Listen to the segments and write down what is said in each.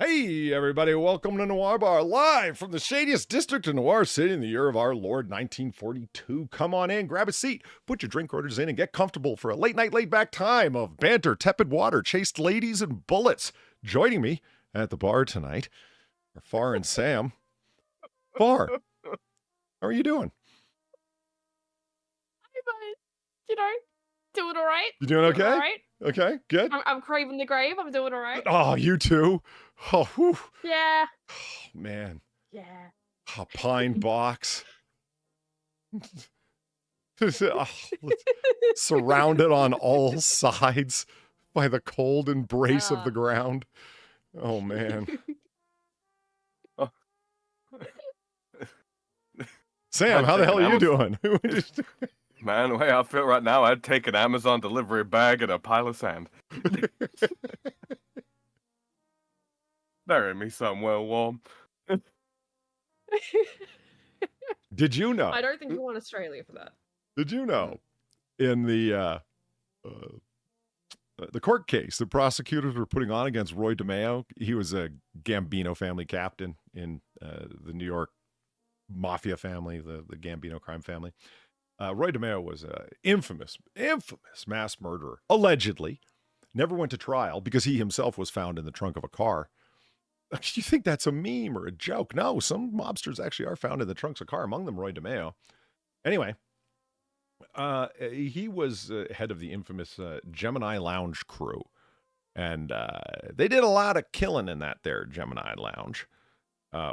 Hey, everybody, welcome to Noir Bar, live from the shadiest district in Noir City in the year of our Lord 1942. Come on in, grab a seat, put your drink orders in, and get comfortable for a late night, laid back time of banter, tepid water, chaste ladies, and bullets. Joining me at the bar tonight are Far and Sam. Far, how are you doing? Doing all right. You doing okay? All right. Okay, good. I'm craving the grave. I'm doing all right. Oh, you too? Oh, whew. Yeah. Oh, man. Yeah. A pine box. Surrounded on all sides by the cold embrace of the ground. Oh, man. Sam, how the hell are you doing? Man, the way I feel right now, I'd take an Amazon delivery bag and a pile of sand. Bury me somewhere warm. Did you know? I don't think you want Australia for that. Did you know in the court case the prosecutors were putting on against Roy DeMeo? He was a Gambino family captain in the New York mafia family, the Gambino crime family. Roy DeMeo was an infamous mass murderer, allegedly. Never went to trial because he himself was found in the trunk of a car. You think that's a meme or a joke? No, some mobsters actually are found in the trunks of car, among them Roy DeMeo. Anyway, he was head of the infamous Gemini Lounge crew. And they did a lot of killing in that there Gemini Lounge,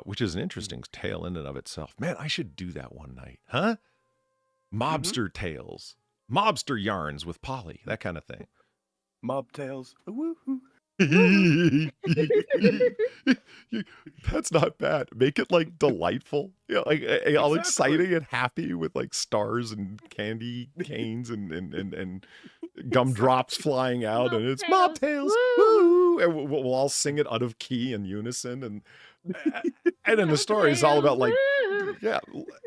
which is an interesting tale in and of itself. Man, I should do that one night, huh? Mobster tales, mobster yarns with Polly, that kind of thing. Mob tales. That's not bad. Make it like delightful, like all exciting and happy with like stars and candy canes and gumdrops flying out, and it's mob tales. Woo! And we'll all sing it out of key in unison, and then the story is all about like,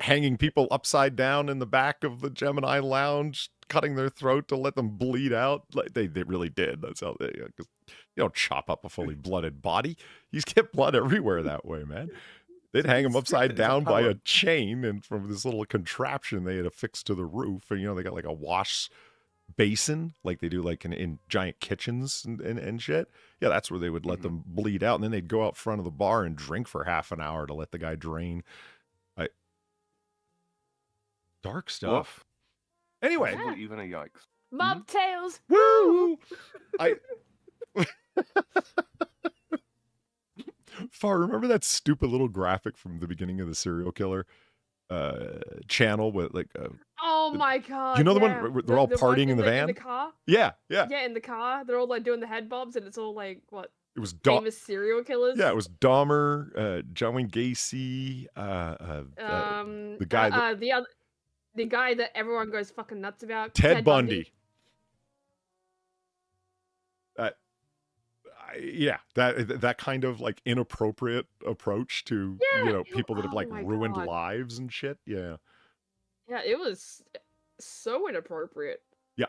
hanging people upside down in the back of the Gemini Lounge, cutting their throat to let them bleed out. Like they really did. That's how they. You don't chop up a fully blooded body. You just get blood everywhere that way, man. They'd hang them upside down by a chain, and from this little contraption they had affixed to the roof. And they got like a wash basin, like they do like in giant kitchens and shit. Yeah, that's where they would let them bleed out, and then they'd go out front of the bar and drink for half an hour to let the guy drain. Dark stuff. Anyway, even a yikes. Mob tales. Woo! Far, remember that stupid little graphic from the beginning of the serial killer channel with like oh my god. You know the one where they're all partying in the van? In the car? Yeah. Yeah, in the car. They're all like doing the head bobs, and it's all like what? It was famous serial killers. Yeah, it was Dahmer, John Wayne Gacy, the guy the guy that everyone goes fucking nuts about. Ted Bundy. That kind of like inappropriate approach to people that have like ruined lives and shit. Yeah, it was so inappropriate. Yeah,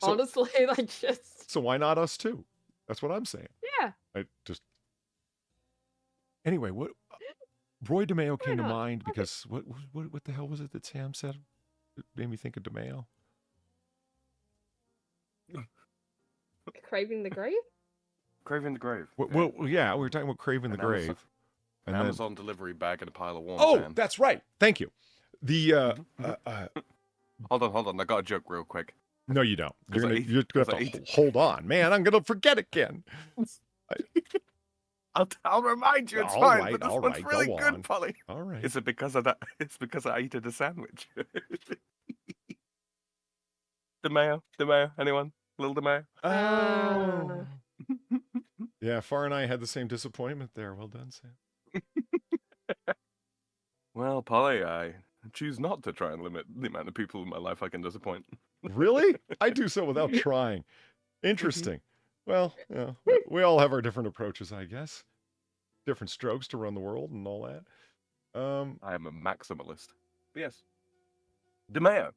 honestly, like just. So why not us too? That's what I'm saying. Yeah. Anyway, what Roy DeMeo came to mind because what the hell was it that Sam said? It made me think of DeMeo. Craving the grave? Craving the grave. Well, yeah, we were talking about craving the grave. An Amazon delivery bag and a pile of warm sand. That's right. Thank you. The hold on. I got a joke real quick. No, you don't. You're gonna have to hold on, man. I'm gonna forget again. I'll remind you. It's fine. But this one's really good, Polly. All right. Is it because of that? It's because I ate a sandwich. DeMeo? Anyone? Little DeMeo? Oh. Yeah, Far and I had the same disappointment there. Well done, Sam. Well, Polly, I choose not to try and limit the amount of people in my life I can disappoint. Really? I do so without trying. Interesting. Well, we all have our different approaches, I guess. Different strokes to run the world and all that. I am a maximalist. But yes. DeMeo.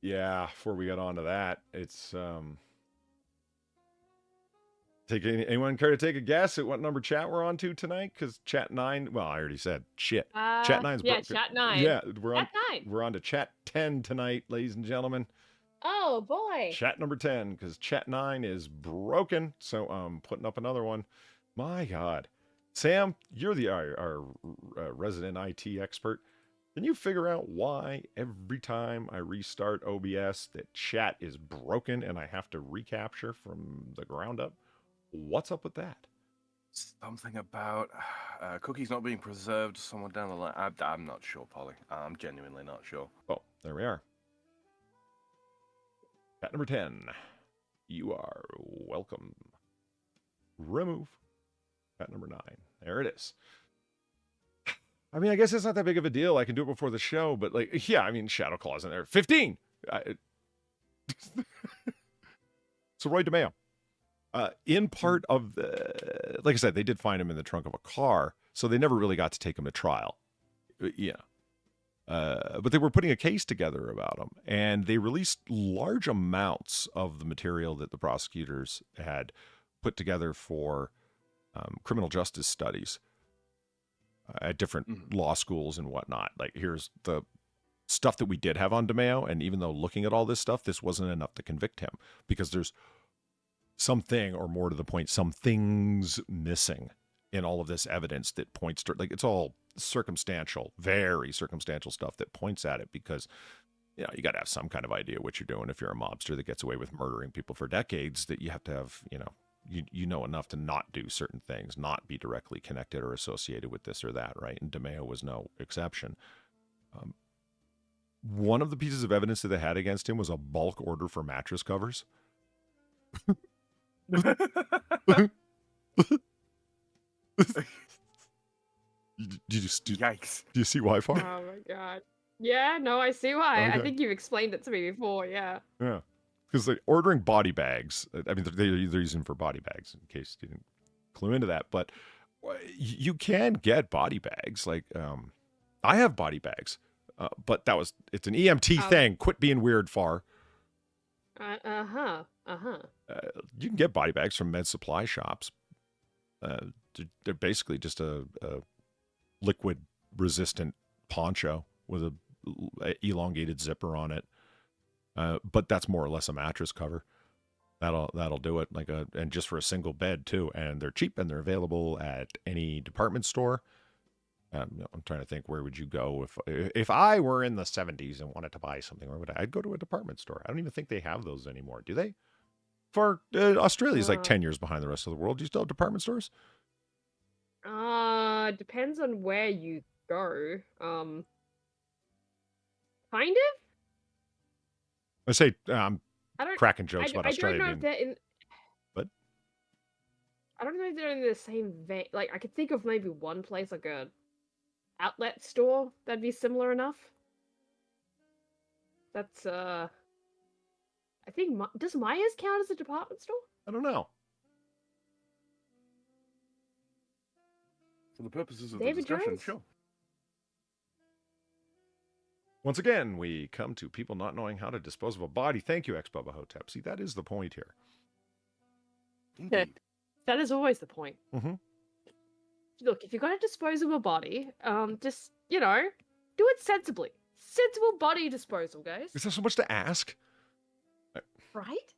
Yeah, before we get on to that, it's Anyone care to take a guess at what number chat we're on to tonight? Because chat 9, well, I already said shit. Chat 9's Yeah, broken. chat 9. Yeah, we're on Chat 9. we're on to chat 10 tonight, ladies and gentlemen. Oh boy. Chat number 10, because chat 9 is broken. So I'm putting up another one. My God. Sam, you're our resident IT expert. Can you figure out why every time I restart OBS that chat is broken and I have to recapture from the ground up? What's up with that? Something about cookies not being preserved somewhere down the line. I'm not sure, Polly. I'm genuinely not sure. Oh, there we are. Chat number 10. You are welcome. Remove. Chat number 9. There it is. I mean, I guess it's not that big of a deal. I can do it before the show, but like, yeah, I mean, Shadow Claw's in there. 15! So Roy DeMeo. In part of the, like I said, they did find him in the trunk of a car, so they never really got to take him to trial. Yeah. But they were putting a case together about him, and they released large amounts of the material that the prosecutors had put together for criminal justice studies at different law schools and whatnot. Like, here's the stuff that we did have on DeMeo, and even though looking at all this stuff, this wasn't enough to convict him, because there's something, or more to the point, some things missing in all of this evidence that points to, like, it's all circumstantial, very circumstantial stuff that points at it, because, you know, you got to have some kind of idea what you're doing if you're a mobster that gets away with murdering people for decades, that you have to have, you know, you know enough to not do certain things, not be directly connected or associated with this or that, right? And DeMeo was no exception. One of the pieces of evidence that they had against him was a bulk order for mattress covers. Yikes. Do you see why, Far? Oh my God. Yeah, no, I see why. Okay. I think you've explained it to me before, yeah. Yeah. Because like ordering body bags, I mean, they're using them for body bags, in case you didn't clue into that. But you can get body bags. Like, I have body bags, but it's an EMT thing. Quit being weird, Far. You can get body bags from med supply shops. They're basically just a liquid resistant poncho with a elongated zipper on it. But that's more or less a mattress cover. That'll do it. And just for a single bed too. And they're cheap and they're available at any department store. I'm trying to think, where would you go if I were in the 70s and wanted to buy something? Where would I'd go to a department store. I don't even think they have those anymore. Do they? For Australia's like 10 years behind the rest of the world. Do you still have department stores? Depends on where you go. Kind of. I say I don't cracking jokes about Australia. I don't know if they're in. What? I don't know if they're in the same vein. Like, I could think of maybe one place, like a outlet store, that'd be similar enough. That's I think does Myers count as a department store? I don't know. For the purposes of David the discussion, Jones? sure. Once again, we come to people not knowing how to dispose of a body. Thank you, ex-Bubba Hotep. See, that is the point here. Indeed. That is always the point. Mm-hmm. Look, if you're going to dispose of a body, just, you know, do it sensibly. Sensible body disposal, guys. Is there so much to ask? Right?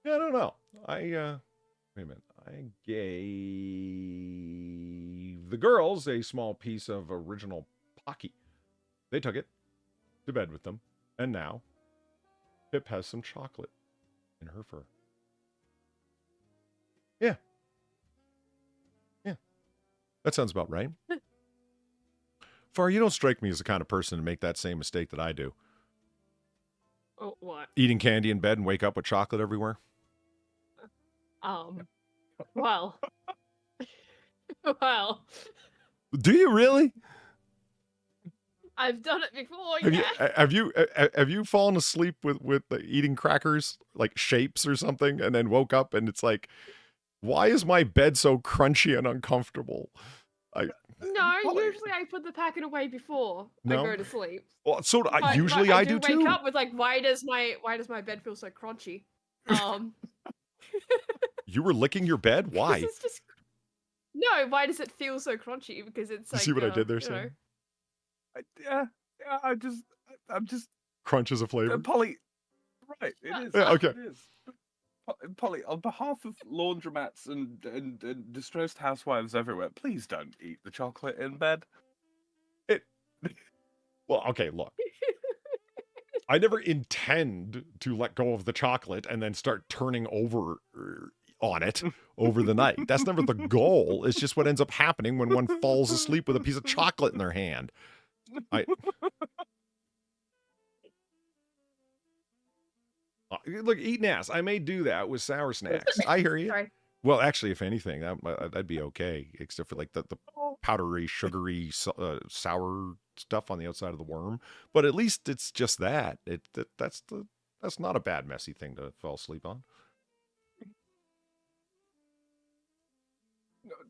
Yeah, I don't know. Wait a minute. I gave the girls a small piece of original Pocky. They took it to bed with them, and now Pip has some chocolate in her fur. Yeah. That sounds about right. Far, you don't strike me as the kind of person to make that same mistake that I do. Oh, what? Eating candy in bed and wake up with chocolate everywhere. Well. Well. Do you really? I've done it before, yeah. Have you fallen asleep with eating crackers, like shapes or something, and then woke up and it's like, why is my bed so crunchy and uncomfortable? No, usually I put the packet away before I go to sleep. Well, so But usually I do too. Wake up with like, why does my bed feel so crunchy? You were licking your bed? Because Why? it's just no. Why does it feel so crunchy? Because it's You like see what I did there, you know, Sam? Yeah, I'm just, Crunch is a flavor? Polly. Right, it is. Yeah, okay. It is. Polly, on behalf of laundromats and distressed housewives everywhere, please don't eat the chocolate in bed. Well, okay, look. I never intend to let go of the chocolate and then start turning over on it over the night. That's never the goal. It's just what ends up happening when one falls asleep with a piece of chocolate in their hand. Look, eating ass. I may do that with sour snacks. I hear you. Sorry. Well, actually, if anything, that'd be okay, except for like the powdery, sugary, sour stuff on the outside of the worm. But at least it's just that. That's not a bad, messy thing to fall asleep on.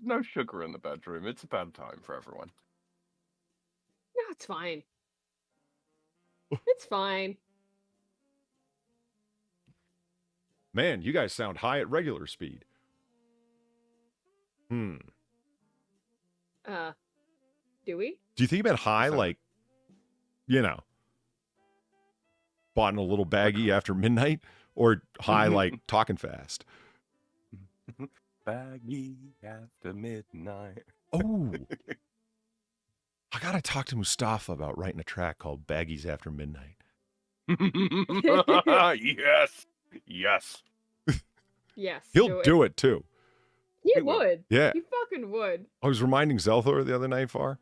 No sugar in the bedroom. It's a bad time for everyone. No, it's fine. It's fine. Man, you guys sound high at regular speed. Do we? Do you think you meant high, like, you know, bought in a little baggie after midnight, or high like talking fast? Baggy after midnight. Oh, I gotta talk to Mustafa about writing a track called "Baggies After Midnight." Yes, yes. Yes. He'll do it too. He would. Yeah. He fucking would. I was reminding Zelthor the other night, Far.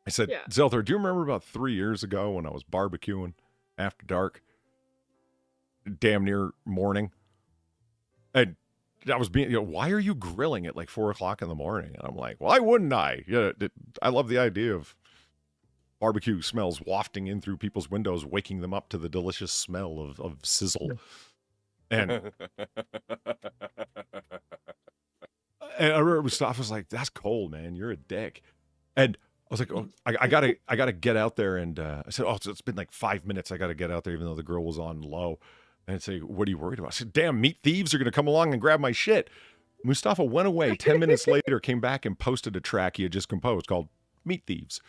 I said, Yeah. Zelthor, do you remember about 3 years ago when I was barbecuing after dark, damn near morning? And I was being, why are you grilling at like 4 o'clock in the morning? And I'm like, why wouldn't I? Yeah, I love the idea of barbecue smells wafting in through people's windows, waking them up to the delicious smell of sizzle. And I remember Mustafa was like, that's cold, man. You're a dick. And I was like, oh, I gotta get out there. And I said, oh, so it's been like 5 minutes. I got to get out there, even though the grill was on low. And I'd say, what are you worried about? I said, damn, meat thieves are going to come along and grab my shit. Mustafa went away. 10 minutes later, came back and posted a track he had just composed called Meat Thieves.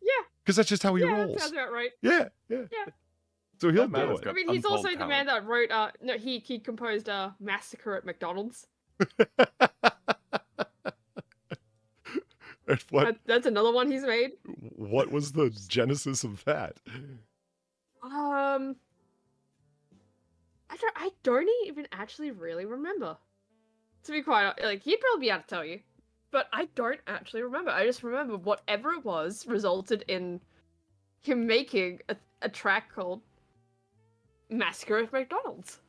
Yeah. Because that's just how he That rolls. sounds about right. Yeah. So he'll do it. I mean, he's also the man that wrote. No, he composed "Massacre at McDonald's." That's another one he's made. What was the genesis of that? I don't even actually really remember. To be quite like, he'd probably be able to tell you, but I don't actually remember. I just remember whatever it was resulted in him making a track called Massacre at McDonald's.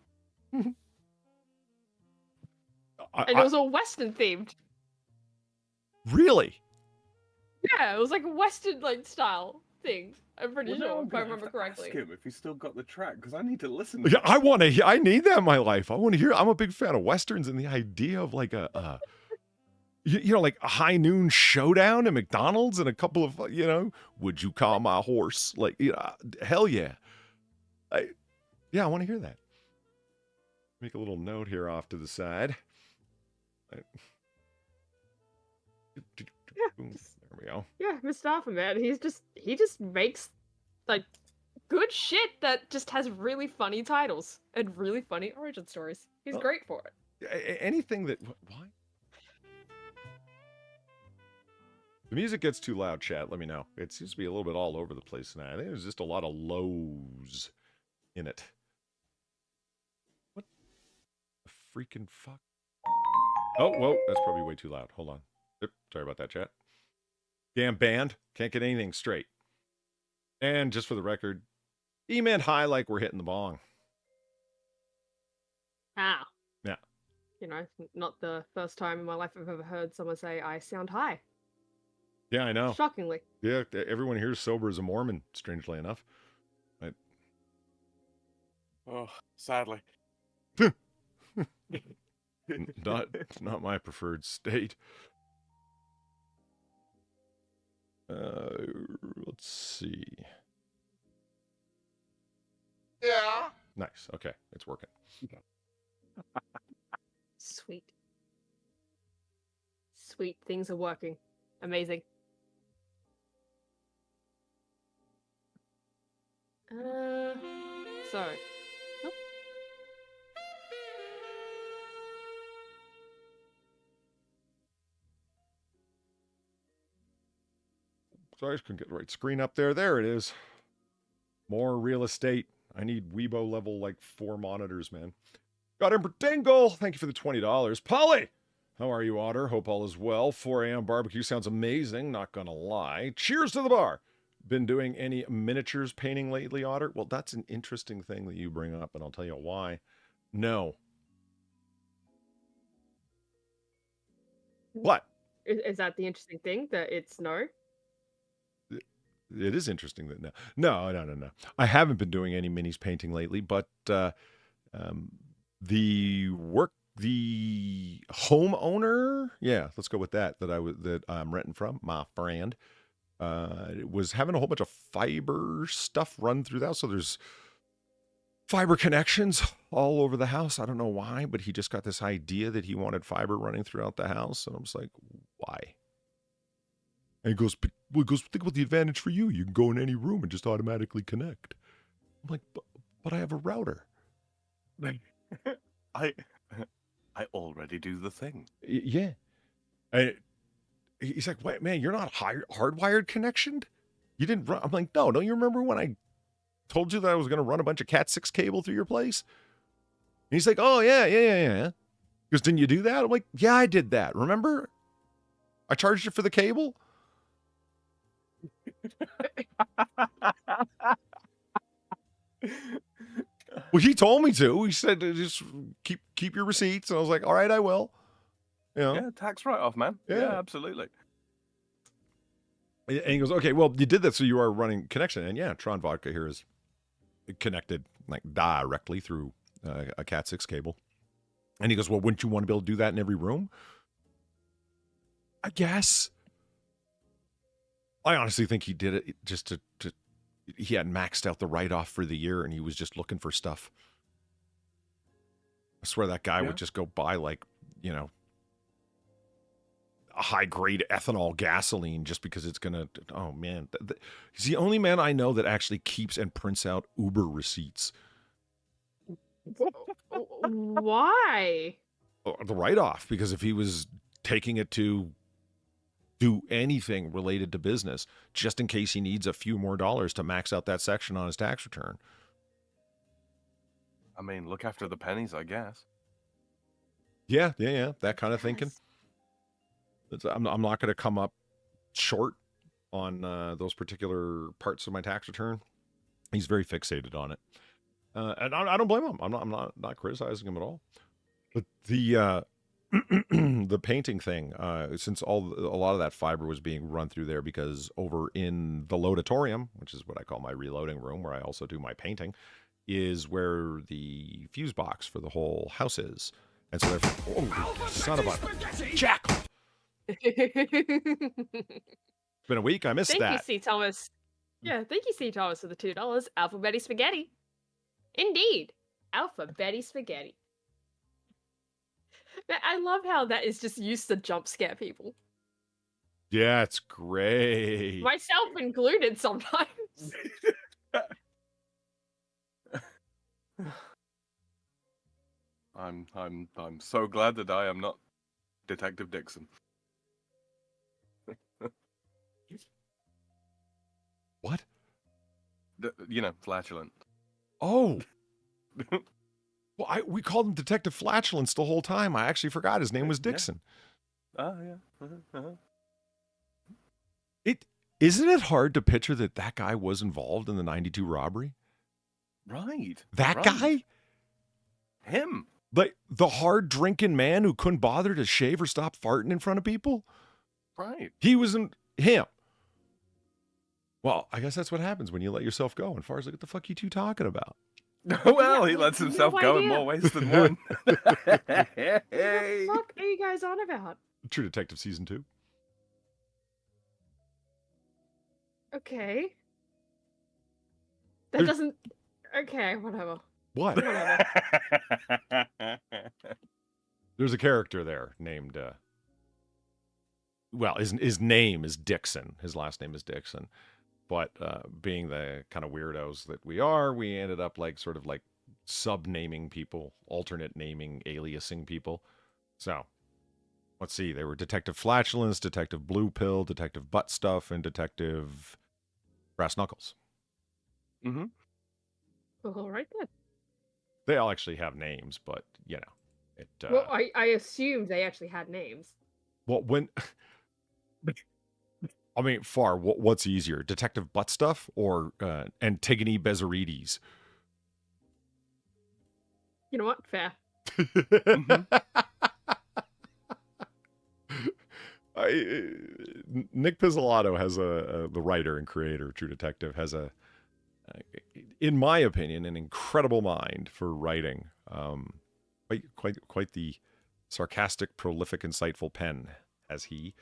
And it was all Western themed. Really? Yeah, it was like a Western like style thing. I'm pretty Well, sure, I'm if I gonna remember have to correctly. ask him if he's still got the track, because I need to listen. Yeah, I need that in my life. I want to hear. I'm a big fan of Westerns, and the idea of like a like a high noon showdown at McDonald's and a couple of, would you call my horse? Like, hell yeah. I want to hear that. Make a little note here off to the side. There we go. Yeah, Mustafa, man, he just makes like good shit that just has really funny titles and really funny origin stories. He's great for it. Anything that why? The music gets too loud, chat. Let me know. It seems to be a little bit all over the place now. I think there's just a lot of lows in it. What the freaking fuck? Oh, whoa, that's probably way too loud. Hold on. Yep, sorry about that, chat. Damn band. Can't get anything straight. And just for the record, he meant high like we're hitting the bong. Ah. Yeah. Not the first time in my life I've ever heard someone say, I sound high. Yeah, I know. Shockingly. Yeah, everyone here is sober as a Mormon, strangely enough. Oh, sadly. Not my preferred state. Let's see. Yeah. Nice. Okay, it's working. Sweet. Sweet. Things are working. Amazing. Sorry. Oh. Sorry, I just couldn't get the right screen up there. There it is. More real estate. I need Weibo level like 4 monitors, man. Got Ember Dingle. Thank you for the $20. Polly! How are you, Otter? Hope all is well. 4 a.m. barbecue sounds amazing, not gonna lie. Cheers to the bar! Been doing any miniatures painting lately, Otter? Well, that's an interesting thing that you bring up, and I'll tell you why. No. What? Is that the interesting thing? That it's no? It is interesting that no. I haven't been doing any minis painting lately, but the homeowner, yeah, let's go with that I'm renting from, my friend, was having a whole bunch of fiber stuff run through the house. So there's fiber connections all over the house. I don't know why, but he just got this idea that he wanted fiber running throughout the house, and I was like, why? And he goes, think about the advantage for you. You can go in any room and just automatically connect. I'm like, but I have a router. I already do the thing. Yeah. He's like, wait, man, you're not hardwired connectioned? You didn't run. I'm like, no, don't you remember when I told you that I was going to run a bunch of Cat 6 cable through your place? And he's like, oh, yeah. He goes, didn't you do that? I'm like, yeah, I did that. Remember? I charged you for the cable? Well, he told me to. He said to just keep your receipts, and I was like, all right, I will. You know? Yeah, tax write-off, man. Yeah, absolutely. And he goes, okay, well, you did that, so you are running connection. And yeah, Tron Vodka here is connected like directly through a Cat 6 cable. And he goes, well, wouldn't you want to be able to do that in every room? I guess. I honestly think he did it just to he had maxed out the write-off for the year, and he was just looking for stuff. I swear that guy would just go buy, like, you know, a high-grade ethanol gasoline just because it's going to... Oh, man. He's the only man I know that actually keeps and prints out Uber receipts. Why? The write-off, because if he was taking it to do anything related to business, just in case he needs a few more dollars to max out that section on his tax return. I mean, look after the pennies, I guess. Yeah, that kind of thinking. I'm not going to come up short on those particular parts of my tax return. He's very fixated on it, and I don't blame him. I'm not criticizing him at all. But the the painting thing, since a lot of that fiber was being run through there, because over in the loadatorium, which is what I call my reloading room, where I also do my painting, is where the fuse box for the whole house is. And so son of a jackal. It's been a week. I missed that. Thank you, C. Thomas. Yeah, thank you, C. Thomas, for the $2. Alphabetti spaghetti. Indeed. Alphabetti spaghetti. I love how that is just used to jump scare people. Yeah, it's great. Myself included sometimes. I'm so glad that I am not Detective Dixon. What? You know, flatulent. Oh. Well, we called him Detective Flatulence the whole time. I actually forgot his name was Dixon. Oh, yeah. Isn't it hard to picture that guy was involved in the 92 robbery? Right. That guy? Him. Like the hard drinking man who couldn't bother to shave or stop farting in front of people? Right. He wasn't him. Well, I guess that's what happens when you let yourself go. And FarZoosme, what the fuck are you two talking about? Well, he lets himself go in more ways than one. What the fuck are you guys on about? True Detective Season 2. Okay. That doesn't... Okay, whatever. What? Whatever. There's a character there named, well, his name is Dixon. His last name is Dixon. But being the kind of weirdos that we are, we ended up like sort of like sub-naming people, alternate naming, aliasing people. So, let's see. They were Detective Flatulence, Detective Blue Pill, Detective Butt Stuff, and Detective Brass Knuckles. Mm-hmm. All right then. They all actually have names, but, you know. It, Well, I assumed they actually had names. well, when... I mean, Far, what's easier? Detective Butt Stuff or Antigone Bezarides? You know what? Fair. Nick Pizzolatto has the writer and creator of True Detective, has in my opinion, an incredible mind for writing. Quite the sarcastic, prolific, insightful pen has he.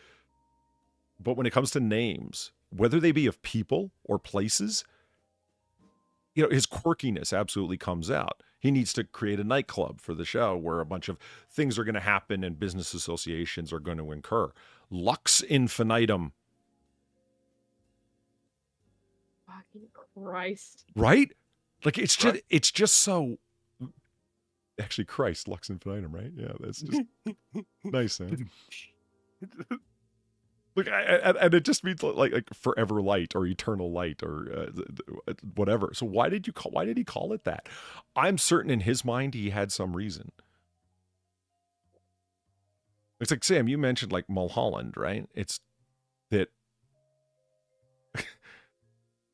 But when it comes to names, whether they be of people or places, you know, his quirkiness absolutely comes out. He needs to create a nightclub for the show where a bunch of things are going to happen and business associations are going to incur. Lux infinitum. Fucking Christ. Right? Like it's just so actually Christ, Lux infinitum, right? Yeah, that's just nice, man. Look, and it just means like forever light or eternal light or whatever. So why did he call it that? I'm certain in his mind he had some reason. It's like, Sam, you mentioned like Mulholland, right? It's that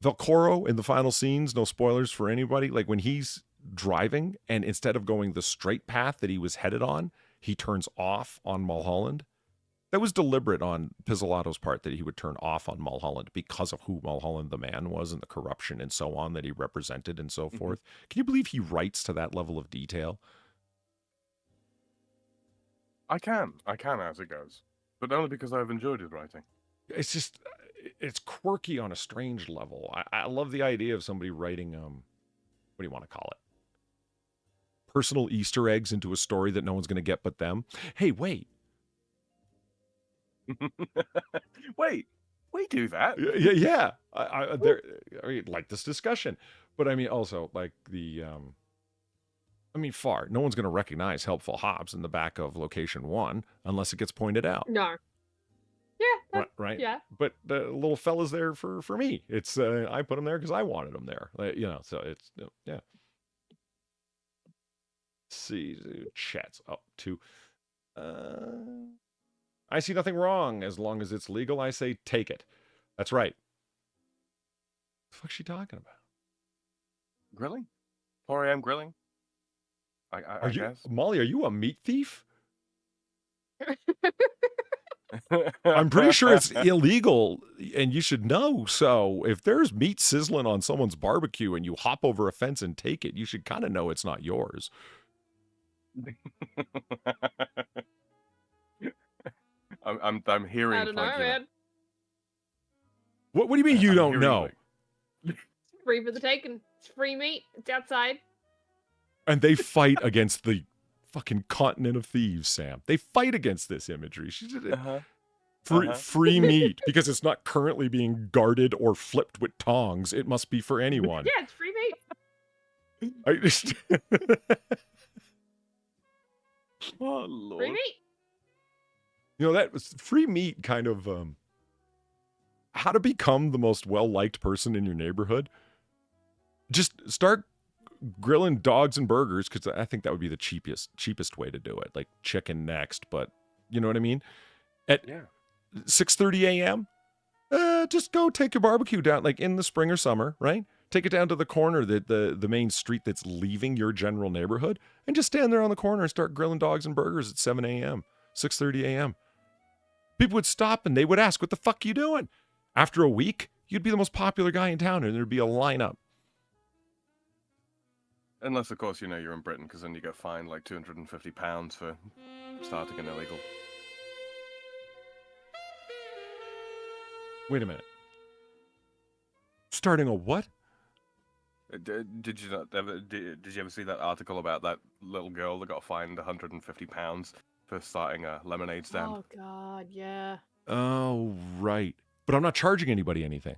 Velcoro in the final scenes, no spoilers for anybody, like when he's driving and instead of going the straight path that he was headed on, he turns off on Mulholland. That was deliberate on Pizzolatto's part that he would turn off on Mulholland because of who Mulholland the man was and the corruption and so on that he represented and so forth. Can you believe he writes to that level of detail? I can as it goes, but only because I've enjoyed his writing. It's just, it's quirky on a strange level. I love the idea of somebody writing, what do you want to call it? Personal Easter eggs into a story that no one's going to get but them. Hey, wait. Wait, we do that? Yeah. I mean, like this discussion, but I mean, also like the, I mean, Far, no one's going to recognize Helpful Hobbs in the back of Location 1 unless it gets pointed out. No. Yeah. Right. Yeah. But the little fella's there for me. It's I put him there because I wanted him there. You know, so it's yeah. Let's see, chat's up to. I see nothing wrong as long as it's legal. I say take it. That's right. What the fuck's she talking about? Grilling? 4 a.m. grilling? I guess. Molly, are you a meat thief? I'm pretty sure it's illegal and you should know. So if there's meat sizzling on someone's barbecue and you hop over a fence and take it, you should kind of know it's not yours. I'm hearing. I don't know, man. What do you mean you don't know? It's free for the taking. It's free meat. It's outside. And they fight against the fucking continent of thieves, Sam. They fight against this imagery. Free meat because it's not currently being guarded or flipped with tongs. It must be for anyone. Yeah, it's free meat. I just Oh Lord. Free meat. You know, that was free meat kind of how to become the most well-liked person in your neighborhood. Just start grilling dogs and burgers because I think that would be the cheapest way to do it. Like chicken next, but you know what I mean? At 6:30 a.m., just go take your barbecue down, like in the spring or summer, right? Take it down to the corner, the main street that's leaving your general neighborhood, and just stand there on the corner and start grilling dogs and burgers at 7 a.m., 6:30 a.m. People would stop and they would ask, what the fuck are you doing? After a week, you'd be the most popular guy in town and there'd be a lineup. Unless, of course, you know you're in Britain, because then you get fined like £250 for starting an illegal. Wait a minute. Starting a what? Did you not ever? Did you ever see that article about that little girl that got fined £150 for starting a lemonade stand? Oh God, yeah. Oh, right. But I'm not charging anybody anything.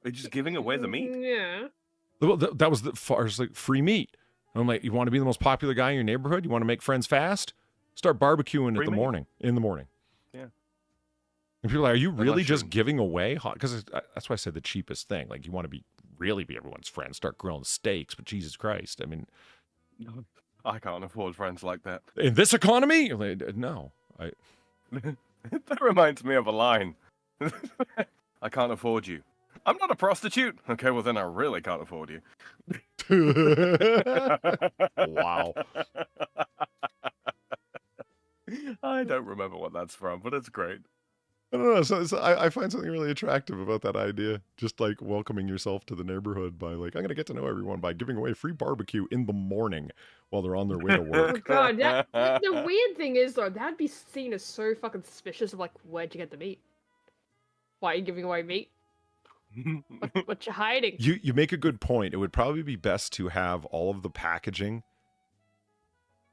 They're just giving away the meat. Yeah. Well, that was the far as like free meat. I'm like, you want to be the most popular guy in your neighborhood? You want to make friends fast? Start barbecuing Free in the morning. Yeah. And people are like, are you really Unless just you're- giving away hot? Because that's why I said the cheapest thing. Like, you want to really be everyone's friend. Start grilling steaks, but Jesus Christ. I mean, I can't afford friends like that. in this economy? Like, no. That reminds me of a line. I can't afford you. I'm not a prostitute. Okay, well then I really can't afford you. Wow. I don't remember what that's from, but it's great. I don't know. So I find something really attractive about that idea. Just like welcoming yourself to the neighborhood by like, I'm going to get to know everyone by giving away free barbecue in the morning while they're on their way to Oh work. God, the weird thing is though, that'd be seen as so fucking suspicious of like, where'd you get the meat? Why are you giving away meat? What you hiding? You make a good point. It would probably be best to have all of the packaging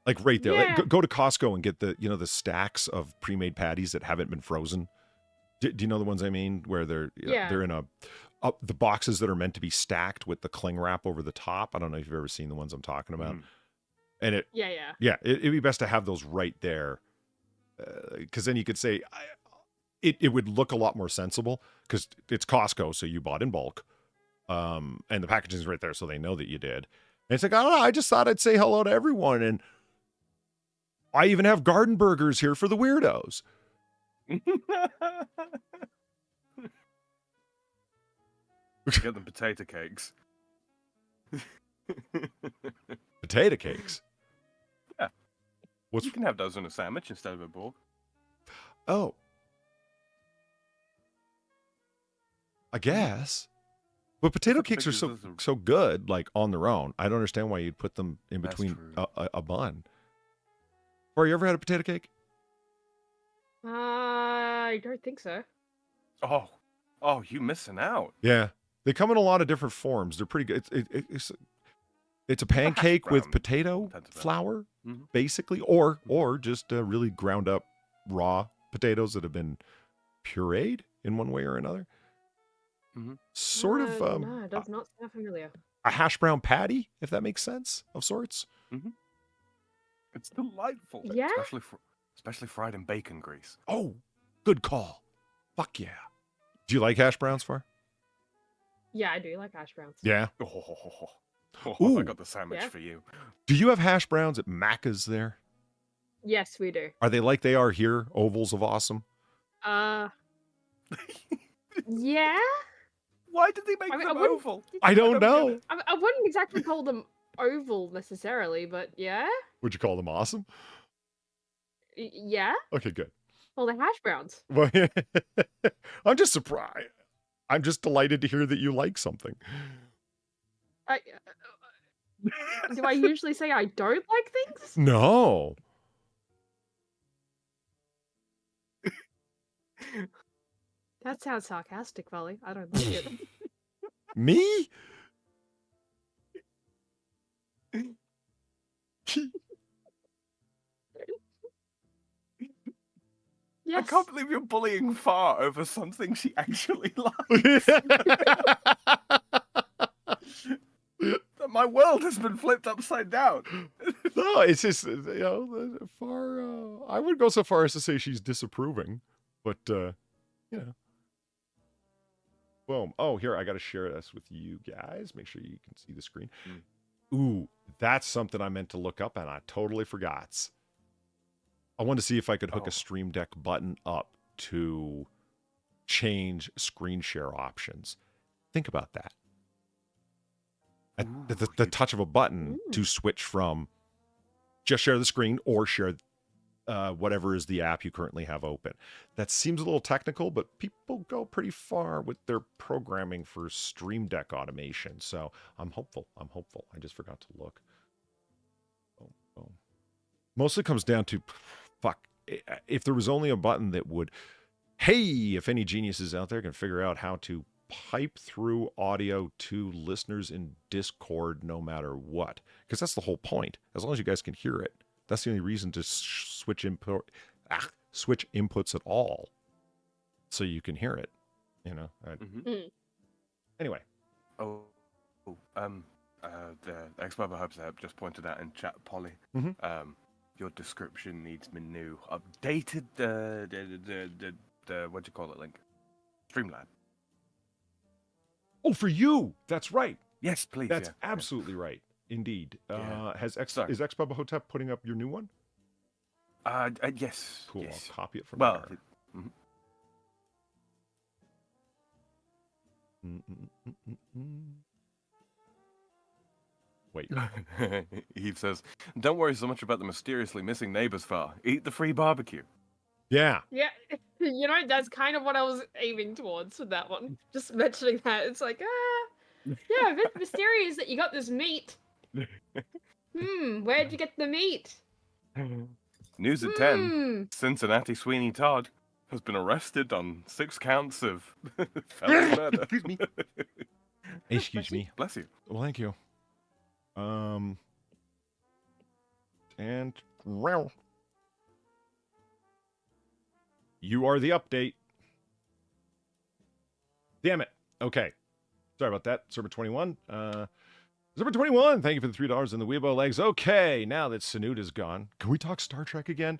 like right there. Yeah. Like, go to Costco and get the stacks of pre-made patties that haven't been frozen. Do you know the ones I mean? Where they're in the boxes that are meant to be stacked with the cling wrap over the top. I don't know if you've ever seen the ones I'm talking about. And it'd be best to have those right there, because then you could say it would look a lot more sensible because it's Costco, so you bought in bulk, and the packaging is right there, so they know that you did. And it's like, I don't know, I just thought I'd say hello to everyone, and I even have garden burgers here for the weirdos. Get them potato cakes. Potato cakes? Yeah. You can have those in a sandwich instead of a bowl. Oh. I guess. But potato cakes are so good, like on their own. I don't understand why you'd put them in between a bun. Or you ever had a potato cake? I don't think so. Oh, you missing out. Yeah. They come in a lot of different forms. They're pretty good. It's a pancake with potato flour, basically, or just really ground up raw potatoes that have been pureed in one way or another. Sort of. No, it does not sound familiar. A hash brown patty, if that makes sense, of sorts. It's delightful. Yeah. Especially fried in bacon grease. Oh, good call. Fuck yeah. Do you like hash browns, Far? Yeah, I do like hash browns. Yeah. Oh, I got the sandwich for you. Do you have hash browns at Macca's there? Yes, we do. Are they like they are here? Ovals of awesome? Yeah. Why did they make them oval? I don't know. I wouldn't exactly call them oval necessarily, but yeah. Would you call them awesome? Yeah. Okay, good. Well, they're hash browns. Well, I'm just surprised. I'm just delighted to hear that you like something. Do I usually say I don't like things? No. That sounds sarcastic, Volley. I don't like it. Me? Yes. I can't believe you're bullying Far over something she actually likes. My world has been flipped upside down. No, it's just, Far, I would go so far as to say she's disapproving, but, boom. Oh, here, I got to share this with you guys. Make sure you can see the screen. Ooh, that's something I meant to look up and I totally forgot. I wanted to see if I could hook a Stream Deck button up to change screen share options. Think about that. At the touch of a button to switch from just share the screen or share whatever is the app you currently have open. That seems a little technical, but people go pretty far with their programming for Stream Deck automation. So I'm hopeful. I just forgot to look. Mostly comes down to, if there was only a button that would, hey, if any geniuses out there can figure out how to pipe through audio to listeners in Discord no matter what. Because that's the whole point. As long as you guys can hear it. That's the only reason to switch inputs at all. So you can hear it. You know? Anyway. The ex-Bubba Hubs have just pointed out in chat, Polly. Your description needs me new. Updated the what do you call it, Link? Streamlab. Oh, for you! That's right. Yes, please. That's absolutely right. Indeed. Is Ex-Bubba Hotep putting up your new one? Yes. Cool. Yes. I'll copy it from there. Wait. Eve says, "Don't worry so much about the mysteriously missing neighbors, Far. Eat the free barbecue." Yeah. Yeah, you know, that's kind of what I was aiming towards with that one. Just mentioning that, it's like, yeah, a bit mysterious that you got this meat. Where'd you get the meat? News at 10. Cincinnati Sweeney Todd has been arrested on 6 counts of felony murder. Excuse me. Excuse me. Bless you. Well, thank you. And well, you are the update. Damn it. Okay. Sorry about that. Server 21. Server 21. Thank you for the $3 in the Weibo legs. Okay. Now that Sanud is gone, can we talk Star Trek again?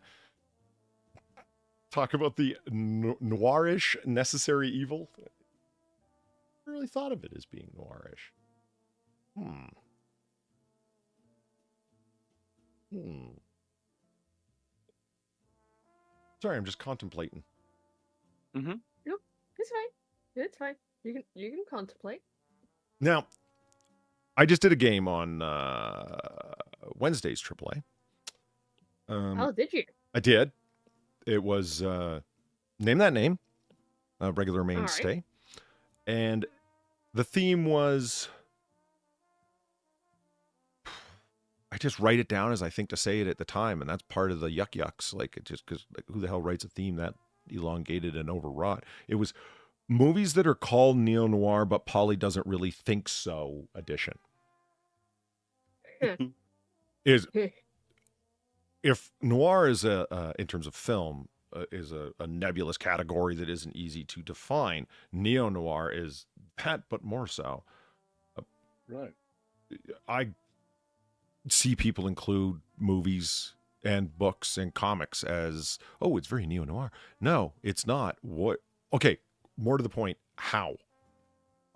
Talk about the noirish necessary evil? I never really thought of it as being noirish. Sorry, I'm just contemplating. Nope, it's fine. It's fine. You can contemplate. Now, I just did a game on Wednesday's AAA. Oh, did you? I did. It was Name That Name, a regular mainstay. Right. And the theme was, I just write it down as I think to say it at the time, and that's part of the yucks. Like, it just because who the hell writes a theme that elongated and overwrought? It was movies that are called neo-noir, but Polly doesn't really think so edition. Is if noir is in terms of film, is a nebulous category that isn't easy to define. Neo-noir is that, but more so. Right. I see people include movies and books and comics as, oh, it's very neo-noir. No, it's not. What? Okay, more to the point, how?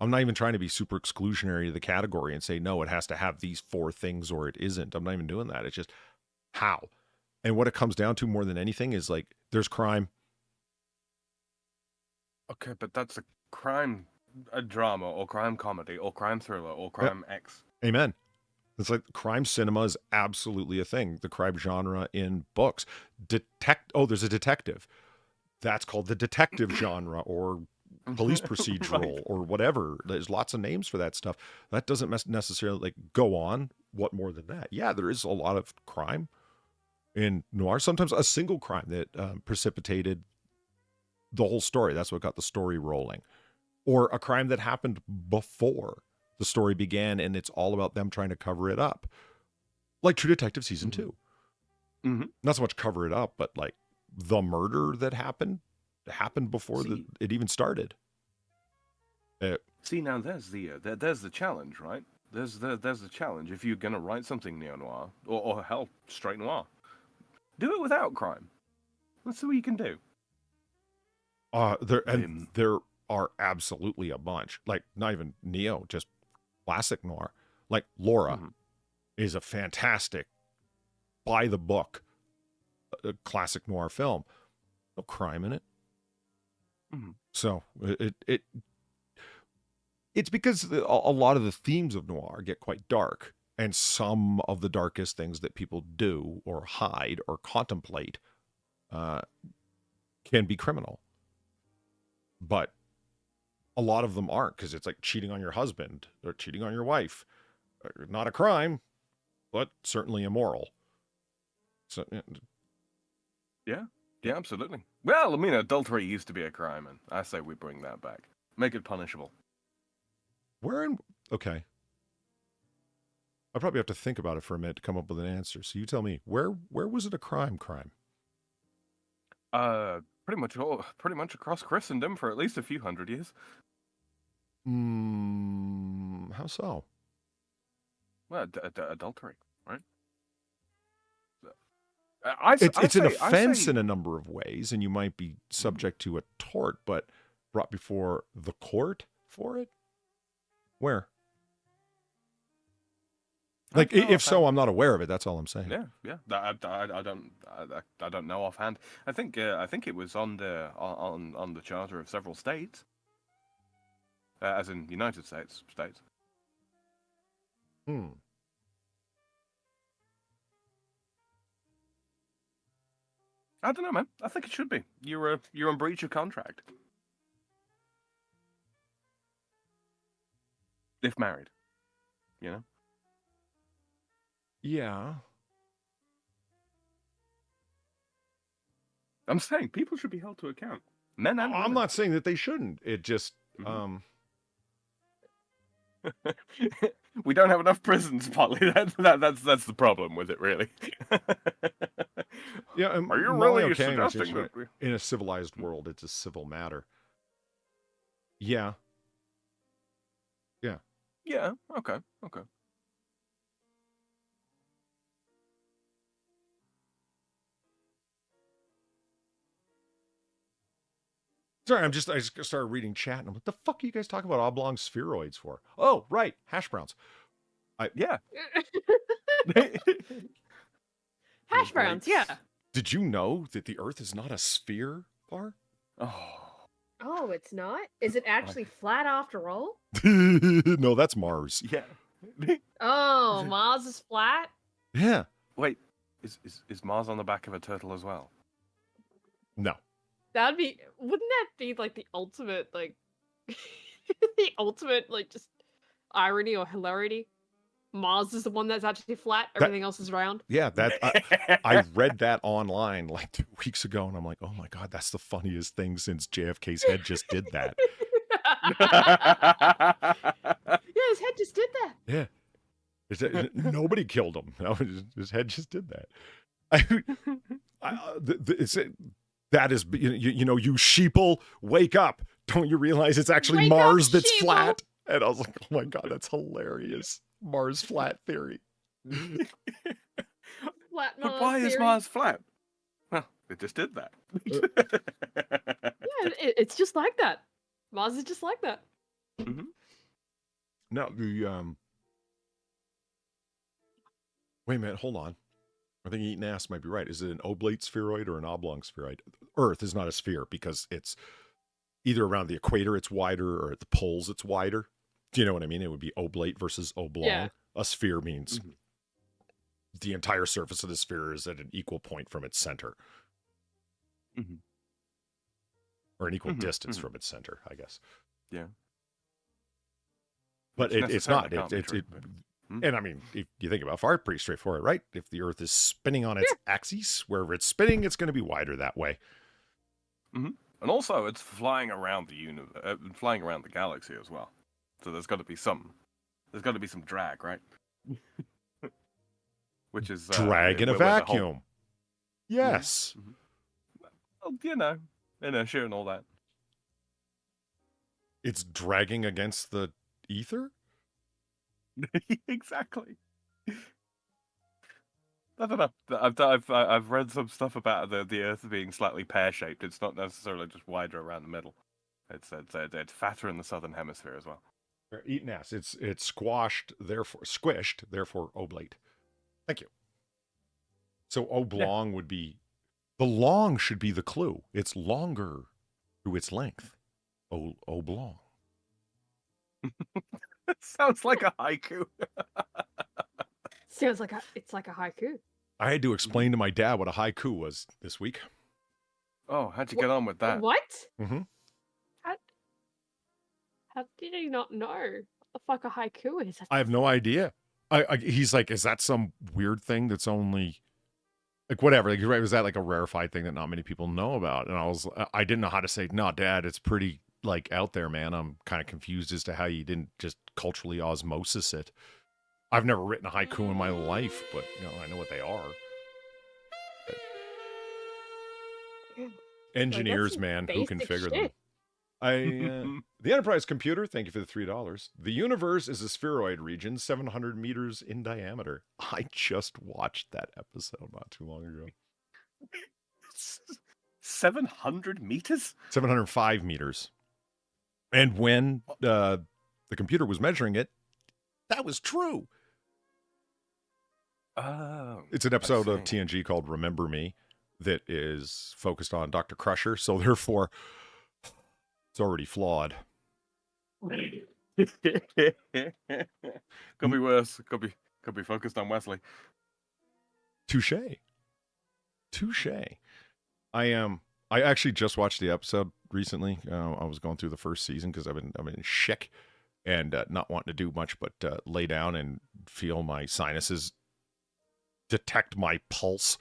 I'm not even trying to be super exclusionary to the category and say, no, it has to have these 4 things or it isn't. I'm not even doing that. It's just how. And what it comes down to more than anything is like, there's crime. Okay, but that's a drama or crime comedy or crime thriller or crime X. Amen. It's like crime cinema is absolutely a thing. The crime genre in books. There's a detective. That's called the detective genre or police procedural Right. or whatever. There's lots of names for that stuff. That doesn't necessarily like go on. What more than that? Yeah, there is a lot of crime in noir. Sometimes a single crime that precipitated the whole story. That's what got the story rolling. Or a crime that happened before the story began, and it's all about them trying to cover it up. Like True Detective Season 2. Not so much cover it up, but like the murder that happened before it even started. See, now there's the challenge, right? There's the challenge. If you're going to write something neo-noir, or hell, straight noir, do it without crime. Let's see what you can do. There are absolutely a bunch. Like, not even neo, just classic noir. Like Laura is a fantastic, by the book, classic noir film. No crime in it. So it's because a lot of the themes of noir get quite dark, and some of the darkest things that people do or hide or contemplate can be criminal. But a lot of them aren't, because it's like cheating on your husband or cheating on your wife. Not a crime, but certainly immoral. So yeah, absolutely. Well, I mean, adultery used to be a crime, and I say we bring that back. Make it punishable. Where in... Okay. I probably have to think about it for a minute to come up with an answer. So you tell me, where was it a crime? Pretty much across Christendom for at least a few hundred years. How so? Well, adultery, right? It's an offense in a number of ways, and you might be subject to a tort, but brought before the court for it? Where? Like, if so, I'm not aware of it. That's all I'm saying. Yeah. I don't know offhand. I think it was on the charter of several states, as in United States. I don't know, man. I think it should be. You're in breach of contract. If married, you know. Yeah. I'm saying people should be held to account. Men and women. I'm not saying that they shouldn't. It just we don't have enough prisons, Polly. That's the problem with it, really. Yeah, are you really suggesting that in a civilized world it's a civil matter? Yeah. Yeah. Okay. Sorry, I just started reading chat, and I'm like, the fuck are you guys talking about oblong spheroids for? Oh, right, hash browns. Yeah. Hash browns, yeah. Did you know that the Earth is not a sphere, Bar? Oh, it's not? Is it actually flat after all? No, that's Mars. Yeah. Oh, Mars is flat? Yeah. Wait, is Mars on the back of a turtle as well? No. Wouldn't that be like the ultimate, like, just irony or hilarity? Mars is the one that's actually flat, everything else is round? Yeah, I read that online like 2 weeks ago, and I'm like, oh my God, that's the funniest thing since JFK's head just did that. Yeah, his head just did that. Yeah. Nobody killed him. No, his head just did that. That is, you sheeple, wake up. Don't you realize it's actually Wake Mars up, that's sheeple. flat? And I was like, oh my God, that's hilarious. Mars flat theory. Flat But Mars why is theory. Mars flat? Well, it just did that. Yeah, it's just like that. Mars is just like that. Mm-hmm. Now, wait a minute, hold on. I think Eaton Ass might be right. Is it an oblate spheroid or an oblong spheroid? Earth is not a sphere because it's either around the equator it's wider or at the poles it's wider. Do you know what I mean? It would be oblate versus oblong. Yeah. A sphere means the entire surface of the sphere is at an equal point from its center. Or an equal distance from its center, I guess. Yeah. But it's not. And I mean, if you think about it, pretty straightforward, right? If the Earth is spinning on its axis, wherever it's spinning, it's going to be wider that way. And also, it's flying around the universe, flying around the galaxy as well. So there's got to be some drag, right? Which is drag in a vacuum. Yes. Well, inertia and all that. It's dragging against the ether? Exactly. I don't know. I've read some stuff about the Earth being slightly pear-shaped. It's not necessarily just wider around the middle. It's fatter in the southern hemisphere as well. Eaten ass. It's squished, therefore oblate. Thank you. So oblong would be the long should be the clue. It's longer through its length. Oblong. Sounds like a haiku. Sounds like it's like a haiku. I had to explain to my dad what a haiku was this week. Oh, how'd you get on with that? What? Mm-hmm. How did he not know what the fuck a haiku is? I have no idea. He's like, is that some weird thing that's only like whatever? Like, was that like a rarefied thing that not many people know about? And I didn't know how to say, no, Dad, it's pretty like out there, man. I'm kind of confused as to how you didn't just culturally osmosis it. I've never written a haiku in my life, but I know what they are. Engineers, man, who can figure them? The Enterprise computer, thank you for the $3. The universe is a spheroid region, 700 meters in diameter. I just watched that episode not too long ago. 700 meters? 705 meters. And when the computer was measuring it, that was true. Oh, it's an episode of TNG called Remember Me that is focused on Dr. Crusher, so therefore it's already flawed. Could be worse. Could be focused on Wesley. Touche. I actually just watched the episode recently. I was going through the first season because I've been sick and not wanting to do much but lay down and feel my sinuses detect my pulse.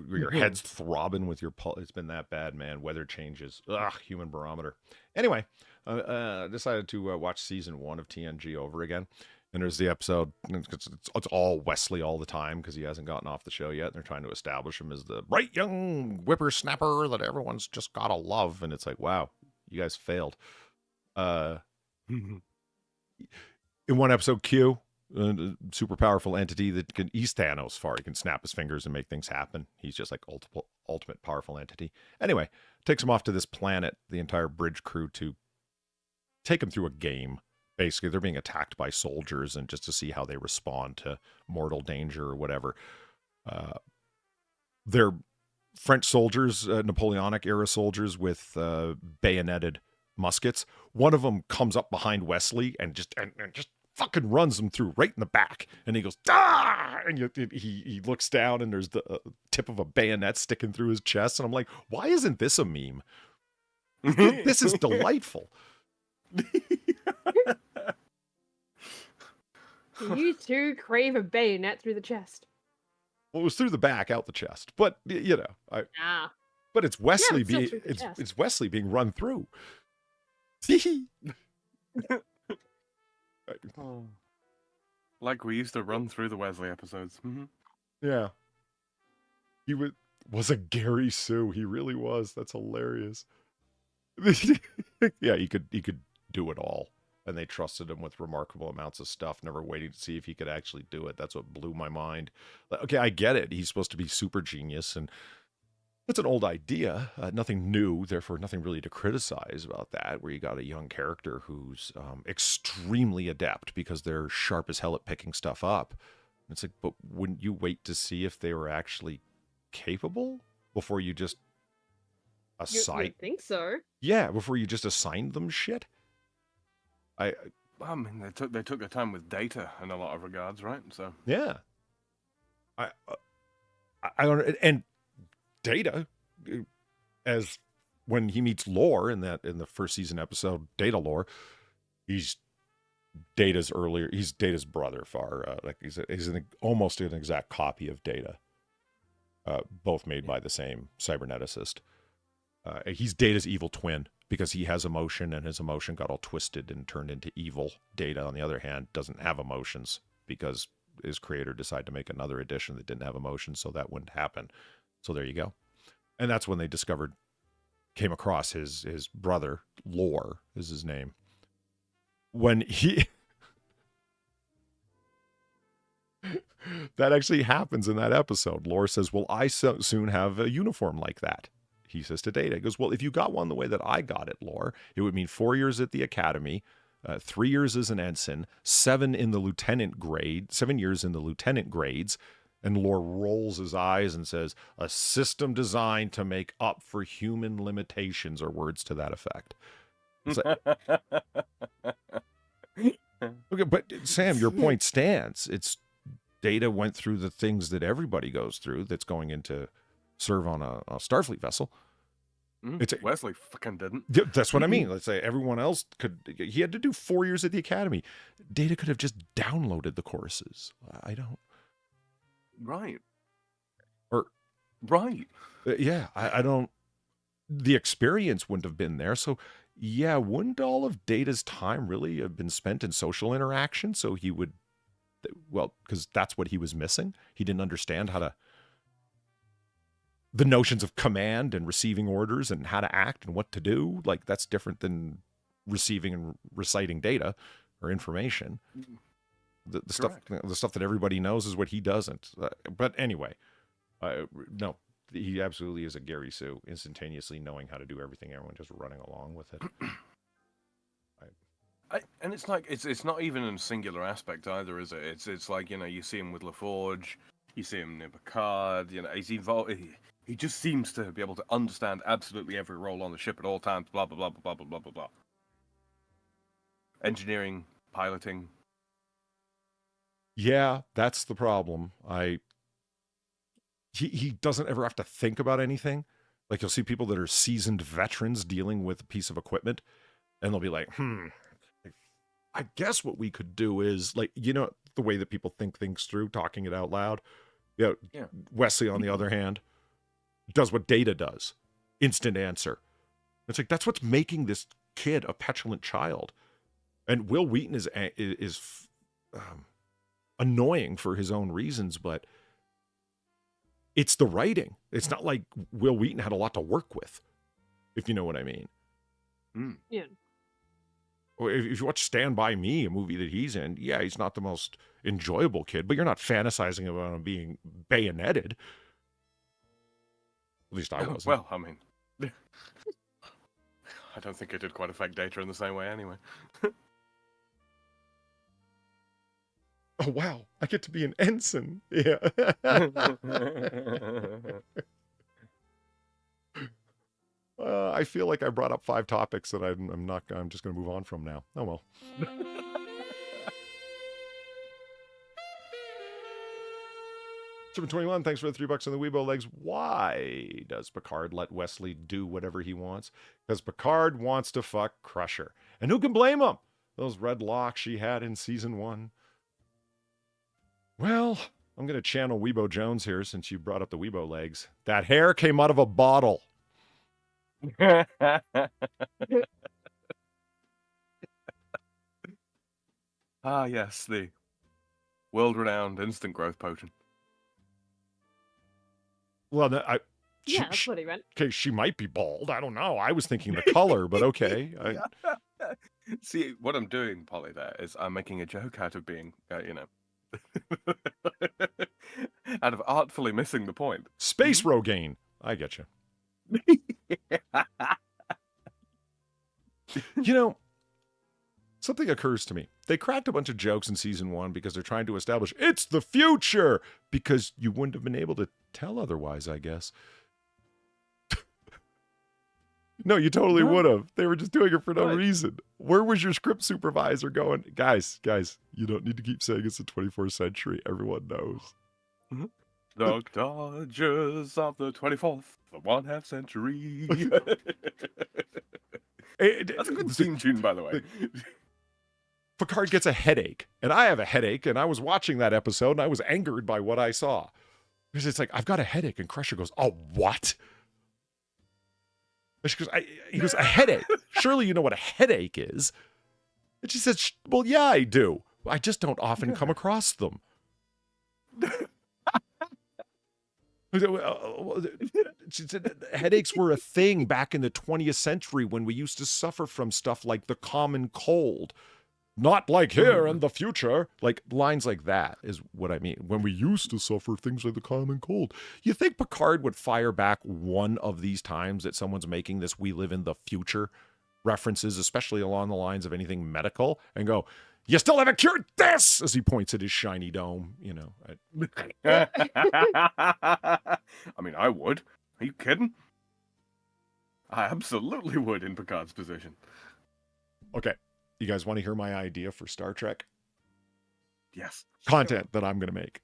Your head's throbbing with your pulse. It's been that bad, man. Weather changes. Ugh, human barometer. Anyway, decided to watch season 1 of TNG over again. And there's the episode, it's all Wesley all the time because he hasn't gotten off the show yet. And they're trying to establish him as the bright young whippersnapper that everyone's just got to love. And it's like, wow, you guys failed. In one episode, Q, a super powerful entity that he's Thanos far. He can snap his fingers and make things happen. He's just like ultimate powerful entity. Anyway, takes him off to this planet, the entire bridge crew, to take him through a game. Basically, they're being attacked by soldiers, and just to see how they respond to mortal danger or whatever. They're French soldiers, Napoleonic era soldiers with bayoneted muskets. One of them comes up behind Wesley and just fucking runs him through right in the back, and he goes ah, and he looks down, and there's the tip of a bayonet sticking through his chest, and I'm like, why isn't this a meme? This is delightful. You two crave a bayonet through the chest. Well, it was through the back, out the chest, but but it's Wesley it's Wesley being run through. Like we used to run through the Wesley episodes. Yeah. He was a Gary Sue. He really was. That's hilarious. Yeah, he could do it all. And they trusted him with remarkable amounts of stuff, never waiting to see if he could actually do it. That's what blew my mind. Okay, I get it. He's supposed to be super genius, and that's an old idea. Nothing new, therefore nothing really to criticize about that, where you got a young character who's extremely adept because they're sharp as hell at picking stuff up. It's like, but wouldn't you wait to see if they were actually capable before you just assign? You think so? Yeah, before you just assigned them shit. I mean, they took their time with Data in a lot of regards, right? So yeah, I don't, and Data, as when he meets Lore in the first season episode, Data Lore, he's Data's brother, far like he's almost an exact copy of Data, both made by the same cyberneticist. He's Data's evil twin because he has emotion, and his emotion got all twisted and turned into evil. Data, on the other hand, doesn't have emotions because his creator decided to make another edition that didn't have emotions, so that wouldn't happen. So there you go. And that's when they came across his brother, Lore is his name. When he... that actually happens in that episode. Lore says, well, I soon have a uniform like that. He says to Data, he goes, well, if you got one the way that I got it, Lore, it would mean 4 years at the academy, 3 years as an ensign, 7 years in the lieutenant grades, and Lore rolls his eyes and says, a system designed to make up for human limitations, or words to that effect. It's like, okay, but Sam, your point stands. It's Data went through the things that everybody goes through that's going into serve on a Starfleet vessel. Wesley fucking didn't. That's what I mean. Let's say everyone else he had to do 4 years at the academy. Data could have just downloaded the courses. I don't. Right. Or. Right. Yeah, I don't. the experience wouldn't have been there. So yeah, wouldn't all of Data's time really have been spent in social interaction? So he would, well, because that's what he was missing. He didn't understand how to, the notions of command and receiving orders and how to act and what to do. Like, that's different than receiving and reciting data or information. The stuff that everybody knows is what he doesn't. But anyway, no, he absolutely is a Gary Sue, instantaneously knowing how to do everything, everyone just running along with it. And it's like it's not even a singular aspect either, is it? It's like, you know, you see him with LaForge, you see him near Picard, you know, he's involved. He just seems to be able to understand absolutely every role on the ship at all times. Blah blah blah blah blah blah blah blah. Engineering, piloting. Yeah, that's the problem. He doesn't ever have to think about anything. Like, you'll see people that are seasoned veterans dealing with a piece of equipment, and they'll be like, I guess what we could do is, like, you know, the way that people think things through, talking it out loud. Yeah. Wesley, on the other hand, does what Data does. Instant answer. It's like, that's what's making this kid a petulant child. And Will Wheaton is annoying for his own reasons, but it's the writing. It's not like Will Wheaton had a lot to work with, if you know what I mean. Yeah. Or if you watch Stand By Me, a movie that he's in, yeah, he's not the most enjoyable kid, but you're not fantasizing about him being bayoneted. At least I wasn't. Well, I mean, I don't think it did quite affect Data in the same way anyway. Oh, wow. I get to be an ensign. Yeah. I feel like I brought up 5 topics that I'm just going to move on from now. Oh, well. $7.21, thanks for the $3 on the Weibo legs. Why does Picard let Wesley do whatever he wants? Because Picard wants to fuck Crusher. And who can blame him? Those red locks she had in season 1. Well, I'm going to channel Weibo Jones here since you brought up the Weibo legs. That hair came out of a bottle. Ah, yes, the world-renowned instant growth potion. Well, that's what he meant. Okay, she might be bald. I don't know. I was thinking the color, but okay. See, what I'm doing, Polly, there is I'm making a joke out of being, you know, out of artfully missing the point. Space Rogaine. I get you. You know, something occurs to me. They cracked a bunch of jokes in season 1 because they're trying to establish it's the future, because you wouldn't have been able to tell otherwise, I guess. No, you totally would have. They were just doing it for no reason. Where was your script supervisor going? Guys, you don't need to keep saying it's the 24th century. Everyone knows. The Dodgers of the 24th, the 1/2 century. That's a good theme tune, by the way. Picard gets a headache, and I have a headache, and I was watching that episode, and I was angered by what I saw. Because it's like, I've got a headache, and Crusher goes, oh, what? And she goes, he goes, a headache? Surely you know what a headache is. And she says, well, yeah, I do. I just don't often come across them. She said headaches were a thing back in the 20th century when we used to suffer from stuff like the common cold. Not like here in the future. Like, lines like that is what I mean. When we used to suffer things like the common cold. You think Picard would fire back one of these times that someone's making this we live in the future references, especially along the lines of anything medical, and go, you still haven't cured this, as he points at his shiny dome, you know. I mean, I would. Are you kidding? I absolutely would in Picard's position. Okay. You guys want to hear my idea for Star Trek? Yes. Content that I'm going to make.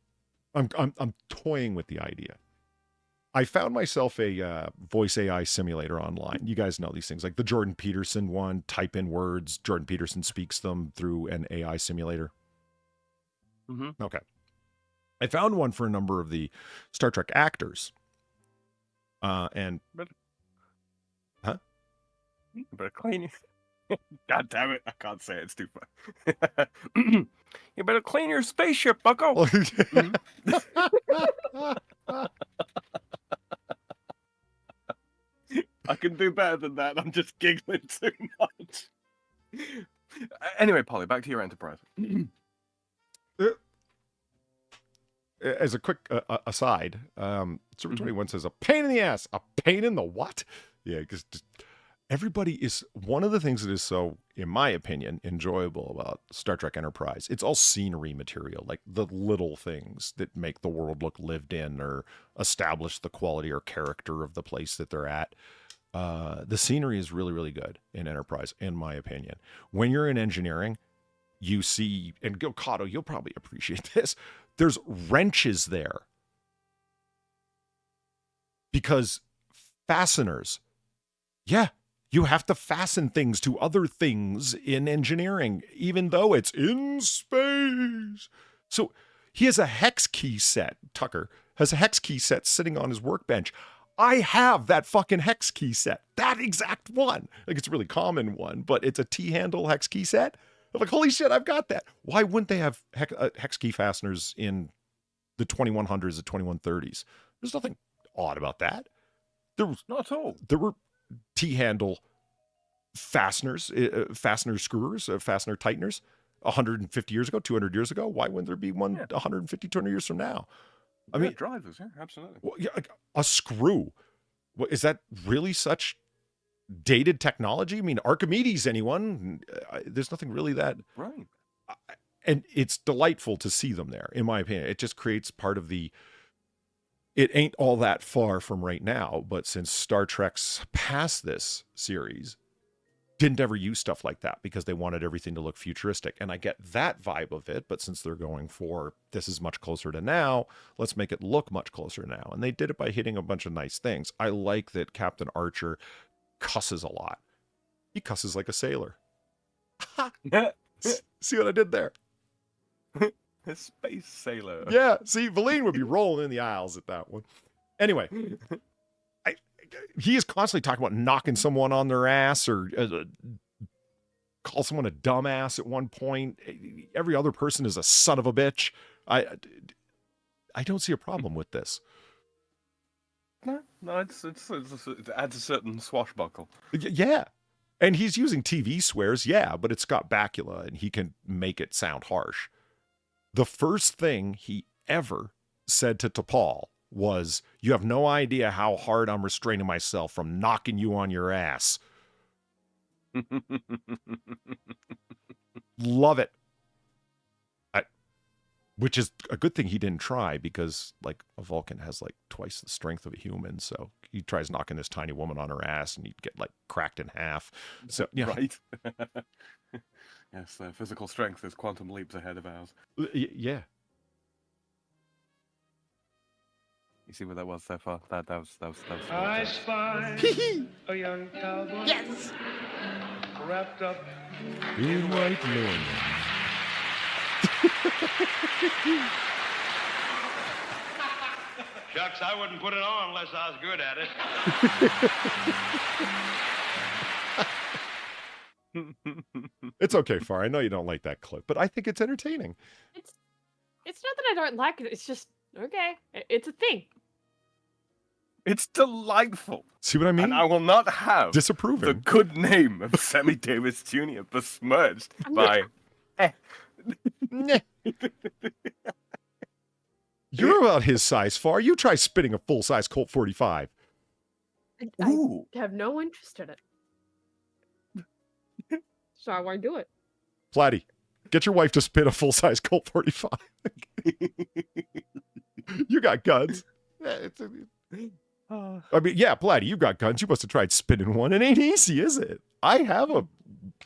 I'm toying with the idea. I found myself a voice AI simulator online. You guys know these things, like the Jordan Peterson one. Type in words, Jordan Peterson speaks them through an AI simulator. Okay. I found one for a number of the Star Trek actors. And You better clean your... God damn it, I can't say it, it's too far. You better clean your spaceship, bucko! Mhm. I can do better than that, I'm just giggling too much. Anyway, Polly, back to your Enterprise. As a quick aside, Super 21 says, a pain in the ass. A pain in the what? Yeah, because everybody is, one of the things that is so, in my opinion, enjoyable about Star Trek Enterprise, it's all scenery material, like the little things that make the world look lived in or establish the quality or character of the place that they're at. The scenery is really, really good in Enterprise, in my opinion. When you're in engineering, you see, and Kato, you'll probably appreciate this, there's wrenches there. Because fasteners, yeah, you have to fasten things to other things in engineering, even though it's in space. So he has a hex key set, Tucker has a hex key set sitting on his workbench. I have that fucking hex key set, that exact one. Like, it's a really common one, but it's a T-handle hex key set. I'm like, holy shit, I've got that. Why wouldn't they have hex key fasteners in the 2100s, the 2130s? There's nothing odd about that. There was not at all. There were T-handle fasteners, fastener screwers, fastener tighteners 150 years ago, 200 years ago. Why wouldn't there be one 150, 200 years from now? I mean, drivers, yeah, absolutely. Well, yeah, like a screw. What, is that really such dated technology? I mean, Archimedes, anyone? There's nothing really that. Right. And it's delightful to see them there, in my opinion. It just creates part of the. It ain't all that far from right now, but since Star Trek's past this series, didn't ever use stuff like that because they wanted everything to look futuristic. And I get that vibe of it, but since they're going for this is much closer to now, let's make it look much closer now. And they did it by hitting a bunch of nice things. I like that Captain Archer cusses a lot. He cusses like a sailor. See what I did there? A space sailor. Yeah, see, Valine would be rolling in the aisles at that one. Anyway, he is constantly talking about knocking someone on their ass or call someone a dumbass at one point. Every other person is a son of a bitch. I don't see a problem with this. No, it adds a certain swashbuckle. Yeah. And he's using TV swears, yeah, but it's Scott Bakula, and he can make it sound harsh. The first thing he ever said to T'Pol was, you have no idea how hard I'm restraining myself from knocking you on your ass. Love it. Which is a good thing he didn't try, because like a Vulcan has like twice the strength of a human. So he tries knocking this tiny woman on her ass and he'd get like cracked in half. So yeah. Right. Yes, physical strength is quantum leaps ahead of ours. Yeah. You see what that was so far? That was. I spy a young cowboy. Yes. Wrapped up in white linen. Shucks, I wouldn't put it on unless I was good at it. It's okay, Far. I know you don't like that clip, but I think it's entertaining. It's not that I don't like it. It's just okay. It's a thing. It's delightful. See what I mean? And I will not have disapproving the good name of Sammy Davis Jr. besmirched by. You're about his size, Far. You try spitting a full-size Colt 45. I have no interest in it. So I won't do it. Platty, get your wife to spit a full-size Colt 45. You got guns. I mean, yeah, Platty, you got guns. You must have tried spinning one. It ain't easy, is it? I have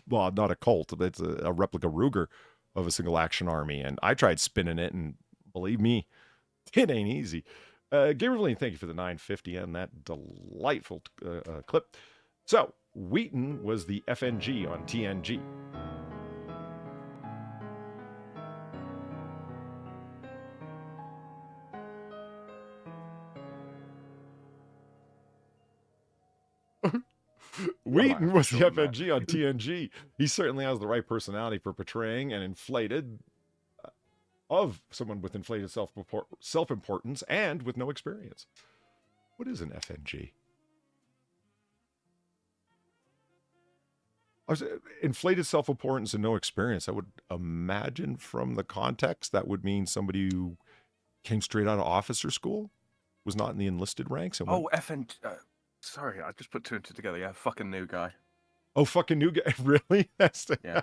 well, not a Colt. It's a replica Ruger of a single-action army, and I tried spinning it, and believe me, it ain't easy. Gabriel, thank you for the 950 and that delightful clip. So, Wheaton was the FNG on TNG. Wheaton was the Sure, man. FNG on TNG. He certainly has the right personality for portraying an inflated of someone with inflated self-importance and with no experience. What is an FNG? Inflated self-importance and no experience. I would imagine from the context that would mean somebody who came straight out of officer school, was not in the enlisted ranks. And Oh, FN. Sorry, I just put two and two together. Yeah, fucking new guy. Oh, fucking new guy. Really? Yeah.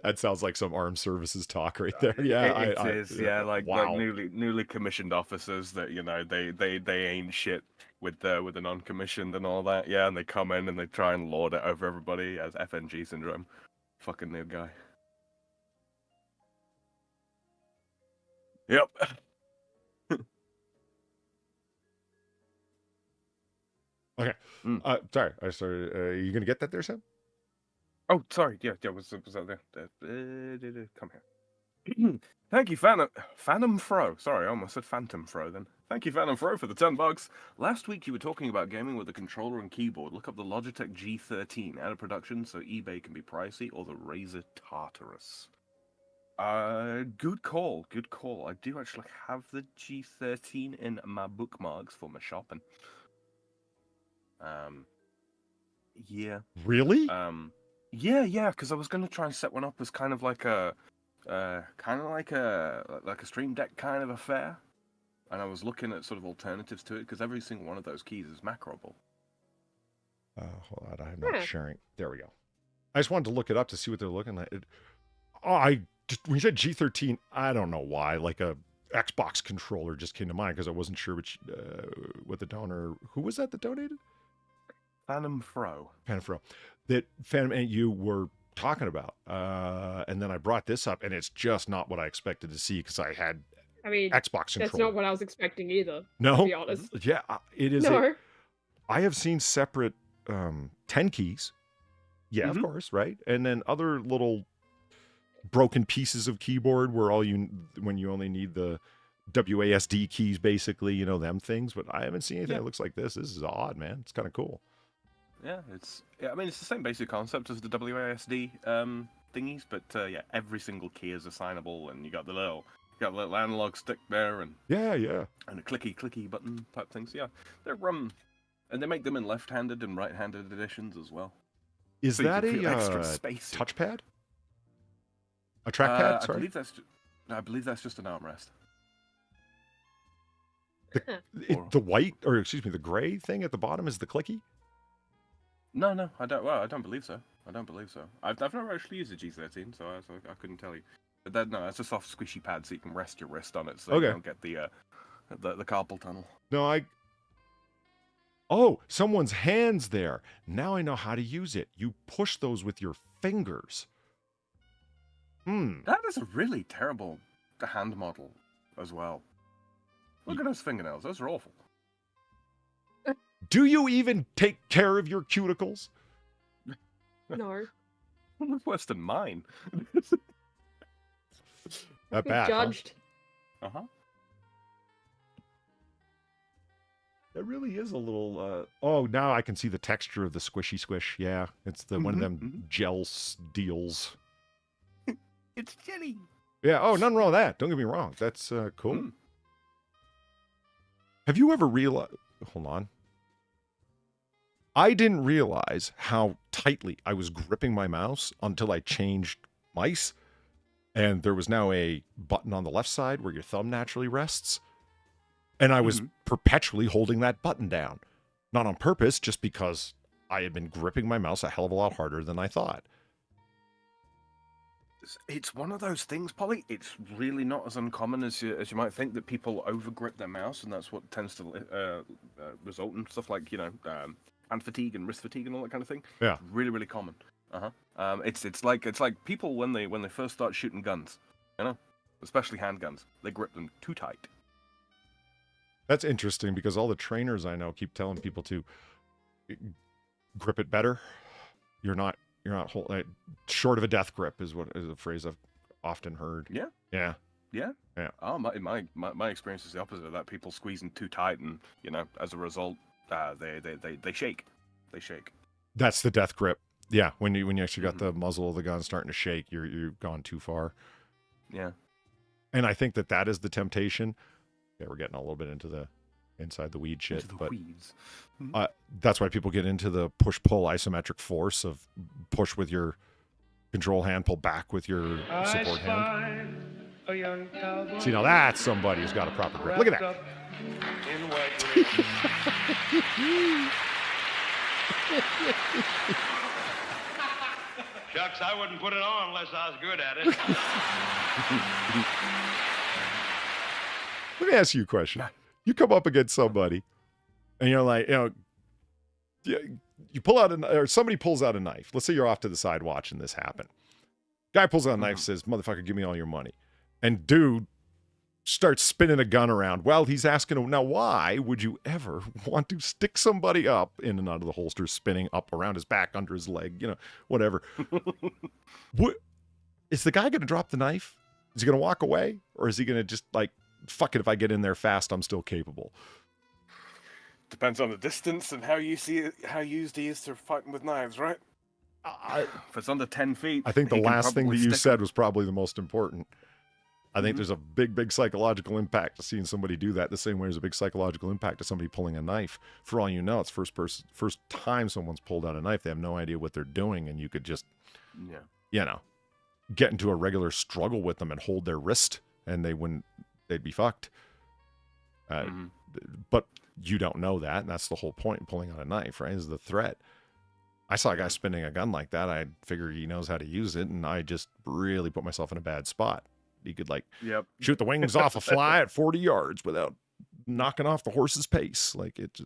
That sounds like some armed services talk right there. Yeah, it is. Yeah, like wow. newly commissioned officers that they ain't shit with the non-commissioned and all that. Yeah, and they come in and they try and lord it over everybody as FNG syndrome. Fucking new guy. Yep. Okay. Sorry. I started. You gonna get that there, Sam? Oh, sorry. Yeah. Was that there? Come here. Thank you, Phantom Fro. Sorry, I almost said Phantom Fro then. Thank you, Phantom Fro, for the $10. Last week you were talking about gaming with a controller and keyboard. Look up the Logitech G13 out of production, so eBay can be pricey, or the Razer Tartarus. Good call. Good call. I do actually have the G13 in my bookmarks for my shopping. Yeah. Really? Yeah, because I was gonna try and set one up as kind of like a Stream Deck kind of affair, and I was looking at sort of alternatives to it because every single one of those keys is macroable. Hold on, I'm not sharing. There we go. I just wanted to look it up to see what they're looking like. When you said G13, I don't know why. Like a Xbox controller just came to mind because I wasn't sure what the donor. Who was that donated? Phantom Fro. That Phantom and you were talking about. And then I brought this up, and it's just not what I expected to see because I had Xbox controller. That's not what I was expecting either. No, to be honest. Yeah, it is. No. I have seen separate 10 keys. Yeah, of course, right? And then other little broken pieces of keyboard where when you only need the WASD keys, basically, them things. But I haven't seen anything that looks like this. This is odd, man. It's kind of cool. Yeah, it's the same basic concept as the WASD thingies, but every single key is assignable, and you got the little analog stick there, and yeah, and a clicky button type things. Yeah, they're and they make them in left-handed and right-handed editions as well. Is so that a extra space touchpad? A trackpad? Sorry, I believe that's just an armrest. The white, or excuse me, the gray thing at the bottom is the clicky. No, I don't. Well, I don't believe so. I've never actually used a G13, so I couldn't tell you. But it's a soft, squishy pad, so you can rest your wrist on it, so you don't get the carpal tunnel. No, Oh, someone's hands there. Now I know how to use it. You push those with your fingers. That is a really terrible hand model as well. Look at those fingernails. Those are awful. Do you even take care of your cuticles? No. Worse than mine. Not bad. Judged. Huh? It really is a little. Oh, now I can see the texture of the squishy squish. Yeah, it's the one of them gel deals. It's jelly. Yeah. Oh, nothing wrong with that. Don't get me wrong. That's cool. Have you ever realized? Hold on. I didn't realize how tightly I was gripping my mouse until I changed mice, and there was now a button on the left side where your thumb naturally rests. And I was perpetually holding that button down. Not on purpose, just because I had been gripping my mouse a hell of a lot harder than I thought. It's one of those things, Polly. It's really not as uncommon as you might think that people overgrip their mouse, and that's what tends to result in stuff like, hand fatigue and wrist fatigue and all that kind of thing. Yeah. It's really, really common. It's like people when they first start shooting guns, especially handguns, they grip them too tight. That's interesting because all the trainers I know keep telling people to grip it better. You're not holding short of a death grip is a phrase I've often heard. Yeah. Oh, my experience is the opposite of that. People squeezing too tight, and as a result, they shake. That's the death grip. Yeah, when you actually got the muzzle of the gun starting to shake, you've gone too far. Yeah. And I think that is the temptation. Yeah, we're getting a little bit into the inside the weed shit, but weeds. that's why people get into the push-pull isometric force of push with your control hand, pull back with your support hand. A young cowboy See, now that's somebody who's got a proper grip. Look at that. wrapped up in white Shucks, I wouldn't put it on unless I was good at it. Let me ask you a question. You come up against somebody, and you're like, you pull out or somebody pulls out a knife. Let's say you're off to the side watching this happen. Guy pulls out a knife, says, "Motherfucker, give me all your money." And dude starts spinning a gun around. Well, he's asking him, now why would you ever want to stick somebody up in and out of the holster, spinning up around his back, under his leg, whatever. What is the guy going to drop the knife? Is he going to walk away? Or is he going to just like, fuck it, if I get in there fast, I'm still capable? Depends on the distance and how used he is to fighting with knives, right? If it's under 10 feet, I think the last thing that you stick said was probably the most important. I think there's a big psychological impact to seeing somebody do that, the same way there's a big psychological impact to somebody pulling a knife. For all you know, it's first time someone's pulled out a knife. They have no idea what they're doing, and you could just, get into a regular struggle with them and hold their wrist, and they'd be fucked. But you don't know that, and that's the whole point in pulling out a knife, right? Is the threat. I saw a guy spinning a gun like that. I figure he knows how to use it, and I just really put myself in a bad spot. He could shoot the wings off a fly at 40 yards without knocking off the horse's pace. Like it.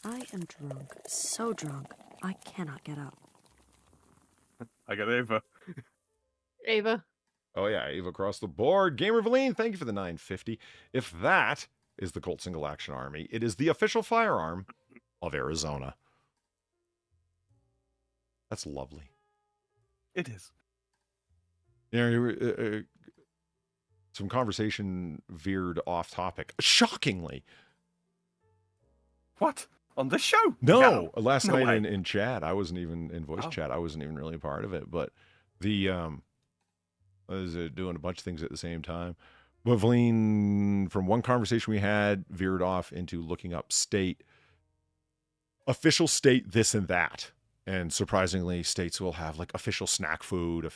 I am drunk, so drunk, I cannot get up. I got Eva. Ava. Oh yeah, Eva across the board. Gamer Valine, thank you for the 950. If that is the Colt Single Action Army, it is the official firearm of Arizona. That's lovely. It is. Some conversation veered off topic. Shockingly. What? On this show? No. Last No night way. in chat, I wasn't even in voice chat. I wasn't even really a part of it. But I was doing a bunch of things at the same time. But Valine, from one conversation we had, veered off into looking up official state this and that. And surprisingly, states will have like official snack food,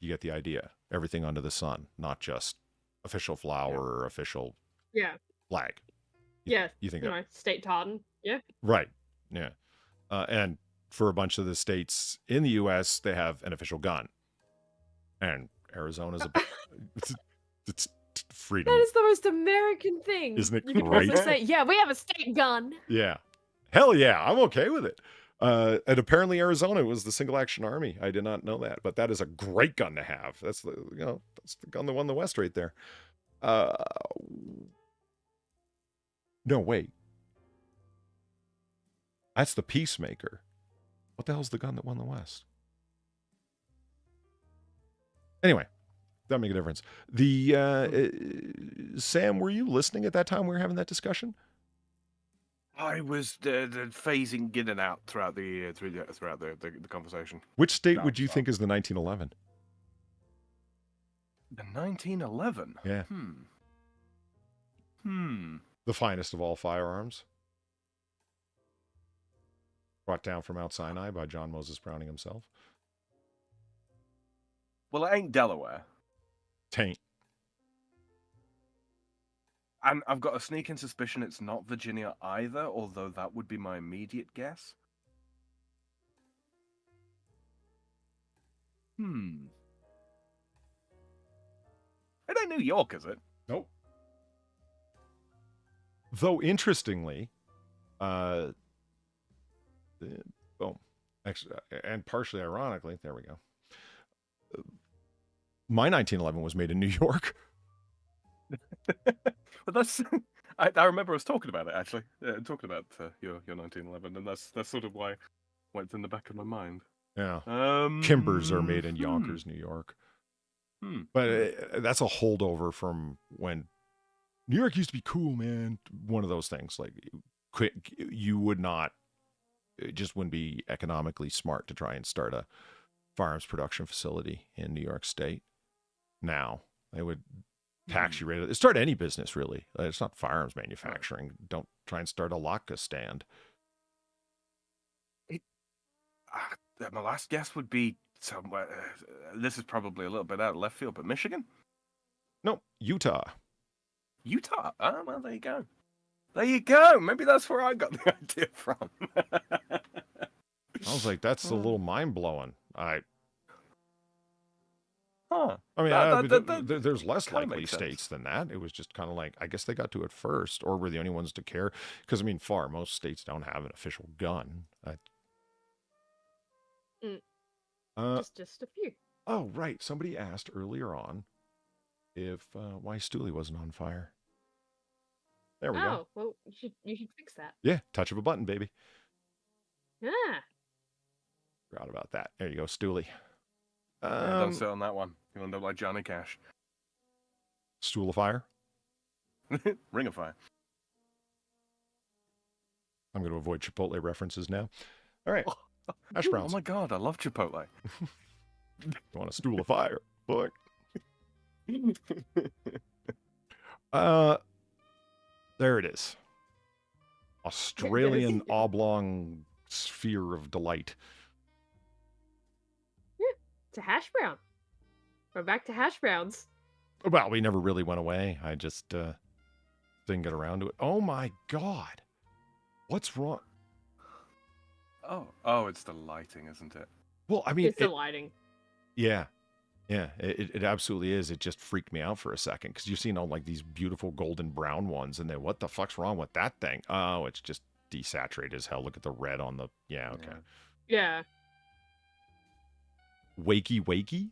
you get the idea. Everything under the sun, not just official flower or official flag. You think that? State tartan. Yeah. Right. Yeah. And for a bunch of the states in the U.S., they have an official gun. And Arizona's it's freedom. That is the most American thing. Isn't it You can great? also say, yeah, we have a state gun. Yeah. Hell yeah. I'm okay with it. And apparently Arizona was the Single Action Army. I did not know that, but that is a great gun to have. That's the gun that won the West right there. No, wait. That's the Peacemaker. What the hell's the gun that won the West? Anyway, doesn't make a difference. Sam, were you listening at that time we were having that discussion? I was phasing in and out throughout the conversation. Which state would you think is the 1911? The 1911? Yeah. The finest of all firearms. Brought down from Mount Sinai by John Moses Browning himself. Well, it ain't Delaware. Taint. And I've got a sneaking suspicion it's not Virginia either, although that would be my immediate guess. It ain't New York, is it? Nope. Though, interestingly, actually, and partially ironically, there we go. My 1911 was made in New York. But that's I remember us talking about it actually, talking about your 1911, and that's sort of why it went in the back of my mind. Yeah, Kimbers are made in Yonkers, New York. But that's a holdover from when New York used to be cool, man. One of those things, like you would not. it just wouldn't be economically smart to try and start a firearms production facility in New York State. Now, they would tax you right. Start any business, really. It's not firearms manufacturing. Don't try and start a latke stand. My last guess would be somewhere. This is probably a little bit out of left field, but Michigan? No, Utah. Utah? Oh, well, there you go. There you go. Maybe that's where I got the idea from. I was like, that's a little mind-blowing. Huh. I mean, there's less kinda likely makes sense. states than that. It was just kind of like, I guess they got to it first, or were the only ones to care. Because, I mean, most states don't have an official gun. Just a few. Oh, right. Somebody asked earlier on if why Stooley wasn't on fire. There we go. Oh, well, you should fix that. Yeah, touch of a button, baby. Yeah. Forgot about that. There you go, Stooley. Don't sit on that one. You'll end up like Johnny Cash. Stool of fire. Ring of Fire. I'm going to avoid Chipotle references now. All right. Hash Oh browns. my god, I love Chipotle. You want a stool of fire, boy? There it is. Australian oblong sphere of delight. It's a hash brown. We're back to hash browns. Well, we never really went away. I just didn't get around to it. Oh my god. What's wrong? Oh, it's the lighting, isn't it? Well, I mean, It's the lighting. yeah, it absolutely is. It just freaked me out for a second because you've seen all like these beautiful golden brown ones, and then what the fuck's wrong with that thing? Oh, it's just desaturated as hell. Look at the red on the. Yeah, okay. Yeah. Wakey.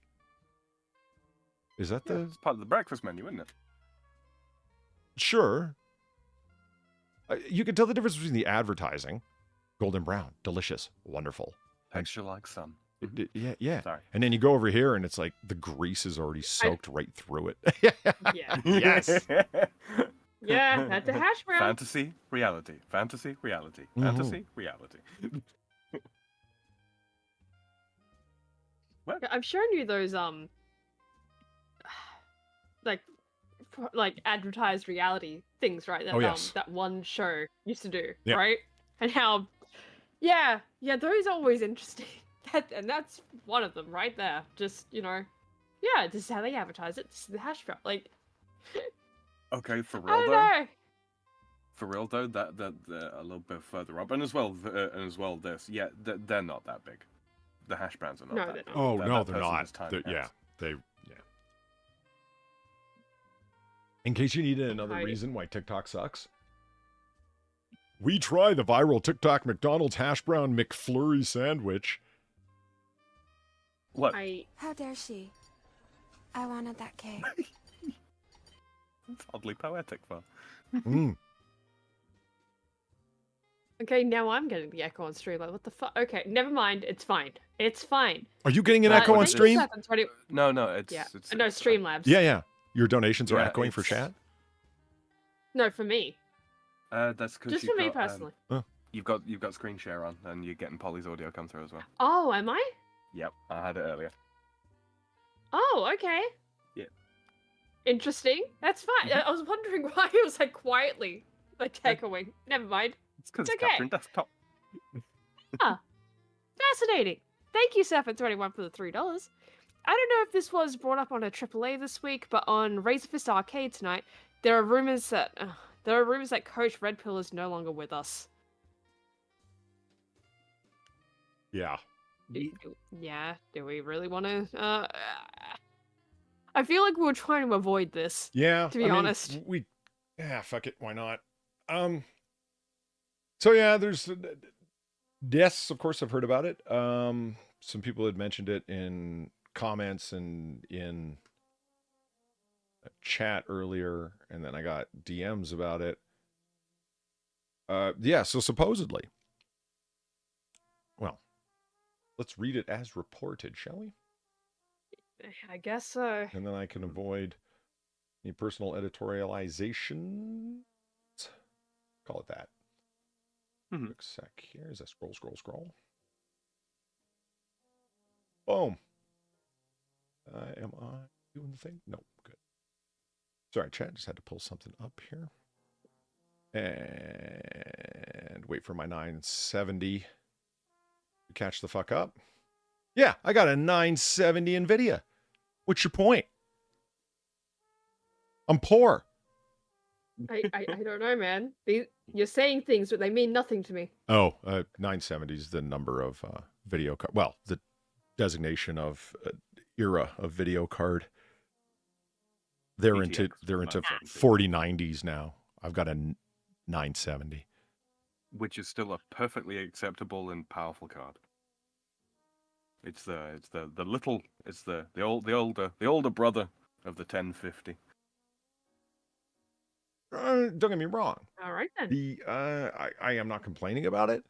Is that the? It's part of the breakfast menu, isn't it? Sure. You can tell the difference between the advertising. Golden brown, delicious, wonderful. Texture like sun. Yeah. Sorry. And then you go over here and it's like the grease is already soaked right through it. Yeah. Yes. Yeah, that's a hash brown. Fantasy, reality. Fantasy, reality. Mhm. Fantasy, reality. What? I've shown you those like advertised reality things, right? That Oh, yes. that one show used to do, Yeah. right? And how yeah, those are always interesting. And that's one of them right there. Just, yeah, this is how they advertise it. This is the hash brown. Like Okay, for I real don't though. know. For real though, that a little bit further up, and as well this. Yeah, they're not that big. The hash browns are not No, that they're big. not. Oh, That no, they're person not. is tiny as. Yeah. In case you needed another Hiding. reason why TikTok sucks, we try the viral TikTok McDonald's hash brown McFlurry sandwich. Look, How dare she? I wanted that cake. it's oddly poetic, though. Mm. Okay, now I'm getting the echo on stream. Like, what the fuck? Okay, never mind. It's fine. It's fine. Are you getting an Uh, echo on thank you, stream? Seth, it's already- No, it's Yeah. it's No, it's Streamlabs. Yeah. Your donations are Yeah, echoing for it's- chat? No, for me. That's because Just for me personally. You've got screen share on, and you're getting Polly's audio come through as well. Oh, am I? Yep, I had it earlier. Oh, okay. Yeah. Interesting. That's fine. Mhm. I was wondering why it was like quietly like echoing. Never mind. It's because It's it's okay. capturing desktop. Fascinating. Thank you, Seth21 for the $3. I don't know if this was brought up on a AAA this week, but on Razor Fist Arcade tonight, there are rumors that Coach Red Pill is no longer with us. Yeah. Yeah, do we really want to? I feel like we were trying to avoid this. Yeah. To be honest. Fuck it. Why not? So yeah, there's yes, of course I've heard about it. Some people had mentioned it in comments and in a chat earlier, and then I got DMs about it. Yeah, so supposedly. Well, let's read it as reported, shall we? I guess so. And then I can avoid any personal editorialization. Call it that. Quick sec here. Is that scroll? Boom. Am I doing the thing? No, good. Sorry, chat. Just had to pull something up here. And wait for my 970 to catch the fuck up. Yeah, I got a 970 NVIDIA. What's your point? I'm poor. I don't know, man. You're saying things, but they mean nothing to me. Oh, 970 is the number of video card. Well, the designation of era of video card. They're into 4090s now. I've got a 970, which is still a perfectly acceptable and powerful card. It's the older brother of the 1050. Don't get me wrong. All right then. I am not complaining about it.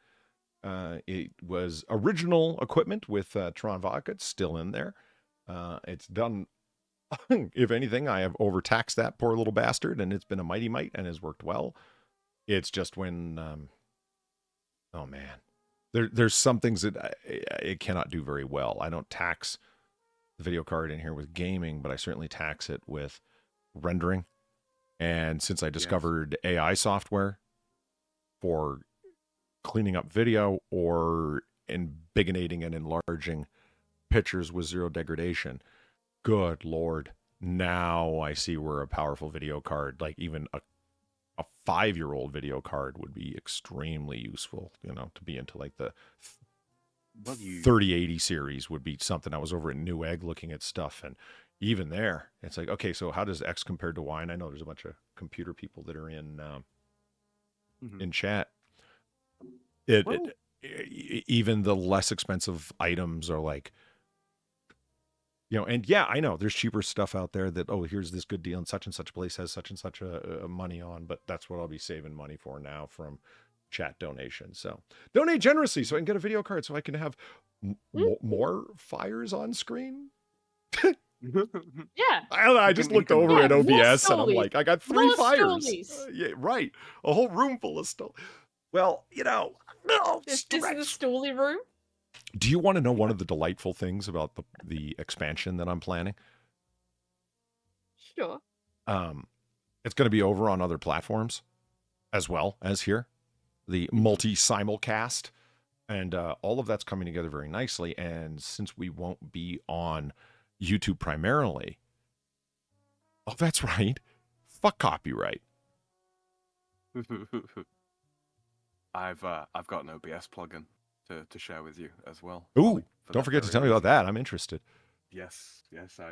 It was original equipment with Tron Vodka. It's still in there. It's done. If anything, I have overtaxed that poor little bastard, and it's been a mighty mite and has worked well. It's just when, oh man, there's some things that it cannot do very well. I don't tax the video card in here with gaming, but I certainly tax it with rendering. And since I discovered AI software for cleaning up video or embiggenating and enlarging pictures with zero degradation, good Lord, now I see where a powerful video card, like even a 5-year-old video card, would be extremely useful, to be into like the 3080 series would be something. I was over at Newegg looking at stuff, and even there, it's like, okay, so how does X compare to Y? And I know there's a bunch of computer people that are in chat. Even the less expensive items are like, and yeah, I know there's cheaper stuff out there that, oh, here's this good deal and such place has such and such a money on, but that's what I'll be saving money for now from chat donations. So donate generously so I can get a video card so I can have more fires on screen. Yeah. I just looked over at OBS and I'm like, I got 3 fires. Yeah, right. A whole room full of stuff. Well, This is the stoolie room. Do you want to know one of the delightful things about the expansion that I'm planning? Sure. It's going to be over on other platforms as well as here. The multi-simulcast. And all of that's coming together very nicely. And since we won't be on YouTube primarily, oh, that's right. Fuck copyright. I've got an OBS plugin to share with you as well. Ooh, don't forget to tell me about that. I'm interested. Yes.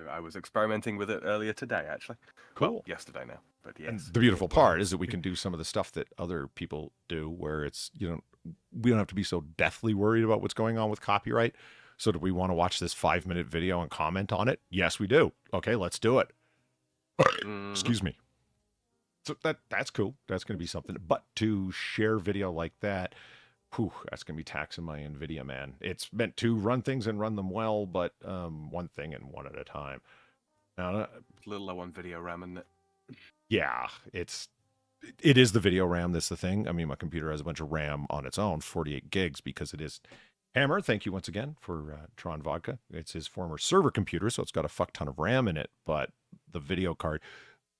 I was experimenting with it earlier today, actually. Cool. Well, yesterday now, but yes. And the beautiful part is that we can do some of the stuff that other people do, where it's we don't have to be so deathly worried about what's going on with copyright. So do we want to watch this 5-minute video and comment on it? Yes, we do. Okay, let's do it. Excuse me. So that's cool. That's going to be something. But to share video like that, that's going to be taxing my NVIDIA, man. It's meant to run things and run them well, but one thing and one at a time. Now, a little low on video RAM, isn't it? Yeah, it is the video RAM that's the thing. I mean, my computer has a bunch of RAM on its own, 48 gigs, because it is. Hammer, thank you once again for Tron Vodka. It's his former server computer, so it's got a fuck ton of RAM in it, but the video card...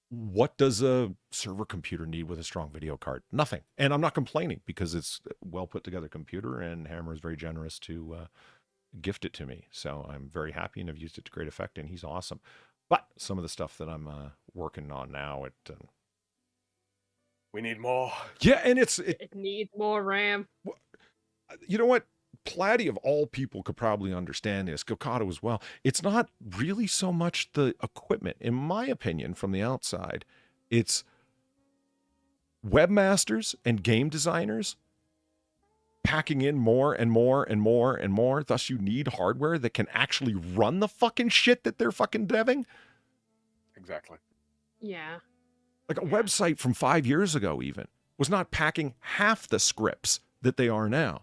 What does a server computer need with a strong video card? Nothing. And I'm not complaining because it's a well put together computer, and Hammer is very generous to gift it to me. So I'm very happy and have used it to great effect, and he's awesome. But some of the stuff that I'm working on now, we need more. Yeah, and it needs more RAM. You know what? Platty of all people could probably understand this. Gokado as well. It's not really so much the equipment, in my opinion, from the outside. It's webmasters and game designers packing in more and more and more and more. Thus, you need hardware that can actually run the fucking shit that they're fucking deving. Exactly. Yeah. Like a website from 5 years ago even was not packing half the scripts that they are now.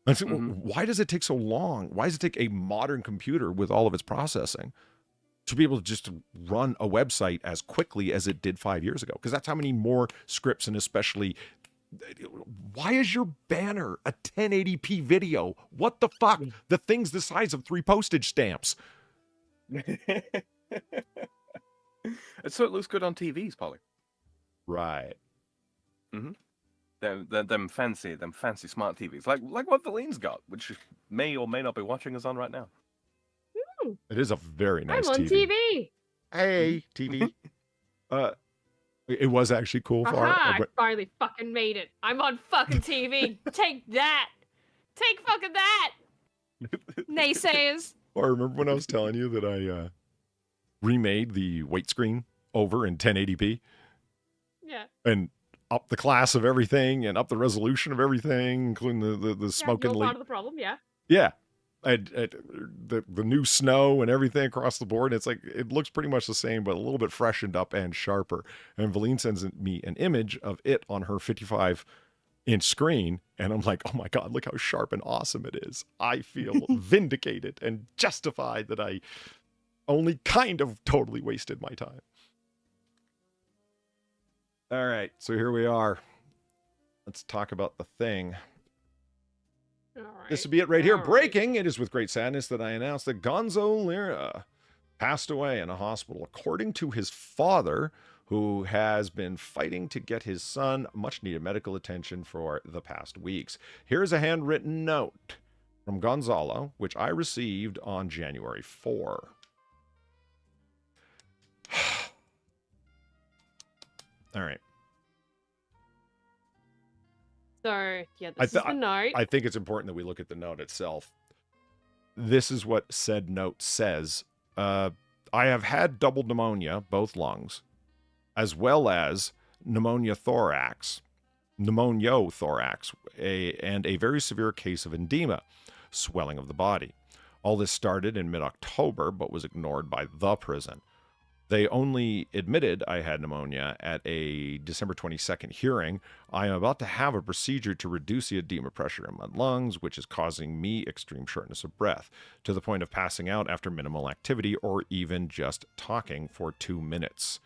I said, well, why does it take so long? Why does it take a modern computer with all of its processing to be able to just run a website as quickly as it did 5 years ago? Because that's how many more scripts and especially why is your banner a 1080p video? What the fuck? The thing's the size of 3 postage stamps. So it looks good on TVs, Polly. Right. Them fancy smart TVs, like what Valine's got, which may or may not be watching us on right now. It is a very nice I'm on TV. Hey, TV. It was actually cool for Aha, I finally fucking made it. I'm on fucking TV. Take that. Take fucking that. Naysayers. Or remember when I was telling you that I remade the weight screen over in 1080p? Yeah. And up the class of everything and up the resolution of everything, including the Smokin Noir part of the problem, yeah. Yeah. The new snow and everything across the board. It's like, it looks pretty much the same, but a little bit freshened up and sharper. And Valine sends me an image of it on her 55-inch screen. And I'm like, oh my God, look how sharp and awesome it is. I feel vindicated and justified that I only kind of totally wasted my time. All right, so here we are. Let's talk about the thing. All right. This will be it right here. All Breaking. It is with great sadness that I announce that Gonzalo Lira passed away in a hospital, according to his father, who has been fighting to get his son much-needed medical attention for the past weeks. Here's a handwritten note from Gonzalo, which I received on January 4. All right. So, yeah, this is the note. I think it's important that we look at the note itself. This is what said note says. I have had double pneumonia, both lungs, as well as pneumothorax, and a very severe case of edema, swelling of the body. All this started in mid-October, but was ignored by the prison. They only admitted I had pneumonia at a December 22nd hearing. I am about to have a procedure to reduce the edema pressure in my lungs, which is causing me extreme shortness of breath, to the point of passing out after minimal activity or even just talking for 2 minutes.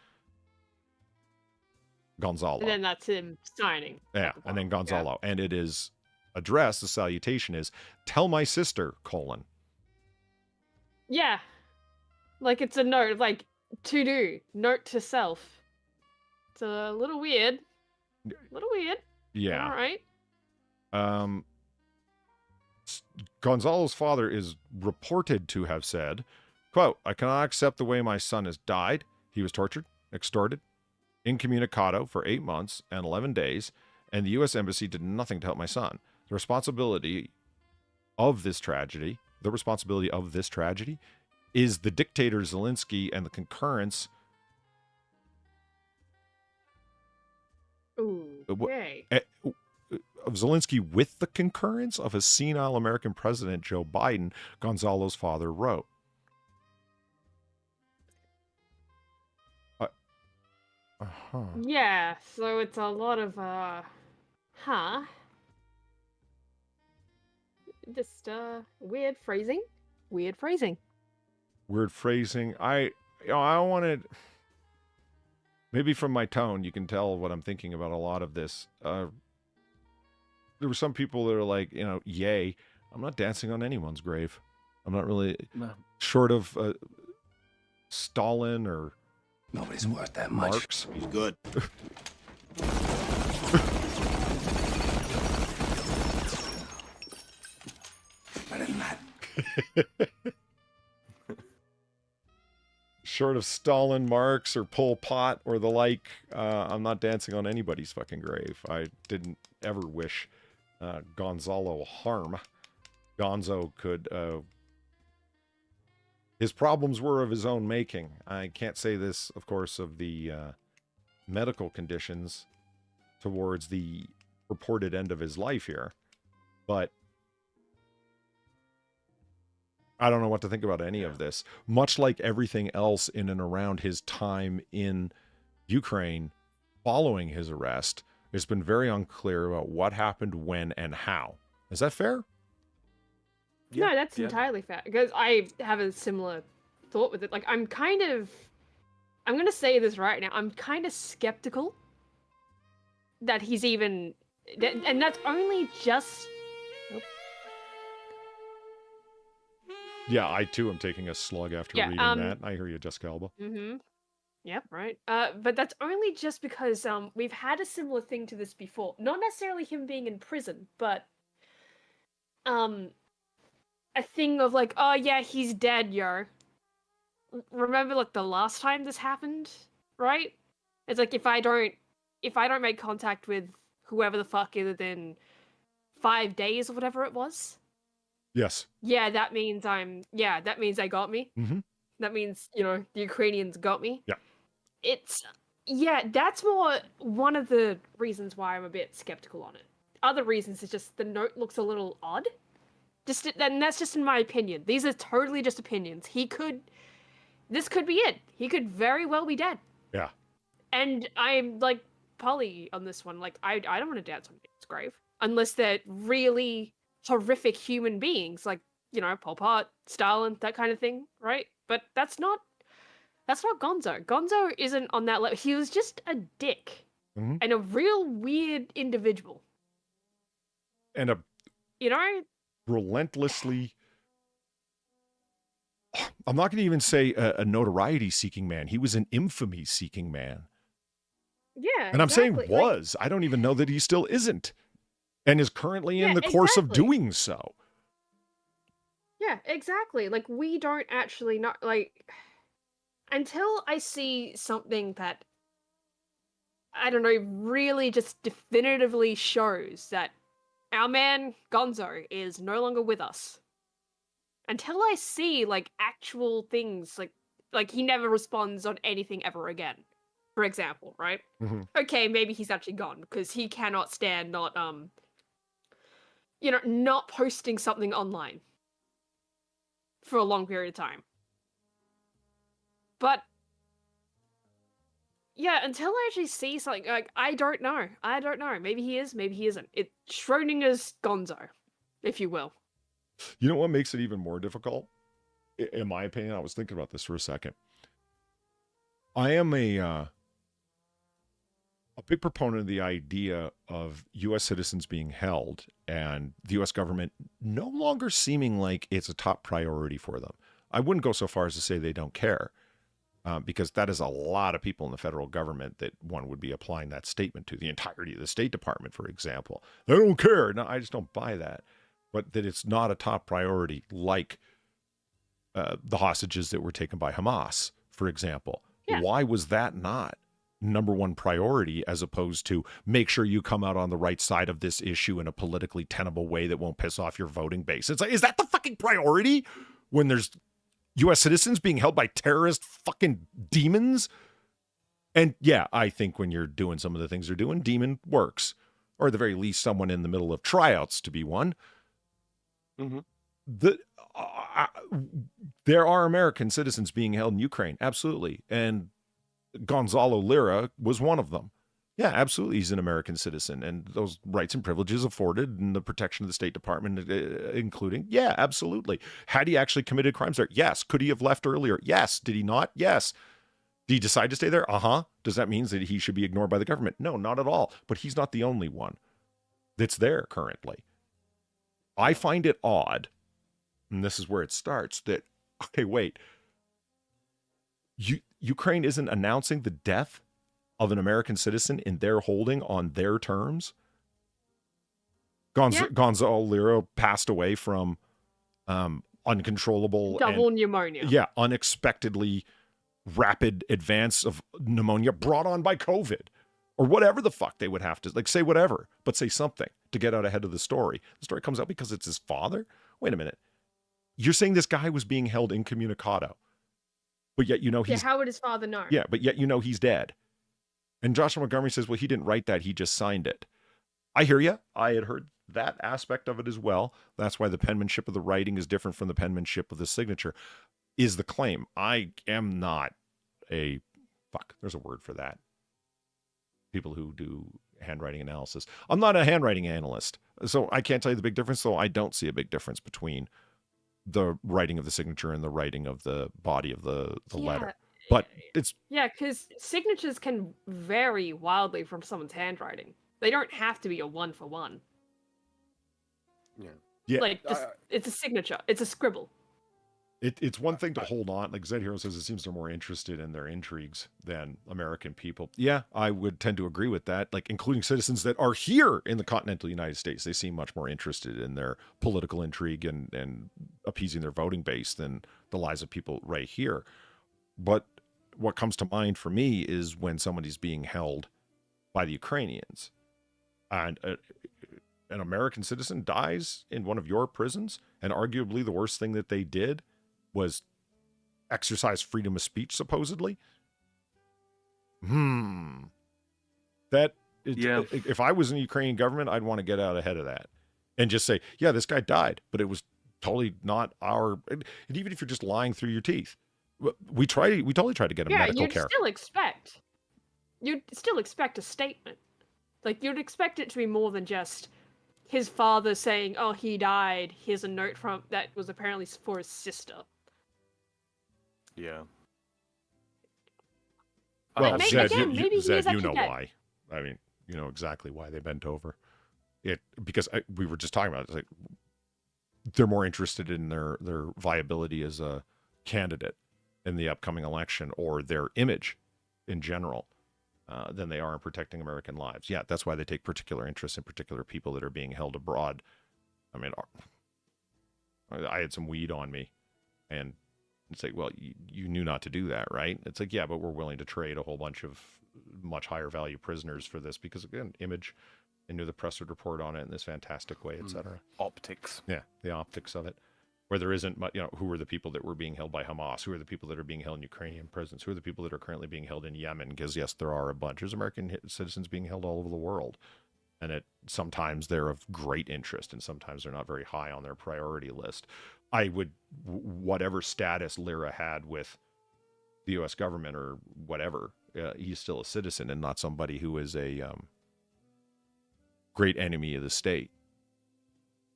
Gonzalo. And then that's him signing. Yeah, and then Gonzalo. Yeah. And it is addressed, the salutation is, tell my sister, : Yeah. Like, it's a note, like, to do. Note to self. It's a little weird. Yeah. All right. Gonzalo's father is reported to have said, quote, I cannot accept the way my son has died. He was tortured, extorted, incommunicado for 8 months and 11 days, and the U.S. Embassy did nothing to help my son. The responsibility of this tragedy is the dictator Zelensky and the concurrence. Ooh, okay. Of Zelensky with the concurrence of a senile American president, Joe Biden, Gonzalo's father wrote. Yeah, so it's a lot of, just, weird phrasing. Weird phrasing. I wanted, maybe from my tone, you can tell what I'm thinking about a lot of this. There were some people that are like, yay, I'm not dancing on anyone's grave. I'm not really, short of Stalin or nobody's worth that much. Marx. He's good. Better than that. Short of Stalin, Marx, or Pol Pot, or the like, I'm not dancing on anybody's fucking grave. I didn't ever wish Gonzalo harm. Gonzo could... his problems were of his own making. I can't say this, of course, of the medical conditions towards the reported end of his life here, but I don't know what to think about any of this. Much like everything else in and around his time in Ukraine following his arrest, it's been very unclear about what happened, when, and how. Is that fair? No, that's entirely fair. Because I have a similar thought with it. Like, I'm going to say this right now, I'm kind of skeptical that he's even And that's only just... Yeah, I too am taking a slug after reading that. I hear you, Jessica Alba. Mm-hmm. Yep, right. But that's only just because we've had a similar thing to this before. Not necessarily him being in prison, but a thing of like, oh yeah, he's dead, yo. Remember like the last time this happened, right? It's like if I don't make contact with whoever the fuck within 5 days or whatever it was. Yes. Yeah, that means that means they got me. Mm-hmm. That means, the Ukrainians got me. Yeah. That's more one of the reasons why I'm a bit skeptical on it. Other reasons is just the note looks a little odd. And that's just in my opinion. These are totally just opinions. This could be it. He could very well be dead. Yeah. And I'm like Polly on this one. Like, I don't want to dance on his grave. Unless they're really horrific human beings. Like, Pol Pot, Stalin, that kind of thing, right? But that's not Gonzo. Gonzo isn't on that level. He was just a dick. Mm-hmm. And a real weird individual. And relentlessly... I'm not going to even say a notoriety-seeking man. He was an infamy-seeking man. Yeah, and I'm saying was. I don't even know that he still isn't. And is currently in the course of doing so. Yeah, exactly. Like, we don't actually know, like... Until I see something that, I don't know, really just definitively shows that our man Gonzo is no longer with us. Until I see, like, actual things, like he never responds on anything ever again, for example, right? Mm-hmm. Okay, maybe he's actually gone, because he cannot stand not posting something online for a long period of time. But, yeah, until I actually see something, like, I don't know. Maybe he is, maybe he isn't. It's Schrodinger's Gonzo, if you will. You know what makes it even more difficult? In my opinion, I was thinking about this for a second. I am a big proponent of the idea of U.S. citizens being held and the U.S. government no longer seeming like it's a top priority for them. I wouldn't go so far as to say they don't care. Because that is a lot of people in the federal government that one would be applying that statement to. The entirety of the State Department, for example. They don't care. No, I just don't buy that. But that it's not a top priority like the hostages that were taken by Hamas, for example. Yeah. Why was that not number one priority as opposed to make sure you come out on the right side of this issue in a politically tenable way that won't piss off your voting base? It's like, is that the fucking priority when there's U.S. citizens being held by terrorist fucking demons? And yeah, I think when you're doing some of the things they're doing, demon works. Or at the very least, someone in the middle of tryouts to be one. Mm-hmm. There are American citizens being held in Ukraine. Absolutely. And Gonzalo Lira was one of them. Yeah, absolutely. He's an American citizen, and those rights and privileges afforded and the protection of the State Department, including, yeah, absolutely. Had he actually committed crimes there? Yes. Could he have left earlier? Yes. Did he not? Yes. Did he decide to stay there? Uh-huh. Does that mean that he should be ignored by the government? No, not at all. But he's not the only one that's there currently. I find it odd, and this is where it starts, that, okay, wait. Ukraine isn't announcing the death of an American citizen in their holding on their terms. Gonzalo Lira passed away from uncontrollable pneumonia. Yeah, unexpectedly rapid advance of pneumonia brought on by COVID or whatever the fuck they would have to, like, say whatever, but say something to get out ahead of the story. The story comes out because it's his father? Wait a minute. You're saying this guy was being held incommunicado, but yet he's... how would his father know? Yeah, but yet he's dead. And Joshua Montgomery says, well, he didn't write that, he just signed it. I hear you. I had heard that aspect of it as well. That's why the penmanship of the writing is different from the penmanship of the signature, is the claim. I am not there's a word for that. People who do handwriting analysis. I'm not a handwriting analyst, so I can't tell you the big difference, though I don't see a big difference between the writing of the signature and the writing of the body of the letter. But it's... Yeah, because signatures can vary wildly from someone's handwriting. They don't have to be a 1-for-1. Yeah. Like, just, it's a signature. It's a scribble. It's one thing to hold on. Like Zed Hero says, it seems they're more interested in their intrigues than American people. Yeah, I would tend to agree with that. Like, including citizens that are here in the continental United States, they seem much more interested in their political intrigue and appeasing their voting base than the lives of people right here. But what comes to mind for me is when somebody's being held by the Ukrainians, and an American citizen dies in one of your prisons, and arguably the worst thing that they did was exercise freedom of speech, supposedly. That, if I was in the Ukrainian government, I'd want to get out ahead of that and just say, yeah, this guy died, but it was totally not our, and even if you're just lying through your teeth, we totally try to get him medical care. You'd still expect a statement. Like, you'd expect it to be more than just his father saying, oh, he died, here's a note from that was apparently for his sister. Yeah. Well, Zed, maybe Zed, you know dead. why. I mean, you know exactly why they bent over. Because we were just talking about it. It's like they're more interested in their viability as a candidate in the upcoming election, or their image in general, than they are in protecting American lives. Yeah, that's why they take particular interest in particular people that are being held abroad. I mean, I had some weed on me, and it's like, well, you knew not to do that, right? It's like, yeah, but we're willing to trade a whole bunch of much higher value prisoners for this because, again, image, and knew the press would report on it in this fantastic way, etc. Optics. Yeah, the optics of it. Where there isn't, who are the people that were being held by Hamas? Who are the people that are being held in Ukrainian prisons? Who are the people that are currently being held in Yemen? Because, yes, there are a bunch. There's American citizens being held all over the world. And sometimes they're of great interest, and sometimes they're not very high on their priority list. Whatever status Lira had with the U.S. government or whatever, he's still a citizen and not somebody who is a great enemy of the state.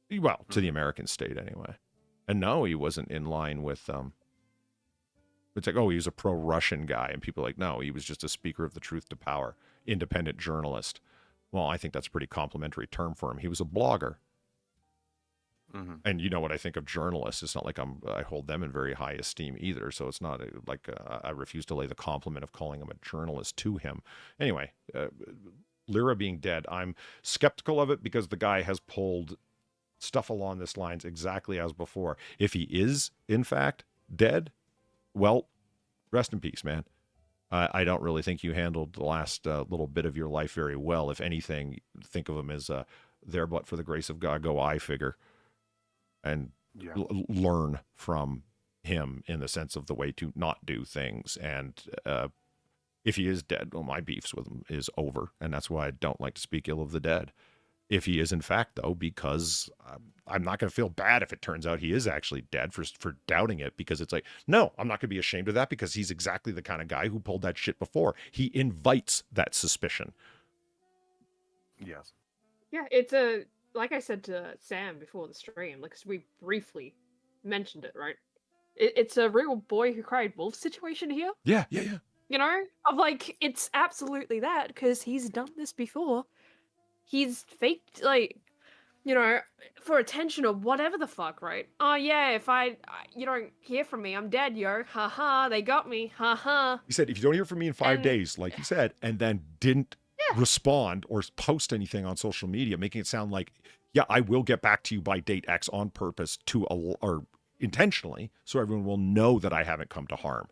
Well, to the American state anyway. And no, he wasn't in line with, it's like, oh, he was a pro-Russian guy. And people are like, no, he was just a speaker of the truth to power, independent journalist. Well, I think that's a pretty complimentary term for him. He was a blogger. Mm-hmm. And you know what I think of journalists. It's not like I hold them in very high esteem either. So it's not I refuse to lay the compliment of calling him a journalist to him. Anyway, Lira being dead, I'm skeptical of it because the guy has pulled stuff along this lines exactly as before. If he is, in fact, dead, well, rest in peace, man. I don't really think you handled the last little bit of your life very well. If anything, think of him as there but for the grace of God go I figure. And learn from him in the sense of the way to not do things. And if he is dead, well, my beefs with him is over. And that's why I don't like to speak ill of the dead. If he is, in fact, though, because I'm not going to feel bad if it turns out he is actually dead for doubting it, because it's like, no, I'm not going to be ashamed of that because he's exactly the kind of guy who pulled that shit before. He invites that suspicion. Yes. Yeah, like I said to Sam before the stream, like we briefly mentioned it, right? It's a real boy who cried wolf situation here. Yeah. You know, of like, it's absolutely that, because he's done this before. He's faked, like, you know, for attention or whatever the fuck, right? Oh yeah, if you don't hear from me, I'm dead, yo. Haha, they got me. Haha. He said, if you don't hear from me in 5 days, like you said, and then didn't respond or post anything on social media, making it sound like, yeah, I will get back to you by date X on purpose or intentionally, so everyone will know that I haven't come to harm.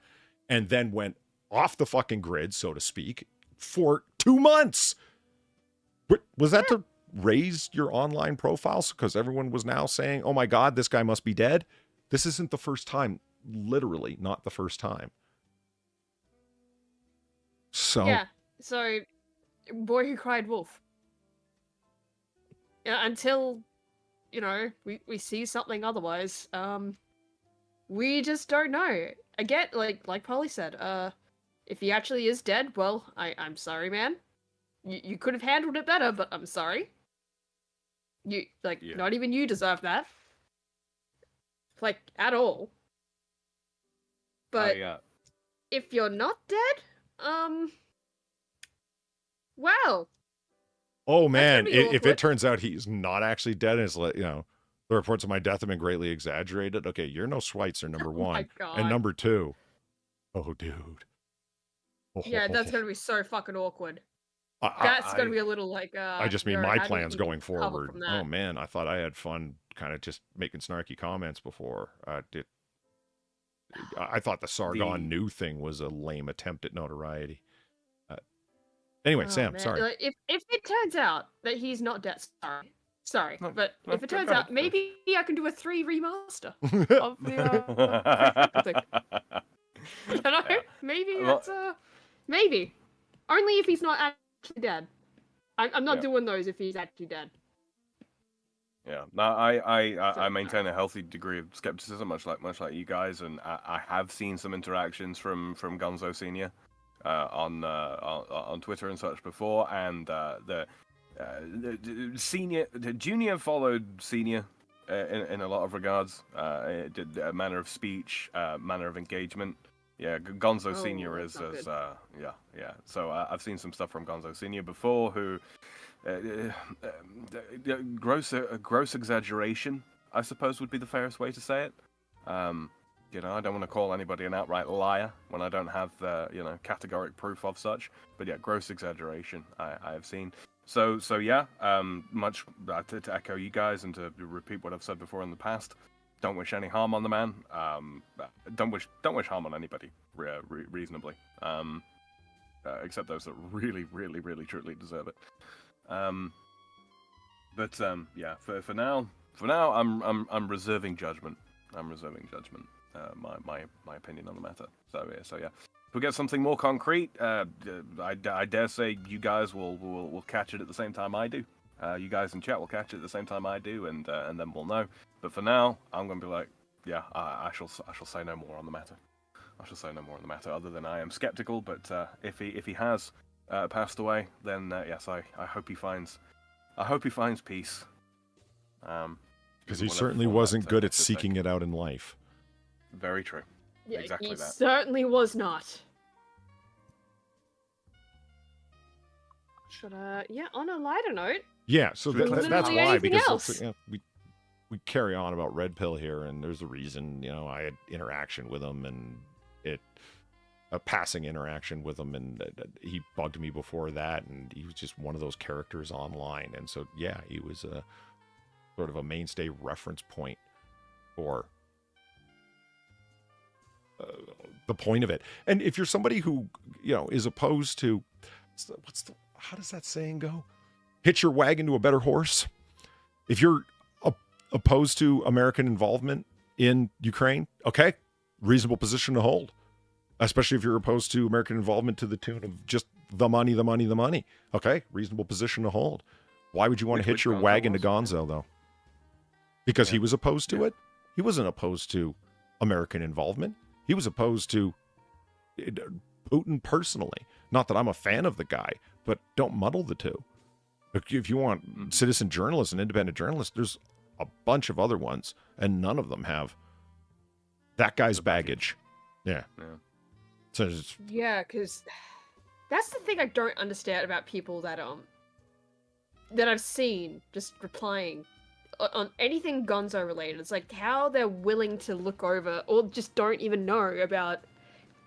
And then went off the fucking grid, so to speak, for 2 months. Was that to raise your online profiles? Because everyone was now saying, oh my God, this guy must be dead. This isn't the first time. Literally not the first time. So. Yeah. So, boy who cried wolf. Yeah, until, you know, we see something otherwise, we just don't know. Again, like Polly said, if he actually is dead, well, I'm sorry, man. You could have handled it better, but I'm sorry. Not even you deserve that. Like, at all. But if you're not dead, well, Oh man, be if awkward. it turns out he's not actually dead, and it's like, you know, the reports of my death have been greatly exaggerated. Okay, you're no Schweitzer, number Oh one, my God. and number two. Oh, dude. Oh, Yeah, that's gonna be so fucking awkward. I, That's gonna be a little like. I just mean yo, my how do you plans even going recover forward. from that? Oh man, I thought I had fun, kind of just making snarky comments before. I thought the Sargon new thing was a lame attempt at notoriety. Anyway, Oh, Sam, man. sorry. Like, if it turns out that he's not dead, sorry, No, but no, if it go turns ahead. out, maybe I can do a 3 remaster of the thing. You know? Yeah. Maybe Well- that's maybe only if he's not actually dead. I'm not Yeah. doing those if he's actually dead. Yeah, no, I So- maintain a healthy degree of skepticism, much like you guys, and I have seen some interactions from Gonzo Senior on Twitter and such before, and the junior followed senior in a lot of regards, manner of speech, manner of engagement. Yeah, Gonzo Oh, Senior that's is not yeah. So I've seen some stuff from Gonzo Senior before who. Gross exaggeration, I suppose, would be the fairest way to say it. You know, I don't want to call anybody an outright liar when I don't have categoric proof of such. But yeah, gross exaggeration I have seen. So yeah, much to echo you guys and to repeat what I've said before in the past. Don't wish any harm on the man. Don't wish harm on anybody reasonably. Except those that really, really, really, truly deserve it. Yeah, for now, I'm reserving judgment. I'm reserving judgment. My opinion on the matter. So yeah. If we get something more concrete, I dare say you guys will catch it at the same time I do. You guys in chat will catch it at the same time I do, and then we'll know. But for now, I'm gonna be like, yeah, I shall say no more on the matter. I shall say no more on the matter, other than I am skeptical. But if he has passed away, then yes, I hope he finds peace. Because he whatever certainly format wasn't good at to take. seeking it out in life. Very true. Yeah, Exactly he that. certainly was not. Should on a lighter note. Yeah, so Should we that's literally why, anything because else? we carry on about Red Pill here, and there's a reason. You know, I had interaction with him, and a passing interaction with him, and he bugged me before that, and he was just one of those characters online, and so yeah, he was a sort of a mainstay reference point for the point of it. And if you're somebody who, you know, is opposed to how does that saying go? Hitch your wagon to a better horse. If you're opposed to American involvement in Ukraine, okay, reasonable position to hold. Especially if you're opposed to American involvement to the tune of just the money. Okay, reasonable position to hold. Why would you want to hitch your wagon to Gonzo, though? Because he was opposed to it? He wasn't opposed to American involvement. He was opposed to Putin personally. Not that I'm a fan of the guy, but don't muddle the two. If you want citizen journalists and independent journalists, there's a bunch of other ones, and none of them have that guy's baggage. Yeah. So Yeah, because that's the thing I don't understand about people that I've seen just replying on anything Gonzo related. It's like how they're willing to look over or just don't even know about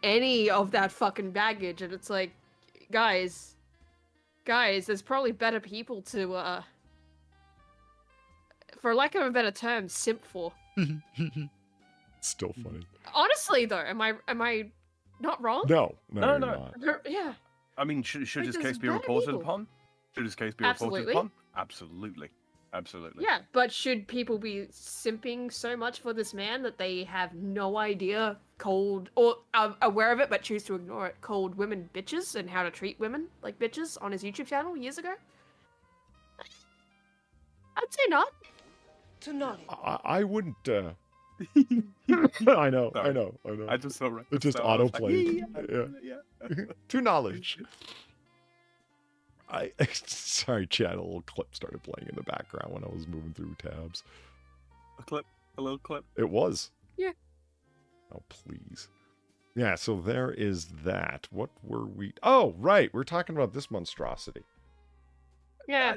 any of that fucking baggage, and it's like, guys, there's probably better people to for lack of a better term, simp for. still funny. Honestly though, am I not wrong? No. No. Yeah. I mean, should Like, his there's case be better reported people. upon? Should his case be Absolutely. reported upon? Absolutely. Yeah, but should people be simping so much for this man that they have no idea cold or aware of it but choose to ignore it? Called women bitches and how to treat women like bitches on his YouTube channel years ago? I'd say not. To knowledge. I wouldn't. I know. I just saw right. It just autoplayed. Yeah. To knowledge. Sorry, Chad. A little clip started playing in the background when I was moving through tabs. A little clip. It was. Yeah. Oh, please. Yeah, so there is that. What were we... Oh, right. We're talking about this monstrosity. Yeah.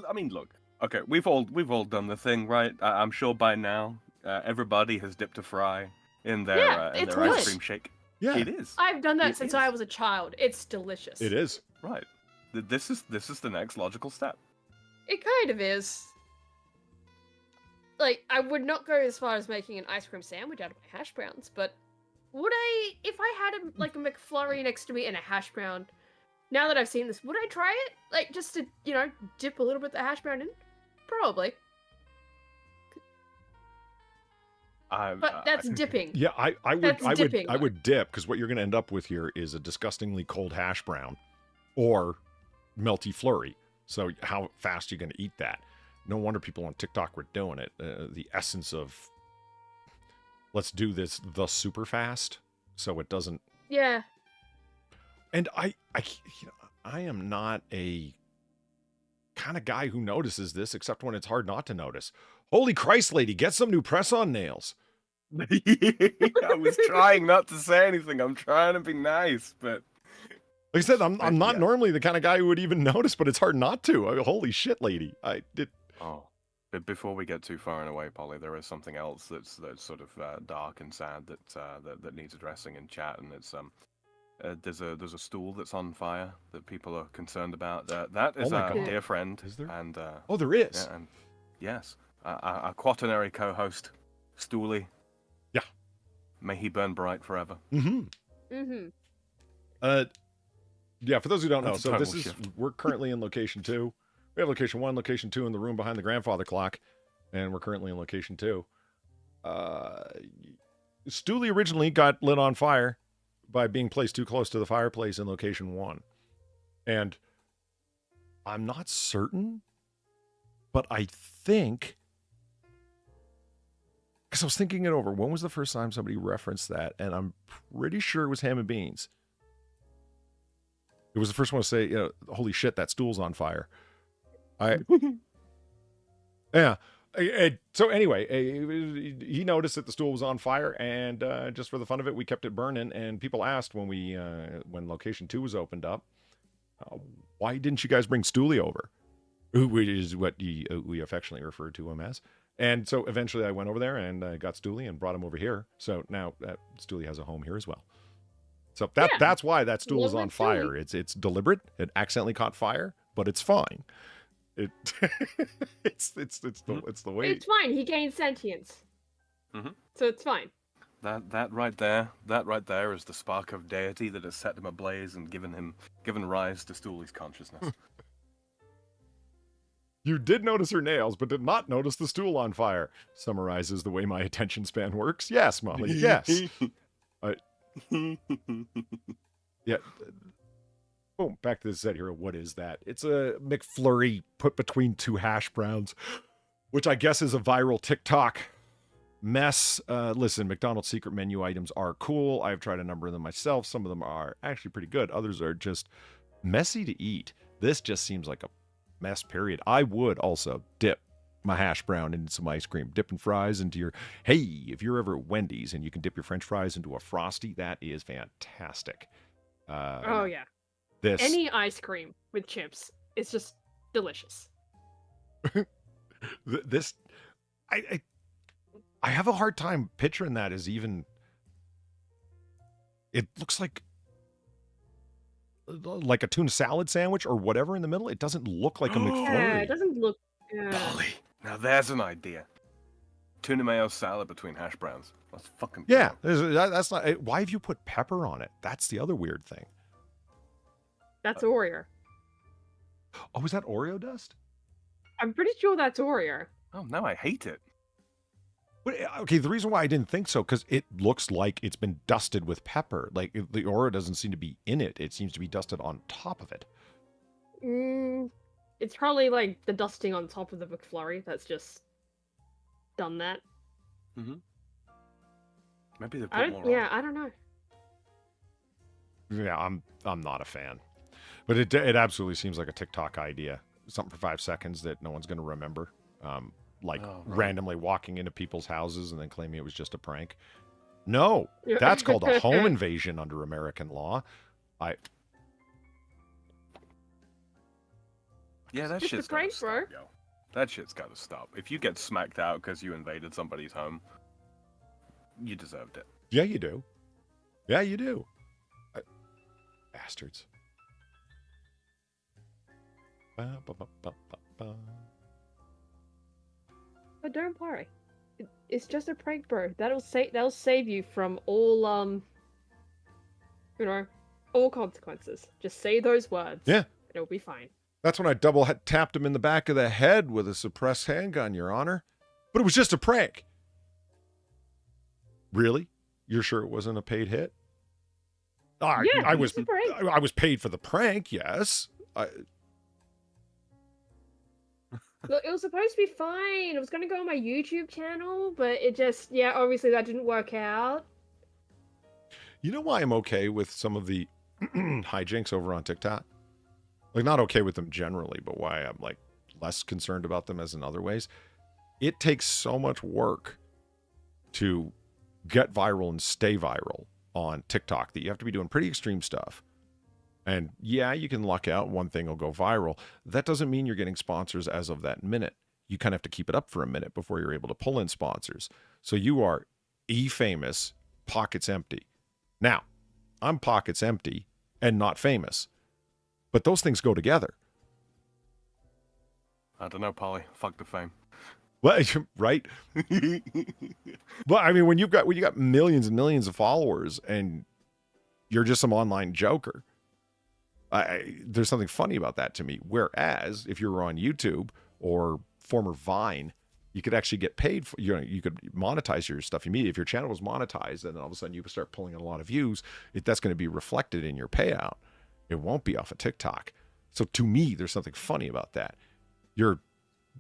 I mean, look. Okay, we've all done the thing, right? I'm sure by now everybody has dipped a fry in their it's ice good. cream shake. Yeah, It is. I've done that It since is. I was a child. It's delicious. it is. Right. This is the next logical step. It kind of is. Like, I would not go as far as making an ice cream sandwich out of my hash browns, but would I, if I had a McFlurry next to me and a hash brown, now that I've seen this, would I try it? Like, just to, dip a little bit of the hash brown in? Probably. But that's dipping. Yeah, I That's dipping, though. would dip, because what you're going to end up with here is a disgustingly cold hash brown or melty flurry. So how fast are you going to eat that? No wonder people on TikTok were doing it. The essence of let's do this the super fast so it doesn't. Yeah. And I am not a kind of guy who notices this, except when it's hard not to notice. Holy Christ, lady, get some new press-on nails. I was trying not to say anything. I'm trying to be nice, but like I said, I'm not yeah. normally the kind of guy who would even notice, but it's hard not to. Holy shit, lady. Oh, but before we get too far and away, Polly, there is something else that's sort of dark and sad that needs addressing in chat, and it's there's a stool that's on fire that people are concerned about. That is my our God. dear friend. Is there? And Oh, there is. yeah, and yes, our quaternary co-host, Stoolie. Yeah. May he burn bright forever. Mm-hmm. Mm-hmm. Yeah, for those who don't know, That's a so this tonal is shift. we're currently in location 2. We have location 1, location 2 in the room behind the grandfather clock, and we're currently in location 2. Stoolie originally got lit on fire by being placed too close to the fireplace in location 1. And I'm not certain, but I think, because I was thinking it over, when was the first time somebody referenced that? And I'm pretty sure it was Ham and Beans. It was the first one to say, holy shit, that stool's on fire. Yeah. So anyway, he noticed that the stool was on fire, and just for the fun of it, we kept it burning. And people asked when location 2 was opened up, why didn't you guys bring Stoolie over? Which is what we affectionately refer to him as. And so eventually I went over there and got Stoolie and brought him over here. So now Stoolie has a home here as well. So that's why that stool is on fire. It's deliberate. It accidentally caught fire, but it's fine. It's the way. It's fine. He gained sentience. Mm-hmm. So it's fine. That right there is the spark of deity that has set him ablaze and given rise to Stoolie's consciousness. You did notice her nails, but did not notice the stool on fire. Summarizes the way my attention span works. Yes, Molly. Yes. Yeah. Boom. Back to the set here. What is that? It's a McFlurry put between 2 hash browns, which I guess is a viral TikTok mess. Listen, McDonald's secret menu items are cool. I've tried a number of them myself. Some of them are actually pretty good. Others are just messy to eat. This just seems like a mess, period. I would also dip my hash brown into some ice cream, dipping fries into your, hey, if you're ever at Wendy's and you can dip your french fries into a Frosty, that is fantastic. Oh, yeah. This Any ice cream with chips is just delicious. this I have a hard time picturing that as even, it looks like a tuna salad sandwich or whatever in the middle. It doesn't look like a McFlurry. Yeah, it doesn't look... Polly, now there's an idea. Tuna mayo salad between hash browns. Let's fucking Yeah, go. that's not. Why have you put pepper on it? That's the other weird thing. That's Oreo. Oh, is that Oreo dust? I'm pretty sure that's Oreo. Oh no, I hate it. But, okay, the reason why I didn't think so, because it looks like it's been dusted with pepper. Like, the Oreo doesn't seem to be in it. It seems to be dusted on top of it. It's probably like the dusting on top of the McFlurry that's just done that. Mm-hmm. Maybe they put more on. Yeah, I don't know. Yeah, I'm not a fan. But it absolutely seems like a TikTok idea. Something for 5 seconds that no one's going to remember. Right. Randomly walking into people's houses and then claiming it was just a prank. No, that's called a home invasion under American law. Yeah, that Just a shit's prank, gotta bro. stop, yo. That shit's gotta stop. If you get smacked out because you invaded somebody's home, you deserved it. Yeah, you do. Yeah, you do. Bastards. Ba, ba, ba, ba, ba, ba. But don't worry. It's just a prank, bro. That'll save you from all all consequences. Just say those words. Yeah. And it'll be fine. That's when I double tapped him in the back of the head with a suppressed handgun, Your Honor. But it was just a prank. Really? You're sure it wasn't a paid hit? Yeah, I was just a prank. I was paid for the prank, yes. Look, it was supposed to be fine. It was going to go on my YouTube channel, but it just, obviously that didn't work out. You know why I'm okay with some of the hijinks over on TikTok? Like, not okay with them generally, but why I'm, like, less concerned about them as in other ways. It takes so much work to get viral and stay viral on TikTok that you have to be doing pretty extreme stuff. And yeah, you can luck out. One thing will go viral. That doesn't mean you're getting sponsors as of that minute. You kind of have to keep it up for a minute before you're able to pull in sponsors. So you are famous, pockets empty. Now, I'm pockets empty and not famous. But those things go together. I don't know, Polly. Fuck the fame. Well, right? Well, I mean, when you got millions and millions of followers and you're just some online joker, there's something funny about that to me. Whereas if you were on YouTube or former Vine, you could actually get paid for, you could monetize your stuff immediately. If your channel was monetized, and then all of a sudden you start pulling in a lot of views, that's going to be reflected in your payout. It won't be off of TikTok. So to me, there's something funny about that. You're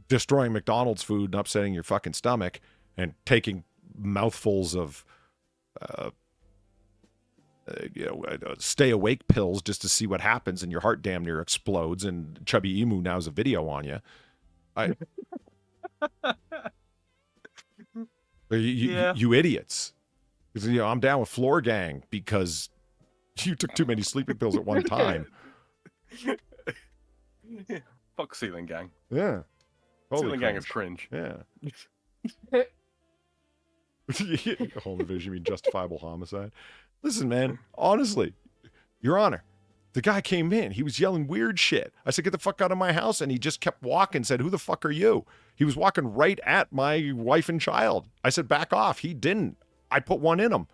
destroying McDonald's food and upsetting your fucking stomach and taking mouthfuls of stay awake pills just to see what happens, and your heart damn near explodes, and Chubby Emu now has a video on you. You idiots. I'm down with Floor Gang because you took too many sleeping pills at one time. Fuck Ceiling Gang. Yeah. Holy Ceiling Gang is cringe. Yeah. Home invasion, you mean justifiable homicide? Listen, man, honestly, Your Honor, the guy came in. He was yelling weird shit. I said, get the fuck out of my house. And he just kept walking, said, who the fuck are you? He was walking right at my wife and child. I said, back off. He didn't. I put one in him.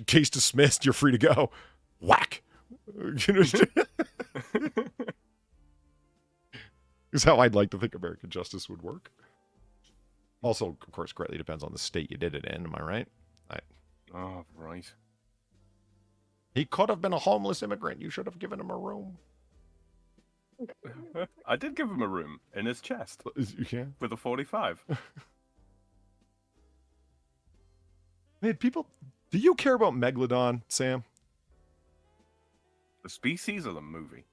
Case dismissed. You're free to go. Whack. This is how I'd like to think American justice would work. Also, of course, greatly depends on the state you did it in. Am I right? Oh, right. He could have been a homeless immigrant. You should have given him a room. I did give him a room in his chest. Yeah. With a 45. Man, people, do you care about Megalodon, Sam? The species or the movie?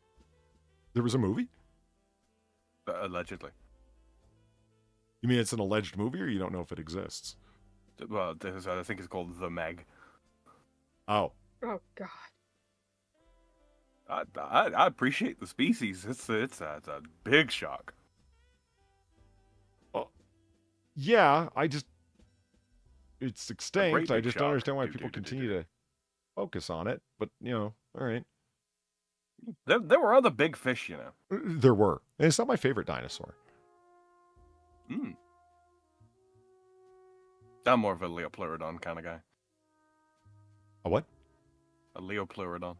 There was a movie? Allegedly. You mean it's an alleged movie, or you don't know if it exists? Well, I think it's called The Meg. Oh. Oh, God. I appreciate the species. It's a big shock. Oh, yeah, it's extinct. I just don't understand why people continue to focus on it. But, all right. There were other big fish, There were. And it's not my favorite dinosaur. I'm more of a Leopleurodon kind of guy. A what? A Leopleurodon.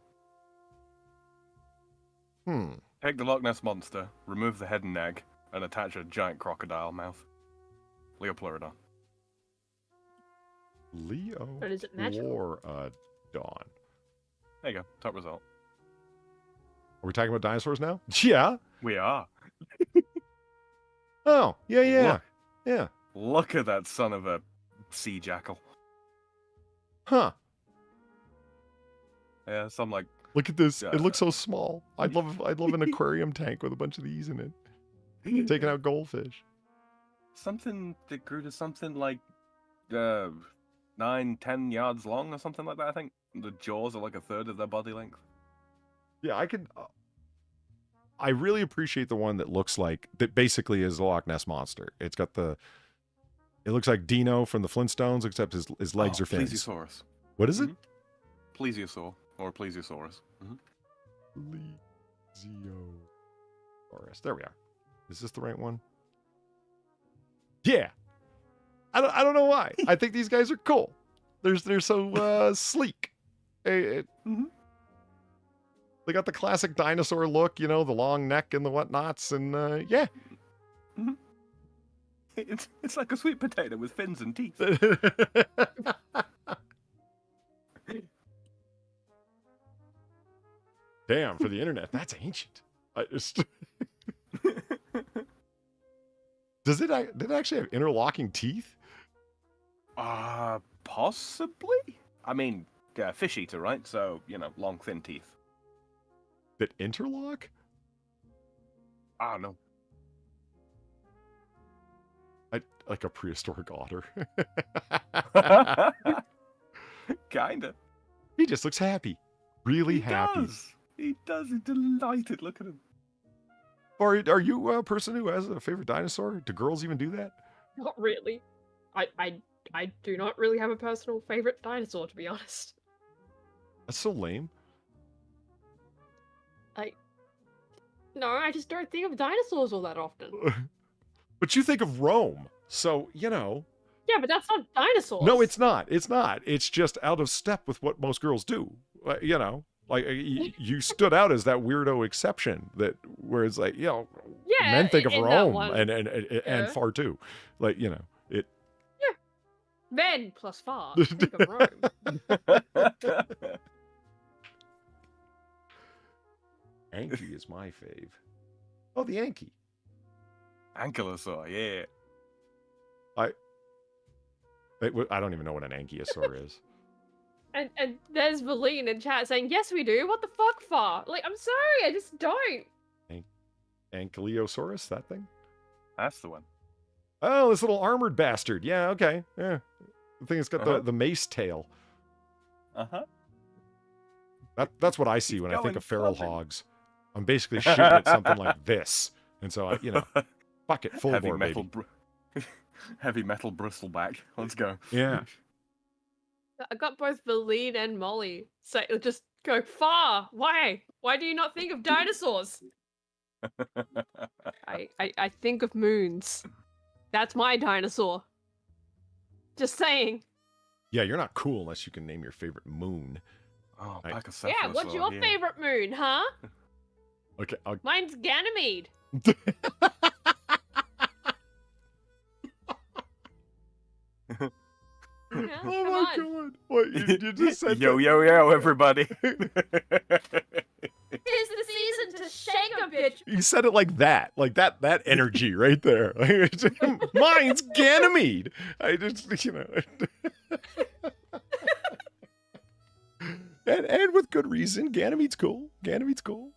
Hmm. Take the Loch Ness Monster, remove the head and neck, and attach a giant crocodile mouth. Leopleurodon. But is it magical? Dawn. There you go. Top result. Are we talking about dinosaurs now? Yeah. We are. Oh, yeah. Look. Yeah. Look at that son of a sea jackal. Huh. Yeah, some like. Look at this. It looks so small. I'd love an aquarium tank with a bunch of these in it. Taking out goldfish. Something that grew to something like 9-10 yards long or something like that, I think. The jaws are like a third of their body length. Yeah, I really appreciate the one that looks like, that basically is the Loch Ness Monster. It's got the, it looks like Dino from the Flintstones, except his legs are fins. Plesiosaurus. What is it? Plesiosaur or Plesiosaurus. Plesiosaurus. There we are. Is this the right one? Yeah. I don't know why. I think these guys are cool. They're so sleek. They got the classic dinosaur look, you know, the long neck and the whatnots, and yeah. It's like a sweet potato with fins and teeth. Damn, for the internet, that's ancient. I just... did it actually have interlocking teeth? Possibly. I mean, fish eater, right? So, you know, long, thin teeth. That interlock? I don't know. Like a prehistoric otter. Kinda. He just looks happy. Really happy. He does. He's delighted. Look at him. Or are you a person who has a favorite dinosaur? Do girls even do that? Not really. I do not really have a personal favorite dinosaur, to be honest. That's so lame. No, I just don't think of dinosaurs all that often. But you think of Rome, so, you know. Yeah, but that's not dinosaurs. No, it's not. It's not. It's just out of step with what most girls do. You know, like you stood out as that weirdo exception that where it's like, you know, yeah, men think of Rome and and far too. Like, you know, it. Yeah. Men plus far think of Rome. Anki is my fave. Oh, the Anki. Ankylosaur, yeah. I don't even know what an ankylosaur is. And there's Valine in chat saying, yes, we do. What the fuck, far? Like, I'm sorry, I just don't. Ankylosaurus, that thing? That's the one. Oh, this little armored bastard. Yeah, okay. Yeah. The thing that's got the mace tail. That's what I see when I think of feral hogs. I'm basically shooting at something like this. And so, I, you know, fuck it, full heavy bore, metal baby. Heavy metal bristleback. Let's go. Yeah. I got both Valine and Molly. So just go far. Why? Why do you not think of dinosaurs? I think of moons. That's my dinosaur. Just saying. Yeah, you're not cool unless you can name your favorite moon. Oh, yeah, what's your favorite moon, huh? Okay. Mine's Ganymede. Yeah, oh my god! What you just said? Yo, everybody! Tis the season to shake a bitch. You said it like that energy right there. Mine's Ganymede. I just, you know, and with good reason. Ganymede's cool. Ganymede's cool.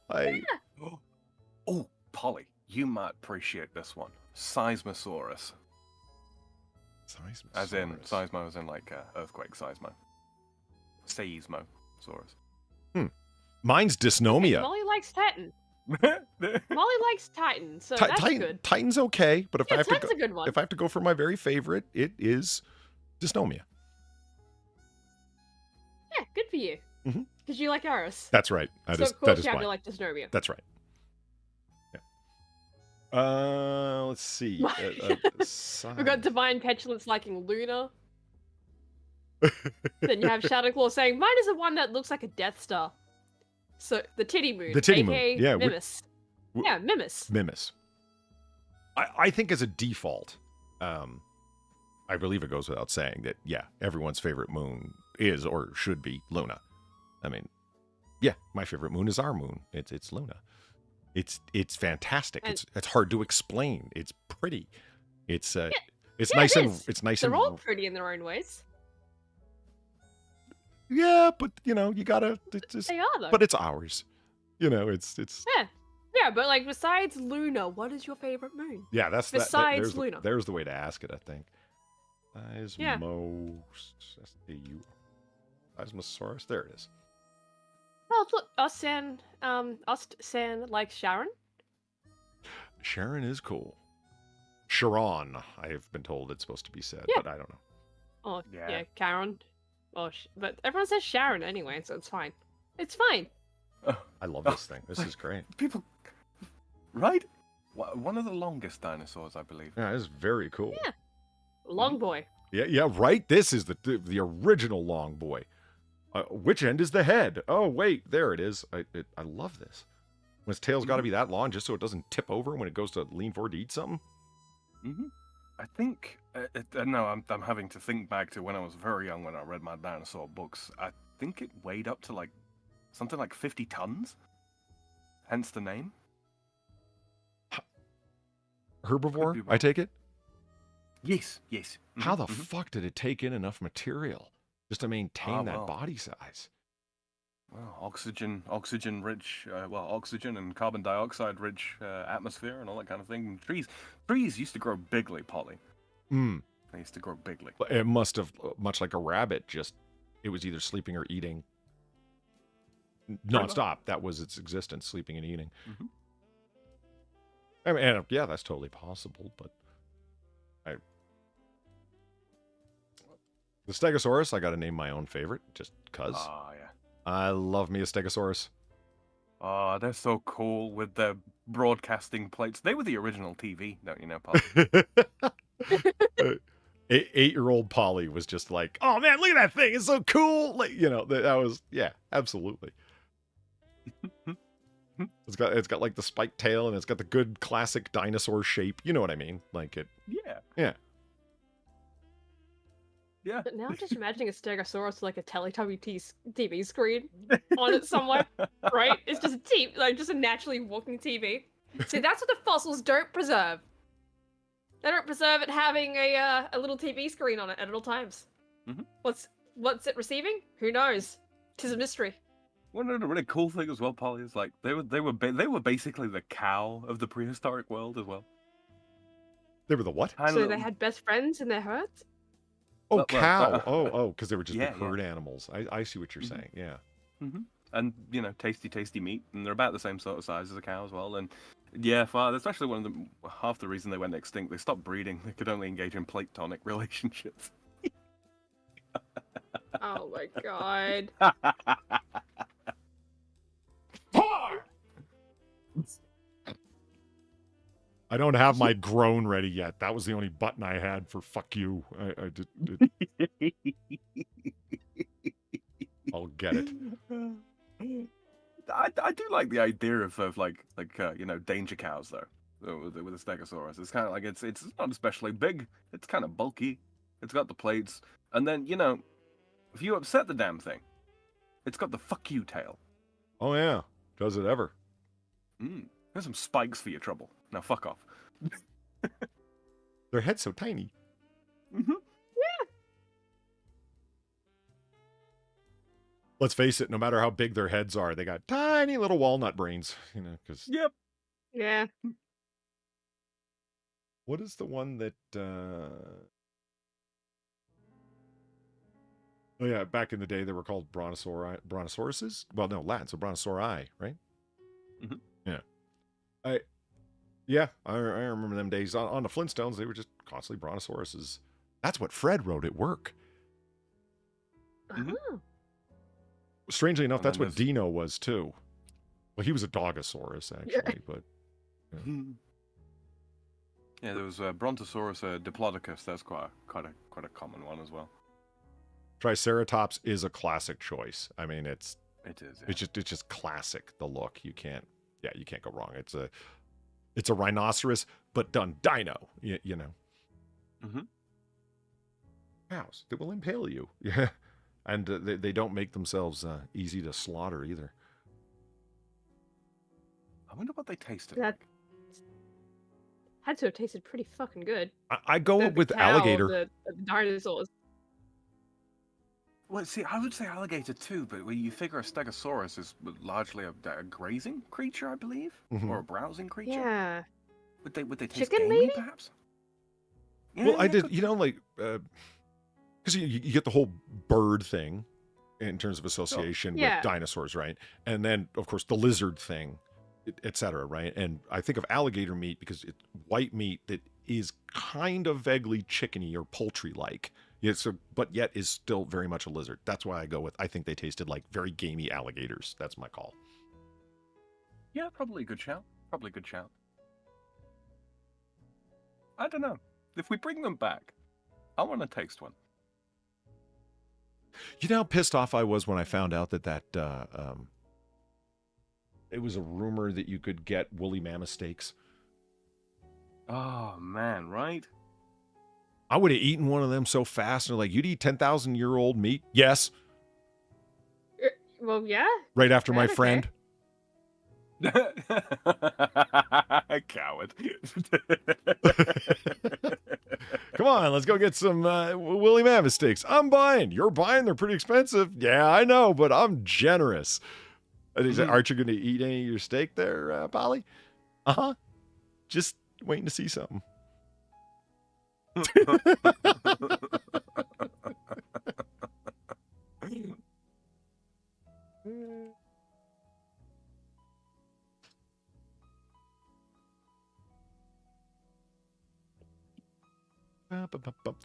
Oh, Polly, you might appreciate this one. Seismosaurus. As in, seismo as in like earthquake seismo. Seismosaurus. Mine's Dysnomia. Molly likes Titan. Molly likes Titan, so that's good. Titan's okay, but if I have Titan's a good one. if I have to go for my very favorite, it is Dysnomia. Yeah, good for you. Because you like Aris. That's right. Of course you have to like Dysnomia. That's right. Yeah. Let's see. We've got Divine Petulance liking Luna. Then you have Shadowclaw saying, mine is the one that looks like a Death Star. So, the Titty Moon. The Titty aka Moon. Yeah. Mimus. Yeah, Mimus. Mimus. I think as a default, I believe it goes without saying that, yeah, everyone's favorite moon is or should be Luna. I mean, yeah, my favorite moon is our moon. It's Luna. It's fantastic. And it's hard to explain. It's pretty. It's yeah, nice it and is. it's nice They're and all pretty in their own ways. yeah, but you know you gotta. They are though. But it's ours. You know, it's. Yeah, but like besides Luna, what is your favorite moon? Yeah, that's besides there's Luna. There's the way to ask it, I think. Yeah. Seismosaurus. There it is. Oh look, San likes Sharon. Sharon is cool. Sharon, I have been told it's supposed to be said, Yeah. but I don't know. Oh, Yeah. yeah, Karen. Well, but everyone says Sharon anyway, so it's fine. It's fine. I love this thing. This is great. People, right? One of the longest dinosaurs, I believe. Yeah, it's very cool. Yeah. Long boy. Yeah, right? This is the original long boy. Which end is the head? Oh, wait, there it is. I love this. When its tail's got to be that long just so it doesn't tip over when it goes to lean forward to eat something? Mm-hmm. I think, no, I'm having to think back to when I was very young when I read my dinosaur books. I think it weighed up to like something like 50 tons. Hence the name. Herbivore, I take it? Yes, yes. Mhm, How the mhm. fuck did it take in enough material just to maintain that body size? Well, oxygen rich, oxygen and carbon dioxide rich atmosphere and all that kind of thing. And trees used to grow bigly, Polly. Mm. They used to grow bigly. It must have, much like a rabbit, it was either sleeping or eating nonstop. That was its existence, sleeping and eating. Mm-hmm. I mean, and, yeah, that's totally possible, but the Stegosaurus, I got to name my own favorite, just cuz. Oh, yeah. I love me a Stegosaurus. Oh, they're so cool with their broadcasting plates. They were the original TV, don't you know, Polly? 8-year-old Polly was just like, "Oh man, look at that thing! It's so cool!" Like, that was, yeah, absolutely. It's got like the spiked tail and it's got the good classic dinosaur shape. You know what I mean? Like it. Yeah. Yeah. Yeah. But now I'm just imagining a Stegosaurus with like a Teletubby TV screen on it somewhere, right? It's just just a naturally walking TV. See, that's what the fossils don't preserve. They don't preserve it having a little TV screen on it at all times. Mm-hmm. What's it receiving? Who knows? 'Tis a mystery. One of the really cool thing as well, Polly, is like they were basically the cow of the prehistoric world as well. They were the what? So they had best friends in their herds? Oh, cow. Because they were just yeah, the herd animals. I see what you're saying. Yeah. Mm-hmm. And, tasty meat. And they're about the same sort of size as a cow as well. And, yeah, that's actually one of the half the reason they went extinct. They stopped breeding. They could only engage in platonic relationships. Oh, my God. I don't have my groan ready yet. That was the only button I had for fuck you. I did. I'll get it. I do like the idea of danger cows though with the Stegosaurus. It's kind of like it's not especially big. It's kind of bulky. It's got the plates, and then if you upset the damn thing, it's got the fuck you tail. Oh yeah, does it ever? There's some spikes for your trouble. Now fuck off. Their head's so tiny. Mm-hmm. Yeah. Let's face it, no matter how big their heads are, they got tiny little walnut brains. Because. Yep. Yeah. What is the one that? Oh yeah, back in the day they were called brontosauruses. Well, no, Latin, so brontosaurii, right? Mm-hmm. Yeah. I remember them days on the Flintstones. They were just constantly brontosauruses. That's what Fred wrote at work. Mm-hmm. Oh. Strangely enough, And that's then what Dino was too. Well, he was a Dogosaurus actually, but. Yeah, there was Brontosaurus diplodocus. That's quite a common one as well. Triceratops is a classic choice. I mean, It is. Yeah. it's just classic. The look, you can't go wrong. It's a rhinoceros, but done dino. You know. Mm-hmm. Cows that will impale you. Yeah, and they don't make themselves easy to slaughter either. I wonder what they tasted. That had to have tasted pretty fucking good. I go The with cow, alligator. The dinosaurs. Well, see, I would say alligator too, but when you figure a Stegosaurus is largely a grazing creature, I believe, Mhm. or a browsing creature. Yeah. Would they taste Chicken, gamey, maybe? perhaps? Well, I Yeah, did, could- because you get the whole bird thing in terms of association Yeah. with dinosaurs, right? And then, of course, the lizard thing etc. Right? And I think of alligator meat because it's white meat that is kind of vaguely chickeny or poultry-like. Yeah, so, but yet is still very much a lizard. That's why I go with, I think they tasted like very gamey alligators. That's my call. Yeah, probably a good shout. Probably a good shout. I don't know. If we bring them back, I want to taste one. You know how pissed off I was when I found out that it was a rumor that you could get woolly mammoth steaks? Oh, man, right? I would have eaten one of them so fast. And they're like, you'd eat 10,000-year-old meat? Yes. Well, yeah. Right after my Okay. friend. Coward. Come on, let's go get some woolly mammoth steaks. I'm buying. You're buying. They're pretty expensive. Yeah, I know, but I'm generous. And he said, aren't you going to eat any of your steak there, Polly? Uh-huh. Just waiting to see something.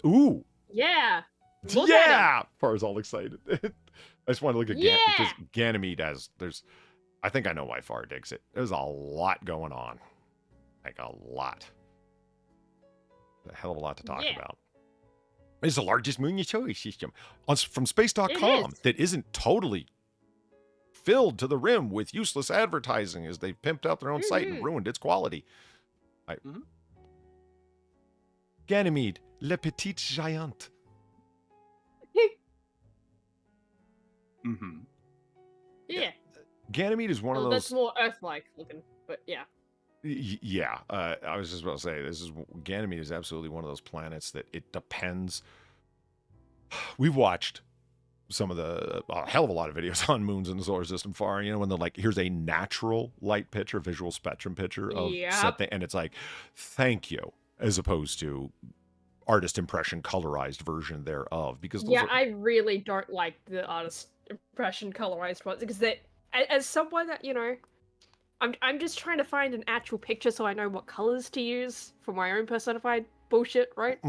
Ooh. Yeah. Look at Yeah. Far's all excited. I just want to look at because Ganymede has, I think I know why Far digs it. There's a lot going on. Like a lot. A hell of a lot to talk about. It's the largest moon choice system from space.com that isn't totally filled to the rim with useless advertising as they've pimped out their own site and ruined its quality. Ganymede, le petit géant. Yeah. Ganymede is one of those. That's more Earth-like looking, but yeah. Yeah, I was just about to say, Ganymede is absolutely one of those planets that it depends. We've watched some of a hell of a lot of videos on moons in the solar system far, when they're like, here's a natural light picture, visual spectrum picture of something, and it's like, thank you, as opposed to artist impression colorized version thereof. Because I really don't like the artist impression colorized ones because they, as someone that I'm just trying to find an actual picture so I know what colors to use for my own personified bullshit, right?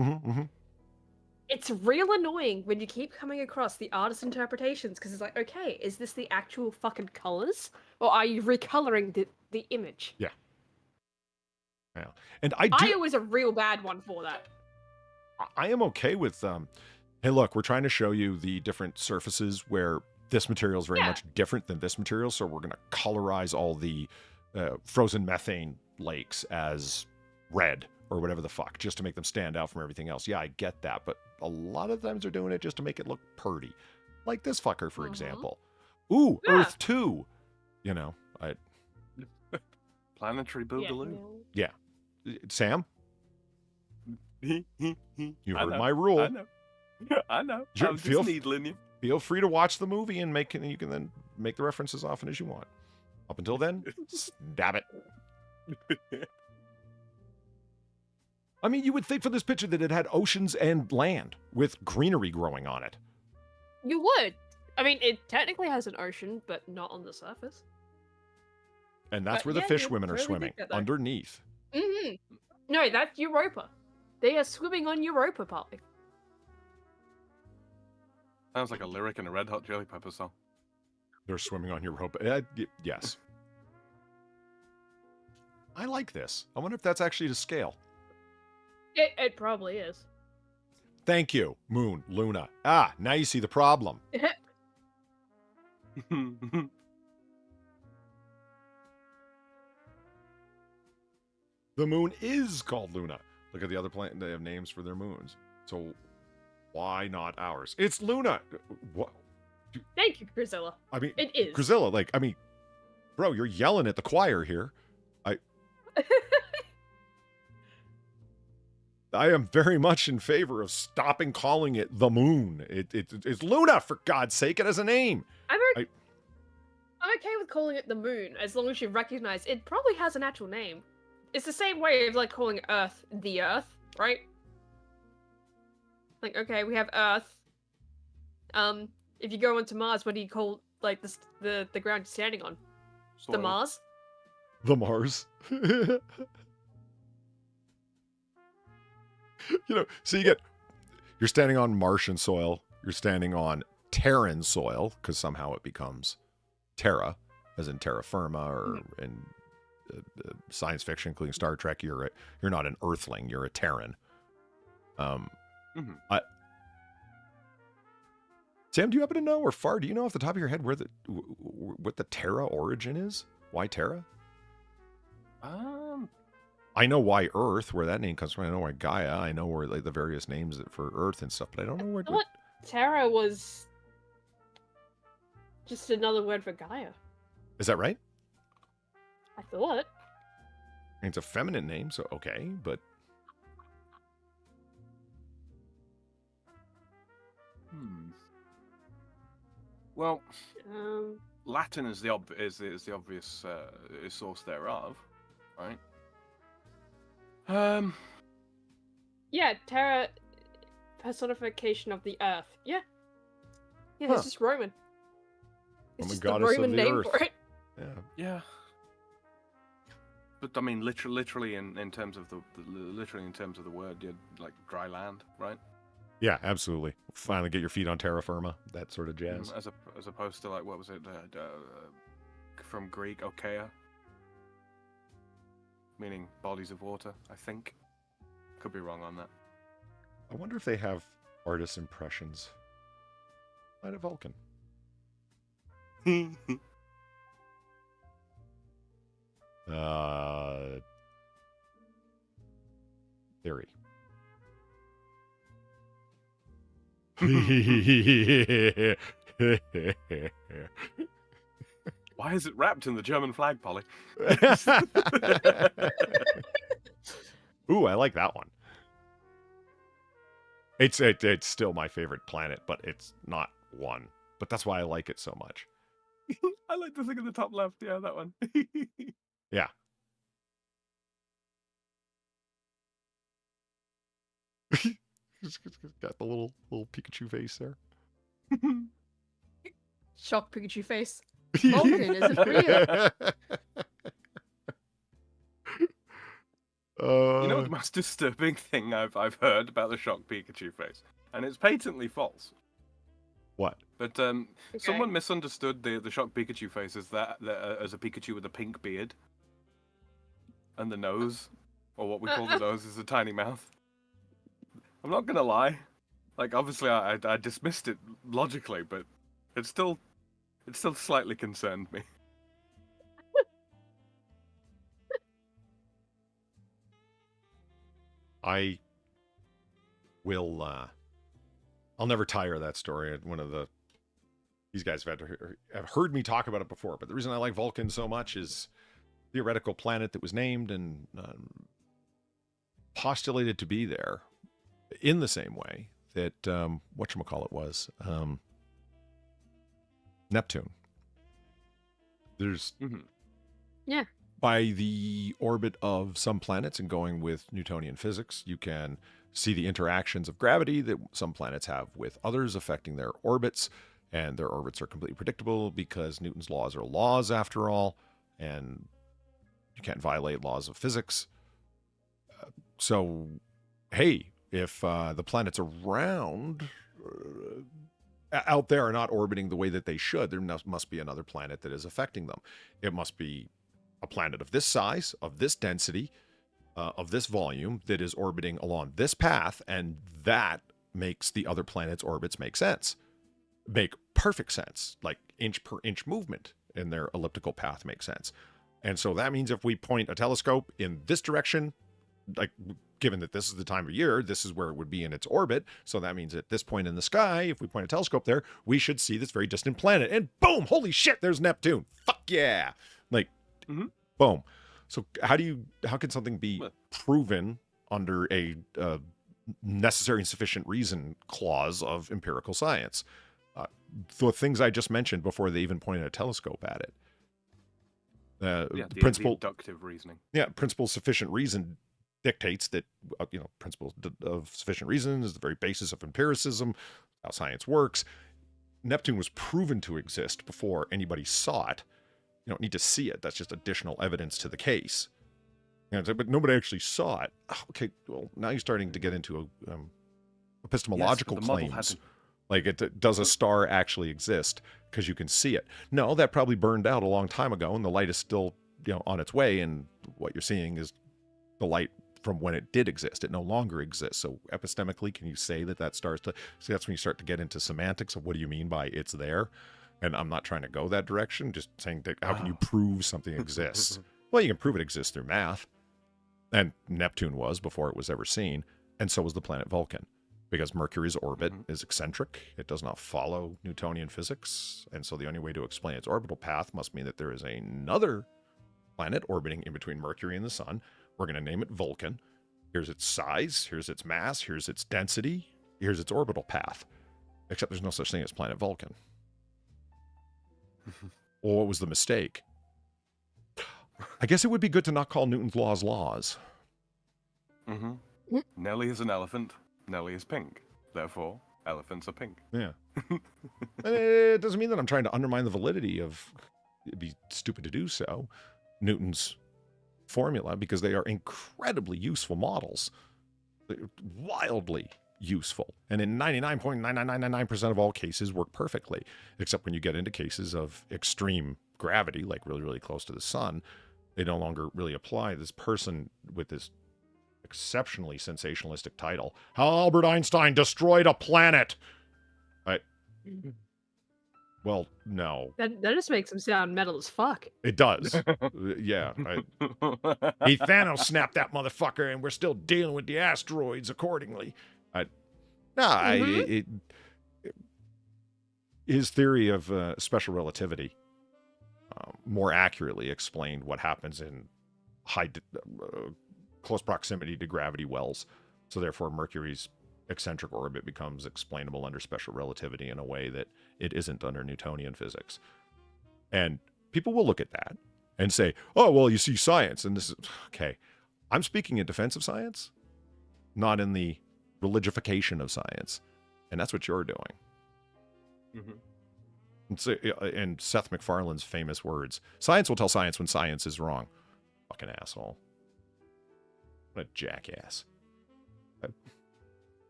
It's real annoying when you keep coming across the artist interpretations because it's like, okay, is this the actual fucking colors or are you recoloring the image? Yeah. And I was a real bad one for that. I am okay with hey, look, we're trying to show you the different surfaces where this material is very much different than this material, so we're going to colorize all the frozen methane lakes as red or whatever the fuck, just to make them stand out from everything else. Yeah, I get that, but a lot of times they're doing it just to make it look purty. Like this fucker, for example. Ooh, Earth 2! Planetary Boogaloo. Yeah. Sam? You heard know, my rule. I know. You're- I'm just needling you. Feel free to watch the movie and you can then make the references often as you want. Up until then, stab it. I mean, you would think for this picture that it had oceans and land with greenery growing on it. You would. I mean, it technically has an ocean, but not on the surface. And that's where the yeah, fish you'd women are really swimming, think that, though. underneath. No, that's Europa. They are swimming on Europa, Polly. Sounds like a lyric in a Red Hot Chili Pepper song. They're swimming on Europa. Yes. I like this. I wonder if that's actually to scale. It probably is. Thank you, Moon, Luna. Ah, now you see the problem. The moon is called Luna. Look at the other planet. They have names for their moons. So why not ours? It's Luna. What? Thank you, Grisilla. I mean, it is. Grisilla, bro, you're yelling at the choir here. I am very much in favor of stopping calling it the moon. It's Luna, for God's sake. It has a name. I'm okay with calling it the moon, as long as you recognize it probably has an actual name. It's the same way of calling Earth the Earth, right? Like, okay, we have Earth. If you go onto Mars, what do you call the ground you're standing on? Soil. The Mars? The Mars. So you're standing on Martian soil, you're standing on Terran soil, because somehow it becomes Terra, as in terra firma, or in science fiction, including Star Trek, you're not an Earthling, you're a Terran. Sam, do you happen to know, or Far, do you know off the top of your head what the Terra origin is? Why Terra? I know why Earth, where that name comes from. I know why Gaia. I know where like the various names for Earth and stuff, but I don't know where. I thought Terra was just another word for Gaia. Is that right? I thought. It's a feminine name, so okay, but. Well, Latin is the obvious source thereof, right? Yeah, Terra, personification of the Earth. Yeah, Huh. It's just Roman. It's I'm a just goddess the Roman of the name Earth. for it. Yeah. But I mean, literally in terms of the word, you're like dry land, right? Yeah, absolutely. Finally get your feet on terra firma, that sort of jazz. As opposed to like, what was it, from Greek, Okaia, meaning bodies of water, I think. Could be wrong on that. I wonder if they have artist impressions. Might have Vulcan. Theory. Why is it wrapped in the German flag, Polly? Ooh, I like that one. It's still my favorite planet, but it's not one. But that's why I like it so much. I like the thing in the top left. Yeah, that one. Yeah. It's got the little Pikachu face there. Shock Pikachu face. Vulcan, is it real? You know the most disturbing thing I've heard about the shock Pikachu face, and it's patently false. What? But someone misunderstood the shock Pikachu face as as a Pikachu with a pink beard, and the nose, or what we call the nose, is a tiny mouth. I'm not gonna lie, like obviously I dismissed it logically, but it still slightly concerned me. I will. I'll never tire of that story. These guys have heard me talk about it before, but the reason I like Vulcan so much is theoretical planet that was named and postulated to be there in the same way that whatchamacallit was Neptune. There's Yeah. by the orbit of some planets and going with Newtonian physics, you can see the interactions of gravity that some planets have with others affecting their orbits, and their orbits are completely predictable because Newton's laws are laws after all, and you can't violate laws of physics. So, hey, if the planets around out there are not orbiting the way that they should, there must be another planet that is affecting them. It must be a planet of this size, of this density, of this volume that is orbiting along this path, and that makes the other planets' orbits make sense. Make perfect sense, like inch per inch movement in their elliptical path makes sense. And so that means if we point a telescope in this direction, like given that this is the time of year, this is where it would be in its orbit. So that means at this point in the sky, if we point a telescope there, we should see this very distant planet. And boom, holy shit, there's Neptune. Fuck yeah. Like, boom. So how can something be proven under a necessary and sufficient reason clause of empirical science? The things I just mentioned before they even pointed a telescope at it. The principle inductive reasoning. Yeah, principle of sufficient reason dictates that principle of sufficient reason is the very basis of empiricism, how science works. Neptune was proven to exist before anybody saw it, You don't need to see it. That's just additional evidence to the case. But nobody actually saw it. Okay, well, now you're starting to get into epistemological claims. Like, does a star actually exist because you can see it? No, that probably burned out a long time ago, and the light is still, on its way, and what you're seeing is the light from when it did exist. It no longer exists. So epistemically, can you say that star is... So that's when you start to get into semantics of what do you mean by it's there? And I'm not trying to go that direction, just saying that how can you prove something exists? Well, you can prove it exists through math. And Neptune was before it was ever seen, and so was the planet Vulcan. Because Mercury's orbit is eccentric. It does not follow Newtonian physics. And so the only way to explain its orbital path must mean that there is another planet orbiting in between Mercury and the Sun. We're going to name it Vulcan. Here's its size. Here's its mass. Here's its density. Here's its orbital path. Except there's no such thing as planet Vulcan. Well, what was the mistake? I guess it would be good to not call Newton's laws laws. Nelly is an elephant. Nelly is pink. Therefore, elephants are pink. Yeah. It doesn't mean that I'm trying to undermine the validity of... It'd be stupid to do so. Newton's formula, because they are incredibly useful models. They're wildly useful. And in 99.99999% of all cases work perfectly. Except when you get into cases of extreme gravity, like really, really close to the sun, they no longer really apply. This person with this exceptionally sensationalistic title, How Albert Einstein Destroyed a Planet. Well, no. That just makes him sound metal as fuck. It does. Yeah. He Thanos snapped that motherfucker, and we're still dealing with the asteroids accordingly. His theory of special relativity more accurately explained what happens in close proximity to gravity wells. So therefore, Mercury's eccentric orbit becomes explainable under special relativity in a way that it isn't under Newtonian physics. And people will look at that and say, oh, well, you see science. And this is, okay, I'm speaking in defense of science, not in the religification of science. And that's what you're doing. And Seth MacFarlane's famous words, science will tell science when science is wrong. Fucking asshole. What a jackass.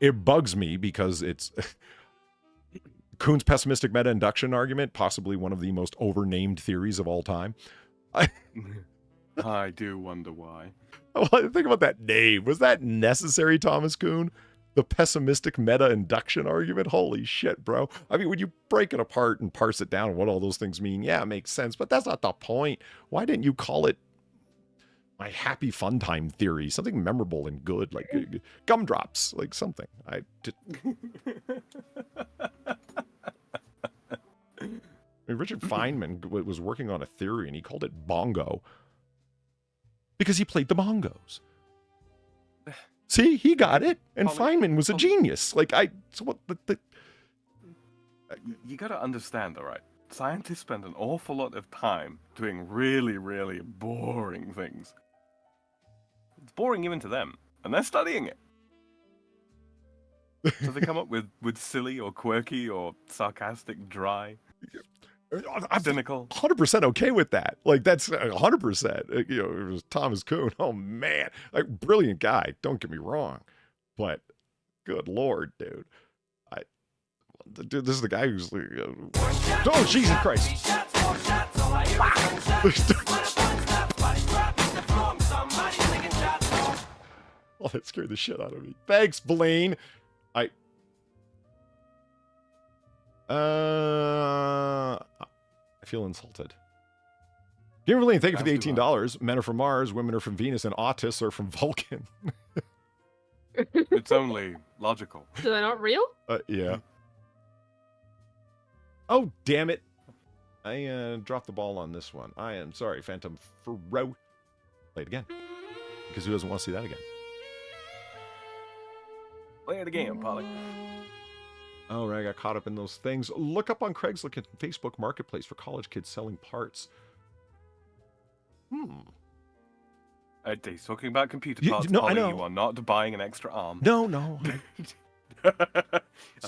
It bugs me because it's Kuhn's pessimistic meta-induction argument, possibly one of the most overnamed theories of all time. I do wonder why. Well, think about that name. Was that necessary, Thomas Kuhn? The pessimistic meta-induction argument? Holy shit, bro. I mean, when you break it apart and parse it down and what all those things mean, yeah, it makes sense, but that's not the point. Why didn't you call it my happy fun time theory? Something memorable and good, like gumdrops, like something. Richard Feynman was working on a theory and he called it bongo because he played the bongos. See, he got it, and Feynman was a genius. Like, you got to understand, all right? Scientists spend an awful lot of time doing really, really boring things. It's boring even to them, and they're studying it. So they come up with silly or quirky or sarcastic, dry, cynical. 100% okay with that. Like, that's 100%. You know, it was Thomas Kuhn. Oh, man. Like, brilliant guy. Don't get me wrong. But, good Lord, dude. Dude, this is the guy who's like, oh, Jesus Christ. Oh, that scared the shit out of me. Thanks, Blaine. I feel insulted. Kimberly, thank you for the $18. Men are from Mars, women are from Venus, and autists are from Vulcan. It's only logical. So they're not real? Yeah. Oh, damn it. I dropped the ball on this one. I am sorry, Phantom Furrow. Play it again. Because who doesn't want to see that again? Play it again, Polly. Oh, right, I got caught up in those things. Look up on Craigslist and Facebook Marketplace for college kids selling parts. He's talking about computer parts, no, Polly. I know. You are not buying an extra arm. No. I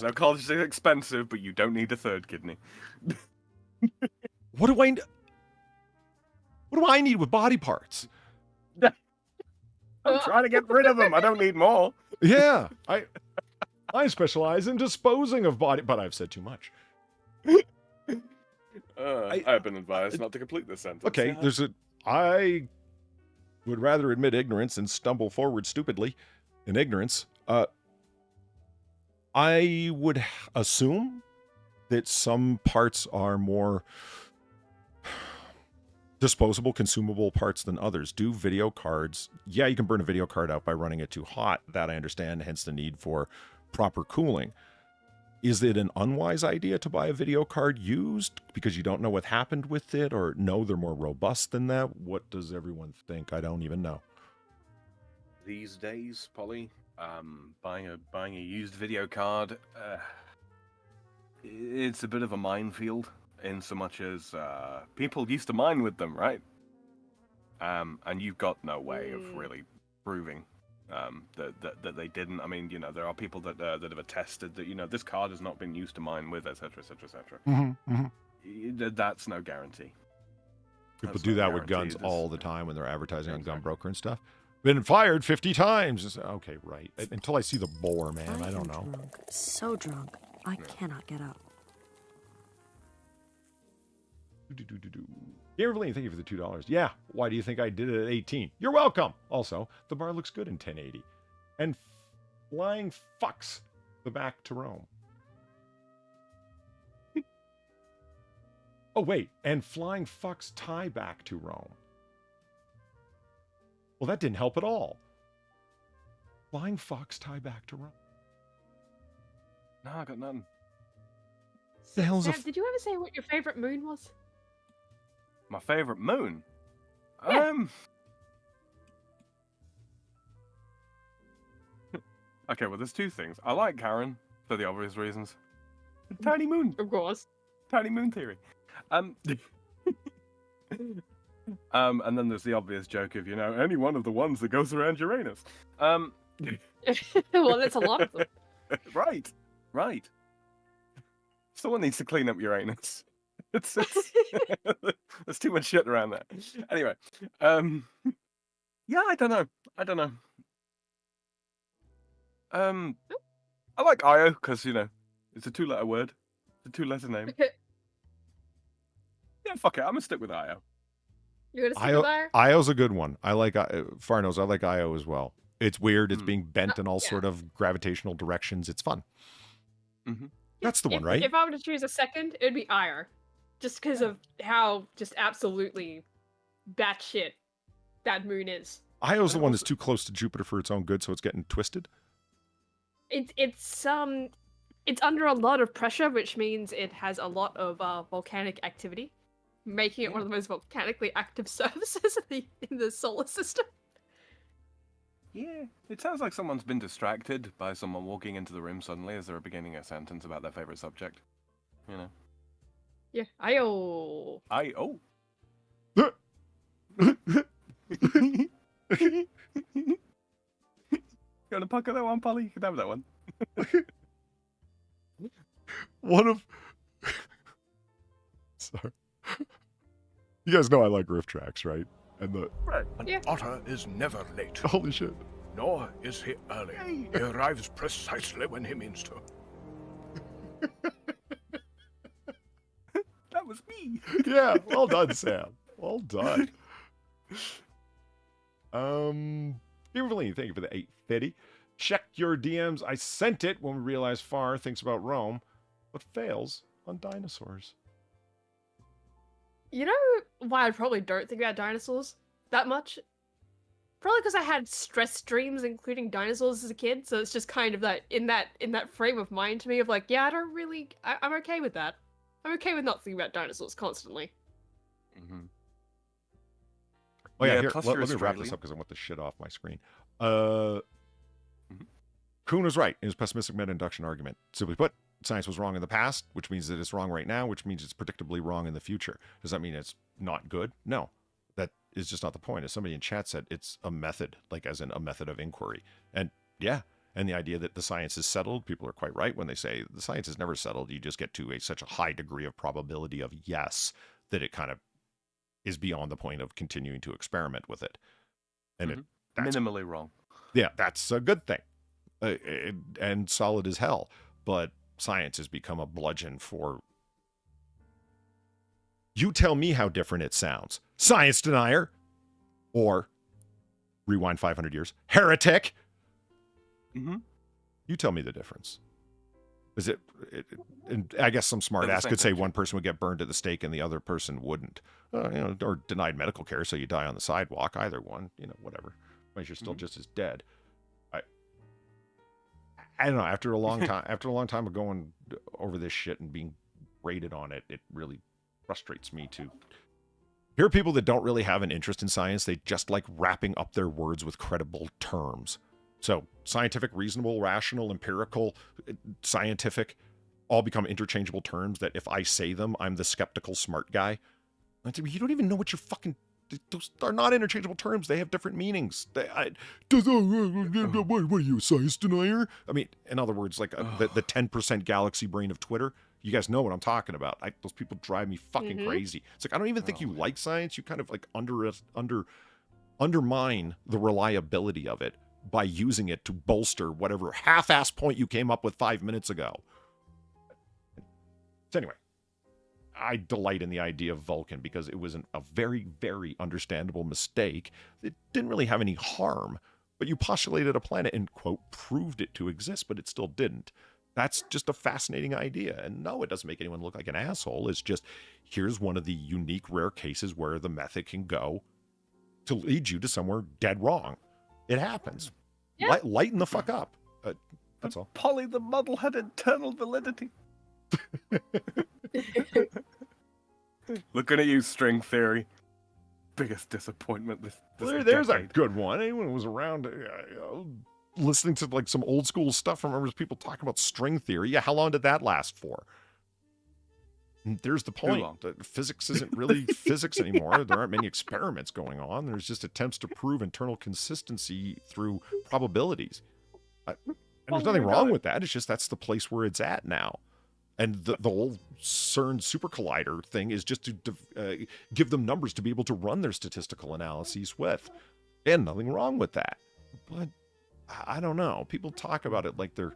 know college is expensive, but you don't need a third kidney. What do I need with body parts? I'm trying to get rid of them. I don't need more. Yeah, I specialize in disposing of body, but I've said too much. I have been advised not to complete this sentence. Okay, I would rather admit ignorance and stumble forward stupidly in ignorance. I would assume that some parts are more disposable, consumable parts than others. Do video cards? Yeah, you can burn a video card out by running it too hot. That I understand, hence the need for proper cooling. Is it an unwise idea to buy a video card used because you don't know what happened with it, or no, they're more robust than that? What does everyone think? I don't even know. These days, Polly, buying a used video card, it's a bit of a minefield in so much as people used to mine with them, right? And you've got no way of really proving that they didn't. I mean, there are people that have attested that this card has not been used to mine with, etc., etc., etc. That's no guarantee. People do that with guns all the time when they're advertising on Gun Broker and stuff. Been fired 50 times. Okay, right. Until I see the bore, man. I don't know. Drunk, so drunk, I cannot get up. Gamerly, thank you for the $2. Yeah, why do you think I did it at 18? You're welcome. Also, the bar looks good in 1080. And flying fucks the back to Rome. Oh, wait. And flying fucks tie back to Rome. Well, that didn't help at all. Flying fucks tie back to Rome. No, I got nothing. The hell's Sam, did you ever say what your favorite moon was? My favorite moon? Yeah. Okay, well, there's two things. I like Karen for the obvious reasons. Tiny moon. Of course. Tiny moon theory. And then there's the obvious joke of, any one of the ones that goes around Uranus. Well, that's a lot of them. Right. Someone needs to clean up Uranus. It's there's too much shit around there. Anyway, yeah, I don't know. I like Io because it's a 2-letter word, it's a 2-letter name. Yeah, fuck it, I'm gonna stick with Io. You're gonna stick with Io? Io's a good one. I like Farnos. I like Io as well. It's weird. It's being bent in all sort of gravitational directions. It's fun. Mm-hmm. That's the one, right? If I were to choose a second, it would be Io. Just because of how just absolutely batshit that moon is. Io's the one that's too close to Jupiter for its own good, so it's getting twisted. It's under a lot of pressure, which means it has a lot of volcanic activity, making it one of the most volcanically active surfaces in the solar system. Yeah, it sounds like someone's been distracted by someone walking into the room suddenly as they're beginning a sentence about their favorite subject. Yeah, Io. Io. You want to pucker that one, Polly? You can have that one. One of... Sorry. You guys know I like riff tracks, right? And the... Right. An otter is never late. Holy shit. Nor is he early. He arrives precisely when he means to. That was me. Yeah, well done, Sam. Well done. Kimberly, thank you for the 850. Check your DMs. I sent it when we realized Far thinks about Rome, but fails on dinosaurs. You know why I probably don't think about dinosaurs that much? Probably because I had stress dreams, including dinosaurs as a kid. So it's just kind of that in that frame of mind to me of like, yeah, I'm okay with that. I'm okay with not thinking about dinosaurs constantly. Mm-hmm. Oh yeah, Yeah, here, plus let you're me wrap this Australian. up because I want the shit off my screen. Kuhn was right in his pessimistic meta-induction argument. Simply put, science was wrong in the past, which means that it's wrong right now, which means it's predictably wrong in the future. Does that mean it's not good? No. That is just not the point. As somebody in chat said, it's a method, like as in a method of inquiry. And yeah, And the idea that the science is settled, people are quite right when they say the science is never settled. You just get to such a high degree of probability of yes that it kind of is beyond the point of continuing to experiment with it. And that's minimally wrong. Yeah, that's a good thing. And solid as hell. But science has become a bludgeon for... You tell me how different it sounds. Science denier. Or, rewind 500 years, heretic. You tell me the difference. Is it and I guess some smart ass could say one person would get burned at the stake and the other person wouldn't. Or denied medical care, so you die on the sidewalk. Either one, whatever. But you're still just as dead. I don't know. After a long time of going over this shit and being rated on it, it really frustrates me to hear people that don't really have an interest in science. They just like wrapping up their words with credible terms. So scientific, reasonable, rational, empirical, scientific, all become interchangeable terms that if I say them, I'm the skeptical smart guy. You don't even know what you're fucking... Those are not interchangeable terms. They have different meanings. What are you, a science denier? I mean, in other words, like the 10% galaxy brain of Twitter. You guys know what I'm talking about. Those people drive me fucking crazy. It's like, I don't even think you like science. You kind of like undermine the reliability of it by using it to bolster whatever half-ass point you came up with 5 minutes ago. So anyway, I delight in the idea of Walken because it was a very, very understandable mistake. It didn't really have any harm, but you postulated a planet and, quote, proved it to exist, but it still didn't. That's just a fascinating idea. And no, it doesn't make anyone look like an asshole. It's just, here's one of the unique, rare cases where the method can go to lead you to somewhere dead wrong. It happens. Yeah. Lighten the fuck up. That's all. Polly the muddle had internal validity. Looking at you, string theory. Biggest disappointment this there's decade. A good one. Anyone who was around listening to like some old school stuff remembers people talking about string theory. Yeah, how long did that last for? And there's the point. That physics isn't really physics anymore. There aren't many experiments going on. There's just attempts to prove internal consistency through probabilities. And there's nothing wrong with that. It's just that's the place where it's at now. And the whole CERN super collider thing is just to give them numbers to be able to run their statistical analyses with. And nothing wrong with that. But I don't know. People talk about it like they're...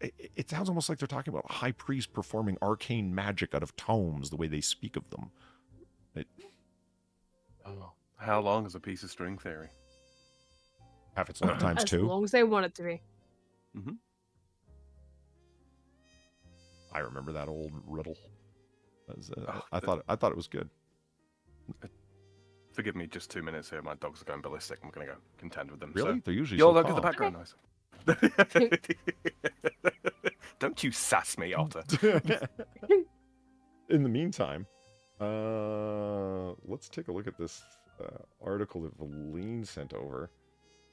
It sounds almost like they're talking about a high priest performing arcane magic out of tomes, the way they speak of them. How long is a piece of string theory? Half its length times 2. As long as they want it to be. I remember that old riddle. I thought it was good. Forgive me, just 2 minutes here. My dogs are going ballistic. I'm going to go contend with them. Really? So. They're usually You'll so look at the background noise. Don't you sass me, Otter. In the meantime, let's take a look at this article that Valine sent over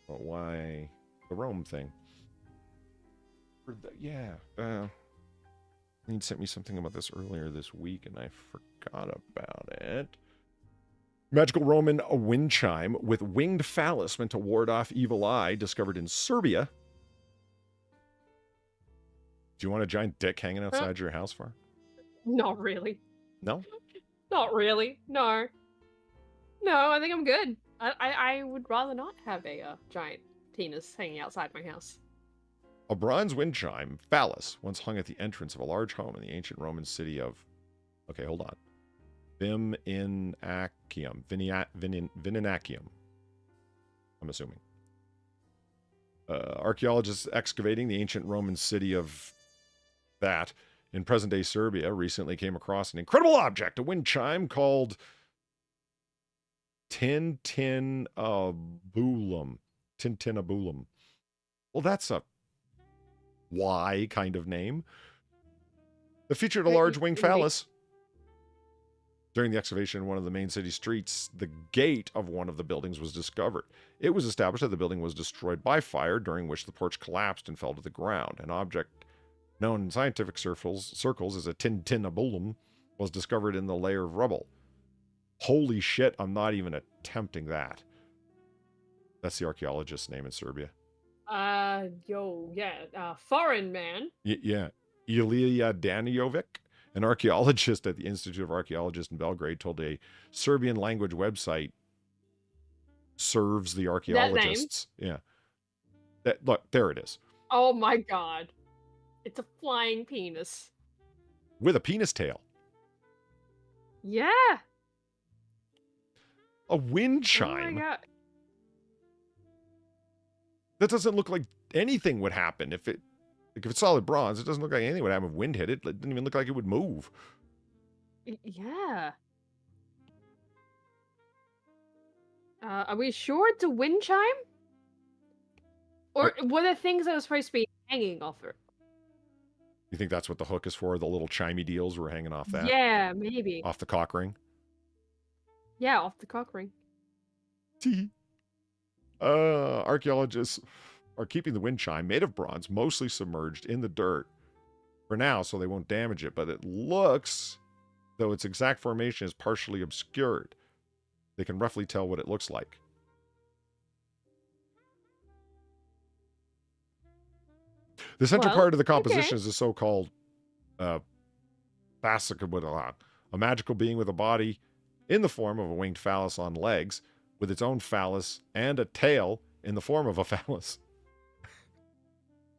about why the Rome thing. Valine sent me something about this earlier this week, and I forgot about it. Magical Roman wind chime with winged phallus meant to ward off evil eye discovered in Serbia. Do you want a giant dick hanging outside your house, Far? Not really. No? Not really. No. No, I think I'm good. I would rather not have a giant penis hanging outside my house. A bronze wind chime, phallus, once hung at the entrance of a large home in the ancient Roman city of... Okay, hold on. Viminacium. I'm assuming. Archaeologists excavating the ancient Roman city of that in present-day Serbia recently came across an incredible object, a wind chime called Tintinabulum. Tintinabulum. Well, that's a Y kind of name. It featured a large winged phallus. During the excavation in one of the main city streets, the gate of one of the buildings was discovered. It was established that the building was destroyed by fire, during which the porch collapsed and fell to the ground. An object known in scientific circles as a tintinabulum was discovered in the layer of rubble. Holy shit, I'm not even attempting that. That's the archaeologist's name in Serbia. Foreign man. Yeah. Ilija Daniovic, an archaeologist at the Institute of Archaeologists in Belgrade, told a Serbian language website serves the archaeologists. Yeah. Look, there it is. Oh my god. It's a flying penis. With a penis tail. Yeah. A wind Oh my chime. god. That doesn't look like anything would happen if it's solid bronze. It doesn't look like anything would happen if wind hit it. It didn't even look like it would move. Yeah. Are we sure it's a wind chime? Or were there things that were supposed to be hanging off it? You think that's what the hook is for? The little chimey deals were hanging off that? Yeah, maybe. Off the cock ring? Yeah, off the cock ring. Archaeologists are keeping the wind chime made of bronze mostly submerged in the dirt for now so they won't damage it, but it looks though its exact formation is partially obscured. They can roughly tell what it looks like. The central part of the composition is the so-called Basakabudala, a magical being with a body in the form of a winged phallus on legs, with its own phallus and a tail in the form of a phallus.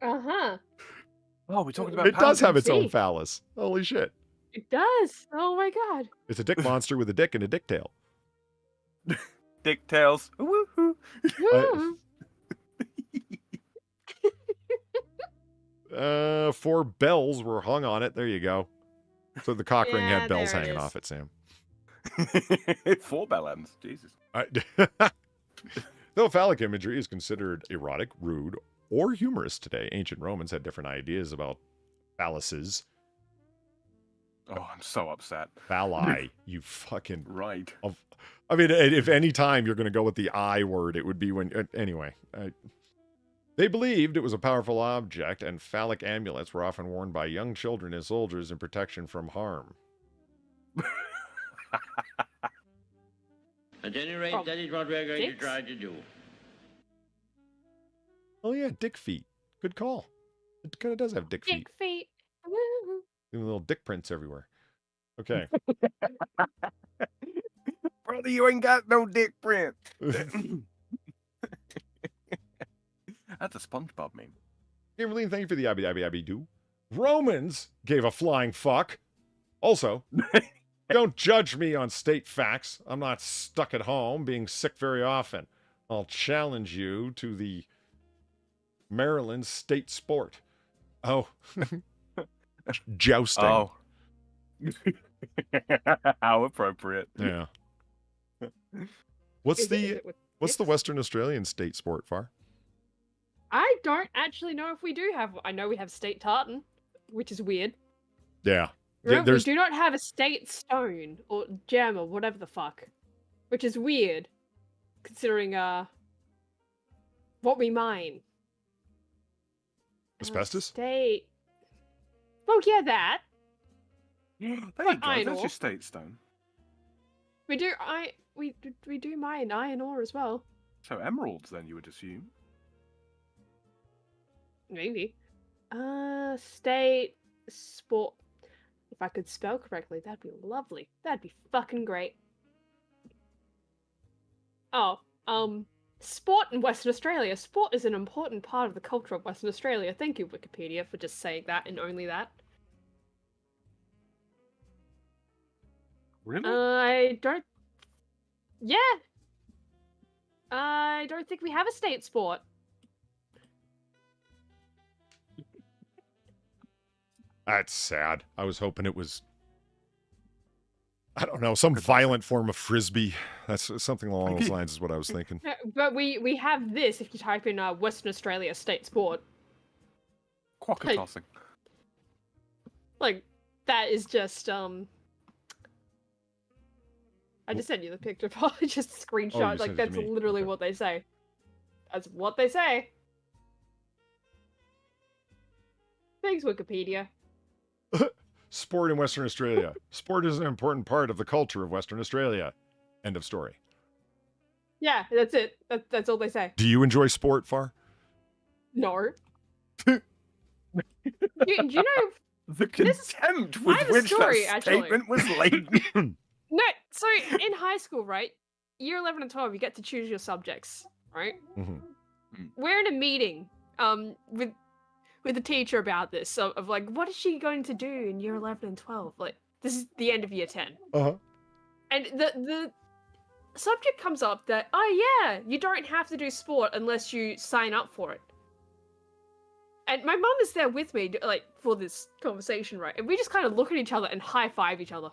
Uh-huh. Oh, we're talking about It does have its own phallus. Holy shit. It does. Oh my god. It's a dick monster with a dick and a dick tail. Dick tails. Woohoo. Woo. 4 bells were hung on it. There you go. So the cock ring had bells there it hanging is. off it, Sam. 4 bell ends. Jesus. Though phallic imagery is considered erotic, rude, or humorous today, ancient Romans had different ideas about phalluses. Oh, I'm so upset. Phalli, you fucking... Right. I mean, if any time you're going to go with the I word, it would be when... Anyway. They believed it was a powerful object, and phallic amulets were often worn by young children and soldiers in protection from harm. At any rate, that is what we're going to try to do. Oh yeah, dick feet. Good call. It kind of does have dick feet. Dick feet. Woo. Little dick prints everywhere. Okay. Brother, you ain't got no dick print. That's a SpongeBob meme. Kimberly, thank you for the abby do. Romans gave a flying fuck. Also, don't judge me on state facts. I'm not stuck at home being sick very often. I'll challenge you to the Maryland state sport. Oh. Jousting. Oh. How appropriate. Yeah. What's the Western Australian state sport, Far? I don't actually know if we do have... I know we have state tartan, which is weird. Yeah. Remember, we do not have a state stone or gem or whatever the fuck, which is weird, considering what we mine. Asbestos? State. Well, yeah, that. There you But go. iron That's ore. your state stone. We do. We do mine iron ore as well. So emeralds, then, you would assume. Maybe. State sport. If I could spell correctly, that'd be lovely. That'd be fucking great. Oh, sport in Western Australia. Sport is an important part of the culture of Western Australia. Thank you, Wikipedia, for just saying that and only that. Really? I don't... Yeah! I don't think we have a state sport. That's sad. I was hoping it was, I don't know, some violent form of frisbee. That's something along those lines is what I was thinking. But we have this if you type in Western Australia state sport. Quokka tossing. Like, that is just, I just sent you the picture, probably just a screenshot. you Like, sent it to that's me. literally Okay. what they say. That's what they say. Thanks, Wikipedia. Sport in Western Australia. Sport is an important part of the culture of Western Australia. End of story. Yeah, that's it. That's all they say. Do you enjoy sport, Far? No. do you know? The This- contempt I with have a which story, that actually. statement was laden. No. So in high school, right? Year 11 and 12, you get to choose your subjects, right? Mhm. We're in a meeting, with the teacher about this, of like, what is she going to do in year 11 and 12? Like, this is the end of year 10. Uh-huh. And the subject comes up that, oh yeah, you don't have to do sport unless you sign up for it. And my mum is there with me, like, for this conversation, right? And we just kind of look at each other and high-five each other.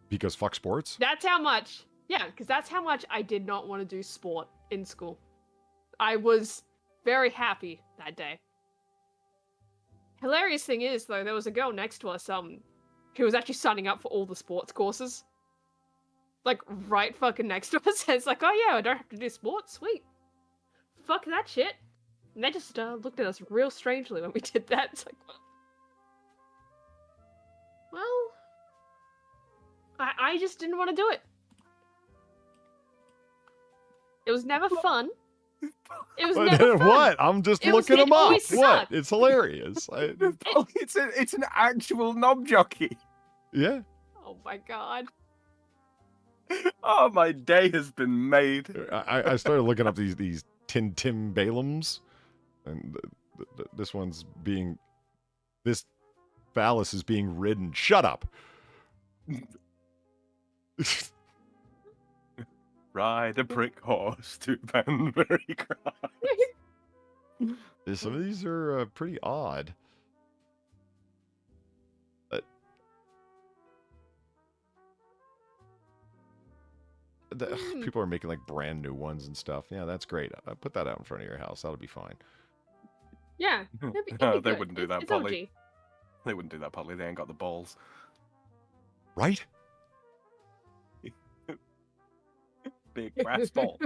Because fuck sports? That's how much, yeah, because that's how much I did not want to do sport in school. I was very happy that day. Hilarious thing is, though, there was a girl next to us, who was actually signing up for all the sports courses. Like, right fucking next to us. It's like, oh yeah, I don't have to do sports? Sweet. Fuck that shit. And they just looked at us real strangely when we did that. It's like, well, I just didn't want to do it. It was never fun. It was never fun. What? I'm just looking them up. always What? sucked. It's hilarious. It's an actual knob jockey. Yeah. Oh my god. Oh, my day has been made. I started looking up these Tim Balaams, and this one's being, this phallus is being ridden. Shut up. Ride a prick horse to Banbury Cry. Some of these are pretty odd. People are making like brand new ones and stuff. Yeah, that's great. Put that out in front of your house. That'll be fine. Yeah. It'd be They good. wouldn't do that, It's Polly. OG. They wouldn't do that, Polly. They ain't got the balls. Right? Big brass ball.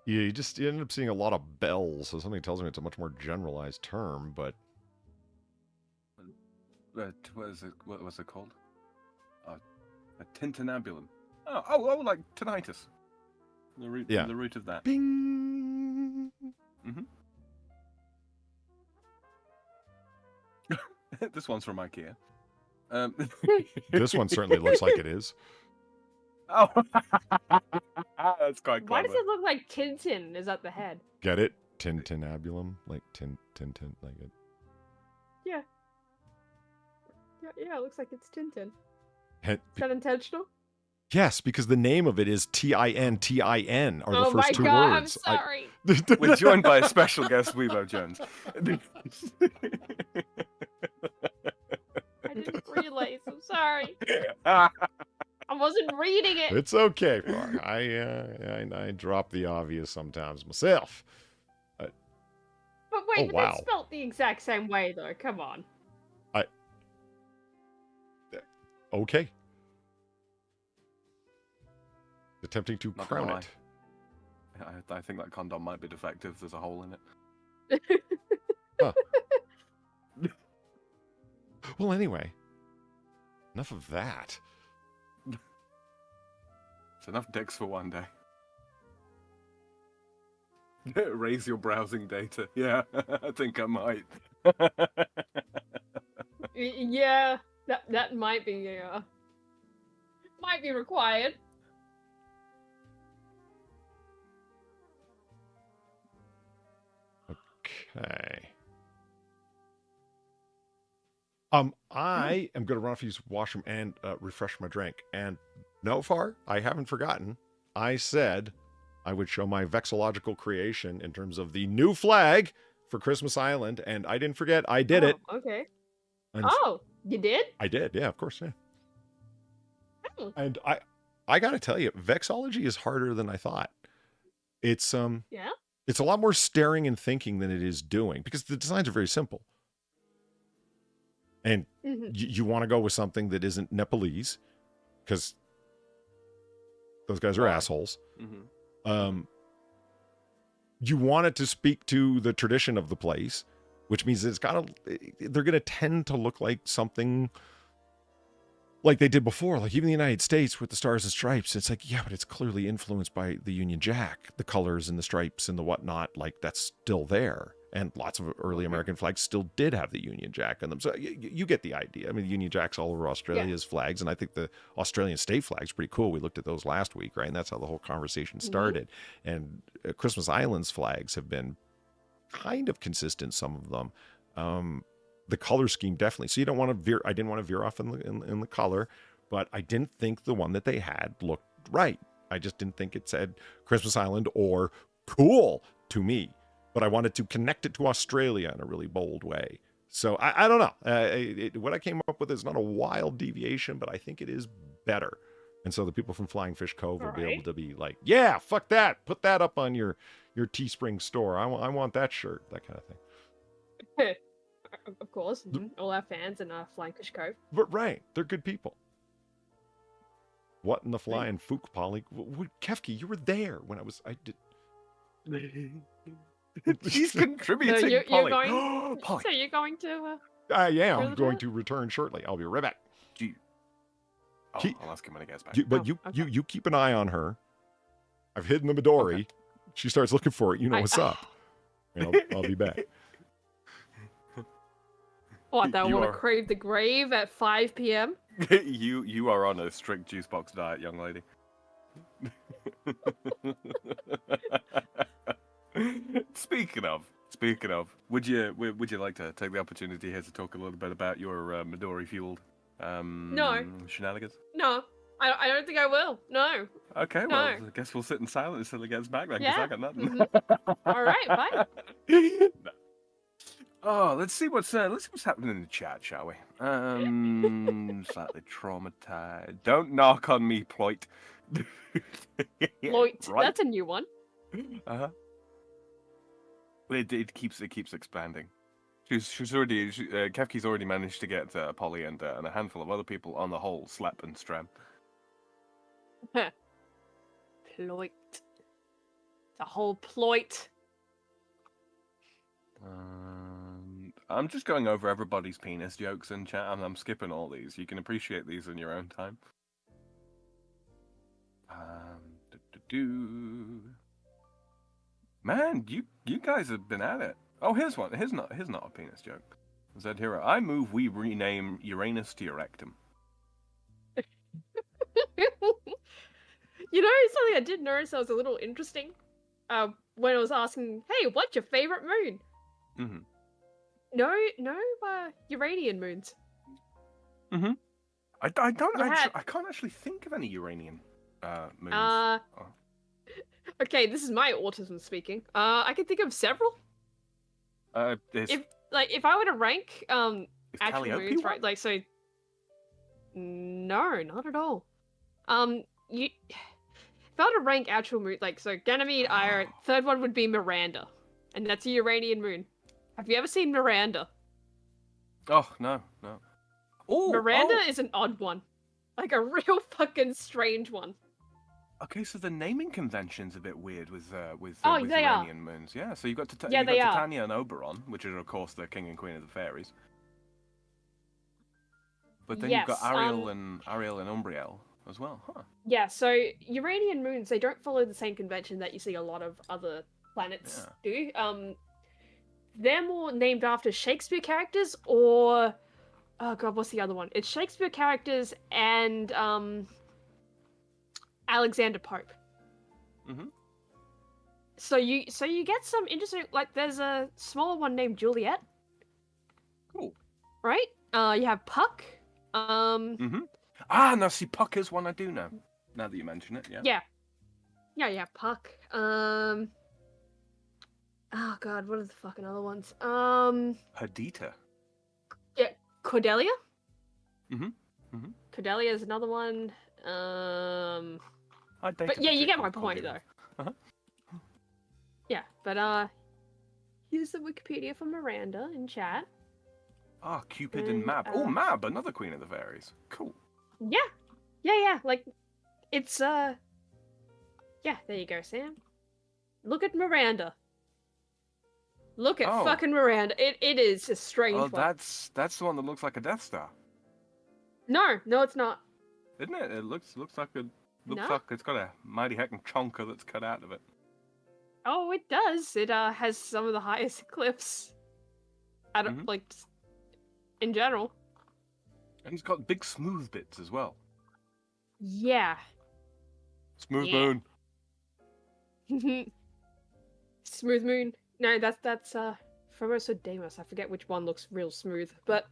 Yeah, you end up seeing a lot of bells, so something tells me it's a much more generalized term, but What was it called? A tintinnabulum. Oh, like tinnitus. The root of that. bing. Mm-hmm. This one's from IKEA. This one certainly looks like it is. Oh, that's quite clever. Why does it look like Tintin is at the head? Get it? Tintinnabulum? Like tin, like it. Yeah. Yeah, it looks like it's Tintin. Hen- Is that intentional? Yes, because the name of it is Tintin are the Oh first my two god, words. I'm sorry. We're joined by a special guest, Weebo Jones. I didn't realize. I'm sorry. I wasn't reading it. It's okay, Far. I drop the obvious sometimes myself. But wait, Oh, but wow. it's spelled the exact same way, though. Come on. Okay. Attempting to Not crown gonna it. I think that condom might be defective. There's a hole in it. Huh. Well, anyway. Enough of that. It's enough dicks for one day. Raise your browsing data. Yeah, I think I might. Yeah, that might be required. Okay. I am going to run off to use the washroom and refresh my drink. And no, Far, I haven't forgotten. I said I would show my vexillological creation in terms of the new flag for Christmas Island, and I didn't forget. I did it. Okay. And Oh, you did? I did. Yeah, of course. Yeah. Oh. And I got to tell you, vexology is harder than I thought. It's Yeah. It's a lot more staring and thinking than it is doing, because the designs are very simple. And you want to go with something that isn't Nepalese, because those guys are assholes. Mm-hmm. You want it to speak to the tradition of the place, which means they're going to tend to look like something like they did before, like even the United States with the Stars and Stripes. It's like, yeah, but it's clearly influenced by the Union Jack, the colors and the stripes and the whatnot. Like that's still there. And lots of early American flags still did have the Union Jack on them. So you get the idea. I mean, the Union Jack's all over Australia's flags. And I think the Australian state flag's pretty cool. We looked at those last week, right? And that's how the whole conversation started. And Christmas Island's flags have been kind of consistent, some of them. The color scheme definitely. So you don't want to veer. I didn't want to veer off in the color, but I didn't think the one that they had looked right. I just didn't think it said Christmas Island or cool to me. But I wanted to connect it to Australia in a really bold way. So I don't know. What I came up with is not a wild deviation, but I think it is better. And so the people from Flying Fish Cove will be able to be like, yeah, fuck that. Put that up on your Teespring store. I want that shirt, that kind of thing. Of course, all our fans in Flying Fish Cove. But right, they're good people. What in the flying fook, Polly? Kefki, you were there when I did. She's contributing, So you're Polly. going. Polly. So you're going to. Yeah, I'm going to return shortly. I'll be right back. I'll ask him when he gets back. You keep an eye on her. I've hidden the Midori. Okay. She starts looking for it. You know what's up. And I'll be back. What, they want to crave the grave at 5 p.m.? You are on a strict juice box diet, young lady. Speaking of, would you like to take the opportunity here to talk a little bit about your Midori fueled shenanigans? No, I don't think I will. No. Okay, well, I guess we'll sit in silence until he gets back then, because I got nothing. All right, bye. No. Oh, let's see what's happening in the chat, shall we? Slightly traumatized. Don't knock on me, Ploit. Ploit, right? That's a new one. It keeps expanding. Kefki's already managed to get Polly and a handful of other people on the whole slap and stram. Ploit. The whole ploit. I'm just going over everybody's penis jokes in chat, and I'm skipping all these. You can appreciate these in your own time. Man, you guys have been at it. Oh, here's one. Here's not a penis joke. Zed Hero, I move we rename Uranus to Erectum. You know, something I did notice that was a little interesting. When I was asking, hey, what's your favorite moon? Mm-hmm. No, Uranian moons. Mm-hmm. I can't actually think of any Uranian moons. Okay, this is my autism speaking. I can think of several. If I were to rank actual moons, right? Like so. No, not at all. If I were to rank actual moons, like so, Ganymede, Ira. Third one would be Miranda, and that's a Uranian moon. Have you ever seen Miranda? Oh, no. Ooh, Miranda is an odd one. Like a real fucking strange one. Okay, so the naming convention's a bit weird with they Uranian moons. Yeah, so you've got Titania and Oberon, which are, of course, the king and queen of the fairies. But then you've got Ariel and Umbriel as well, huh? Yeah, so Uranian moons, they don't follow the same convention that you see a lot of other planets do. They're more named after Shakespeare characters or... Oh god, what's the other one? It's Shakespeare characters and Alexander Pope. Mm-hmm. So you get some interesting... Like, there's a smaller one named Juliet. Cool. Right? You have Puck. Mm-hmm. Now see, Puck is one I do know. Now that you mention it, yeah. Yeah, you have Puck. Oh god, what are the fucking other ones? Perdita. Yeah, Cordelia. Mm-hmm. Cordelia is another one. But yeah, you get my point though. Uh-huh. Yeah, but use the Wikipedia for Miranda in chat. Cupid and Mab. Mab, another queen of the fairies. Cool. Yeah. Like, it's yeah. There you go, Sam. Look at Miranda. Look at fucking Miranda. It is a strange one. That's the one that looks like a Death Star. No, it's not. Isn't it? It looks like No? like it's got a mighty heckin' chonker that's cut out of it. Oh, it does. It has some of the highest cliffs. Like in general. And it's got big smooth bits as well. Yeah. Smooth Yeah. moon. Smooth moon. No, that's Phobos or Deimos. I forget which one looks real smooth, but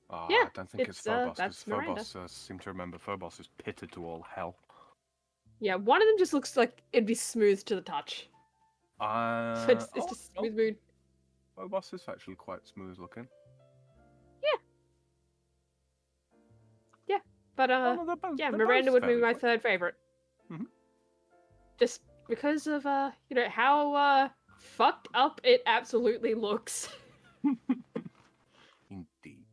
Oh, yeah, I don't think it's Phobos. that's Because Miranda. Phobos, seem to remember Phobos is pitted to all hell. Yeah, one of them just looks like it'd be smooth to the touch. So it's just smooth moon. Phobos is actually quite smooth looking. But Oh, no, they're both- yeah, they're Miranda both would be fairly my quick. third favorite. Mhm. Just because of how fucked up it absolutely looks. Indeed.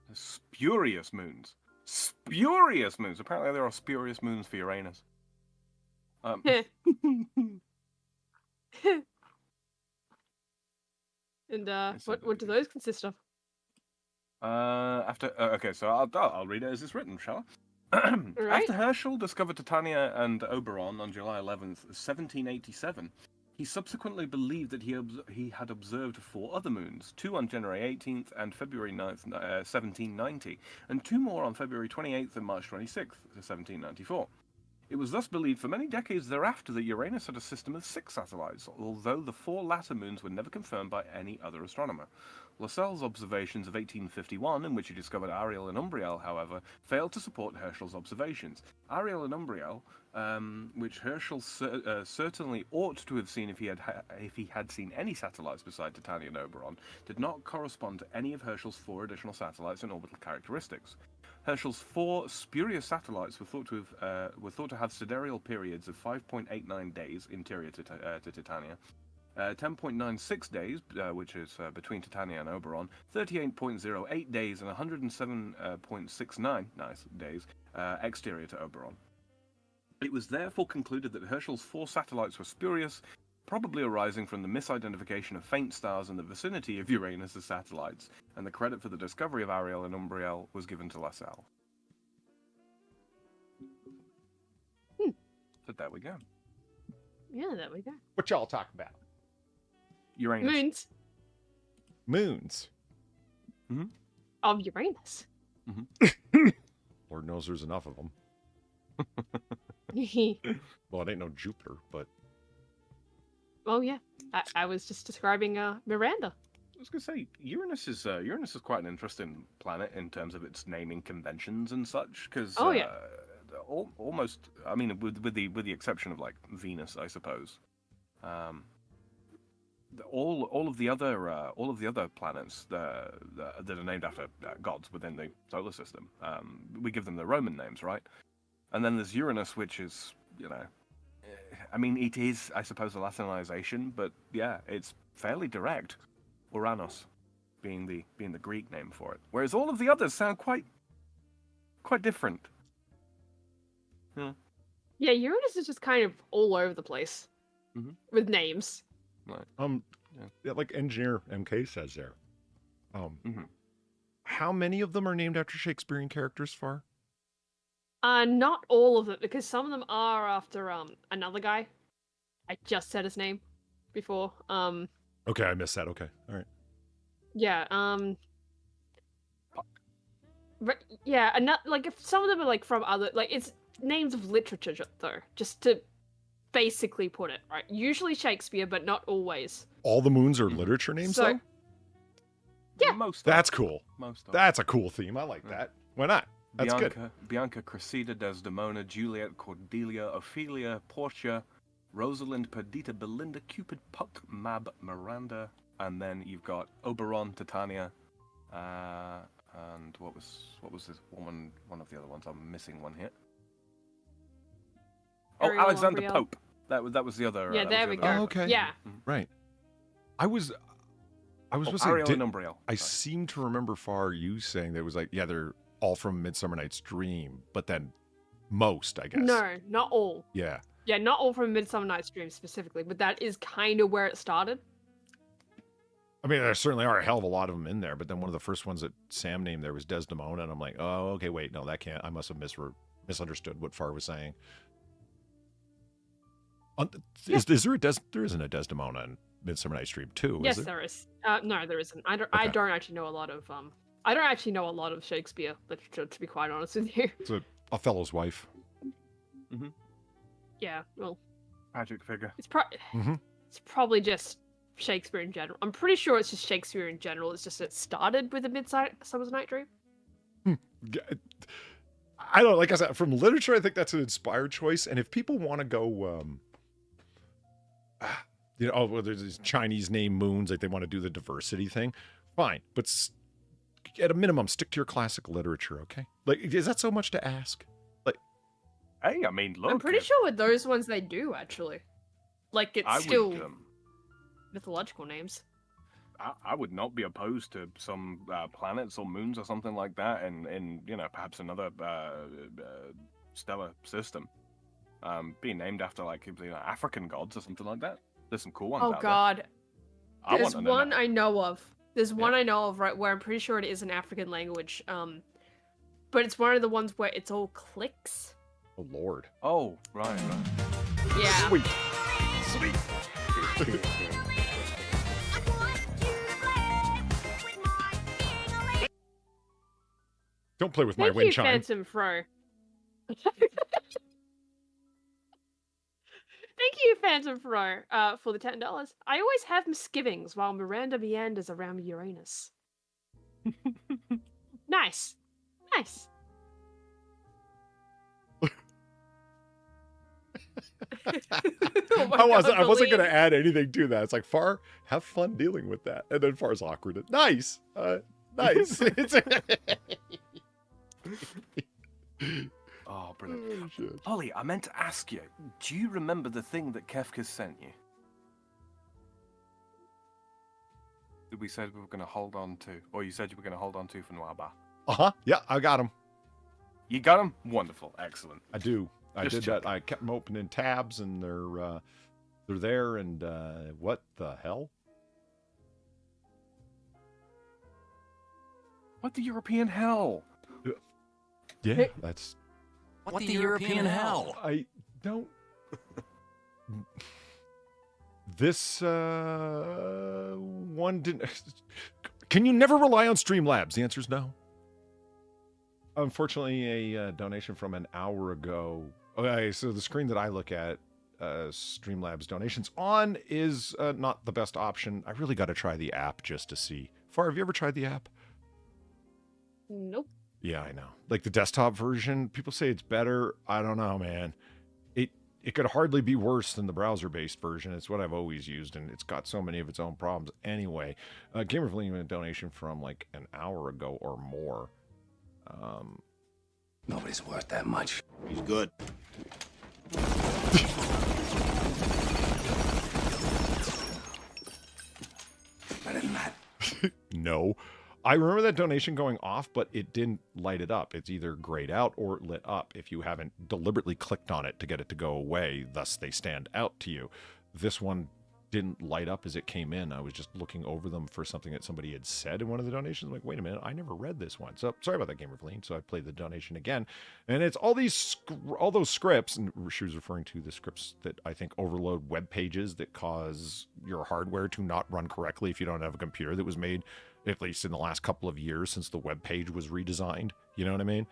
The spurious moons. Spurious moons! Apparently there are spurious moons for Uranus. And It's what do amazing. those consist of? Okay, so I'll read it as it's written, shall I? Right. After Herschel discovered Titania and Oberon on July 11th, 1787, he subsequently believed that he had observed 4 other moons, 2 on January 18th and February 9th, 1790, and 2 more on February 28th and March 26th, 1794. It was thus believed for many decades thereafter that Uranus had a system of 6 satellites, although the 4 latter moons were never confirmed by any other astronomer. Lascelles' observations of 1851, in which he discovered Ariel and Umbriel, however, failed to support Herschel's observations. Ariel and Umbriel, which Herschel certainly ought to have seen if he had seen any satellites beside Titania and Oberon, did not correspond to any of Herschel's 4 additional satellites and orbital characteristics. Herschel's 4 spurious satellites were thought to have sidereal periods of 5.89 days interior to Titania, 10.96 days, which is between Titania and Oberon, 38.08 days, and 107.69 days exterior to Oberon. It was therefore concluded that Herschel's 4 satellites were spurious, probably arising from the misidentification of faint stars in the vicinity of Uranus as satellites, and the credit for the discovery of Ariel and Umbriel was given to Lascelles. So there we go. Yeah, there we go. What y'all talk about? Uranus. Moons Moons. of Uranus. Lord knows there's enough of them. Well, it ain't no Jupiter, but Oh yeah, I was just describing Miranda. I was going to say, Uranus is quite an interesting planet in terms of its naming conventions and such, because Oh, yeah. almost, I mean, with the exception of like Venus, I suppose, all of the other planets that are named after gods within the solar system, we give them the Roman names, right? And then there's Uranus, which is, I mean, it is, I suppose, a Latinization, but yeah, it's fairly direct. Uranus being the Greek name for it, whereas all of the others sound quite different. Yeah, Uranus is just kind of all over the place with names. Right. yeah, like Engineer MK says there. How many of them are named after Shakespearean characters, Far? Not all of it, because some of them are after another guy. I just said his name before. Okay, I missed that. Okay, all right. Yeah, but yeah, and like if some of them are like from other, like it's names of literature though, just to basically put it right. Usually Shakespeare, but not always. All the moons are literature names, So- though? Yeah. Most That's cool. of them. That's a cool theme. I like that. Why not? That's good. Bianca, Cressida, Desdemona, Juliet, Cordelia, Ophelia, Portia, Rosalind, Perdita, Belinda, Cupid, Puck, Mab, Miranda, and then you've got Oberon, Titania, and what was this one of the other ones? I'm missing one here. Oh, Ariel, Alexander Umbriel. Pope. That was the other. Yeah, that there was we the other go. Oh, okay. Yeah. Right. I was supposed to say, Ariel and Umbriel. I Sorry. seem to remember Far you saying that it was like, yeah, they're all from Midsummer Night's Dream, but then most, I guess. No, not all. Yeah. Yeah, not all from Midsummer Night's Dream specifically, but that is kind of where it started. I mean, there certainly are a hell of a lot of them in there, but then one of the first ones that Sam named there was Desdemona, and I'm like, oh, okay, wait, no, that can't. I must have misunderstood what Far was saying. Is there there isn't a Desdemona in Midsummer Night's Dream 2, Yes, is there? there is. No, there isn't. I don't actually know a lot of Shakespeare literature, to be quite honest with you. It's Othello's wife. Mm-hmm. Yeah, well, Tragic figure. it's probably just Shakespeare in general. I'm pretty sure it's just Shakespeare in general. It's just it started with a Midsummer's Night Dream. I don't know, like I said, from literature, I think that's an inspired choice. And if people want to go, there's these Chinese name moons, like they want to do the diversity thing, fine. But at a minimum, stick to your classic literature, okay? Like, is that so much to ask? Like, hey, I mean, look. I'm pretty sure with those ones they do actually. Like it's still mythological names. I would not be opposed to some planets or moons or something like that, and perhaps another stellar system being named after like African gods or something like that. There's some cool ones. Oh out God, there. there's one I know of. There's one I know of, right, where I'm pretty sure it is an African language. But it's one of the ones where it's all clicks. oh Lord. Oh, right. Yeah. Sweet. Don't play with my wind chime. Thank you, Phantom Fro. Thank you, Phantom Fro, for the $10. I always have misgivings while Miranda meanders around Uranus. Nice. I wasn't going to add anything to that. It's like, Far, have fun dealing with that. And then Far's awkward. Nice. Nice. Oh, brilliant. Holly, I meant to ask you, do you remember the thing that Kefka sent you? That we said we were going to hold on to, or you said you were going to hold on to for Noir Bar? Uh-huh. Yeah, I got him. You got him? Wonderful. Excellent. I do. I did that. I kept them open in tabs, and they're there, and what the hell? What the European hell? Yeah, that's... What the European hell? I don't... This one didn't... Can you never rely on Streamlabs? The answer is no. Unfortunately, a donation from an hour ago... Okay, so the screen that I look at Streamlabs donations on is not the best option. I really got to try the app just to see. Far, have you ever tried the app? Nope. Yeah, I know. Like the desktop version, people say it's better. I don't know, man. It could hardly be worse than the browser-based version. It's what I've always used, and it's got so many of its own problems. Anyway, Gamer leaving a donation from like an hour ago or more. Nobody's worth that much. He's good. Better than that. No. I remember that donation going off, but it didn't light it up. It's either grayed out or lit up if you haven't deliberately clicked on it to get it to go away, thus they stand out to you. This one didn't light up as it came in. I was just looking over them for something that somebody had said in one of the donations. I'm like, wait a minute, I never read this one. So sorry about that, Gamer Fleeing. So I played the donation again. And it's all those scripts, and she was referring to the scripts that I think overload web pages that cause your hardware to not run correctly if you don't have a computer that was made at least in the last couple of years since the web page was redesigned. You know what I mean?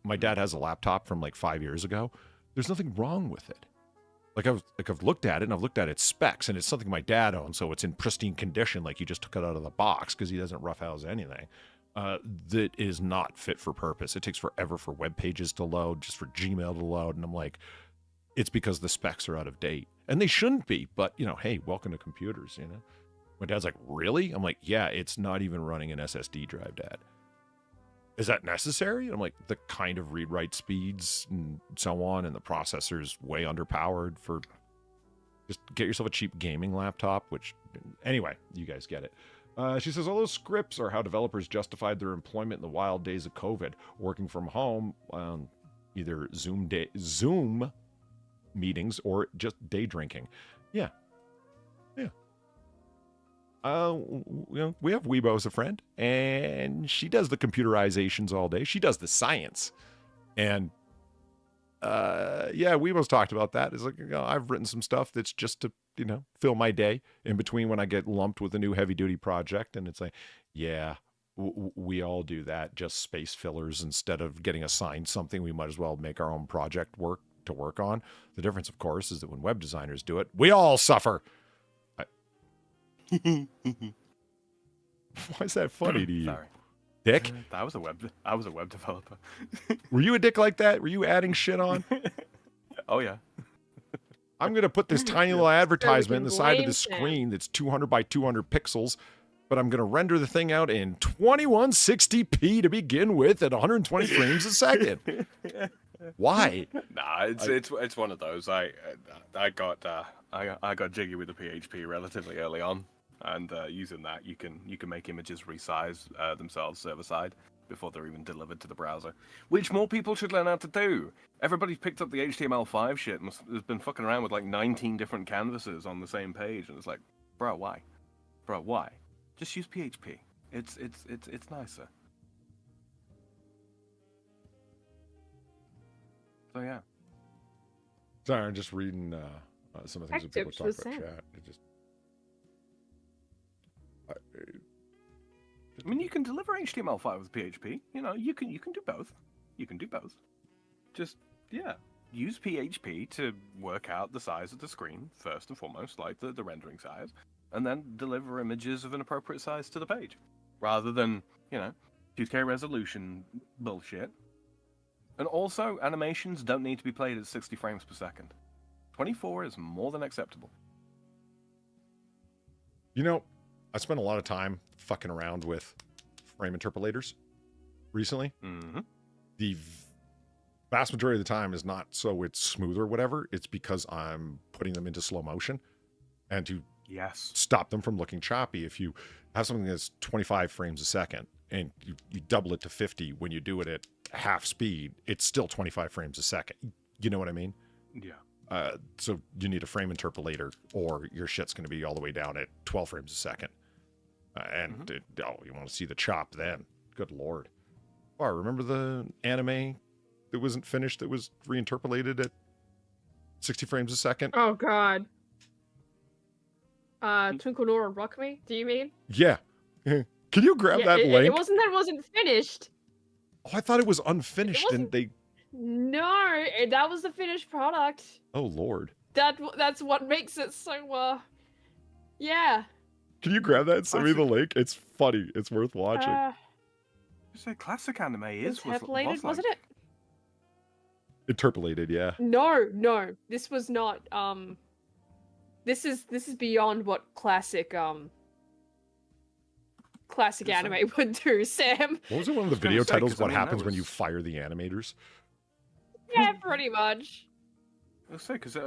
My dad has a laptop from like 5 years ago. There's nothing wrong with it. I've looked at it, and I've looked at its specs, and it's something my dad owns, so it's in pristine condition, like he just took it out of the box because he doesn't roughhouse anything. That is not fit for purpose. It takes forever for web pages to load, just for Gmail to load, and I'm like, it's because the specs are out of date. And they shouldn't be, but, hey, welcome to computers, My dad's like, really? I'm like, yeah, it's not even running an SSD drive, Dad. Is that necessary? I'm like, the kind of read-write speeds and so on, and the processor's way underpowered for... Just get yourself a cheap gaming laptop, which... Anyway, you guys get it. She says, all those scripts are how developers justified their employment in the wild days of COVID, working from home, either Zoom meetings or just day drinking. Yeah. We have Weibo as a friend, and she does the computerizations all day. She does the science. And Weibo's talked about that. It's like, I've written some stuff that's just to, fill my day in between when I get lumped with a new heavy duty project. And it's like, we all do that, just space fillers. Instead of getting assigned something, we might as well make our own project work on. The difference, of course, is that when web designers do it, we all suffer. Why is that funny to you? Sorry. Dick? I was a web developer. Were you a dick like that? Were you adding shit on? Oh, yeah. I'm going to put this tiny little advertisement in the side of the screen that's 200 by 200 pixels, but I'm going to render the thing out in 2160p to begin with at 120 frames a second. Why? Nah, it's one of those. I got jiggy with the PHP relatively early on. And using that, you can make images resize themselves server side before they're even delivered to the browser, which more people should learn how to do. Everybody's picked up the HTML5 shit and has been fucking around with like 19 different canvases on the same page, and it's like, bro, why? Bro, why? Just use PHP. It's nicer. So yeah. Sorry, I'm just reading some of the things that people talk about chat. It just. I mean, you can deliver HTML5 with PHP. You can do both. You can do both. Just, use PHP to work out the size of the screen, first and foremost, like the rendering size, and then deliver images of an appropriate size to the page, rather than, 2K resolution bullshit. And also, animations don't need to be played at 60 frames per second. 24 is more than acceptable. I spent a lot of time fucking around with frame interpolators recently. Mm-hmm. The vast majority of the time is not so it's smooth or whatever. It's because I'm putting them into slow motion and to stop them from looking choppy. If you have something that's 25 frames a second and you double it to 50 when you do it at half speed, it's still 25 frames a second. You know what I mean? Yeah. So you need a frame interpolator or your shit's going to be all the way down at 12 frames a second. You want to see the chop then. Good Lord. Oh, remember the anime that wasn't finished that was reinterpolated at 60 frames a second? Oh, God. Twinkle Nora Rock Me, do you mean? Yeah. Can you grab that link? It wasn't finished. Oh, I thought it was unfinished and they... No, that was the finished product. Oh, Lord. That's what makes it so, yeah. Can you grab that and send me the link? It's funny. It's worth watching. It's a classic anime Interpolated, wasn't it? Interpolated, yeah. No. This was not, This is beyond what classic anime would do, Sam. What was it, one of the video titles? What happens when you fire the animators? Yeah, pretty much. Let's say, because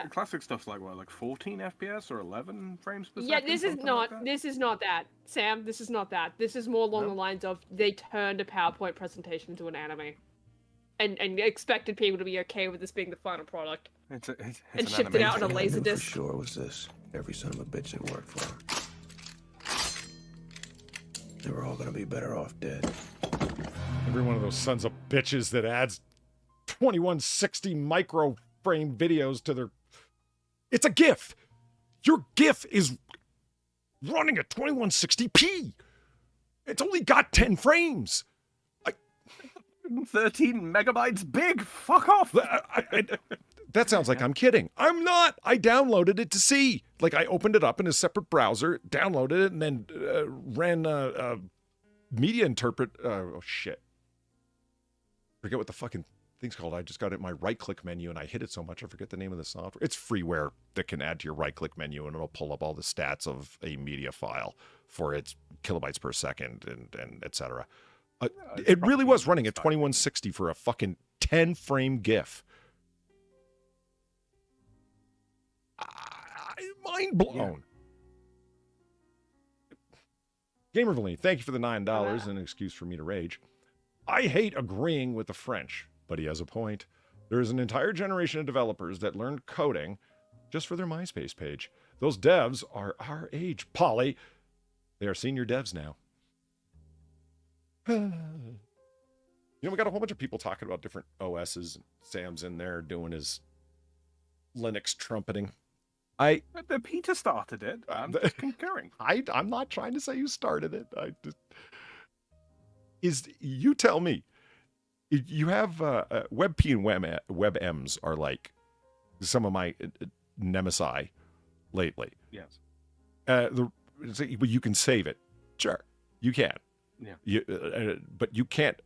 classic stuff's like 14 FPS or 11 frames per second. Yeah, this is not that, Sam. This is not that. This is more along the lines of they turned a PowerPoint presentation into an anime, and expected people to be okay with this being the final product. It's and shipped it out on a laser disc. For sure was this. Every son of a bitch that worked for him. They were all gonna be better off dead. Every one of those sons of bitches that adds 2160 micro frame videos to their... It's a GIF! Your GIF is running at 2160p! It's only got 10 frames! 13 megabytes big! Fuck off! That sounds like I'm kidding. I'm not! I downloaded it to see. Like, I opened it up in a separate browser, downloaded it, and then ran a media interpret... oh, shit. Forget what the fucking thing's called. I just got it in my right-click menu, and I hit it so much I forget the name of the software. It's freeware that can add to your right-click menu, and it'll pull up all the stats of a media file for its kilobytes per second and et cetera. It really was running at 2160 for a fucking 10-frame GIF. Mind blown. Yeah. Gamervaline, thank you for the $9 and an excuse for me to rage. I hate agreeing with the French, but he has a point. There is an entire generation of developers that learned coding just for their MySpace page. Those devs are our age, Polly. They are senior devs now. You know, we got a whole bunch of people talking about different OSs. Sam's in there doing his Linux trumpeting. Peter started it. I'm just concurring. I'm not trying to say you started it. You tell me. You have WebP and WebMs are like some of my nemesis lately. Yes. But you can save it. Sure, you can. Yeah. But you can't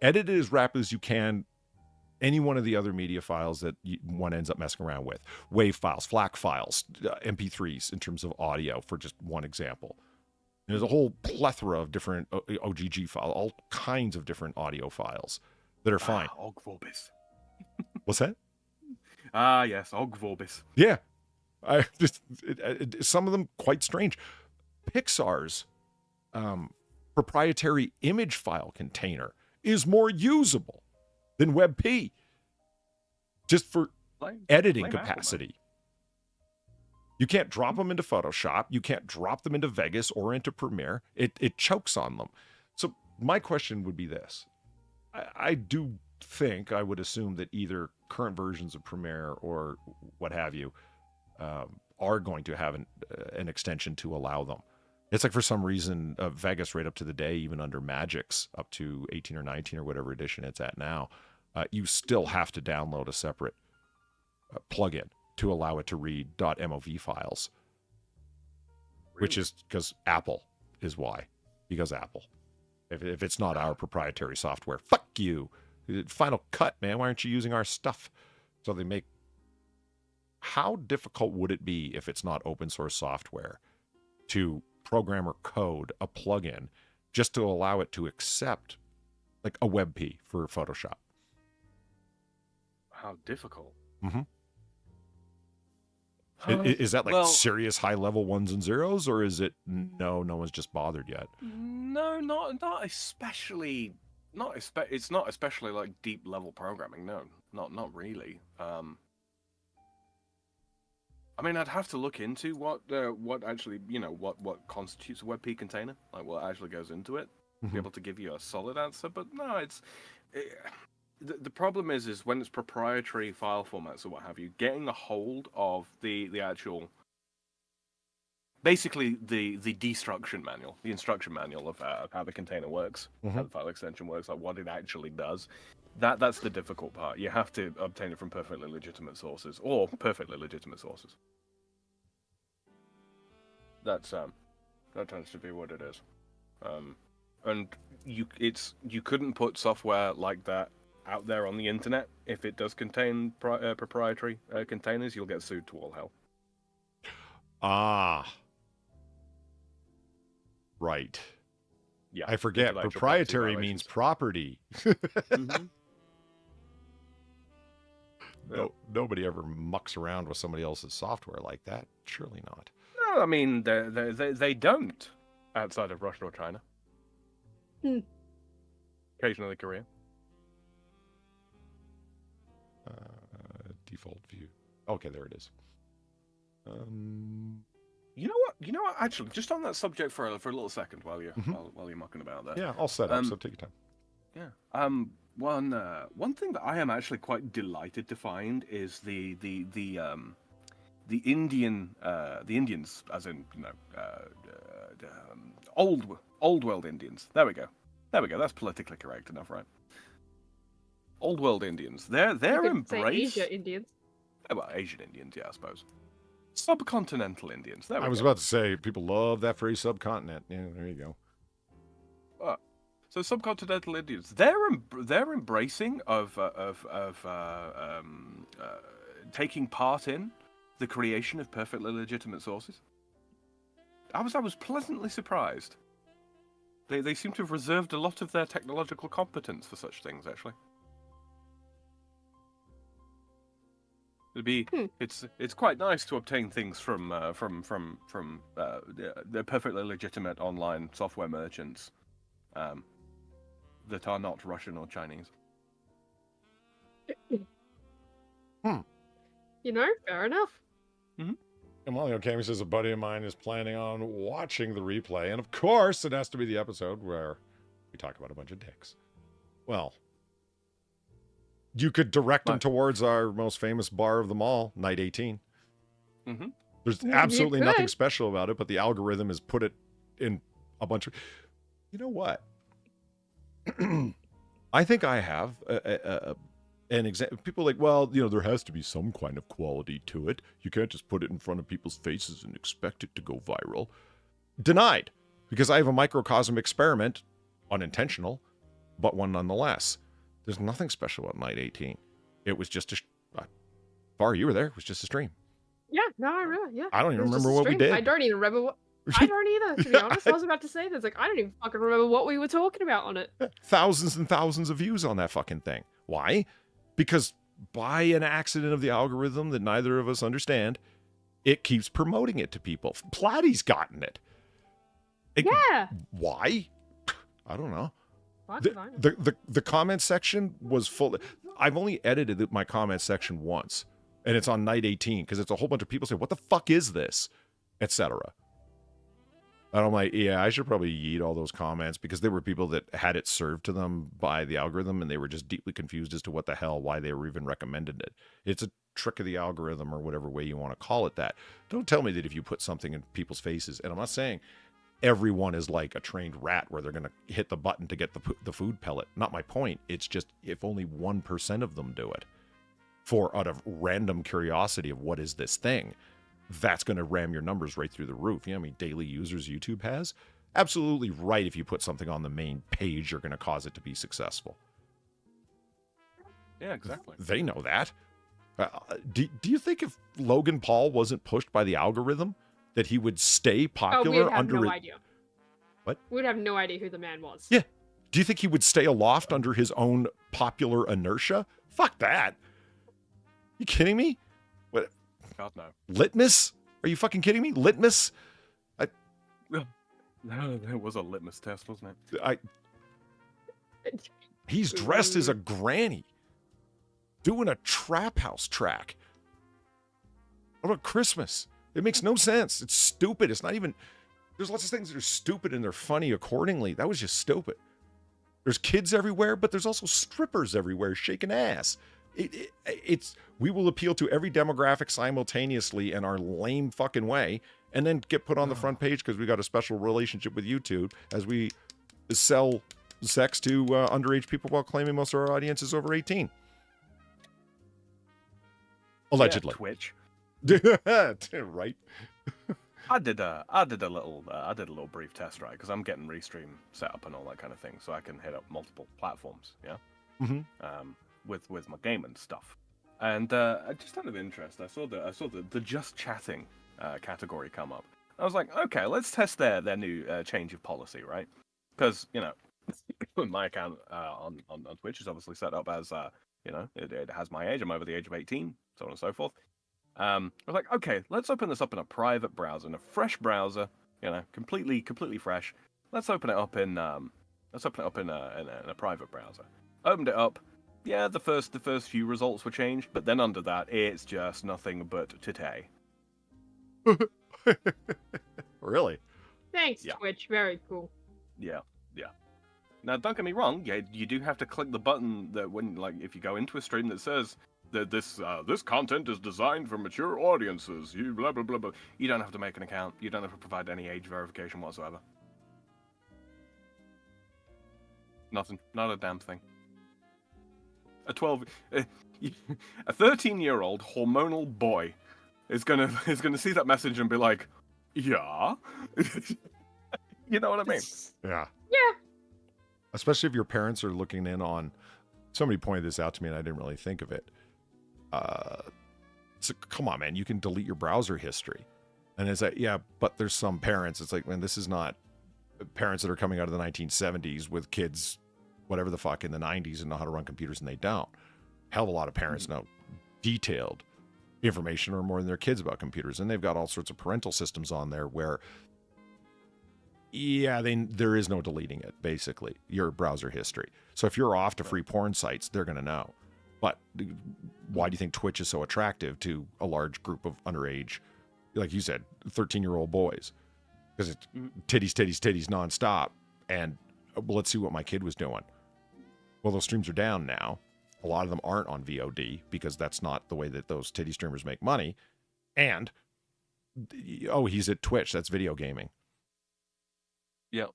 edit it as rapidly as you can any one of the other media files that one ends up messing around with. WAV files, FLAC files, MP3s in terms of audio, for just one example. And there's a whole plethora of different OGG files, all kinds of different audio files that are fine. Og Vorbis. What's that? Yes, Og Vorbis. Yeah. Some of them quite strange. Pixar's proprietary image file container is more usable than WebP, just for editing capacity. You can't drop them into Photoshop. You can't drop them into Vegas or into Premiere. It chokes on them. So my question would be this. I do think, I would assume that either current versions of Premiere or what have you are going to have an extension to allow them. It's like, for some reason, Vegas right up to the day, even under Magic's up to 18 or 19 or whatever edition it's at now, you still have to download a separate plugin to allow it to read .mov files. Really? Which is because Apple is why. Because Apple. If it's not our proprietary software, fuck you. Final Cut, man. Why aren't you using our stuff? So they make... How difficult would it be, if it's not open source software, to program or code a plugin just to allow it to accept like a WebP for Photoshop? How difficult? Mm-hmm. Is that like serious high level ones and zeros, or is it no one's just bothered yet? No, not especially. It's not especially like deep level programming. No, not really. I mean, I'd have to look into what actually, what constitutes a WebP container, like what actually goes into it, to be able to give you a solid answer. But no, the problem is when it's proprietary file formats or what have you, getting a hold of the actual, basically the destruction manual, the instruction manual of how the container works, how the file extension works, like what it actually does. That's the difficult part. You have to obtain it from perfectly legitimate sources, or perfectly legitimate sources. That tends to be what it is. And you couldn't put software like that out there on the internet. If it does contain proprietary containers, you'll get sued to all hell. Ah. Right. Yeah. I forget. Proprietary means property. No, nobody ever mucks around with somebody else's software like that. Surely not. No, I mean they don't outside of Russia or China. Occasionally Korea. Default view. Okay, there it is. You know what? Actually, just on that subject for a little second, while you're mucking about there. Yeah, I'll set up. So take your time. Yeah. One thing that I am actually quite delighted to find is the Indians, as in old world Indians. There we go. That's politically correct enough, right? Old world Indians. Their embrace. Asia Indians. Well, Asian Indians, yeah, I suppose. Subcontinental Indians. There we I was go. about to say, people love that phrase, subcontinent. Yeah, there you go. So subcontinental Indians, their embracing of taking part in the creation of perfectly legitimate sources. I was pleasantly surprised. They seem to have reserved a lot of their technological competence for such things, actually. It's quite nice to obtain things from the perfectly legitimate online software merchants that are not Russian or Chinese. Fair enough. And Molly O'Kami says a buddy of mine is planning on watching the replay. And of course, it has to be the episode where we talk about a bunch of dicks. Well, you could direct them towards our most famous bar of them all, Night 18. Mm-hmm. There's absolutely nothing special about it, but the algorithm has put it in a bunch of... You know what? I think I have an example. People are like, well, you know, there has to be some kind of quality to it. You can't just put it in front of people's faces and expect it to go viral. Denied. Because I have a microcosm experiment, unintentional, but one nonetheless. There's nothing special about Night 18. It was just a... Bar, you were there. It was just a stream. Yeah, no, I remember. Yeah. I don't even It was just remember a what we stream. did. I don't even remember what... I don't either, to be honest. I was about to say this. Like, I don't even fucking remember what we were talking about on it. Thousands and thousands of views on that fucking thing. Why? Because by an accident of the algorithm that neither of us understand, it keeps promoting it to people. Platy's gotten it. Yeah. Why? I don't know. Well, The comment section was full. I've only edited my comment section once, and it's on Night 18 because it's a whole bunch of people say, "What the fuck is this?" etc. And I'm like, yeah, I should probably yeet all those comments because there were people that had it served to them by the algorithm and they were just deeply confused as to what the hell, why they were even recommended it. It's a trick of the algorithm or whatever way you want to call it that. Don't tell me that if you put something in people's faces, and I'm not saying everyone is like a trained rat where they're going to hit the button to get the food pellet. Not my point. It's just if only 1% of them do it out of random curiosity of what is this thing, that's going to ram your numbers right through the roof. You know how many daily users YouTube has? Absolutely right. If you put something on the main page, you're going to cause it to be successful. Yeah, exactly. They know that. Do you think if Logan Paul wasn't pushed by the algorithm, that he would stay popular? We'd have no idea. What? We'd have no idea who the man was. Yeah. Do you think he would stay aloft under his own popular inertia? Fuck that. You kidding me? What? God, no. Litmus? Are you fucking kidding me? Litmus? No, it was a litmus test, wasn't it? He's dressed as a granny doing a trap house track. What about Christmas? It makes no sense. It's stupid. It's not even... There's lots of things that are stupid and they're funny accordingly. That was just stupid. There's kids everywhere, but there's also strippers everywhere shaking ass. We will appeal to every demographic simultaneously in our lame fucking way and then get put on the front page because we got a special relationship with YouTube as we sell sex to underage people while claiming most of our audience is over 18. Allegedly. Yeah, Twitch. Right. I did a little brief test, right? Because I'm getting Restream set up and all that kind of thing, so I can hit up multiple platforms. Yeah. Mm-hmm. With my gaming stuff, and just out of interest, I saw the just chatting category come up. I was like, okay, let's test their new change of policy, right? Because you know, my account on Twitch is obviously set up as it has my age. I'm over the age of 18, so on and so forth. I was like, okay, let's open this up in a private browser, in a fresh browser, completely fresh. Let's open it up in a private browser. Opened it up. Yeah, the first few results were changed, but then under that, it's just nothing but today. Really? Thanks, Twitch. Very cool. Yeah. Now, don't get me wrong. Yeah, you do have to click the button that if you go into a stream that says that this content is designed for mature audiences. You blah blah blah blah. You don't have to make an account. You don't have to provide any age verification whatsoever. Nothing. Not a damn thing. A 13-year-old hormonal boy is gonna see that message and be like, yeah. You know what I mean? Yeah. Yeah. Especially if your parents are looking in on... Somebody pointed this out to me and I didn't really think of it. So come on, man, you can delete your browser history. And it's like, yeah, but there's some parents. It's like, man, this is not parents that are coming out of the 1970s with kids, whatever the fuck, in the 90s and know how to run computers and they don't. Hell of a lot of parents know detailed information or more than their kids about computers. And they've got all sorts of parental systems on there where, yeah, there is no deleting it, basically, your browser history. So if you're off to free porn sites, they're going to know. But why do you think Twitch is so attractive to a large group of underage like you said, 13-year-old boys, because it's titties, titties, titties nonstop. And well, let's see what my kid was doing. Well, those streams are down now. A lot of them aren't on VOD because that's not the way that those titty streamers make money. And oh, he's at Twitch. That's video gaming. Yep.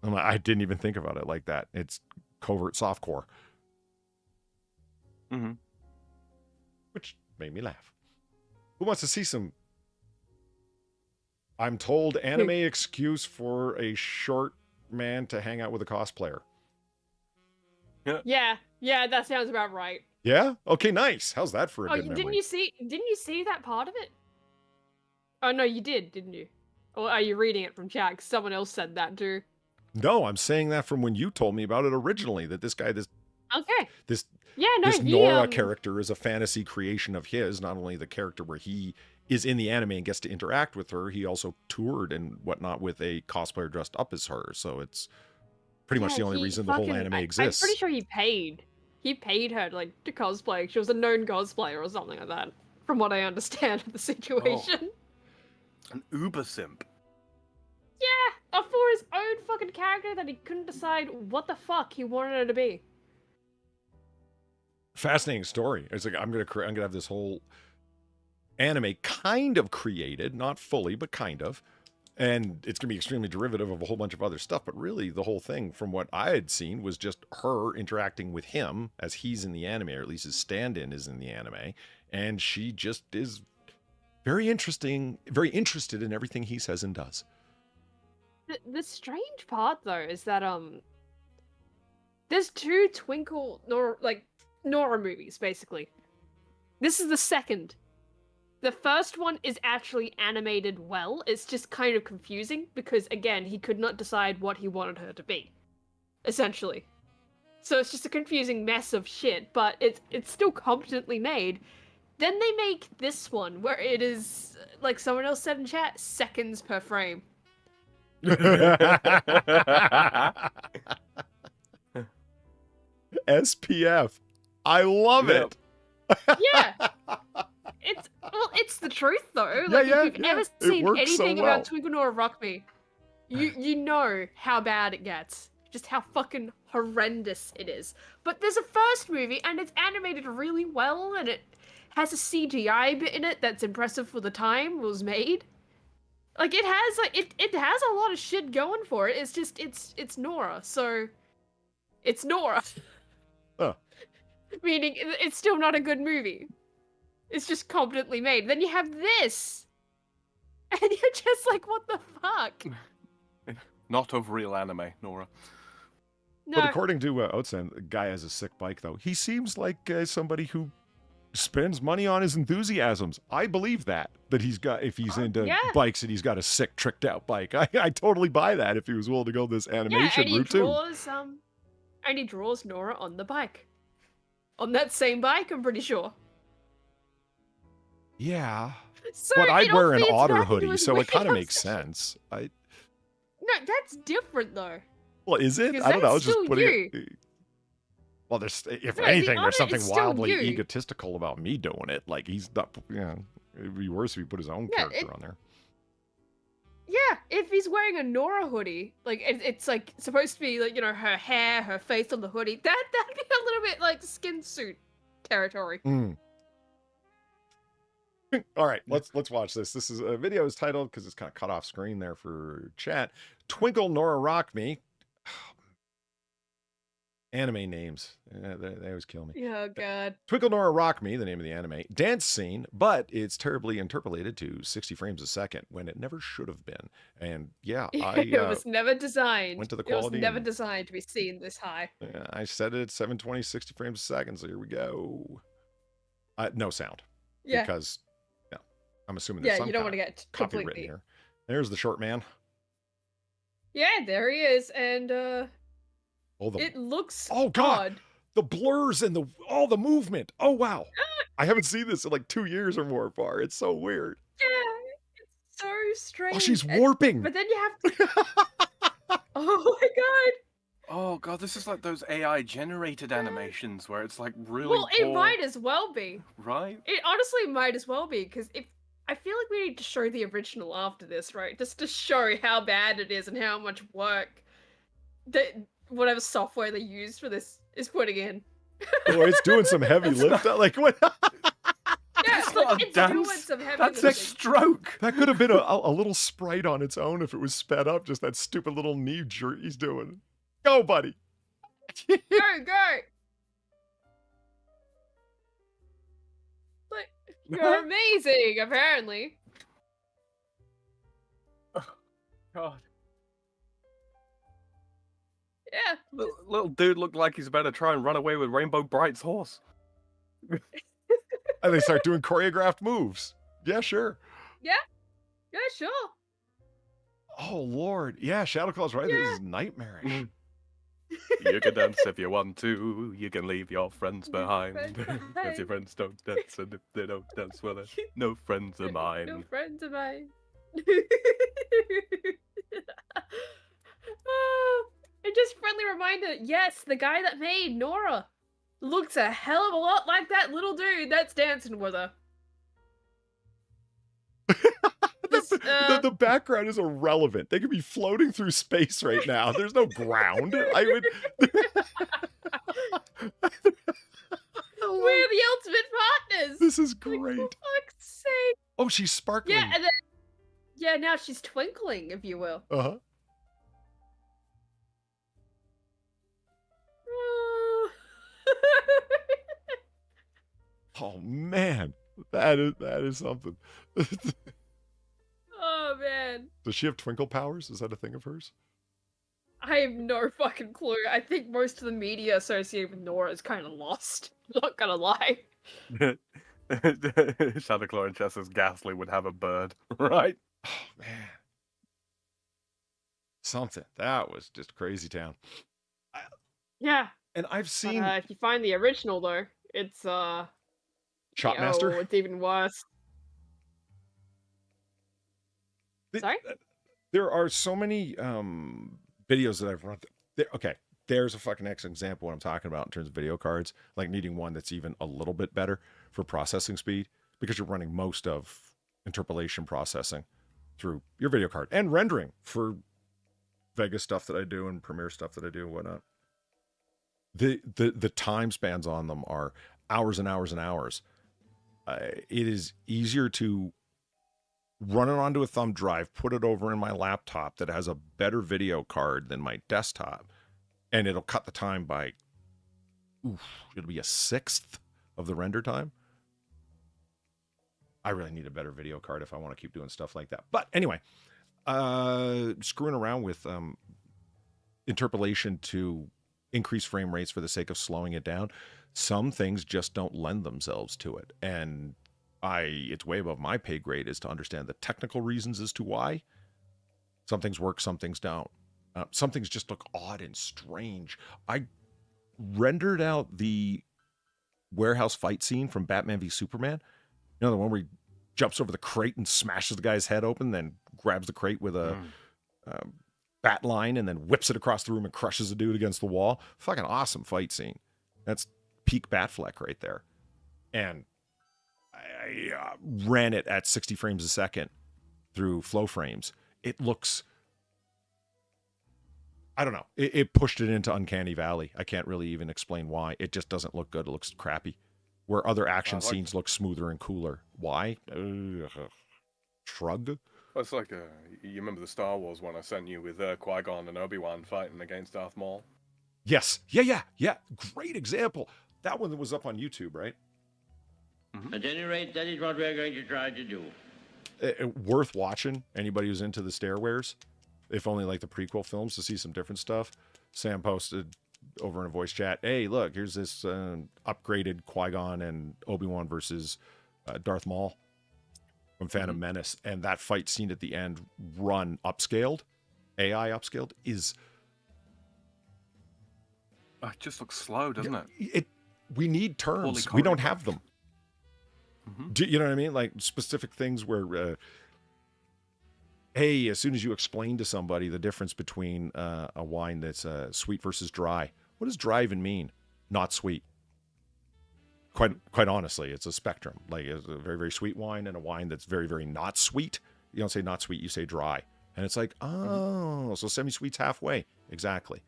I didn't even think about it like that. It's covert softcore. Mm-hmm. Which made me laugh. Who wants to see some, I'm told, anime excuse for a short man to hang out with a cosplayer? Yeah, that sounds about right. Yeah? Okay, nice. How's that for a good didn't memory? Didn't you see that part of it? Oh no, you did, didn't you? Or are you reading it from chat? 'Cause someone else said that too. No, I'm saying that from when you told me about it originally, that this guy, this Nora character is a fantasy creation of his. Not only the character where he is in the anime and gets to interact with her, he also toured and whatnot with a cosplayer dressed up as her. So it's pretty much the only reason the whole anime exists. I'm pretty sure he paid. He paid her to cosplay. She was a known cosplayer or something like that, from what I understand of the situation. Oh. An uber simp. Yeah, for his own fucking character that he couldn't decide what the fuck he wanted her to be. Fascinating story. It's like I'm gonna have this whole anime kind of created, not fully, but kind of, and it's gonna be extremely derivative of a whole bunch of other stuff. But really, the whole thing, from what I had seen, was just her interacting with him as he's in the anime, or at least his stand-in is in the anime, and she just is very interested in everything he says and does. The strange part though is that there's two Nora movies basically. This is the second. The first one is actually animated well. It's just kind of confusing because again, he could not decide what he wanted her to be, essentially. So it's just a confusing mess of shit, but it's still competently made. Then they make this one where it is, like someone else said in chat, seconds per frame. SPF. I love it. Yeah. It's the truth though. Like if you've ever seen anything about Smokin Noir Rock Me, you know how bad it gets. Just how fucking horrendous it is. But there's a first movie and it's animated really well and it has a CGI bit in it that's impressive for the time it was made. Like it has a lot of shit going for it. It's just it's Nora, so it's Nora. Oh. Meaning it's still not a good movie. It's just competently made. Then you have this. And you're just like, what the fuck? Not of real anime, Nora. No. But according to Otsan, the guy has a sick bike though. He seems like somebody who spends money on his enthusiasms. I believe that he's got, if he's into bikes, and he's got a sick tricked out bike. I totally buy that if he was willing to go this animation route too. And he draws Nora on the bike. On that same bike, I'm pretty sure. Yeah. So but I'd wear an Otter hoodie, so it kind of makes sense. No, that's different though. Well, is it? I don't know. I was just putting it. Well, if anything, there's something wildly egotistical about me doing it. Like he's not. Yeah, it'd be worse if he put his own character on there. Yeah, if he's wearing a Nora hoodie, like it's like supposed to be like, you know, her hair, her face on the hoodie. That'd be a little bit like skin suit territory. All right, let's watch this. This is a video is titled, because it's kind of cut off screen there for chat, Twinkle Nora Rock Me. Anime names. They always kill me. Oh, God. Twinkle Nora Rock Me, the name of the anime. Dance scene, but it's terribly interpolated to 60 frames a second when it never should have been. And yeah, it was never designed. Went to the quality. It was never designed to be seen this high. I set it at 720, 60 frames a second, so here we go. No sound. Yeah. Because, I'm assuming there's some you don't want to get copyright completely here. There's the short man. Yeah, there he is, and it looks odd. The blurs and all the movement. Oh wow. I haven't seen this in like 2 years or more, Far. It's so weird. Yeah, it's so strange. Oh, she's warping. But then you have to Oh my god. Oh god, this is like those AI generated animations where it's like really Well, it might as well be. Right? It honestly might as well be, because if I feel like we need to show the original after this, right? Just to show how bad it is and how much work that whatever software they use for this is putting in. Boy, it's doing some heavy lift. Like what? Yeah, like, it's doing some heavy That's lifting. a stroke. That could have been a little sprite on its own if it was sped up. Just that stupid little knee jerk he's doing. Go, buddy. Go, go. Like, you're amazing, apparently. God. Yeah. Little dude looked like he's about to try and run away with Rainbow Bright's horse. And they start doing choreographed moves. Yeah, sure. Yeah. Yeah, sure. Oh, Lord. Yeah, Shadow Claw's right. This is nightmarish. You can dance if you want to. You can leave your friends behind. If your friends don't dance, and if they don't dance, well, no friends of mine. No friends of mine. And just friendly reminder, yes, the guy that made Nora looks a hell of a lot like that little dude that's dancing with her. The background is irrelevant. They could be floating through space right now. There's no ground. I would. We're the ultimate partners. This is Like, great. for fuck's sake. Oh, she's sparkling. Yeah, and then now she's twinkling, if you will. Uh-huh. Oh man, that is something. Oh man. Does she have twinkle powers? Is that a thing of hers? I have no fucking clue. I think most of the media associated with Nora is kind of lost. Not gonna lie. Shadowclaw and Chess's Ghastly would have a bird, right? Oh man, something that was just crazy town. Yeah. And I've seen If you find the original though, it's Shotmaster. Oh, it's even worse. Sorry? There are so many videos that I've run. Okay, there's a fucking excellent example of what I'm talking about in terms of video cards, like needing one that's even a little bit better for processing speed, because you're running most of interpolation processing through your video card and rendering for Vegas stuff that I do and Premiere stuff that I do and whatnot. The time spans on them are hours and hours and hours. It is easier to run it onto a thumb drive, put it over in my laptop that has a better video card than my desktop, and it'll cut the time by, it'll be a sixth of the render time. I really need a better video card if I want to keep doing stuff like that. But anyway, screwing around with interpolation to increase frame rates for the sake of slowing it down, some things just don't lend themselves to it. And it's way above my pay grade is to understand the technical reasons as to why. Some things work, some things don't. Some things just look odd and strange. I rendered out the warehouse fight scene from Batman v Superman. You know, the one where he jumps over the crate and smashes the guy's head open, then grabs the crate with a bat line and then whips it across the room and crushes a dude against the wall. Fucking awesome fight scene. That's peak Batfleck right there. And I ran it at 60 frames a second through flow frames. It looks, I don't know. It pushed it into Uncanny Valley. I can't really even explain why. It just doesn't look good. It looks crappy. Where other action scenes look smoother and cooler. Why? Shrug. Well, it's like you remember the Star Wars one I sent you with Qui-Gon and Obi-Wan fighting against Darth Maul? Yes. Yeah. Great example. That one was up on YouTube, right? At any rate, that is what we're going to try to do. Worth watching. Anybody who's into the stairwares, if only like the prequel films, to see some different stuff. Sam posted over in a voice chat, hey, look, here's this upgraded Qui-Gon and Obi-Wan versus Darth Maul from Phantom Menace. And that fight scene at the end, run upscaled, AI upscaled, is... It just looks slow, doesn't it? We need terms. We don't have them. Do you know what I mean? Like specific things where, hey, as soon as you explain to somebody the difference between a wine that's sweet versus dry, what does dry even mean? Not sweet. Quite honestly, it's a spectrum. Like it's a very, very sweet wine and a wine that's very, very not sweet. You don't say not sweet, you say dry. And it's like, oh, so semi-sweet's halfway. Exactly.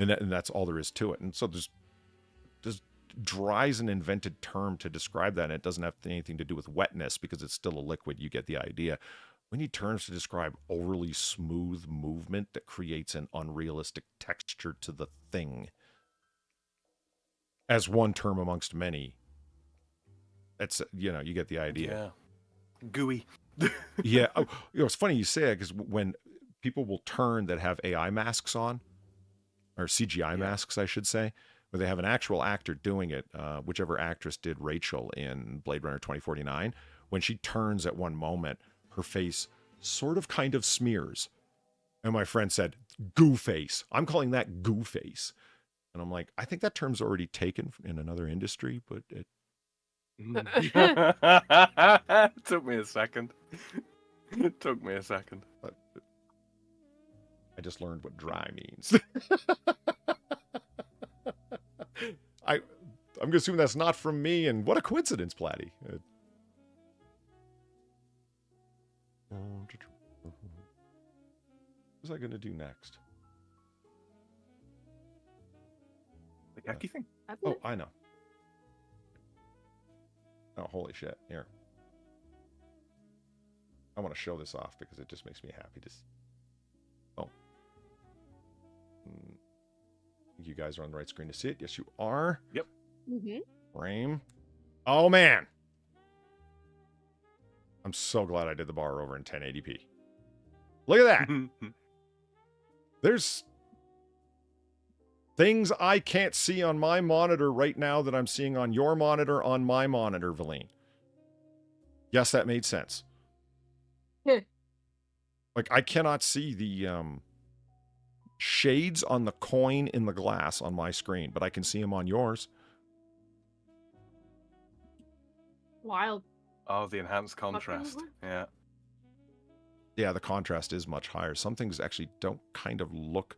And that's all there is to it. And so there's dry's an invented term to describe that. And it doesn't have anything to do with wetness because it's still a liquid. You get the idea. We need terms to describe overly smooth movement that creates an unrealistic texture to the thing. As one term amongst many. That's, you get the idea. Yeah. Gooey. Yeah. Oh, it's funny you say it because when people will turn that have AI masks on, or CGI masks, I should say, where they have an actual actor doing it, whichever actress did Rachel in Blade Runner 2049, when she turns at one moment, her face sort of kind of smears. And my friend said, goo face. I'm calling that goo face. And I'm like, I think that term's already taken in another industry, but it... Took me a second. It took me a second. But I just learned what dry means. I'm going to assume that's not from me, and what a coincidence, Platty. What's I going to do next? The khaki thing? Oh, I know. Oh, holy shit. Here. I want to show this off because it just makes me happy to see. Oh. You guys are on the right screen to see it. Yes, you are. Yep. Frame. Oh, man. I'm so glad I did the bar over in 1080p. Look at that. There's things I can't see on my monitor right now that I'm seeing on your monitor on my monitor, Valine. Yes, that made sense. Like, I cannot see the shades on the coin in the glass on my screen, but I can see them on yours. Wild. Oh, the enhanced contrast. Yeah. Yeah, the contrast is much higher. Some things actually don't kind of look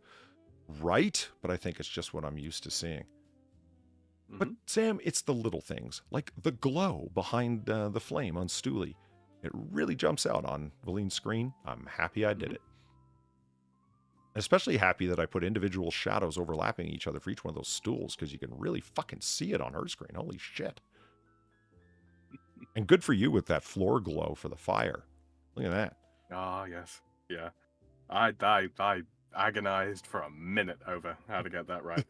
right, but I think it's just what I'm used to seeing. But Sam, it's the little things, like the glow behind the flame on Stooley. It really jumps out on Valine's screen. I'm happy I did it. Especially happy that I put individual shadows overlapping each other for each one of those stools, because you can really fucking see it on her screen. Holy shit. And good for you with that floor glow for the fire. Look at that. Ah, yes. Yeah. I agonized for a minute over how to get that right.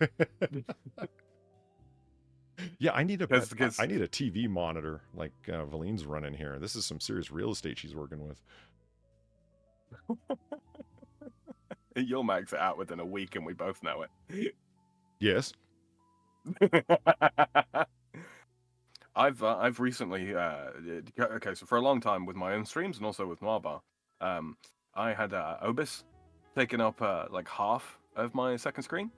Yeah, I need a TV monitor like Valine's running here. This is some serious real estate she's working with. You'll max it out within a week, and we both know it. Yes. I've recently okay, so for a long time with my own streams and also with Noir Bar, I had Obis taking up like half of my second screen,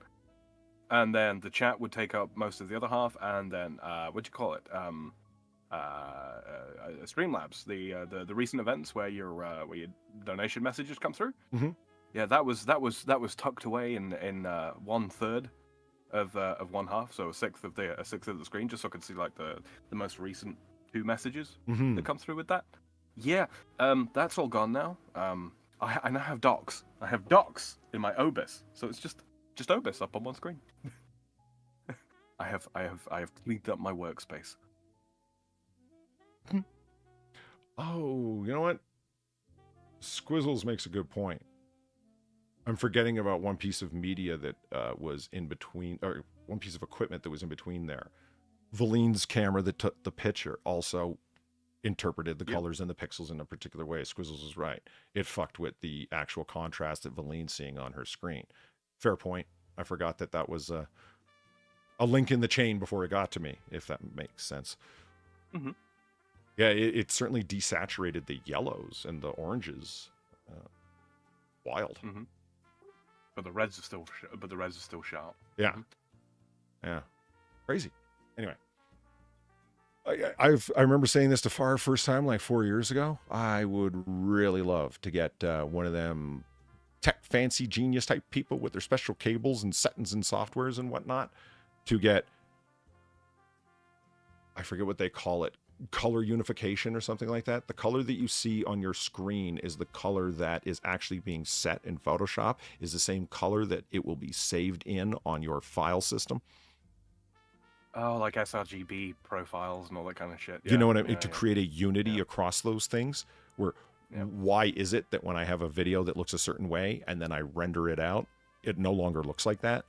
and then the chat would take up most of the other half, and then what'd you call it? Streamlabs, the recent events where your donation messages come through. Mm-hmm. Yeah, that was tucked away in 1/3 of one half, so a sixth of the screen, just so I could see like the most recent 2 messages that come through with that. Yeah, that's all gone now. I now have docs. I have docs in my Obis, so it's just Obis up on one screen. I have cleaned up my workspace. Oh, you know what? Squizzles makes a good point. I'm forgetting about one piece of media that was in between, or one piece of equipment that was in between there. Valine's camera that took the picture also interpreted the colors and the pixels in a particular way. Squizzles is right. It fucked with the actual contrast that Valine's seeing on her screen. Fair point. I forgot that was a link in the chain before it got to me, if that makes sense. Mm-hmm. Yeah, it certainly desaturated the yellows and the oranges. Wild. Mm-hmm. But the reds are still sharp. Yeah. Mm-hmm. Yeah. Crazy. Anyway. I remember saying this to Far first time like 4 years ago. I would really love to get one of them tech fancy genius type people with their special cables and settings and softwares and whatnot to get I forget what they call it, color unification or something like that. The color that you see on your screen is the color that is actually being set in Photoshop, is the same color that it will be saved in on your file system. Oh, like sRGB profiles and all that kind of shit. You know what I mean? To create a unity across those things, where why is it that when I have a video that looks a certain way and then I render it out, it no longer looks like that?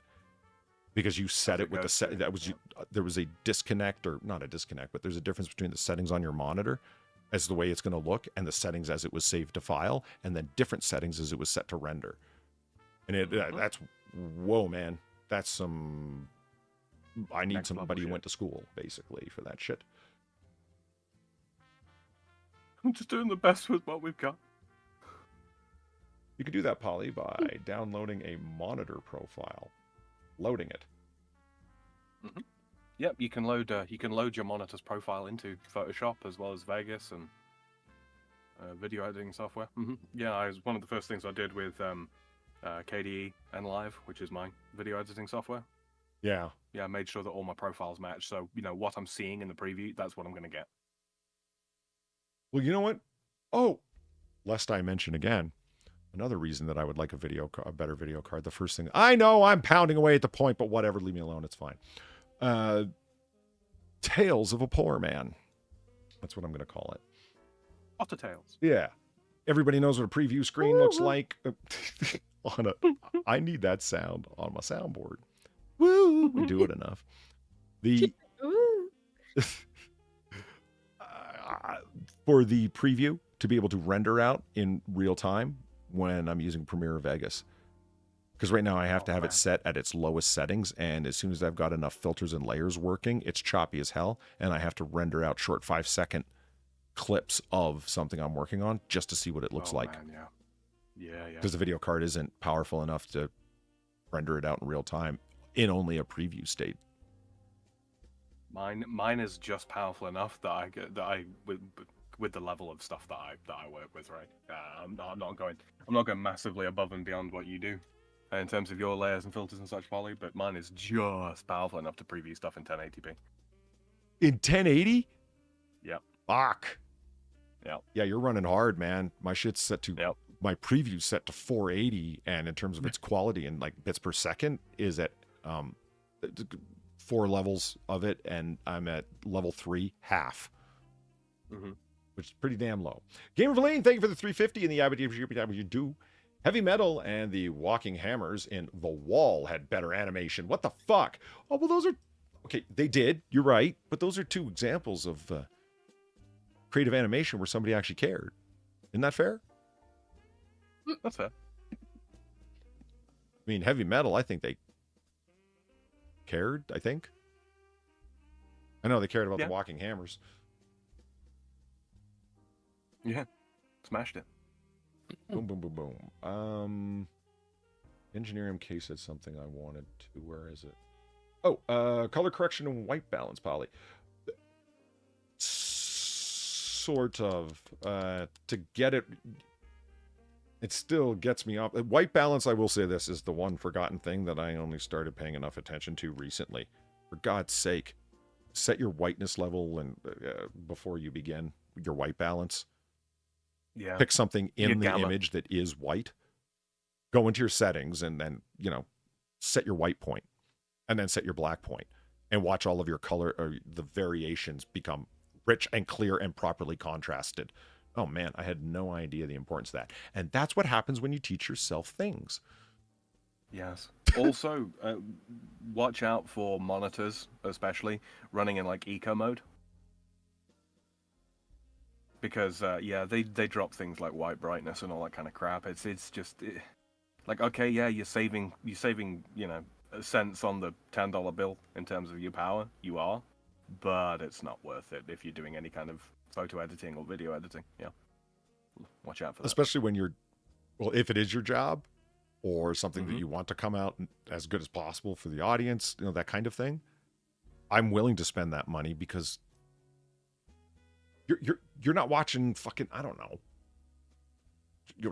Because you set it with the set. There was a disconnect, or not a disconnect, but there's a difference between the settings on your monitor as the way it's going to look and the settings as it was saved to file, and then different settings as it was set to render. And that's, whoa, man, that's some. I need somebody who went to school basically for that shit. I'm just doing the best with what we've got. You could do that, Polly, by downloading a monitor profile. Loading it. Yep, you can load your monitor's profile into Photoshop as well as Vegas and video editing software. Yeah, it was one of the first things I did with KDE and Live, which is my video editing software. Yeah, I made sure that all my profiles match, so what I'm seeing in the preview, that's what I'm going to get. Well, you know what? Oh, lest I mention again, another reason that I would like a better video card. The first thing, I know I'm pounding away at the point, but whatever, leave me alone. It's fine. Tales of a Poor Man. That's what I'm going to call it. Otter Tales. Yeah. Everybody knows what a preview screen looks like. I need that sound on my soundboard. Woo! We do it enough. For the preview to be able to render out in real time when I'm using Premiere or Vegas. Because right now I have to have it set at its lowest settings, and as soon as I've got enough filters and layers working, it's choppy as hell, and I have to render out short 5-second clips of something I'm working on just to see what it looks like. Man, yeah. Because the video card isn't powerful enough to render it out in real time in only a preview state. Mine is just powerful enough that I with the level of stuff that I work with, right? I'm not going massively above and beyond what you do in terms of your layers and filters and such, Polly, but mine is just powerful enough to preview stuff in 1080p. In 1080? Yep. Fuck. Yep. Yeah, you're running hard, man. My shit's set to my preview's set to 480, and in terms of its quality and like bits per second is at 4 levels of it, and I'm at level 3 half. Which is pretty damn low. Gamer Verlaine, thank you for the 350 and the you do. Heavy Metal and the Walking Hammers in The Wall had better animation. What the fuck? Oh, well, those are... Okay, they did. You're right. But those are 2 examples of creative animation where somebody actually cared. Isn't that fair? That's fair. I mean, Heavy Metal, I think they cared, I think. I know they cared about the Walking Hammers. Yeah. Smashed it. Boom, boom, boom, boom. Engineer MK said something I wanted to. Where is it? Oh, color correction and white balance, Polly. Sort of. To get it, it still gets me off. White balance, I will say this, is the one forgotten thing that I only started paying enough attention to recently. For God's sake, set your whiteness level and before you begin your white balance. Yeah. Pick something in the image that is white. Go into your settings and then, set your white point and then set your black point and watch all of your color or the variations become rich and clear and properly contrasted. Oh man, I had no idea the importance of that. And that's what happens when you teach yourself things. Yes. Also, watch out for monitors, especially running in like eco mode. Because they drop things like white brightness and all that kind of crap. It's just like, okay, yeah, you're saving cents on the $10 bill in terms of your power. You are, but it's not worth it if you're doing any kind of photo editing or video editing. Yeah, watch out for that. Especially when if it is your job or something that you want to come out as good as possible for the audience, that kind of thing. I'm willing to spend that money because you're not watching fucking, I don't know,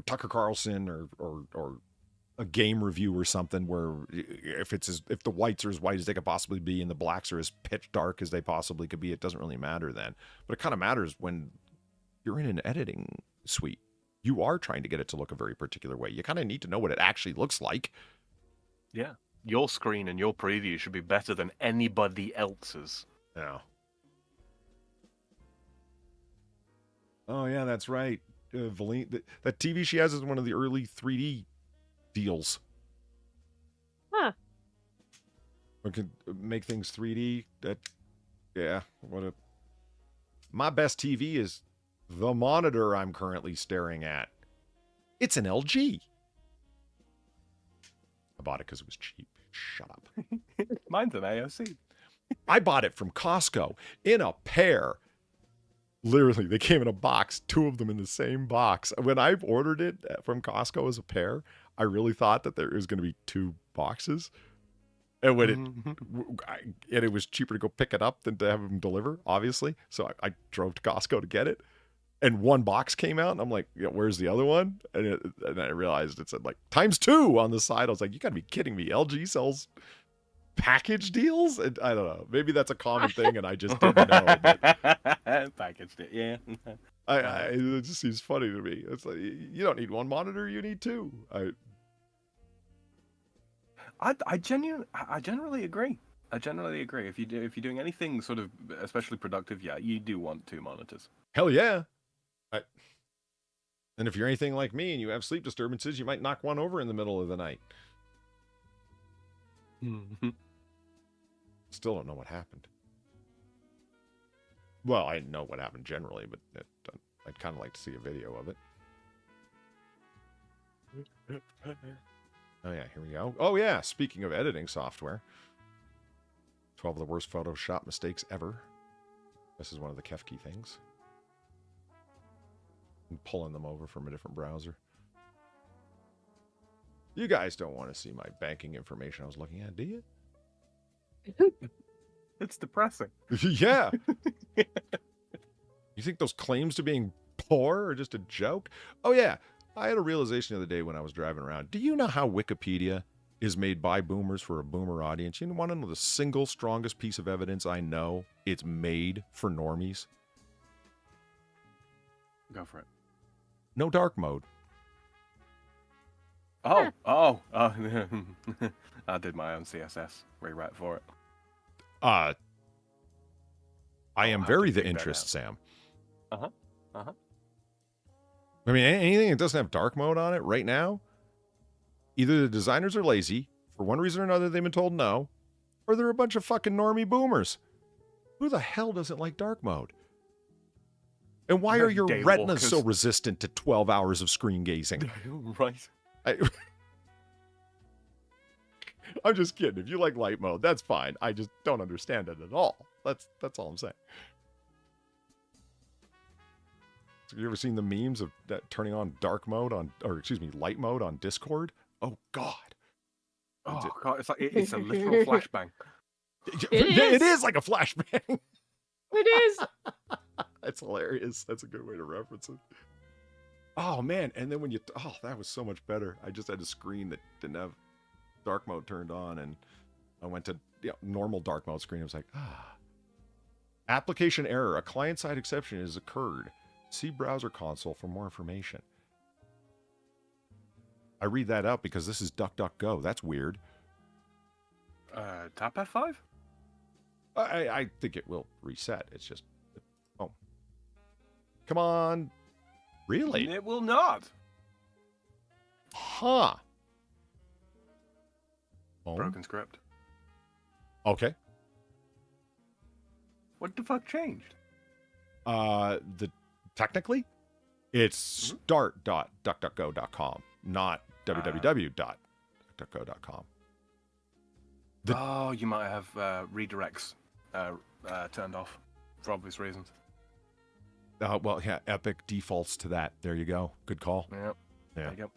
Tucker Carlson or a game review or something where if the whites are as white as they could possibly be and the blacks are as pitch dark as they possibly could be, it doesn't really matter then. But it kind of matters when you're in an editing suite. You are trying to get it to look a very particular way. You kind of need to know what it actually looks like. Yeah. Your screen and your preview should be better than anybody else's. Yeah. Oh, yeah, that's right. Valine, that TV she has is one of the early 3D deals. Huh. We can make things 3D. My best TV is the monitor I'm currently staring at. It's an LG. I bought it because it was cheap. Shut up. Mine's an AOC. I bought it from Costco in a pair. Literally, they came in a box, 2 of them in the same box. When I ordered it from Costco as a pair, I really thought that there was going to be 2 boxes. And when it was cheaper to go pick it up than to have them deliver, obviously. So I drove to Costco to get it. And 1 box came out, and I'm like, yeah, where's the other one? And I realized it said like ×2 on the side. I was like, you got to be kidding me. LG sells package deals? And I don't know. Maybe that's a common thing, and I just didn't know. Packaged it, yeah. It just seems funny to me. It's like, you don't need 1 monitor, you need 2. I generally agree. I generally agree. If you're doing anything sort of especially productive, yeah, you do want 2 monitors. Hell yeah. And if you're anything like me and you have sleep disturbances, you might knock one over in the middle of the night. Still don't know what happened. Well, I know what happened generally, but I'd kind of like to see a video of it. Oh yeah, here we go. Oh yeah, speaking of editing software. 12 of the worst Photoshop mistakes ever. This is one of the Kefki things. I'm pulling them over from a different browser. You guys don't want to see my banking information I was looking at, do you? It's depressing. Yeah. You think those claims to being poor are just a joke? Oh yeah, I had a realization the other day when I was driving around. Do you know how Wikipedia is made by boomers for a boomer audience? You want to know the single strongest piece of evidence I know it's made for normies? Go for it. No dark mode. I did my own CSS rewrite for it. I am very the interest, Sam. Uh-huh. I mean, anything that doesn't have dark mode on it right now, either the designers are lazy, for one reason or another they've been told no, or they're a bunch of fucking normie boomers. Who the hell doesn't like dark mode? And why are your retinas so resistant to 12 hours of screen gazing? Right. I'm just kidding. If you like light mode, that's fine. I just don't understand it at all. That's all I'm saying. So have you ever seen the memes of that turning on dark mode light mode on Discord? Oh God. Oh God, it's a literal flashbang. It is like a flashbang. It is. That's hilarious. That's a good way to reference it. Oh man, and then when that was so much better. I just had a screen that didn't have dark mode turned on, and I went to normal dark mode screen. I was like, application error. A client-side exception has occurred. See browser console for more information. I read that out because this is DuckDuckGo. That's weird. Tap F5? I think it will reset. It's just, come on. Really? It will not. Huh. Broken script. Okay. What the fuck changed? Technically, it's start.duckduckgo.com, not www.duckduckgo.com. You might have redirects turned off for obvious reasons. Well, yeah, Epic defaults to that. There you go. Good call. Yep. Yeah. There you go.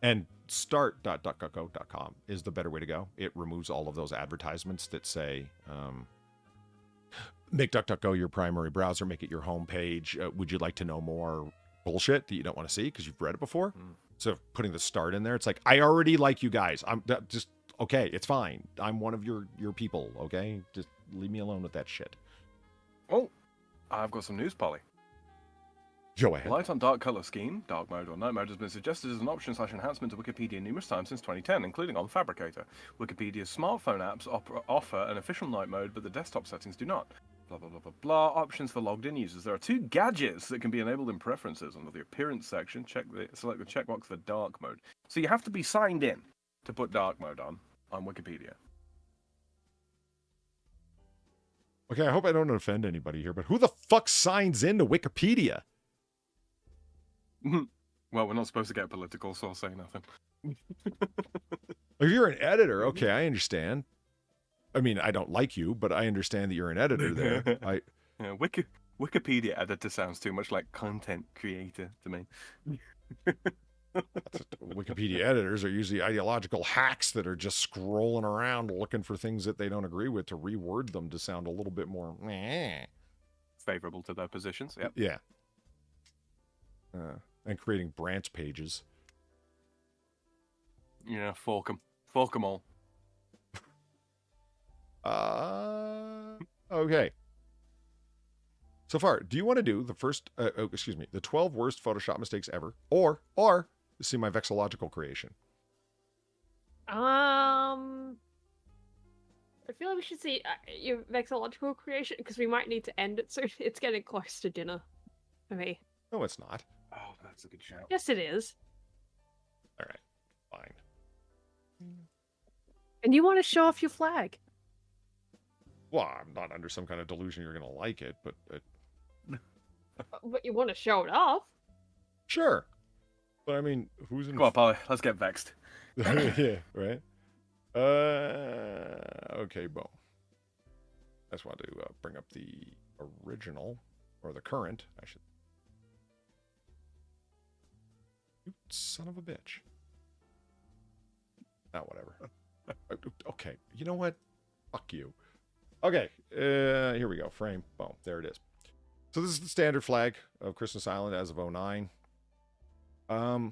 And start.duckduckgo.com is the better way to go. It removes all of those advertisements that say, make DuckDuckGo your primary browser, make it your home page. Would you like to know more bullshit that you don't want to see because you've read it before? So putting the start in there, it's like, I already like you guys. I'm just, okay, it's fine. I'm one of your people, okay? Just leave me alone with that shit. Oh, I've got some news, Polly. Go ahead. Light on dark color scheme, dark mode or night mode, has been suggested as an option/enhancement to Wikipedia numerous times since 2010, including on Fabricator. Wikipedia's smartphone apps offer an official night mode, but the desktop settings do not. Blah, blah, blah, blah, blah. Options for logged in users. There are 2 gadgets that can be enabled in preferences. Under the appearance section, select the checkbox for dark mode. So you have to be signed in to put dark mode on Wikipedia. Okay, I hope I don't offend anybody here, but who the fuck signs into Wikipedia? Well, we're not supposed to get political, so I'll say nothing. If you're an editor, okay, I understand. I mean, I don't like you, but I understand that you're an editor there. Yeah, Wikipedia editor sounds too much like content creator to me. Wikipedia editors are usually ideological hacks that are just scrolling around looking for things that they don't agree with to reword them to sound a little bit more favorable to their positions. Yep. Yeah. And creating branch pages. Yeah, fork them. Fork them all. Okay. So far, do you want to do the first, the 12 worst Photoshop mistakes ever, or see my vexillological creation? I feel like we should see your vexillological creation because we might need to end it soon. It's getting close to dinner for me. No, it's not. Oh, that's a good shout. Yes, it is. All right, fine. And you want to show off your flag? Well, I'm not under some kind of delusion you're going to like it, but... But you want to show it off? Sure. But I mean, who's in... Come on, Polly. Let's get vexed. Yeah, right? Okay, boom. I just want to bring up the original, or the current, I should... You son of a bitch. Ah, whatever. Okay, you know what? Fuck you. Okay, here we go. Frame. Boom. There it is. So this is the standard flag of Christmas Island as of 09. I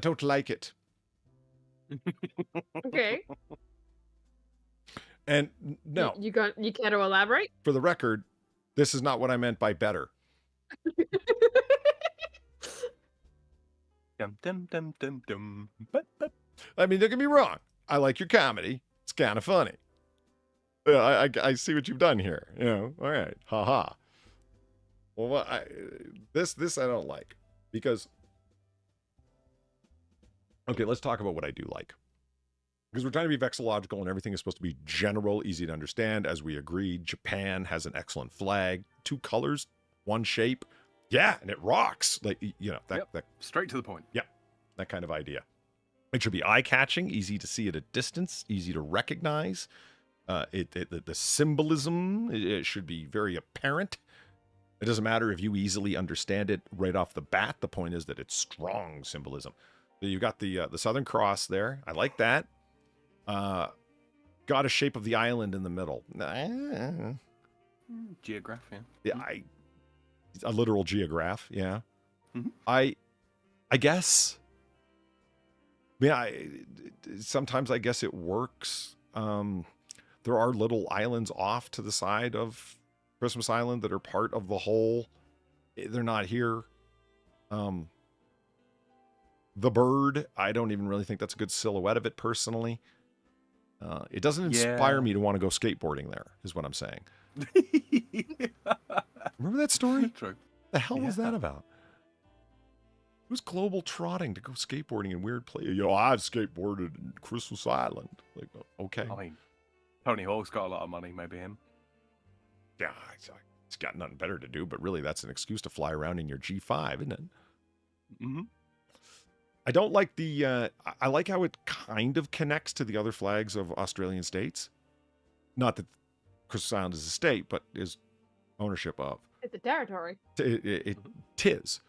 don't like it. Okay. And no. You care to elaborate? For the record, this is not what I meant by better. Dum, dum, dum, dum, dum. I mean, don't get me wrong. I like your comedy. It's kind of funny. I see what you've done here. You know, all right, haha. Well, this I don't like because. Okay, let's talk about what I do like. Because we're trying to be vexillological and everything is supposed to be general, easy to understand. As we agreed, Japan has an excellent flag, 2 colors, 1 shape. Yeah, and it rocks. Like, you know, that straight to the point. Yeah, that kind of idea. It should be eye-catching, easy to see at a distance, easy to recognize. The symbolism, it should be very apparent. It doesn't matter if you easily understand it right off the bat. The point is that it's strong symbolism. So you've got the Southern Cross there. I like that. Got a shape of the island in the middle. Geograph, yeah. Yeah, a literal geograph, yeah. Mm-hmm. I guess. Yeah, sometimes I guess it works. There are little islands off to the side of Christmas Island that are part of the whole. They're not here. The bird, I don't even really think that's a good silhouette of it personally. It doesn't inspire me to want to go skateboarding there, is what I'm saying. Remember that story? True. The hell was that about? Who's global trotting to go skateboarding in weird places? Yo, I've skateboarded in Christmas Island. Like, okay. I mean, Tony Hawk's got a lot of money, maybe him. Yeah, it's got nothing better to do, but really that's an excuse to fly around in your G5, isn't it? Mm-hmm. I don't like I like how it kind of connects to the other flags of Australian states. Not that Christmas Island is a state, but is ownership of. It's a territory. Tis.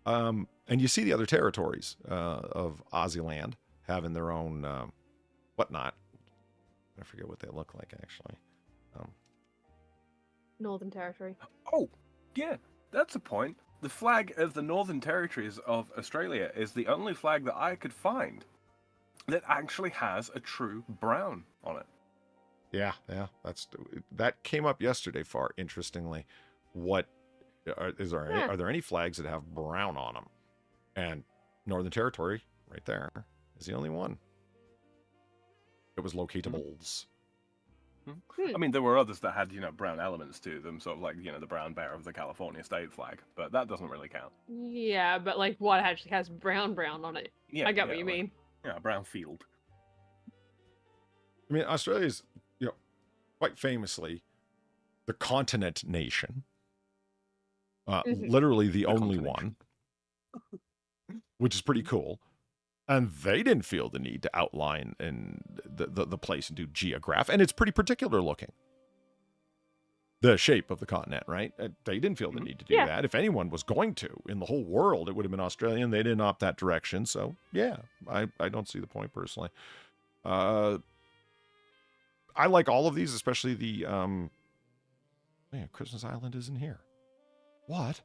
And you see the other territories of Aussie having their own whatnot. I forget what they look like, actually. Northern Territory. Oh, yeah, that's a point. the flag of the Northern Territories of Australia is the only flag that I could find that actually has a true brown on it. Yeah, that came up yesterday. Far interestingly, are there any flags that have brown on them? And Northern Territory, right there, is the only one. It was locatables. I mean, there were others that had, brown elements to them, sort of like, the brown bear of the California state flag, but that doesn't really count. Yeah, but like what actually has brown on it? Yeah, I get what you mean. Yeah, brown field. I mean, Australia's, quite famously, the continent nation. Literally the only one, which is pretty cool. And they didn't feel the need to outline in the place and do geograph. And it's pretty particular looking. The shape of the continent, right? They didn't feel the need to do that. If anyone was going to, in the whole world, it would have been Australian. They didn't opt that direction. So, yeah, I don't see the point personally. I like all of these, especially the... Christmas Island isn't here. What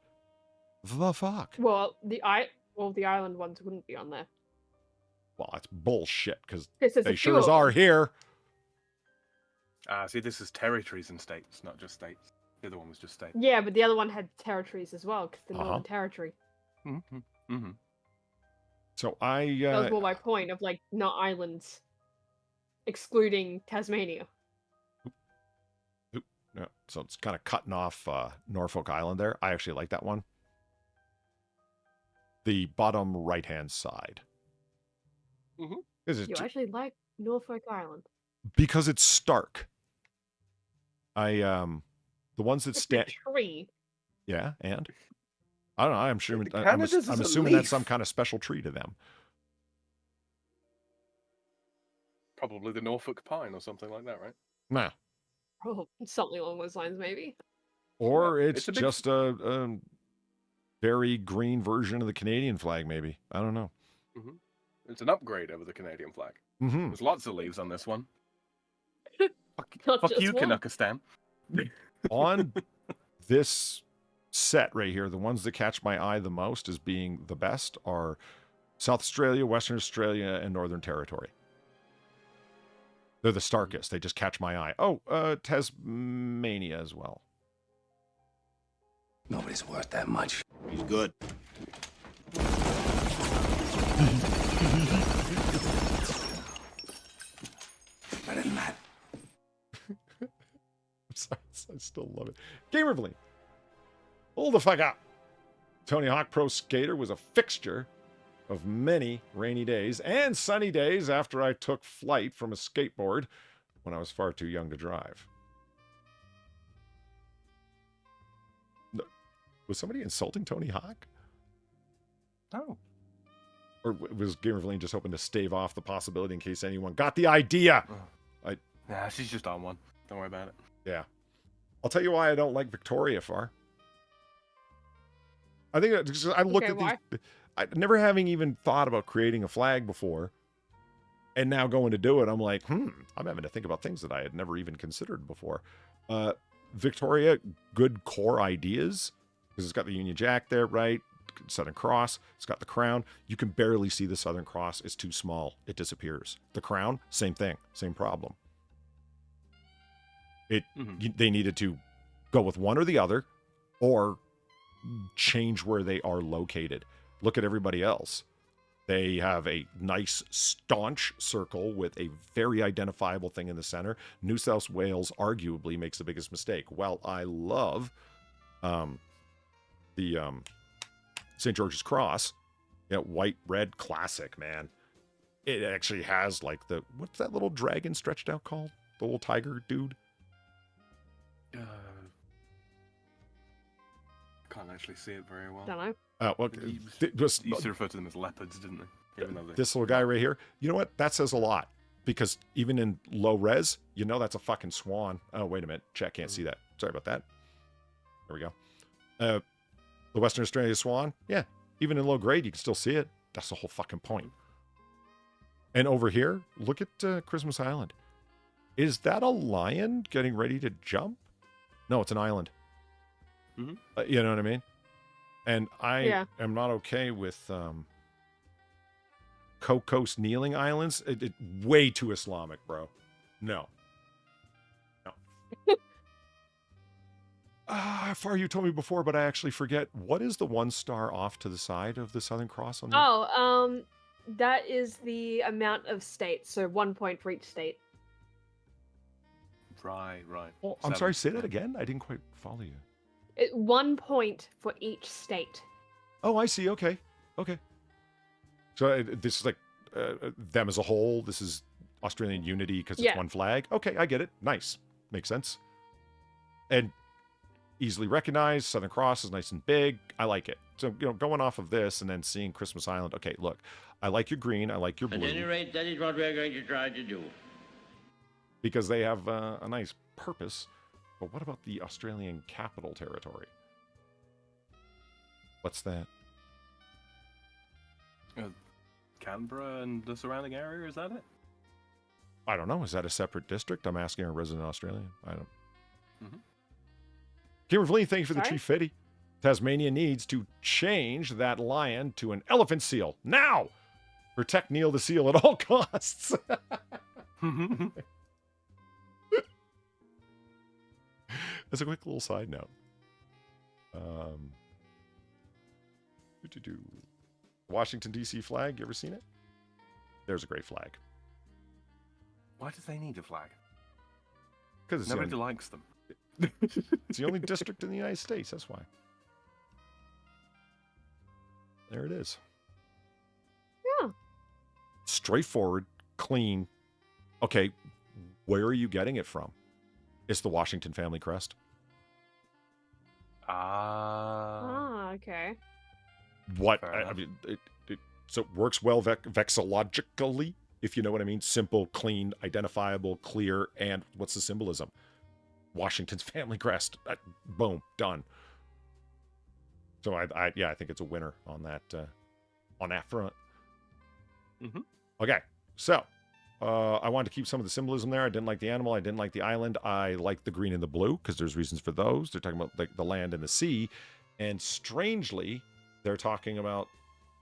the fuck? Well, the island ones wouldn't be on there. Well, that's bullshit, because This is they a sure as few. are here. See, this is territories and states, not just states. The other one was just states. Yeah, but the other one had territories as well, because the Northern Territory. So I... that was more my point of, like, not islands. Excluding Tasmania. Yeah, so it's kind of cutting off Norfolk Island there. I actually like that one. The bottom right-hand side. You actually like Norfolk Island? Because it's stark. The ones that stand... tree. Yeah, and? I don't know, I'm sure... I'm Canada's is a assuming that's leaf. some kind of special tree to them. Probably the Norfolk pine or something like that, right? Nah. Oh, something along those lines, maybe. Or Yeah, it's it's a big- just a very green version of the Canadian flag, maybe. I don't know. It's an upgrade over the Canadian flag. Mm-hmm. There's lots of leaves on this one. Not Fuck just you, one. Kanukistan. On this set right here, the ones that catch my eye the most as being the best are South Australia, Western Australia, and Northern Territory. They're the starkest. They just catch my eye. Oh, Tasmania as well. Nobody's worth that much. He's good. Better than that. I'm sorry, I still love it. Gamerly. Hold the fuck up. Tony Hawk Pro Skater was a fixture of many rainy days and sunny days after I took flight from a skateboard when I was far too young to drive. No. Was somebody insulting Tony Hawk? Oh. Or was Gamerly just hoping to stave off the possibility in case anyone got the idea? Nah, she's just on one. Don't worry about it. Yeah. I'll tell you why I don't like Victoria far. I think I looked at these... never having even thought about creating a flag before, and now going to do it, I'm like, I'm having to think about things that I had never even considered before. Victoria, good core ideas, because it's got the Union Jack there, right? Southern Cross, it's got the crown. You can barely see the Southern Cross. It's too small. It disappears. The crown, same thing, same problem. They needed to go with one or the other, or change where they are located. Look at everybody else. They have a nice, staunch circle with a very identifiable thing in the center. New South Wales arguably makes the biggest mistake. Well, I love the St. George's Cross. White, red, classic, man. It actually has like what's that little dragon stretched out called? The little tiger dude? Can't actually see it very well. Don't know. Well, You used to refer to them as leopards, didn't they? This little guy right here. You know what? That says a lot. Because even in low res, that's a fucking swan. Oh, wait a minute. Chat can't see that. Sorry about that. There we go. The Western Australia swan. Yeah. Even in low grade, you can still see it. That's the whole fucking point. And over here, look at Christmas Island. Is that a lion getting ready to jump? No, it's an island. You know what I mean? And I am not okay with Cocos Kneeling Islands. Way too Islamic, bro. No. Far you told me before, but I actually forget. What is the 1 star off to the side of the Southern Cross on the... that is the amount of states, so 1 point for each state. Right. Oh, I'm sorry, say that again? I didn't quite follow you. 1 point for each state. Oh, I see. Okay. So this is like them as a whole. This is Australian unity because it's one flag. Okay, I get it. Nice. Makes sense. And easily recognized. Southern Cross is nice and big. I like it. So, going off of this and then seeing Christmas Island. Okay, look. I like your green. I like your blue. At any rate, that is what we're going to try to do. Because they have a nice purpose. But what about the Australian Capital Territory? What's that? Canberra and the surrounding area, is that it? I don't know. Is that a separate district? I'm asking a resident Australian. I don't. Kimberly, thank you for the tree fitty. Tasmania needs to change that lion to an elephant seal. Now! Protect Neil the seal at all costs. As a quick little side note. Washington, D.C. flag. You ever seen it? There's a great flag. Why do they need a flag? Because nobody likes them. It's the only district in the United States. That's why. There it is. Yeah. Straightforward, clean. Okay, where are you getting it from? It's the Washington family crest. Okay. What? I mean, so it works well vexillologically, if you know what I mean. Simple, clean, identifiable, clear, and what's the symbolism? Washington's family crest. Boom, done. So I think it's a winner on that front. Okay, so I wanted to keep some of the symbolism there. I didn't like the animal. I didn't like the island. I like the green and the blue because there's reasons for those. They're talking about like the land and the sea, and strangely, they're talking about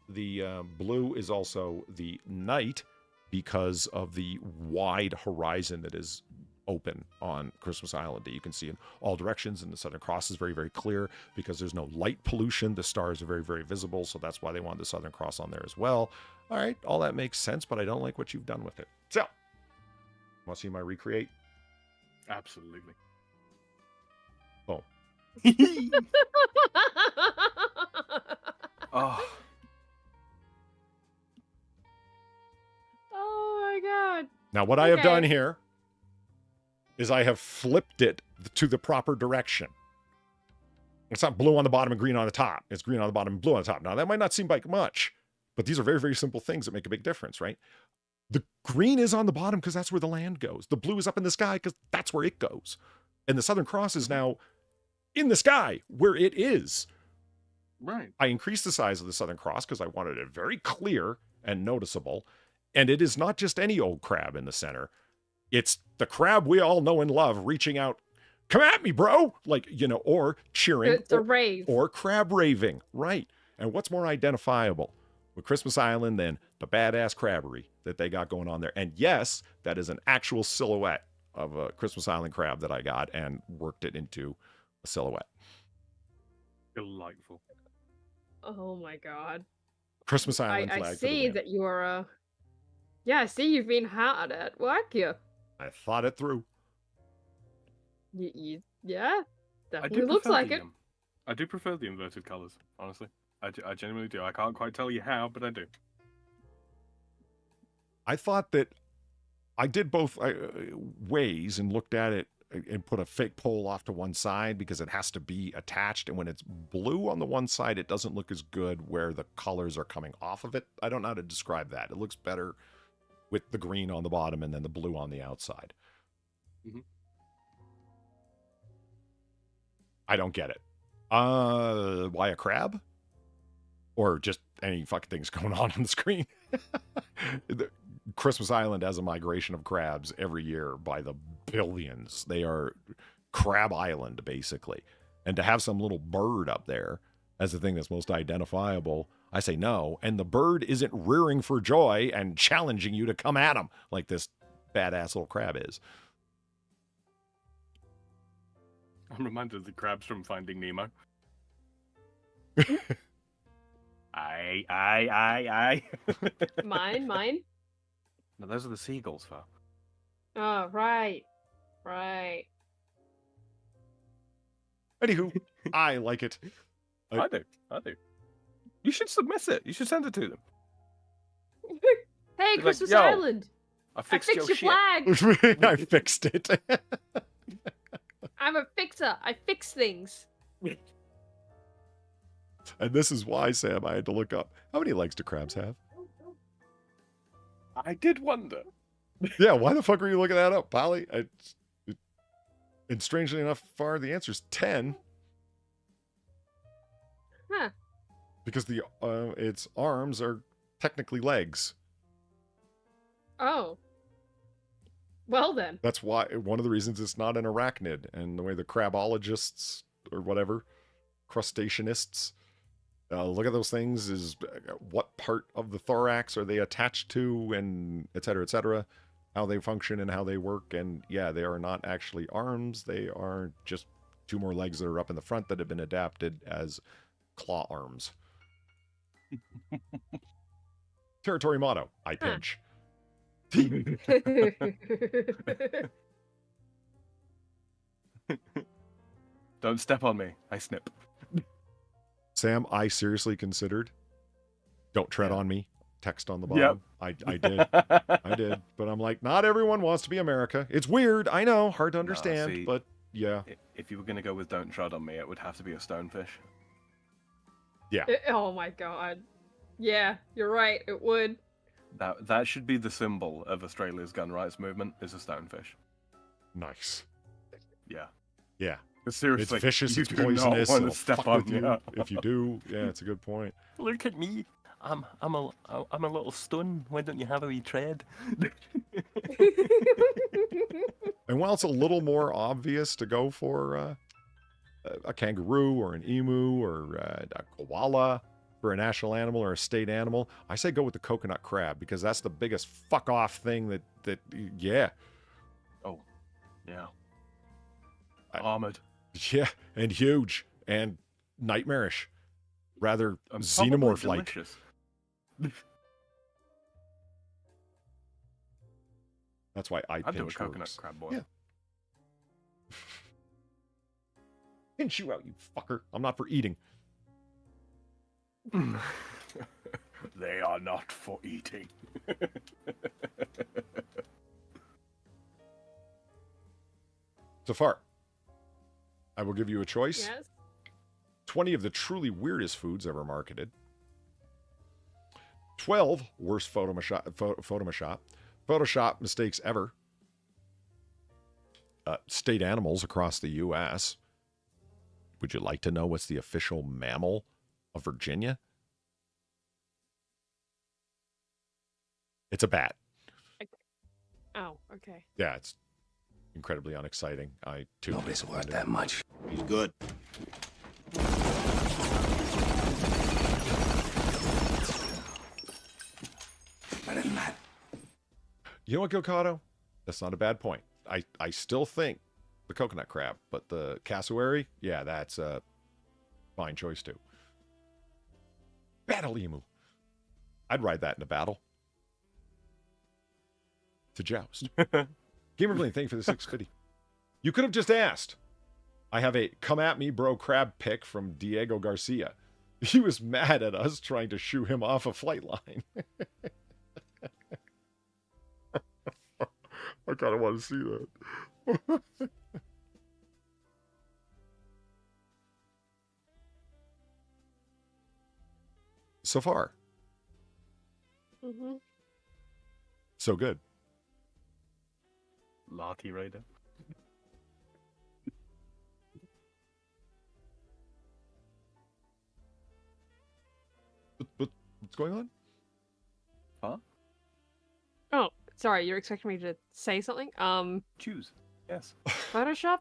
the blue is also the night because of the wide horizon that is open on Christmas Island that you can see in all directions, and the Southern Cross is very, very clear because there's no light pollution. The stars are very, very visible, so that's why they want the Southern Cross on there as well. All right, all that makes sense, but I don't like what you've done with it. So, want to see my recreate? Absolutely. Oh. Oh. Oh my god. Now, what I have done here is I have flipped it to the proper direction. It's not blue on the bottom and green on the top. It's green on the bottom and blue on the top. Now, that might not seem like much, but these are very, very simple things that make a big difference, right? The green is on the bottom because that's where the land goes. The blue is up in the sky because that's where it goes. And the Southern Cross is now in the sky where it is. Right. I increased the size of the Southern Cross because I wanted it very clear and noticeable. And it is not just any old crab in the center. It's the crab we all know and love reaching out, come at me, bro! Like, or cheering. It's a rave. Or crab raving. Right. And what's more identifiable with Christmas Island than the badass crabbery that they got going on there? And yes, that is an actual silhouette of a Christmas Island crab that I got and worked it into a silhouette. Delightful. Oh my god. Christmas Island flag. I see that you are I see you've been hard at work here. I thought it through. Yeah, definitely looks like it. I do prefer the inverted colors, honestly. I genuinely do. I can't quite tell you how, but I do. I thought that I did both ways and looked at it and put a fake pole off to one side because it has to be attached. And when it's blue on the one side, it doesn't look as good where the colors are coming off of it. I don't know how to describe that. It looks better with the green on the bottom and then the blue on the outside. Mm-hmm. I don't get it. Why a crab? Or just any fucking things going on the screen? Christmas Island has a migration of crabs every year by the billions. They are Crab Island, basically. And to have some little bird up there as the thing that's most identifiable, I say no. And the bird isn't rearing for joy and challenging you to come at him like this badass little crab is. I'm reminded of the crabs from Finding Nemo. Aye. Mine. No, those are the seagulls, Far. Oh, right. Anywho, I like it. I do. You should submit it. You should send it to them. Hey, Like, Christmas yo, Island. I fixed your shit. flag. I fixed it. I'm a fixer. I fix things. And this is why, Sam, I had to look up. How many legs do crabs have? I did wonder. Yeah, why the fuck were you looking that up, Polly? And strangely enough, Far, the answer is 10. Huh. Because its arms are technically legs. Oh. Well then. That's why one of the reasons it's not an arachnid, and the way the crabologists or whatever, crustaceanists, look at those things is what part of the thorax are they attached to, and et cetera, how they function and how they work. And yeah, they are not actually arms. They are just two more legs that are up in the front that have been adapted as claw arms. Territory motto, I pinch. Don't step on me. I snip. Sam, I seriously considered don't tread on me. Text on the bottom. Yep. I did. I did. But I'm like, not everyone wants to be America. It's weird. I know. Hard to understand. See, but yeah. If you were going to go with don't tread on me, it would have to be a stonefish. Yeah. Oh my god. Yeah, you're right. It would. That should be the symbol of Australia's gun rights movement, is a stonefish. Nice. Yeah. Yeah. Seriously, it's vicious, you it's do not poisonous, want to it'll step fuck on with you me. if you do. Yeah, it's a good point. Look at me. I'm a little stone. Why don't you have a wee tread? And while it's a little more obvious to go for a kangaroo or an emu or a koala for a national animal or a state animal, I say go with the coconut crab, because that's the biggest fuck off thing that yeah. Oh, yeah. Armored. Yeah, and huge and nightmarish, rather xenomorph-like. That's why I I'd do a pinch coconut works. crab boil. Yeah. Pinch you out, you fucker. I'm not for eating. They are not for eating. So far, I will give you a choice. Yes. 20 of the truly weirdest foods ever marketed. 12 worst Photoshop mistakes ever. State animals across the U.S. Would you like to know what's the official mammal of Virginia? It's a bat. Oh, okay. Yeah, it's incredibly unexciting. I too. Nobody's worth that much. He's good. Better than that. You know what, Gilcado? That's not a bad point. I still think the coconut crab, but the cassowary, yeah, that's a fine choice too. Battle emu. I'd ride that in a battle. To joust. Gamer Blaine, thank you for the 650. You could have just asked. I have a come at me bro crab pic from Diego Garcia. He was mad at us trying to shoo him off a flight line. I kind of want to see that. So far. Mm-hmm. So good. Lottie Ryder. What's going on? Huh? Oh, sorry, you're expecting me to say something? Choose. Yes. Photoshop?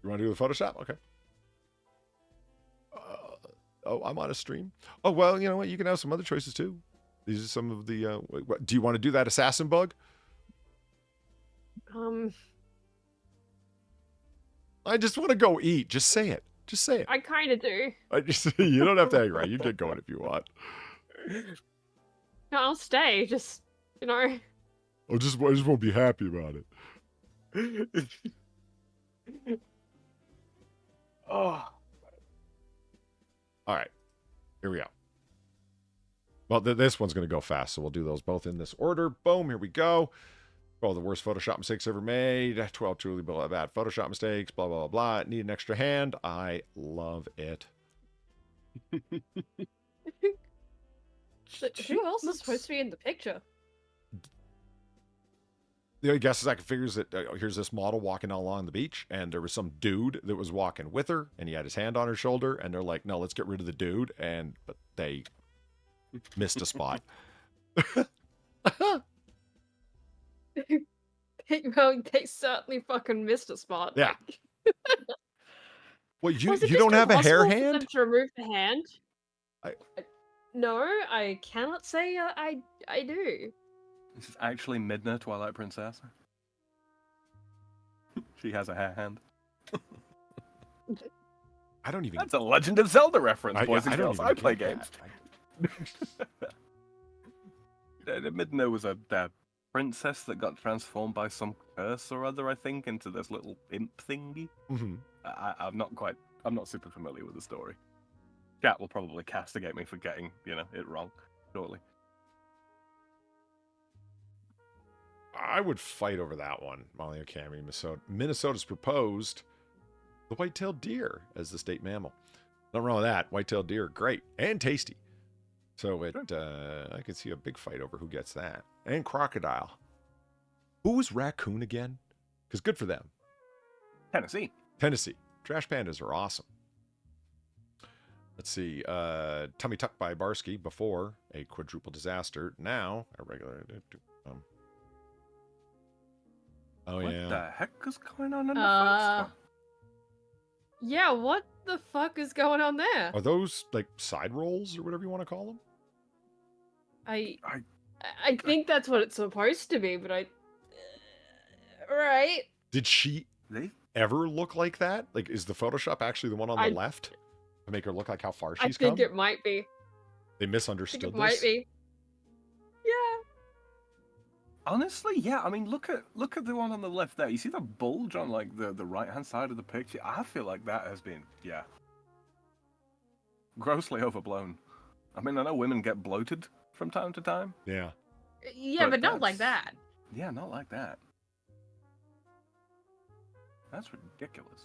You want to do the Photoshop? Okay. Oh, I'm on a stream. Oh, well, you know what? You can have some other choices too. These are some of the, do you want to do that assassin bug? I just want to go eat. Just say it. Just say it. I kind of do. You don't have to hang around. You can get going if you want. No, I'll stay. Just, you know. I just won't be happy about it. Oh. All right. Here we go. Well, this one's going to go fast, so we'll do those both in this order. Boom, here we go. Oh, the worst Photoshop mistakes ever made. 12 truly bad Photoshop mistakes, blah, blah, blah, blah. Need an extra hand. I love it. Who else is supposed to be in the picture? The only guess is I can figure is that here's this model walking along the beach, and there was some dude that was walking with her, and he had his hand on her shoulder, and they're like, no, let's get rid of the dude, but they missed a spot. Well, they certainly fucking missed a spot. Yeah. Well, you Was it don't just have a hair impossible for hand? them to remove the hand? I- No, I cannot say I do. This is actually Midna, Twilight Princess. She has a hair hand. I don't even... That's a Legend of Zelda reference, boys and don't girls. even I play get games. that. Midna was a princess that got transformed by some curse or other, I think, into this little imp thingy. Mm-hmm. I'm not super familiar with the story. Chat will probably castigate me for getting, it wrong, shortly. I would fight over that one. Molly O'Cammy, Minnesota's proposed the white-tailed deer as the state mammal. Nothing wrong with that. White-tailed deer, great and tasty. So I could see a big fight over who gets that. And crocodile. Who was raccoon again? Because good for them. Tennessee. Trash pandas are awesome. Let's see. Tummy Tuck by Barsky, before a quadruple disaster. Now a regular. Oh, what yeah. the heck is going on in the first one? Yeah, what the fuck is going on there? Are those like side rolls or whatever you want to call them? I think that's what it's supposed to be, but right. Did she ever look like that? Like, is the Photoshop actually the one on the left to make her look like how far she's come? I think it might be. They misunderstood this? Might be. Yeah. Honestly, yeah. I mean, look at the one on the left there. You see the bulge on like the right hand side of the picture? I feel like that has been grossly overblown. I mean, I know women get bloated from time to time. Yeah. Yeah, but not like that. Yeah, not like that. That's ridiculous.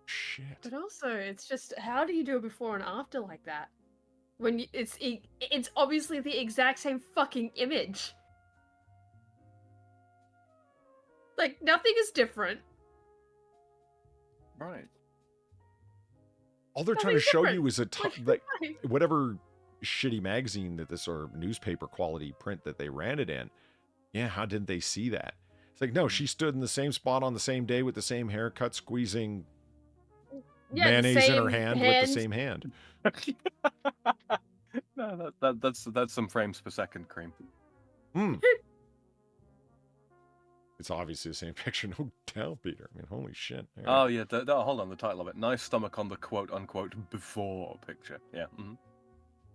Shit. But also, it's just, how do you do a before and after like that? When it's obviously the exact same fucking image. Like, nothing is different. Right. All they're trying to show you is whatever shitty magazine that this or newspaper quality print that they ran it in. Yeah, how didn't they see that? It's like, no, she stood in the same spot on the same day with the same haircut, squeezing mayonnaise in her hand with the same hand. No, that's some frames per second cream. It's obviously the same picture, no doubt, Peter. I mean, holy shit. Oh, yeah. Hold on, the title of it. Nice stomach on the quote-unquote before picture. Yeah. Mm-hmm.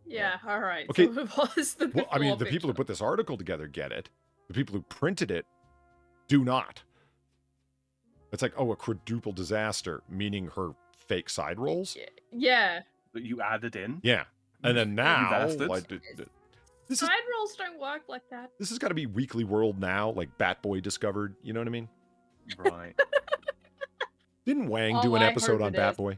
Yeah, all right. Okay. So it was the before I mean, the picture. people who put this article together get it. The people who printed it do not. It's like, oh, a quadruple disaster, meaning her fake side rolls? Yeah. That you added in? Yeah. And then now, like, Side rolls don't work like that. this has got to be Weekly World now, like Batboy discovered. You know what I mean? Right. Didn't Wang All do an I episode heard on it is- Batboy?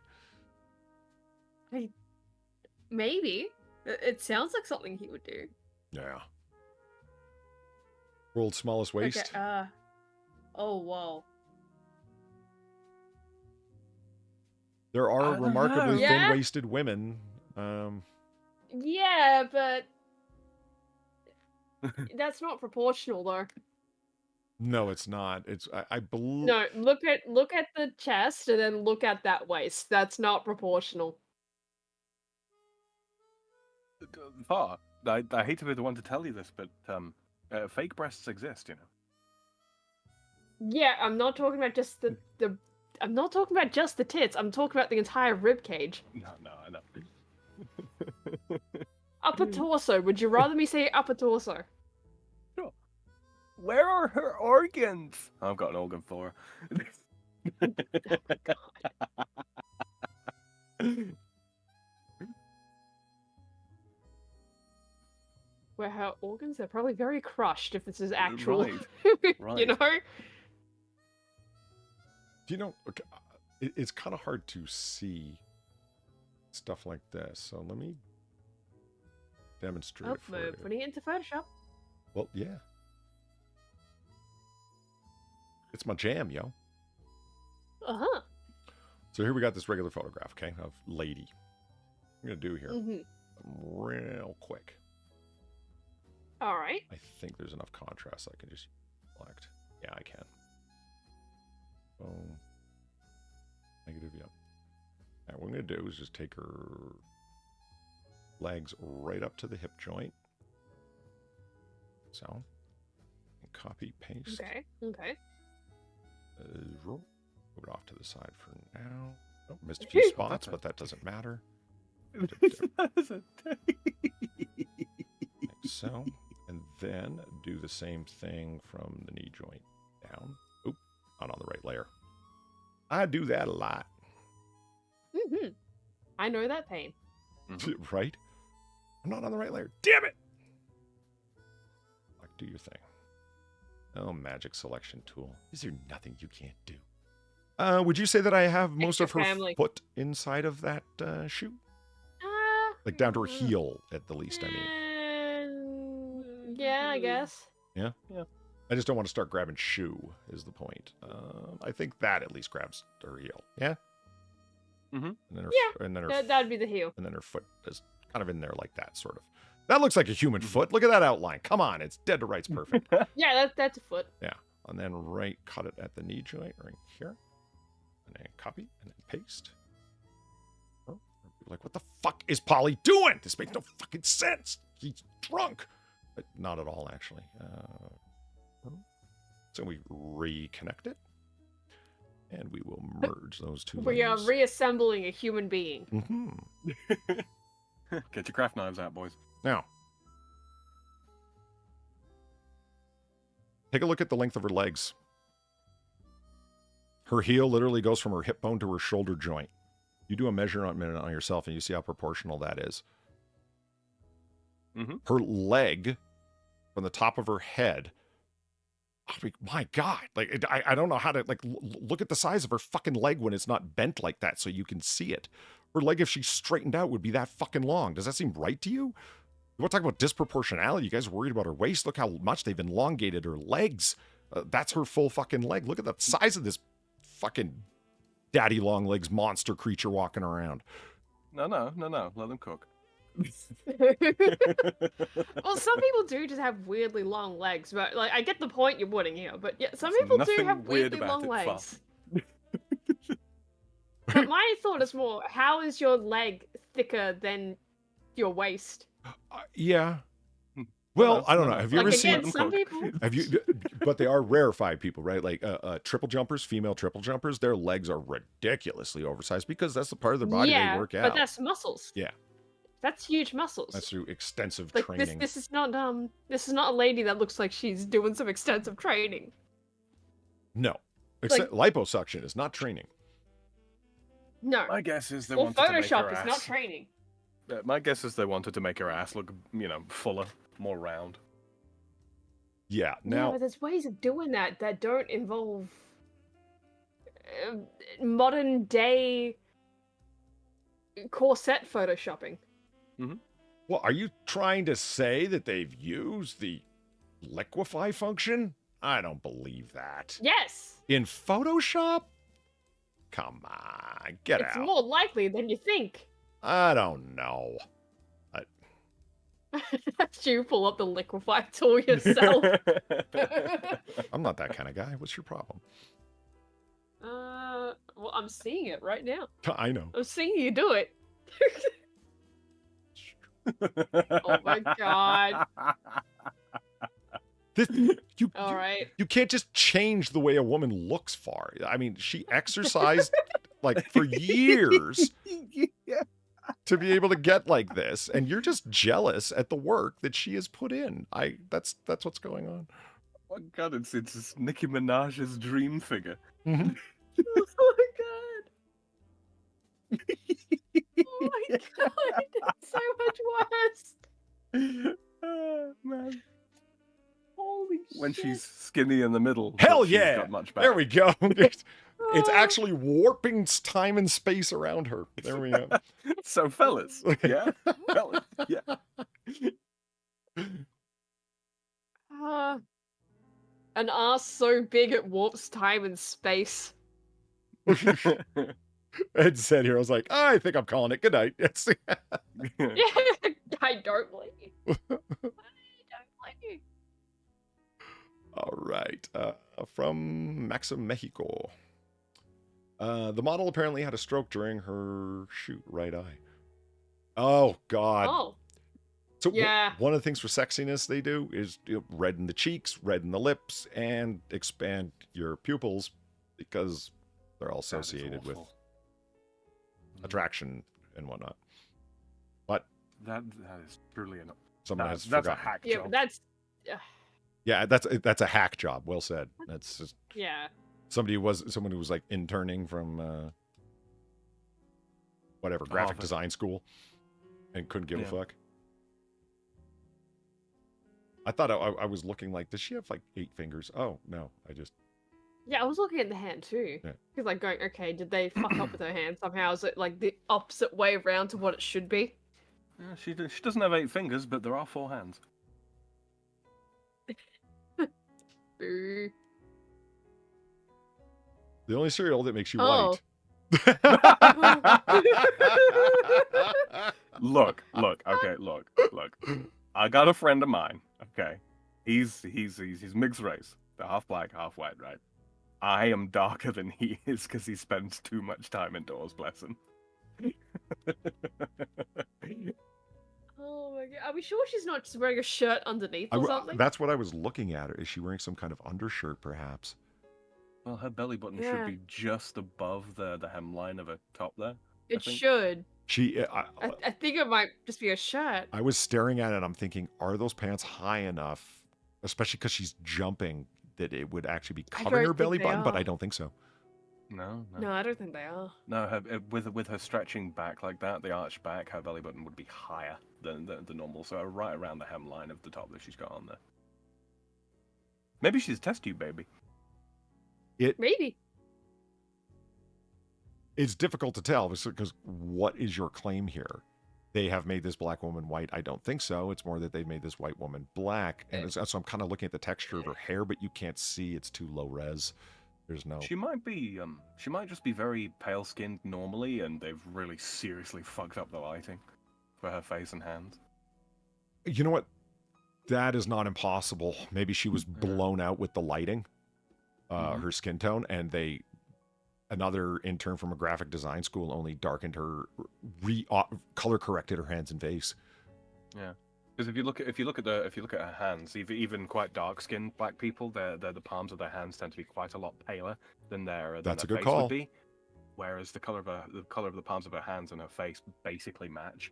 Maybe. It sounds like something he would do. Yeah. World's smallest waist. Okay, oh, whoa. There are remarkably Yeah. thin-waisted women. Yeah, but that's not proportional, though. No, it's not. It's I believe. No, look at the chest and then look at that waist. That's not proportional. Far. I hate to be the one to tell you this, but fake breasts exist, you know. Yeah, I'm not talking about just the I'm not talking about just the tits. I'm talking about the entire rib cage. No, I know. Upper torso. Would you rather me say upper torso? Sure. Where are her organs? I've got an organ for her. Oh my God. Where her organs are probably very crushed if this is actual. Right. You know? Do you know, okay, it's kind of hard to see stuff like this. So let me demonstrate Oh, it for we're you. putting it into Photoshop. Well, yeah. It's my jam, yo. Uh-huh. So here we got this regular photograph, okay, of lady. I'm going to do here Mm-hmm. real quick. All right. I think there's enough contrast I can just select. Yeah, I can. Boom. Negative, yep. Now what I'm going to do is just take her legs right up to the hip joint. So, and copy, paste. Okay. Okay. Move it off to the side for now. Oh, missed a few spots, but that doesn't matter. Like so. And then do the same thing from the knee joint down. Oop, not on the right layer. I do that a lot. Mm-hmm. I know that pain. Right? I'm not on the right layer. Damn it! Like, do your thing. Oh, magic selection tool. Is there nothing you can't do? Would you say that I have most of her foot inside of that shoe? Like down to her heel, at the least, I mean. Yeah, I guess. Yeah? Yeah. I just don't want to start grabbing shoe, is the point. I think that at least grabs her heel. Yeah? Mm-hmm. And then her, Yeah, and then her, that'd be the heel. and then her foot is kind of in there like that, sort of. That looks like a human foot. Look at that outline. Come on, it's dead to rights perfect. Yeah, that's a foot. Yeah. And then cut it at the knee joint right here. And then copy and then paste. Oh, like, what the fuck is Polly doing? This makes no fucking sense. He's drunk. But not at all, actually. So we reconnect it. And we will merge those two We are limbs. reassembling a human being. Mm-hmm. Get your craft knives out, boys. Now, take a look at the length of her legs. Her heel literally goes from her hip bone to her shoulder joint. You do a measurement on yourself and you see how proportional that is. Mm-hmm. Her leg from the top of her head. I mean, my God, like I don't know how to look at the size of her fucking leg when it's not bent like that so you can see it. Her leg, if she's straightened out, would be that fucking long. Does that seem right to you? You want to talk about disproportionality? You guys are worried about her waist. Look how much they've elongated her legs. That's her full fucking leg. Look at the size of this fucking daddy long legs monster creature walking around. No. Let them cook. Well, some people do just have weirdly long legs, but like I get the point you're putting here. But yeah, some people do have weirdly long legs. But my thought is more: how is your leg thicker than your waist? Yeah. Well, I don't know. Have you ever seen them? Some people. Have you? But they are rarefied people, right? Like triple jumpers, female triple jumpers. Their legs are ridiculously oversized because that's the part of their body they work out. But that's muscles. Yeah. That's huge muscles. That's through extensive like training. This is not a lady that looks like she's doing some extensive training. No. Liposuction is not training. No. My guess is they Well, wanted to make her Photoshop is ass. not training. My guess is they wanted to make her ass look, fuller, more round. Yeah. Yeah, Now, but there's ways of doing that don't involve modern day corset photoshopping. Mm-hmm. well, are you trying to say that they've used the liquefy function? I don't believe that. Yes. In Photoshop? Come on, get It's out. more likely than you think. I don't know. You pull up the liquefy tool yourself. I'm not that kind of guy. What's your problem? Well, I'm seeing it right now. I know. I'm seeing you do it. Oh my god. You can't just change the way a woman looks far. I mean, she exercised like for years to be able to get like this, and you're just jealous at the work that she has put in. That's what's going on. Oh my god, it's Nicki Minaj's dream figure. Mm-hmm. Oh my god. Oh my god, it's so much worse. Man. Holy When shit. she's skinny in the middle. Hell she's yeah! got much There we go. It's Oh. actually warping time and space around her. There we go. So fellas, yeah? Fellas, yeah. An ass so big it warps time and space. Ed said here, I was like, I think I'm calling it. Good night. Yes. Yeah, I don't blame you. I don't blame you. All right. From Maxim, Mexico. The model apparently had a stroke during her shoot, right eye. Oh, God. Oh. So yeah. One of the things for sexiness they do is redden the cheeks, redden the lips, and expand your pupils because they're all associated with attraction and whatnot. But that is truly an someone has that's a forgotten. hack Yeah, job. but that's Yeah, that's a hack job. Well said. That's just yeah. someone who was like interning from whatever graphic Harvard. design school and couldn't give a fuck. I thought I was looking like, does she have like 8 fingers? Oh no, Yeah, I was looking at the hand too. Yeah. Because like going, okay, did they fuck up with her hand somehow? Is it like the opposite way around to what it should be? Yeah, she doesn't have 8 fingers, but there are 4 hands. Boo. the only cereal that makes you Oh. white. Look. I got a friend of mine. Okay, he's mixed race. They're half black, half white, right? I am darker than he is because he spends too much time indoors. Bless him. Oh my god. Are we sure she's not just wearing a shirt underneath or something? That's what I was looking at. Is she wearing some kind of undershirt, perhaps? Well, her belly button should be just above the hemline of her top there. It should. I think it might just be a shirt. I was staring at it and I'm thinking, are those pants high enough, especially because she's jumping, that it would actually be covering her belly button? But I don't think so. No. No, I don't think they are. No, with her stretching back like that, the arched back, her belly button would be higher than the normal, so right around the hemline of the top that she's got on there. Maybe she's a test tube baby. Maybe. It's difficult to tell because what is your claim here? They have made this black woman white. I don't think so. It's more that they've made this white woman black. And so I'm kind of looking at the texture of her hair, but you can't see. It's too low res. There's no... She might just be very pale skinned normally, and they've really seriously fucked up the lighting for her face and hands. You know what? That is not impossible. Maybe she was blown out with the lighting, her skin tone, and another intern from a graphic design school only darkened her, color corrected her hands and face. Yeah, because if you look at her hands, even quite dark skinned black people, the palms of their hands tend to be quite a lot paler than their That's a their good face call. would be. Whereas the color of the palms of her hands and her face basically match.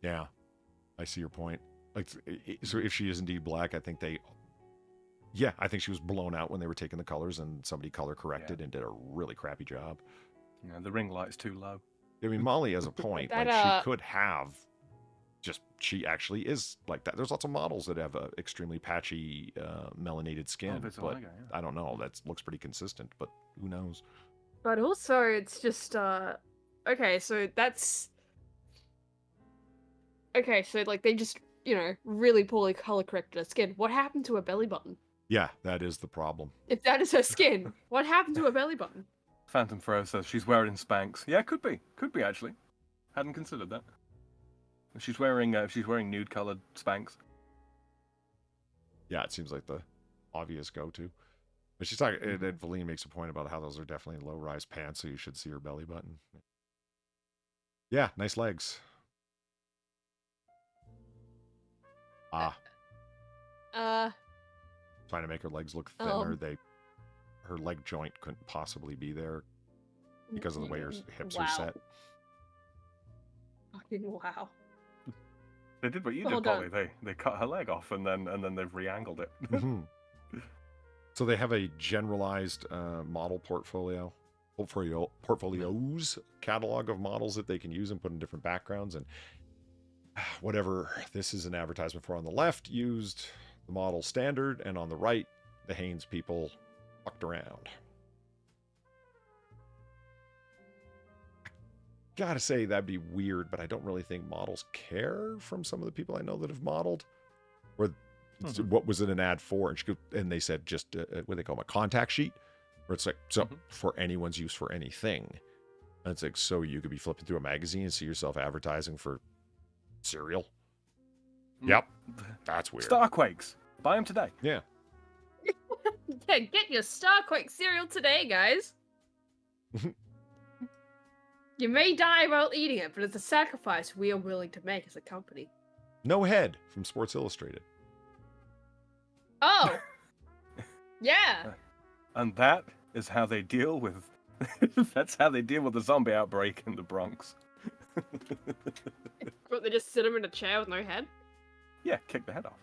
Yeah, I see your point. Like, so if she is indeed black, I think I think she was blown out when they were taking the colors, and somebody color corrected and did a really crappy job. Yeah, the ring light's too low. I mean, Molly has a point. That, like, she could have she actually is like that. There's lots of models that have extremely patchy, melanated skin, but I don't know. That looks pretty consistent, but who knows? But also, it's just, okay, so that's... Okay, so, like, they just, really poorly color corrected her skin. What happened to her belly button? Yeah, that is the problem. If that is her skin, what happened to her belly button? Phantom Fro says she's wearing Spanx. Yeah, could be actually. Hadn't considered that. She's wearing nude colored Spanx. Yeah, it seems like the obvious go-to. But she's talking, and then Valine makes a point about how those are definitely low-rise pants, so you should see her belly button. Yeah, nice legs. Trying to make her legs look thinner. Her leg joint couldn't possibly be there because of the way her hips are set. Fucking wow. They did what you did, Polly. They cut her leg off and then they've re-angled it. So they have a generalized model portfolios catalog of models that they can use and put in different backgrounds, and whatever this is an advertisement for on the left used the model standard, and on the right the Haynes people fucked around. Gotta say that'd be weird, but I don't really think models care from some of the people I know that have modeled. Or what was it an ad for? And they said just what they call them, a contact sheet, where it's like for anyone's use for anything. And it's like, so you could be flipping through a magazine and see yourself advertising for cereal. Yep, that's weird. Starquakes, buy them today. Yeah. Yeah, get your Starquake cereal today, guys. You may die while eating it, but it's a sacrifice we are willing to make as a company. No Head from Sports Illustrated. Oh! Yeah! And that is how they deal with... That's how they deal with the zombie outbreak in the Bronx. But they just sit him in a chair with no head? Yeah, kick the head off.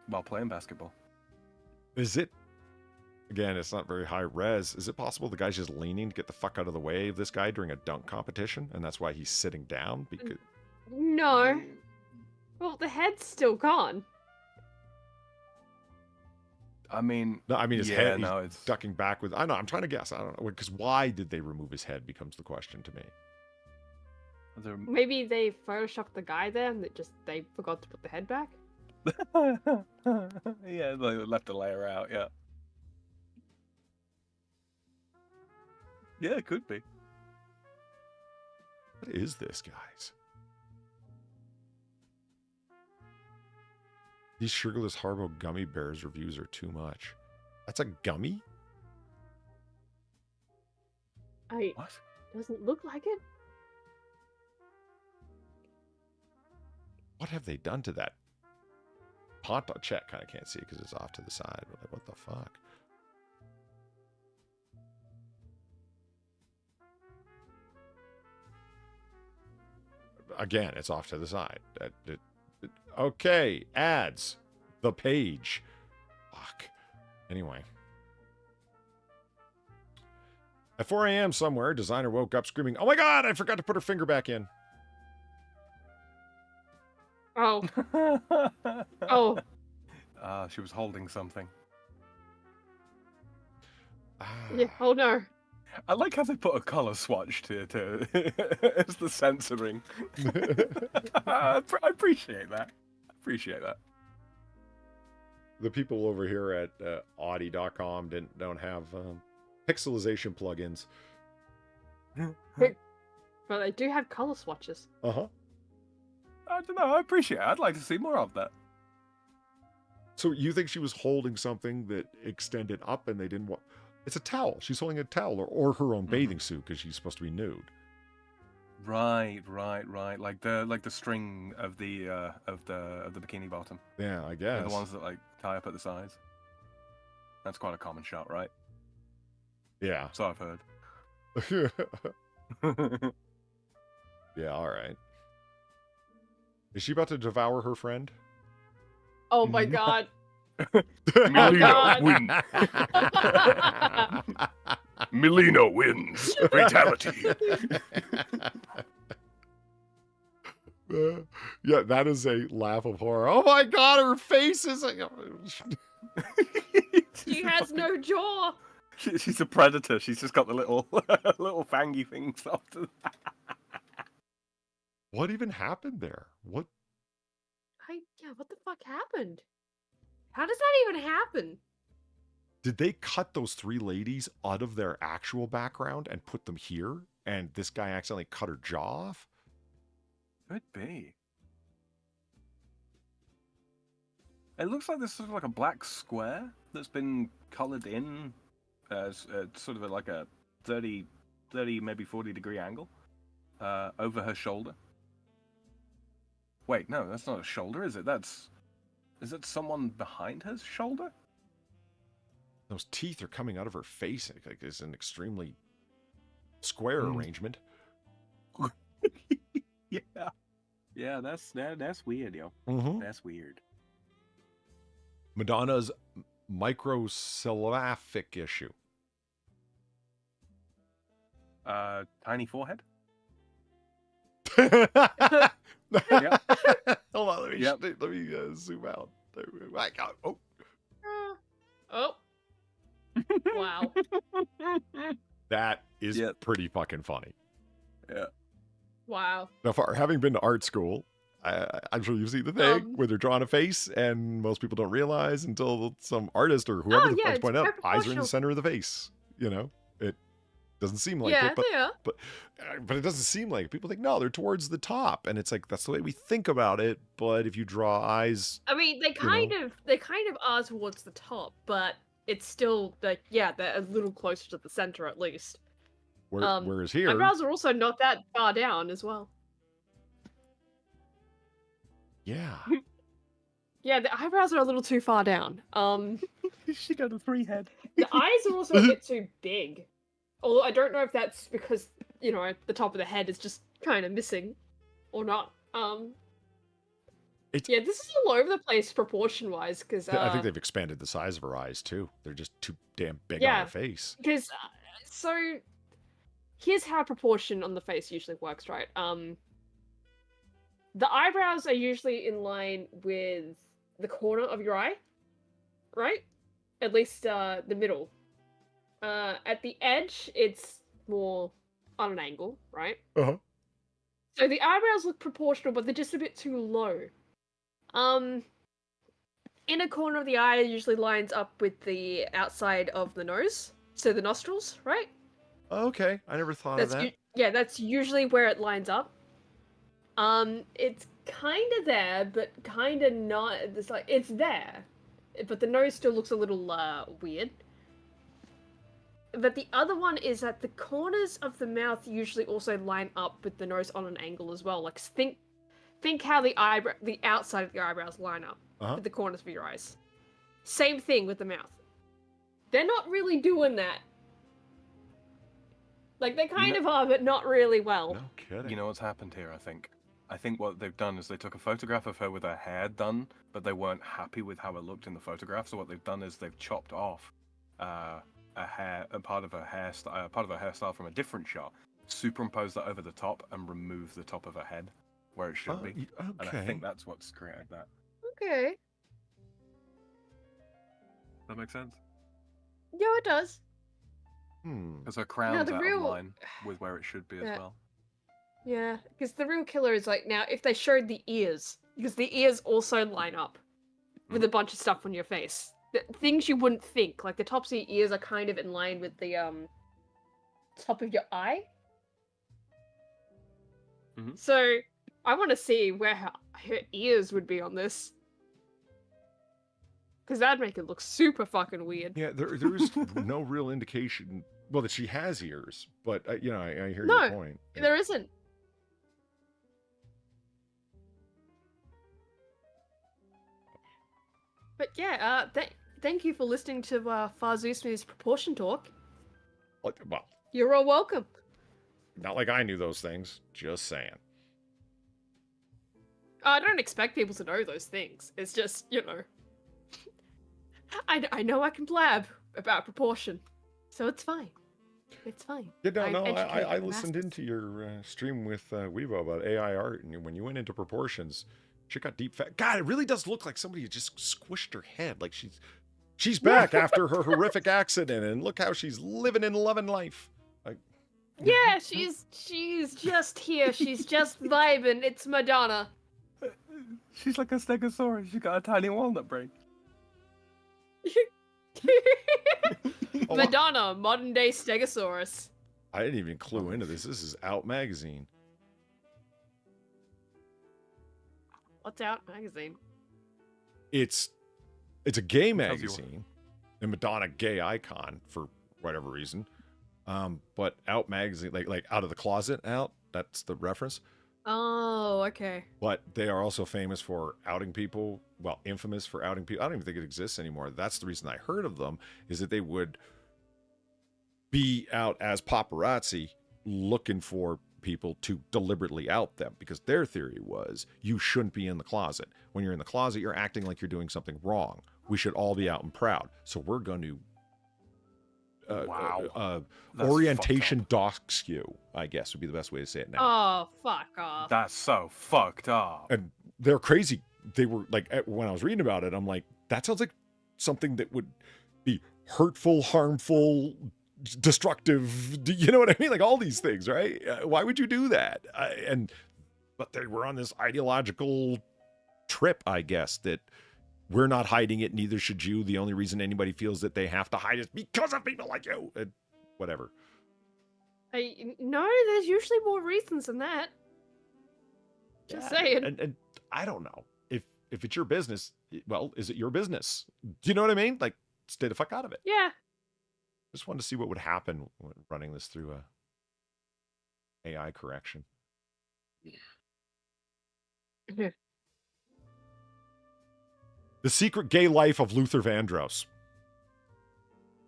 While playing basketball. Is it... Again, it's not very high res. Is it possible the guy's just leaning to get the fuck out of the way of this guy during a dunk competition, and that's why he's sitting down? Because no. Well, the head's still gone. I mean... No, I mean his head, he's ducking back with... I know, I'm trying to guess. I don't know. Because why did they remove his head becomes the question to me. Maybe they photoshopped the guy there and they forgot to put the head back? Yeah, they left a layer out, yeah. Yeah, it could be. What is this, guys? These sugarless Haribo gummy bears reviews are too much. That's a gummy? What? Doesn't look like it. What have they done to that? Ponto check kind of can't see because it's off to the side. Like, what the fuck? Again, it's off to the side. Okay, ads. The page. Fuck. Anyway. At 4 a.m. somewhere, designer woke up screaming, "Oh my god, I forgot to put her finger back in." Oh. Oh. She was holding something. Yeah, oh no. I like how they put a colour swatch to as the censoring. I appreciate that. The people over here at Audi.com don't have pixelization plugins. But they do have color swatches. Uh-huh. I don't know. I appreciate it. I'd like to see more of that. So you think she was holding something that extended up and they didn't want... It's a towel. She's holding a towel or her own bathing suit because she's supposed to be nude. Right. Like the string of the bikini bottom. Yeah, I guess. The ones that like tie up at the sides. That's quite a common shot, right? Yeah. So I've heard. Yeah, all right. Is she about to devour her friend? Oh my god. Melina wins. Melina wins. Fatality. Yeah, that is a laugh of horror. Oh my god, her face is... She has no jaw. She's a predator. She's just got the little fangy things after that. What even happened there? What the fuck happened? How does that even happen? Did they cut those three ladies out of their actual background and put them here? And this guy accidentally cut her jaw off? Could be. It looks like there's sort of like a black square that's been colored in as sort of like a 30 maybe 40 degree angle over her shoulder. Wait, no, that's not a shoulder, is it? Is it someone behind her shoulder? Those teeth are coming out of her face. Like it's an extremely square arrangement. Yeah. Yeah, that's weird, yo. That's weird. Madonna's microsyllaphic issue. Tiny forehead? Yep. Yep. Hold on, let me Yep. zoom out. There we go. I got, oh. Oh. Wow. That is pretty fucking funny. Yeah. Wow. Now, having been to art school, I'm sure you've seen the thing where they're drawing a face and most people don't realize until some artist or whoever the fuck's pointing out, eyes are in the center of the face. You know, it doesn't seem like it, but it doesn't seem like it. People think, no, they're towards the top. And it's like, that's the way we think about it. But if you draw eyes. I mean, they kind of are towards the top, but it's still like, they're a little closer to the center at least. Whereas here, eyebrows are also not that far down as well. Yeah. Yeah, the eyebrows are a little too far down. She got a 3 head. The eyes are also a bit too big. Although I don't know if that's because, the top of the head is just kind of missing or not. This is all over the place proportion-wise, because I think they've expanded the size of her eyes too. They're just too damn big on her face. Because so here's how proportion on the face usually works, right? The eyebrows are usually in line with the corner of your eye, right? At least the middle. At the edge, it's more on an angle, right? Uh-huh. So the eyebrows look proportional, but they're just a bit too low. Inner corner of the eye usually lines up with the outside of the nose, so the nostrils, right? Okay, I never thought of that. That's usually where it lines up. It's kind of there, but kind of not. It's there, but the nose still looks a little weird. But the other one is that the corners of the mouth usually also line up with the nose on an angle as well. Like think how the outside of the eyebrows line up with the corners of your eyes. Same thing with the mouth. They're not really doing that. Like they kind of are, but not really well. No kidding. You know what's happened here? I think what they've done is they took a photograph of her with her hair done, but they weren't happy with how it looked in the photograph. So what they've done is they've chopped off a part of her hairstyle from a different shot, superimposed that over the top, and removed the top of her head where it should be. Okay. And I think that's what's created that. Okay. That makes sense? Yeah, it does. Because her crown's out of line with where it should be as well. Yeah, because the real killer is like, now, if they showed the ears, because the ears also line up with a bunch of stuff on your face. Things you wouldn't think, like the tops of your ears are kind of in line with the top of your eye. So I want to see where her ears would be on this. Because that'd make it look super fucking weird. Yeah, there is no real indication, well, that she has ears, but, I hear your point. No, there isn't. But yeah, thank you for listening to FarZoosme's Proportion Talk. Well, you're all welcome. Not like I knew those things, just saying. I don't expect people to know those things. It's just, I know I can blab about proportion, so it's fine. It's fine. Yeah, I listened into your stream with Weebo about AI art, and when you went into proportions, she got deep fat. God, it really does look like somebody just squished her head. Like she's back after her horrific accident, and look how she's living and loving life. Yeah, she's just here. She's just vibing. It's Madonna. She's like a stegosaurus. She got a tiny walnut brain. Madonna, modern day stegosaurus. I didn't even clue into this. This is Out magazine. What's Out magazine? It's a gay magazine, and Madonna gay icon for whatever reason. But Out magazine, like Out of the Closet, Out. That's the reference. Oh, Oh, okay. But they are also famous for outing people. Well, infamous for outing people. I don't even think it exists anymore. That's the reason I heard of them, is that they would be out as paparazzi looking for people to deliberately out them, because their theory was you shouldn't be in the closet. When you're in the closet, you're acting like you're doing something wrong. We should all be out and proud. So we're going to orientation dox you, I guess would be the best way to say it now. Oh, fuck off. That's so fucked up. And they're crazy. They were like, when I was reading about it, I'm like, that sounds like something that would be hurtful, harmful, destructive. You know what I mean? Like all these things, right? Why would you do that? But they were on this ideological trip, I guess, that we're not hiding it, neither should you. The only reason anybody feels that they have to hide is because of people like you. Whatever. No, there's usually more reasons than that. Just saying. And I don't know. If it's your business, well, is it your business? Do you know what I mean? Like, stay the fuck out of it. Yeah. Just wanted to see what would happen when running this through a AI correction. Yeah. The Secret Gay Life of Luther Vandross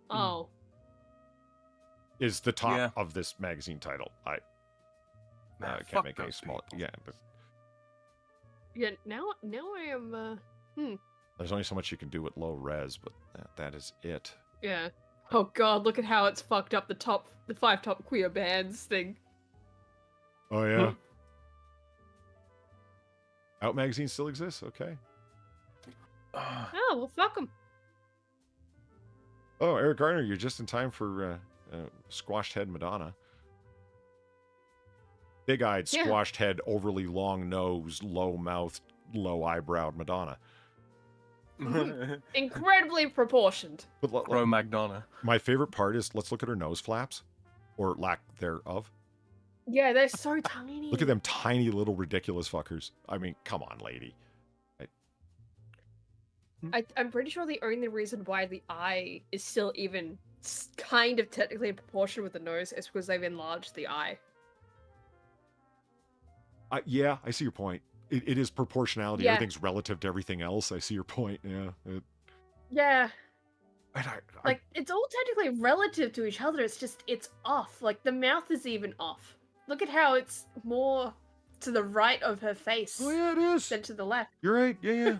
Oh. is the top of this magazine title. I can't make any small. People. Yeah, but Yeah, now I am, there's only so much you can do with low res, but that is it. Yeah. Oh god, look at how it's fucked up the 5 top queer bands thing. Oh, yeah? Out magazine still exists? Okay. Oh, well, fuck them. Oh, Eric Garner, you're just in time for squashed head Madonna. Big-eyed, squashed head, overly long nose, low mouthed, low eyebrowed Madonna. Incredibly proportioned. Cro-Magnon. My favorite part is, let's look at her nose flaps, or lack thereof. Yeah, they're so tiny. Look at them tiny little ridiculous fuckers. I mean, come on, lady. I'm pretty sure the only reason why the eye is still even kind of technically in proportion with the nose is because they've enlarged the eye. Yeah, I see your point. It is proportionality. Yeah. Everything's relative to everything else. I see your point. Yeah. Yeah. I Like, it's all technically relative to each other. It's just, it's off. Like, the mouth is even off. Look at how it's more to the right of her face. Oh, yeah, it is. Than to the left. You're right. Yeah.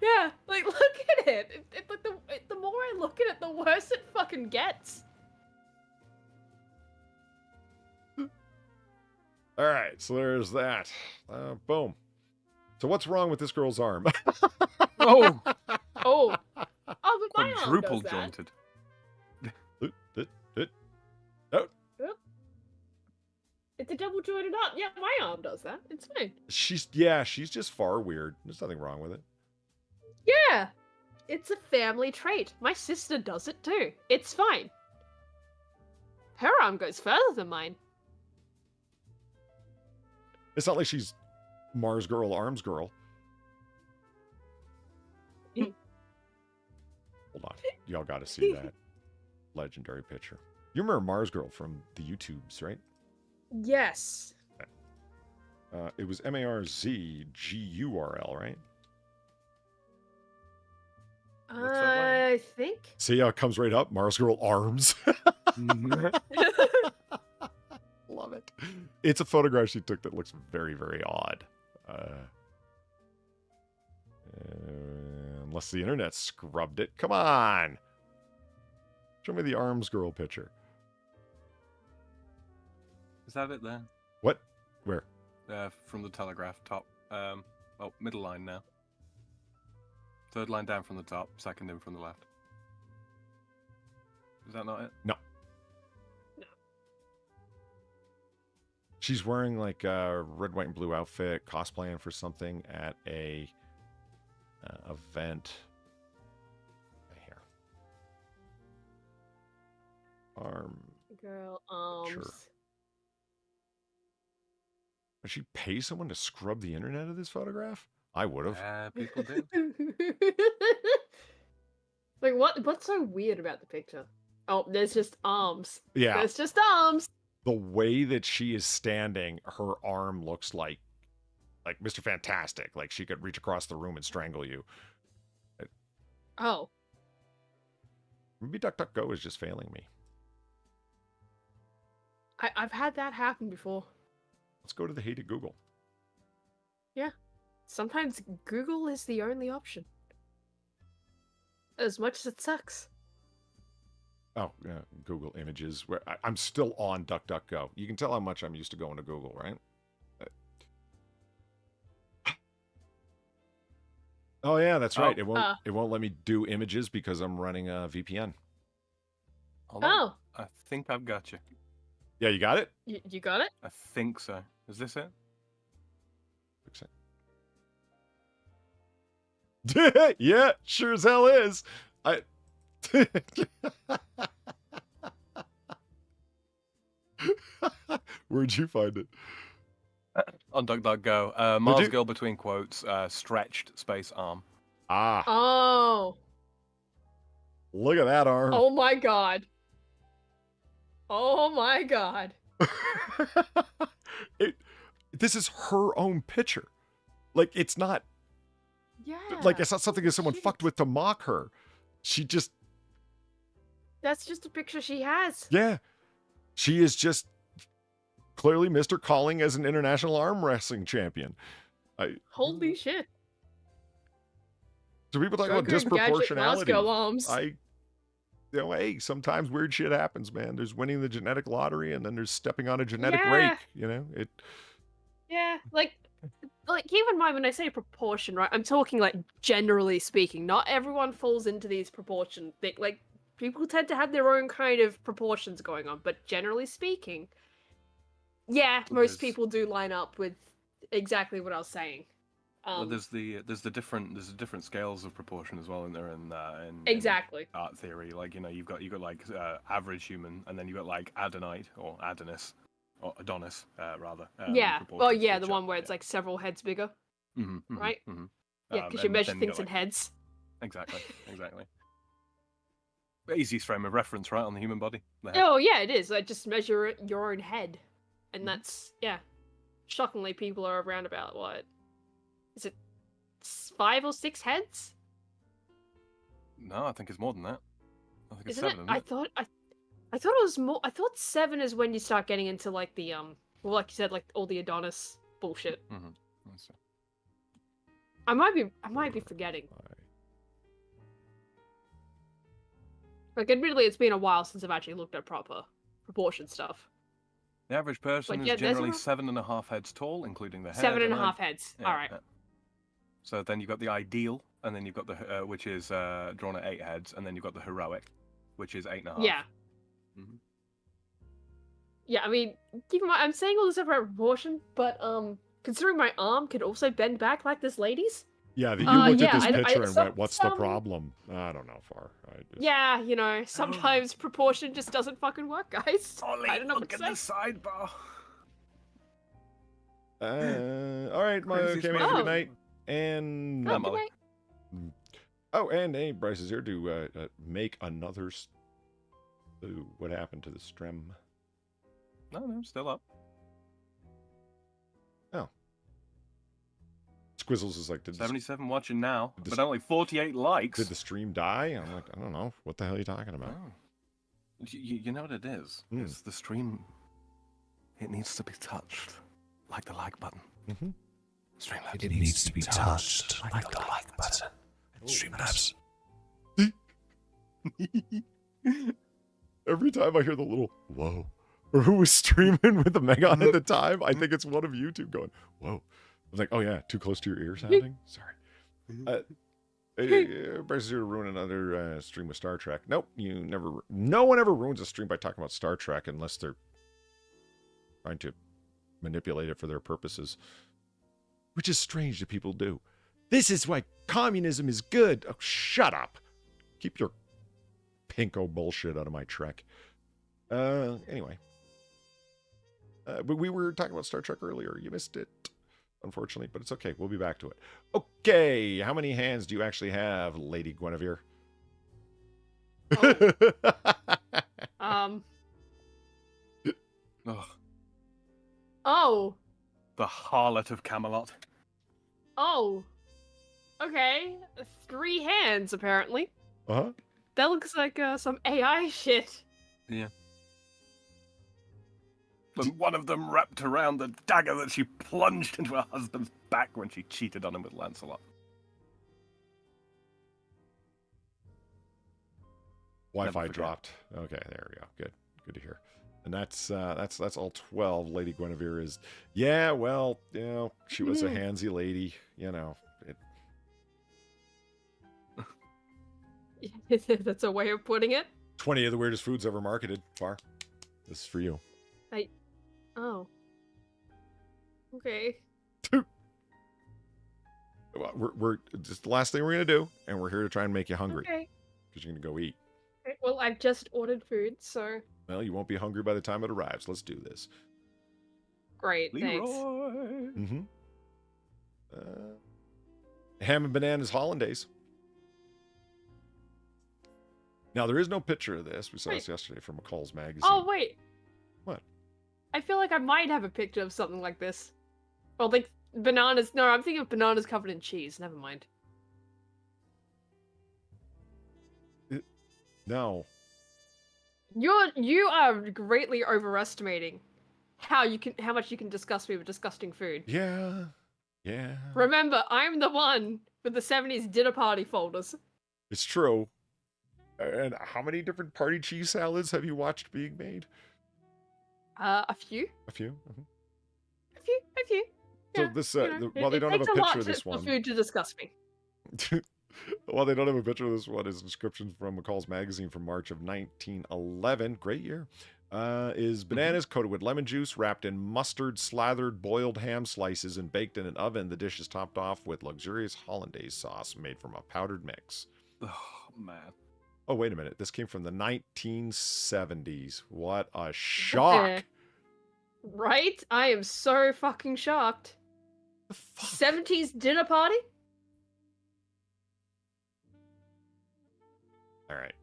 Yeah, like, look at it. The more I look at it, the worse it fucking gets. All right, so there's that. Boom. So what's wrong with this girl's arm? Oh, Oh, but my arm quadruple does that. jointed. It's a double jointed arm. Yeah, my arm does that. It's fine. She's just far weird. There's nothing wrong with it. Yeah, it's a family trait. My sister does it too. It's fine. Her arm goes further than mine. It's not like she's Mars girl, arms girl. Hold on. Y'all got to see that legendary picture. You remember Mars girl from the YouTubes, right? Yes. It was MARZGURL, right? I think. See how it comes right up? Mars girl arms. Love it. It's a photograph she took that looks very, very odd. Unless the internet scrubbed it. Come on. Show me the arms girl picture. Is that it there? What? Where? From the Telegraph top. Middle line now. Third line down from the top, second in from the left. Is that not it? No. She's wearing like a red, white, and blue outfit, cosplaying for something at a event. Here. Arm. Girl arms. Sure. Would she pay someone to scrub the internet of this photograph? I would have. People do. Like, what's so weird about the picture? Oh, there's just arms. Yeah. There's just arms. The way that she is standing, her arm looks like like Mr. Fantastic. Like she could reach across the room and strangle you. Oh. Maybe DuckDuckGo is just failing me. I've had that happen before. Let's go to the hated Google. Yeah. Sometimes Google is the only option. As much as it sucks. Oh, yeah, Google Images. Where I'm still on DuckDuckGo. You can tell how much I'm used to going to Google, right? Oh yeah, that's right. It won't let me do images because I'm running a VPN. Hold on. I think I've got you. Yeah, you got it? You got it? I think so. Is this it? Yeah, sure as hell is. Where'd you find it? On DuckDuckGo. Mars girl between quotes, stretched space arm. Ah. Oh. Look at that arm. Oh my god. Oh my god. This is her own picture. Like, it's not... Yeah. Like, it's not something that someone fucked with to mock her. She just... That's just a picture she has. Yeah. She is just clearly Mr. Calling as an international arm wrestling champion. Holy shit. So people talk about Goku disproportionality. Glasgow arms. Hey, sometimes weird shit happens, man. There's winning the genetic lottery, and then there's stepping on a genetic rake. You know it. Yeah, like keep in mind when I say proportion, right? I'm talking like generally speaking. Not everyone falls into these proportion thing. Like people tend to have their own kind of proportions going on, but generally speaking, yeah, most people do line up with exactly what I was saying. Well, there's the different scales of proportion as well in there in exactly art theory. Like you've got like average human, and then you've got like Adonite or Adonis or Adonis rather. Yeah. Well, yeah, the one where it's like several heads bigger. Right. Yeah, because you measure things in heads. Exactly. Easiest frame of reference, right, on the human body. Oh yeah, it is. Like just measure your own head, and that's shockingly, people are around about what. Is it 5 or 6 heads? No, I think it's more than that. I think it's Isn't 7. I thought it was more. I thought 7 is when you start getting into like the well, like you said, like all the Adonis bullshit. I might be forgetting. Like, admittedly, it's been a while since I've actually looked at proper proportion stuff. The average person is generally 7.5 heads tall, including the head. 7.5 heads. Yeah, all right. Yeah. So then you've got the ideal, and then you've got the which is drawn at 8 heads, and then you've got the heroic, which is 8.5. Yeah. Yeah, I mean, keep in mind, I'm saying all this about proportion, but considering my arm could also bend back like this lady's. Yeah, that you looked at this picture and went, "What's the problem?" I don't know, Far. Yeah, you know, sometimes proportion just doesn't fucking work, guys. Ollie, I don't know look at the sidebar. All right, Mario came in. Good night. And good night. Oh, and hey, Bryce is here to make another. Ooh, what happened to the stream? No, still up. Oh. Squizzles is like, 77 watching now, but only 48 likes. Did the stream die? I'm like, I don't know. What the hell are you talking about? Oh. You know what it is? It's the stream. It needs to be touched, like the like button. Streamlabs. It needs to be touched like the like button. Streamlabs. Every time I hear the little whoa, or who was streaming with the Megon at the time, I think it's one of YouTube going, whoa. I was like, oh yeah, too close to your ear sounding? Sorry. Bryce is here to ruin another stream with Star Trek. Nope, no one ever ruins a stream by talking about Star Trek unless they're trying to manipulate it for their purposes. Which is strange that people do. This is why communism is good. Oh, shut up. Keep your pinko bullshit out of my Trek. Anyway. But we were talking about Star Trek earlier. You missed it, unfortunately, but it's okay. We'll be back to it. Okay, how many hands do you actually have, Lady Guinevere? Oh. The harlot of Camelot. Oh. Okay. 3 hands, apparently. Uh-huh. That looks like some AI shit. Yeah. And one of them wrapped around the dagger that she plunged into her husband's back when she cheated on him with Lancelot. Wi-Fi dropped. Okay, there we go. Good. Good to hear. And that's all 12. Lady Guinevere is, yeah, well, you know, she was a handsy lady, you know. That's a way of putting it. 20 of the weirdest foods ever marketed. Far. This is for you. Oh. Okay. We're just the last thing we're gonna do, and we're here to try and make you hungry. Okay. Because you're gonna go eat. Okay. Well, I've just ordered food, so. Well, you won't be hungry by the time it arrives. Let's do this. Great, thanks. Mm-hmm. Ham and bananas hollandaise. Now, there is no picture of this. We saw this yesterday from McCall's magazine. Oh, wait. What? I feel like I might have a picture of something like this. Well, like bananas. No, I'm thinking of bananas covered in cheese. Never mind. No. You are greatly overestimating how much you can disgust me with disgusting food. Yeah. Yeah. Remember, I'm the one with the 70s dinner party folders. It's true. And how many different party cheese salads have you watched being made? A few. A few. Mm-hmm. A few. So Yeah, this, you know, well, they don't have a picture of this for one. food to disgust me. Well, they don't have a picture of this one. His description from McCall's magazine from March of 1911. Great year. Is bananas coated with lemon juice, wrapped in mustard, slathered boiled ham slices, and baked in an oven. The dish is topped off with luxurious hollandaise sauce made from a powdered mix. Oh, man. Oh, wait a minute. This came from the 1970s. What a shock. Right? I am so fucking shocked. 70s dinner party? All right.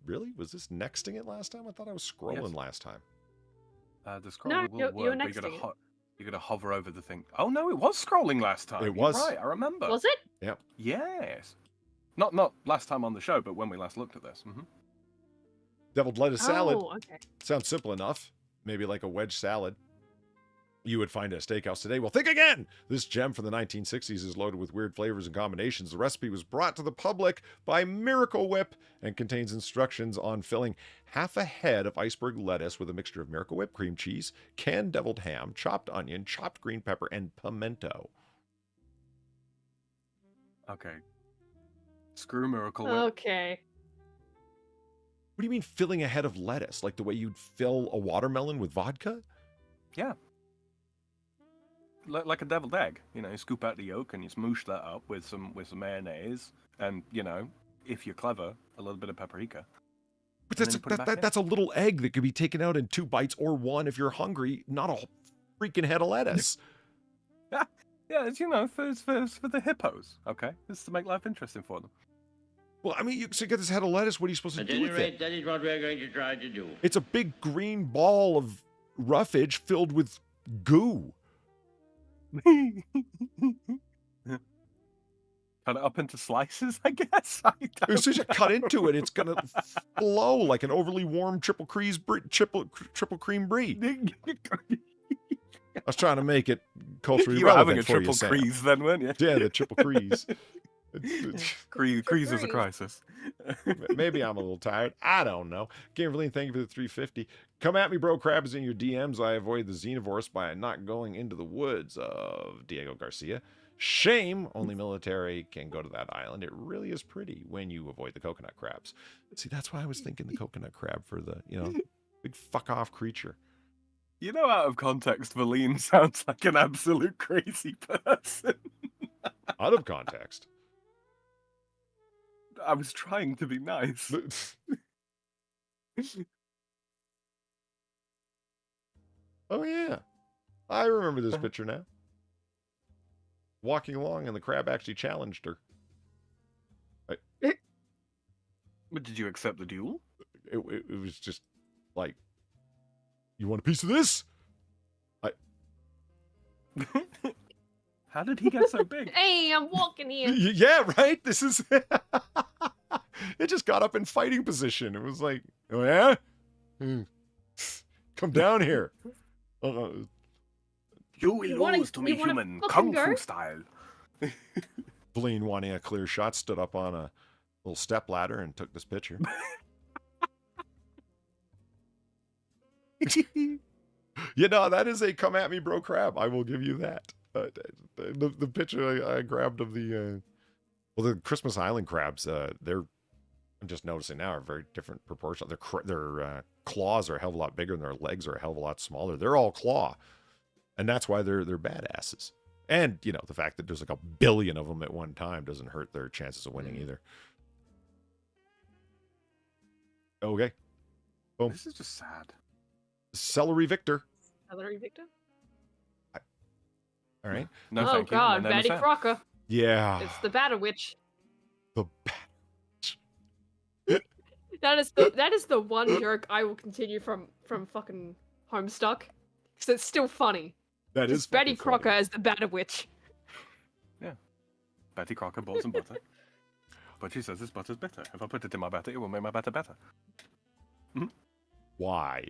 Really? Was this nexting it last time? I thought I was scrolling last time. The scrolling will work, you're but nexting you're gonna hover over the thing. Oh no, it was scrolling last time. It was. You're right, I remember. Was it? Yep. Yes. Not last time on the show, but when we last looked at this. Mm-hmm. Deviled lettuce salad. Oh, okay. Sounds simple enough. Maybe like a wedge salad you would find at a steakhouse today. Well, think again! This gem from the 1960s is loaded with weird flavors and combinations. The recipe was brought to the public by Miracle Whip and contains instructions on filling half a head of iceberg lettuce with a mixture of Miracle Whip, cream cheese, canned deviled ham, chopped onion, chopped green pepper, and pimento. Okay. Screw Miracle Whip. Okay. What do you mean filling a head of lettuce? Like the way you'd fill a watermelon with vodka? Yeah. Like a deviled egg. You know, you scoop out the yolk and you smoosh that up with some mayonnaise and, you know, if you're clever, a little bit of paprika. But that's a little egg that could be taken out in 2 bites or 1 if you're hungry, not a freaking head of lettuce. Yeah, it's, you know, for the hippos, okay? This is to make life interesting for them. Well, I mean, you get this head of lettuce, what are you supposed to do with it? That is what we're going to try to do. It's a big green ball of roughage filled with goo. Cut it up into slices, I guess. As soon as you cut into it, it's going to flow like an overly warm triple cream brie. I was trying to make it culturally you were having relevant a for you, triple Sam. crease then, weren't you? Yeah, the triple crease. Crease is a crisis. Maybe I'm a little tired. I don't know. Gamerly, thank you for the 350. Come at me, bro. Crab is in your DMs. I avoid the xenomorphs by not going into the woods of Diego Garcia. Shame. Only military can go to that island. It really is pretty when you avoid the coconut crabs. See, that's why I was thinking the coconut crab for the, you know, big fuck off creature. You know, out of context, Valine sounds like an absolute crazy person. Out of context? I was trying to be nice. Oh, yeah. I remember this picture now. Walking along, and the crab actually challenged her. But did you accept the duel? It was just like, you want a piece of this? How did he get so big? Hey, I'm walking here. Yeah, right? This is... It just got up in fighting position. It was like, oh, yeah? Come down here. You wanna- lose to me, you wanna human, fucking kung fu go? style. Bleen, wanting a clear shot, stood up on a little step ladder and took this picture. You know, that is a come at me, bro crab. I will give you that. The picture I grabbed of the Christmas Island crabs, they're, I'm just noticing now, are very different proportions. Their claws are a hell of a lot bigger and their legs are a hell of a lot smaller. They're all claw. And that's why they're badasses. And, you know, the fact that there's like 1 billion of them at one time doesn't hurt their chances of winning either. Okay. Boom. This is just sad. Celery Victor. Celery Victor? All right. No, oh thank you. God, My name is Betty Sam. Crocker. Yeah. It's the Batter Witch. The That is the one joke I will continue from fucking Homestuck, because it's still funny. That is Just Betty fucking Crocker funny. as the Batter Witch. Yeah. Betty Crocker balls and butter. But she says this butter's bitter. If I put it in my batter, it will make my batter better. Why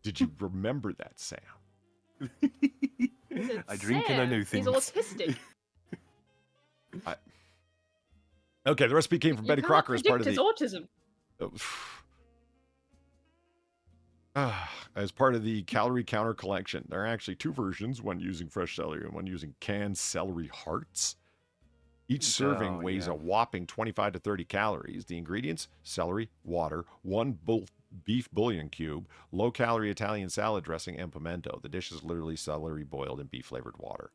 did you remember that, Sam? I drink and I know things. He's autistic. Okay, the recipe came from Betty Crocker as part of his the autism. As part of the calorie counter collection. There are actually 2 versions, one using fresh celery and one using canned celery hearts. Each serving weighs a whopping 25 to 30 calories. The ingredients: celery, water, 1 beef bouillon cube, low-calorie Italian salad dressing, and pimento. The dish is literally celery boiled in beef-flavored water.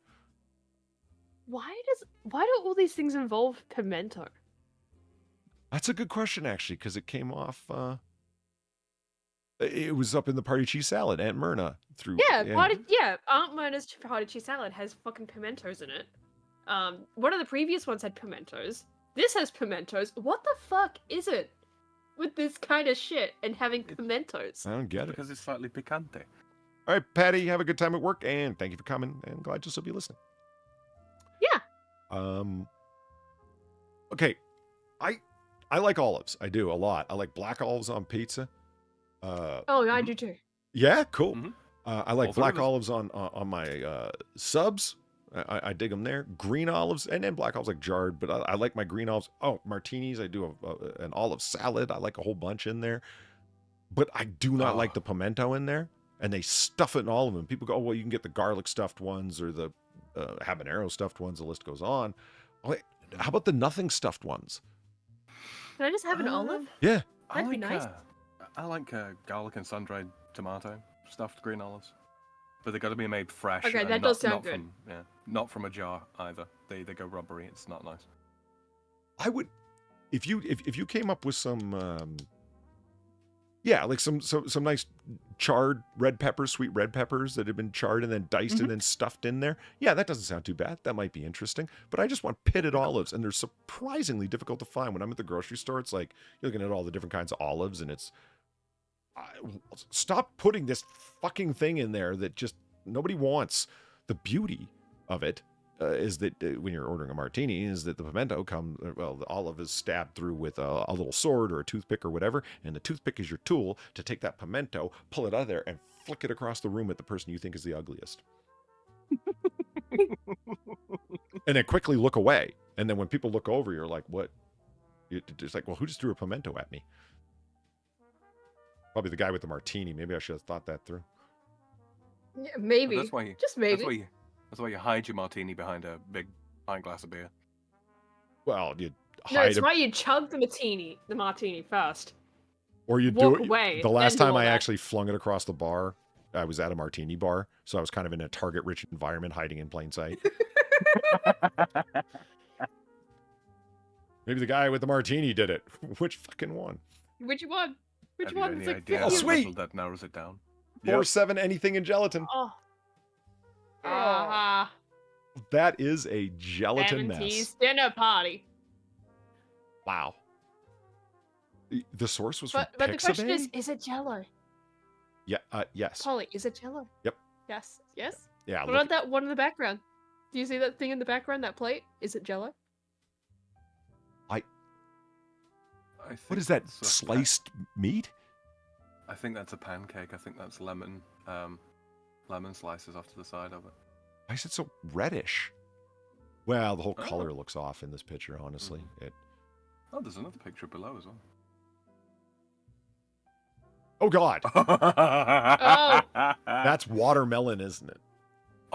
Why do all these things involve pimento? That's a good question, actually, because it came off... it was up in the party cheese salad, Aunt Myrna threw... Aunt Myrna's party cheese salad has fucking pimentos in it. One of the previous ones had pimentos. This has pimentos. What the fuck is it with this kind of shit and having pimentos? I don't get it. Because it's slightly picante. All right, Patty, have a good time at work, and thank you for coming, and glad you'll still be listening. Yeah. Okay, I like olives. I do a lot. I like black olives on pizza. I do too. Yeah, cool. Mm-hmm. I like Also black good. olives on my subs. I dig them there. Green olives, and then black olives like jarred, but I like my green olives. Oh, martinis. I do an olive salad. I like a whole bunch in there. But I do not like the pimento in there. And they stuff it in all of them. People go, oh, well, you can get the garlic stuffed ones or the habanero stuffed ones. The list goes on. Wait, how about the nothing stuffed ones? Can I just have an olive? Yeah. That'd be nice. I like garlic and sun-dried tomato stuffed green olives. But they got to be made fresh. Okay, and that does sound not good. Not from a jar either. They go rubbery. It's not nice. I would, if you came up with some, like some nice charred red peppers, sweet red peppers that have been charred and then diced and then stuffed in there. Yeah, that doesn't sound too bad. That might be interesting. But I just want pitted olives, and they're surprisingly difficult to find. When I'm at the grocery store, it's like you're looking at all the different kinds of olives, and it's stop putting this fucking thing in there that just nobody wants. The beauty of it is that when you're ordering a martini, is that the pimento the olive is stabbed through with a little sword or a toothpick or whatever, and the toothpick is your tool to take that pimento, pull it out of there, and flick it across the room at the person you think is the ugliest. And then quickly look away. And then when people look over, you're like, what? It's like, well, who just threw a pimento at me? Probably the guy with the martini. Maybe I should have thought that through. Yeah, maybe. That's why Just maybe. That's why you hide your martini behind a big pint glass of beer. Well, you No, hide it's why you chug the martini first. or you walk do it. away, The last then do time all I that. actually flung it across the bar, I was at a martini bar, so I was kind of in a target-rich environment, hiding in plain sight. Maybe the guy with the martini did it. Which fucking one? Which one? Which Have you one? any It's like idea 50 Oh, of the sweet. whistle that narrows it down? 4-7 anything in gelatin. Oh. Ah. That is a gelatin mess. Tea's dinner party. Wow. The source was But from the question Pixabay? is it Jello? Yeah, yes. Polly, is it Jello? Yep. Yes. Yes. Yeah, What look, about that one in the background? Do you see that thing in the background? That plate? Is it Jello? What is that? Sliced meat? I think that's a pancake. I think that's lemon slices off to the side of it. Why is it so reddish? Well, the whole color looks off in this picture, honestly. Oh, there's another picture below as well. Oh, God. Oh. That's watermelon, isn't it?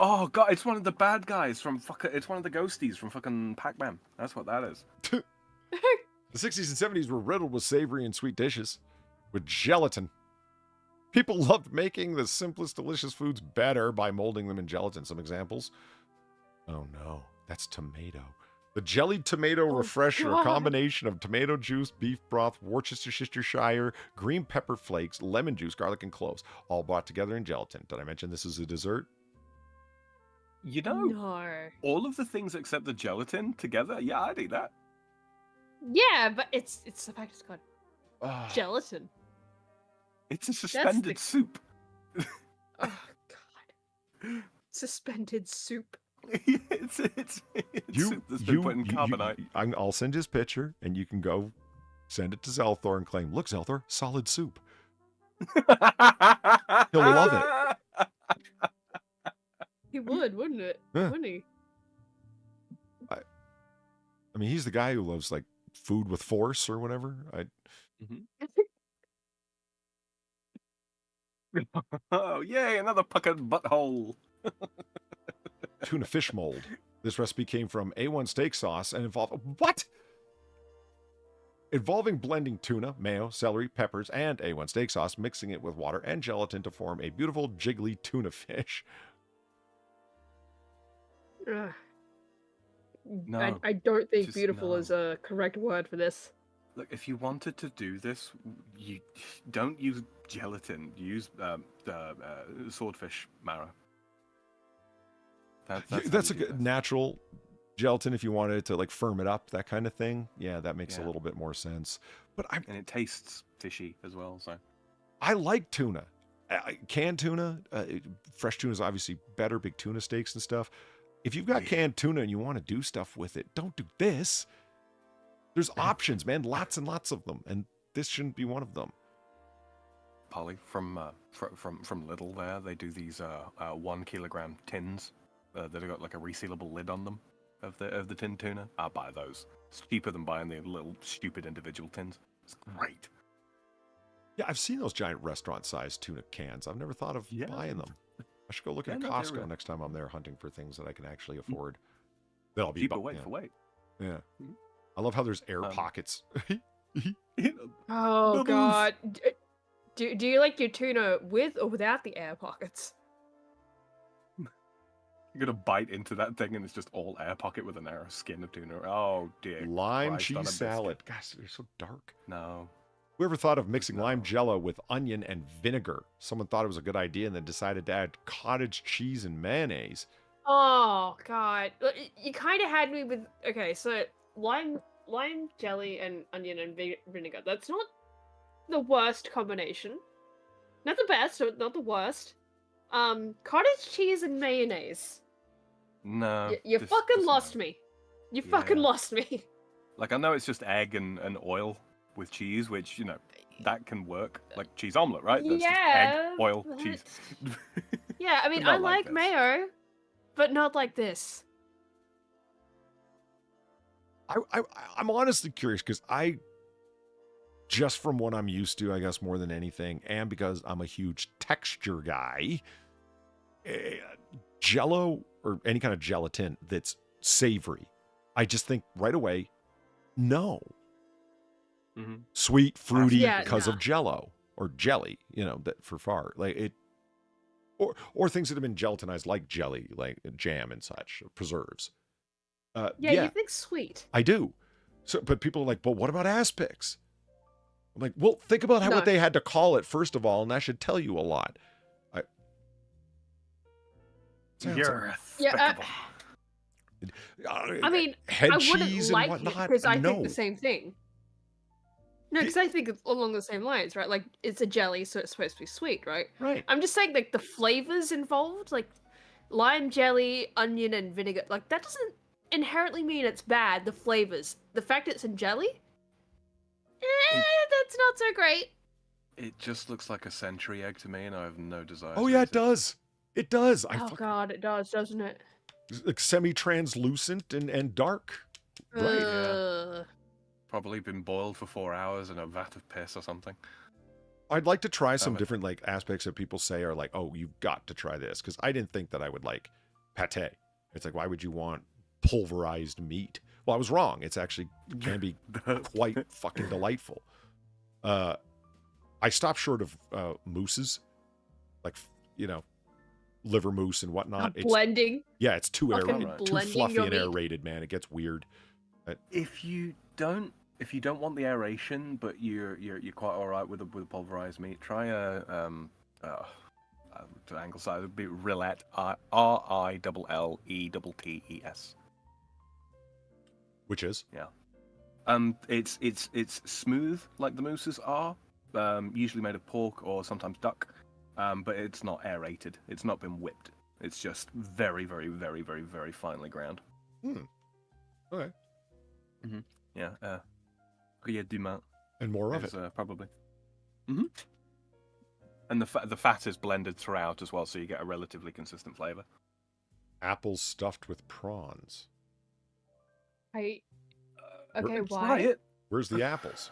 Oh, God, it's one of the bad guys from it's one of the ghosties from fucking Pac-Man. That's what that is. The 60s and 70s were riddled with savory and sweet dishes with gelatin. People loved making the simplest delicious foods better by molding them in gelatin. Some examples. Oh, no. That's tomato. The jellied tomato refresher, a combination of tomato juice, beef broth, Worcestershire, green pepper flakes, lemon juice, garlic, and cloves, all brought together in gelatin. Did I mention this is a dessert? You know, No. all of the things except the gelatin together, yeah, I'd eat that. Yeah, but it's the fact it's got gelatin. It's a suspended soup. Oh, God. Suspended soup. it's soup that's been put in carbonite. I'll send his picture, and you can go send it to Zelthor and claim, look, Zelthor, solid soup. He'll love it. He would, wouldn't it? Yeah. Wouldn't he? I mean, he's the guy who loves, like, food with force or whatever. Oh, yay, another puckered butthole. Tuna fish mold. This recipe came from A1 steak sauce and involving blending tuna, mayo, celery, peppers, and A1 steak sauce, mixing it with water and gelatin to form a beautiful jiggly tuna fish. No, I don't think just beautiful no. is a correct word for this. Look, if you wanted to do this, you don't use gelatin. Use swordfish marrow. That's a good natural gelatin if you wanted to like firm it up, that kind of thing. Yeah, that makes a little bit more sense. But and it tastes fishy as well. So I like tuna, canned tuna. Fresh tuna is obviously better. Big tuna steaks and stuff. If you've got canned tuna and you want to do stuff with it, don't do this. There's options, man, lots and lots of them, and this shouldn't be one of them. Polly from Lidl, there they do these 1 kilogram tins that have got like a resealable lid on them of the tin tuna. I'll buy those. It's cheaper than buying the little stupid individual tins. It's great. Yeah, I've seen those giant restaurant-sized tuna cans. I've never thought of buying them. I should go look at Costco next time I'm there hunting for things that I can actually afford. That'll be cheaper weight for weight. Yeah. I love how there's air pockets. Oh, God. Do you like your tuna with or without the air pockets? You're gonna bite into that thing and it's just all air pocket with a narrow skin of tuna. Oh dear. Lime cheese salad. Gosh, they're so dark. No. Whoever thought of mixing lime jello with onion and vinegar? Someone thought it was a good idea and then decided to add cottage cheese and mayonnaise. Oh, God. You kind of had me with... Okay, so lime jelly and onion and vinegar. That's not the worst combination. Not the best, not the worst. Cottage cheese and mayonnaise. No. You fucking lost me. You fucking lost me. Like, I know it's just egg and oil with cheese, which, you know, that can work. Like cheese omelet, right? That's just egg, oil, cheese. Yeah, I mean, I like mayo, but not like this. I'm honestly curious because just from what I'm used to, I guess more than anything, and because I'm a huge texture guy, Jello or any kind of gelatin that's savory, I just think right away, no. Mm-hmm. Sweet, fruity because of Jello or jelly, you know, that for far like it, or things that have been gelatinized like jelly, like jam and such, preserves. You think sweet. I do. So, but people are like, but what about aspics? I'm like, well, think about what they had to call it first of all, and that should tell you a lot. You're I mean, head I cheese wouldn't like and it whatnot. because I think the same thing. No, because I think it's along the same lines, right? Like, it's a jelly, so it's supposed to be sweet, right? Right. I'm just saying, like, the flavors involved, like, lime jelly, onion, and vinegar. Like, that doesn't inherently mean it's bad, the flavors. The fact it's in jelly? That's not so great. It just looks like a century egg to me, and I have no desire Oh to yeah, eat it does. It does. Oh god, it does, doesn't it? Like semi-translucent and dark. Right. Ugh. Probably been boiled for 4 hours in a vat of piss or something. I'd like to try some different like aspects that people say are like, oh, you've got to try this, because I didn't think that I would like pate. It's like, why would you want pulverized meat? Well, I was wrong. It's actually can be quite fucking delightful. I stopped short of mousses, like liver mousse and whatnot. It's blending. Yeah, it's too Fucking aerated, too blending fluffy your and meat. aerated, man. It gets weird. If you don't want the aeration, but you're quite all right with the pulverized meat, try to anglicize it would be Rillette, RILLETTES. Which is? Yeah. It's smooth like the mousses are, usually made of pork or sometimes duck, but it's not aerated. It's not been whipped. It's just very, very, very, very, very finely ground. Okay. Yeah. Gruyère du Main. And more of it. Probably. And the fat is blended throughout as well, so you get a relatively consistent flavor. Apples stuffed with prawns. Okay, Try why? it. Where's the apples?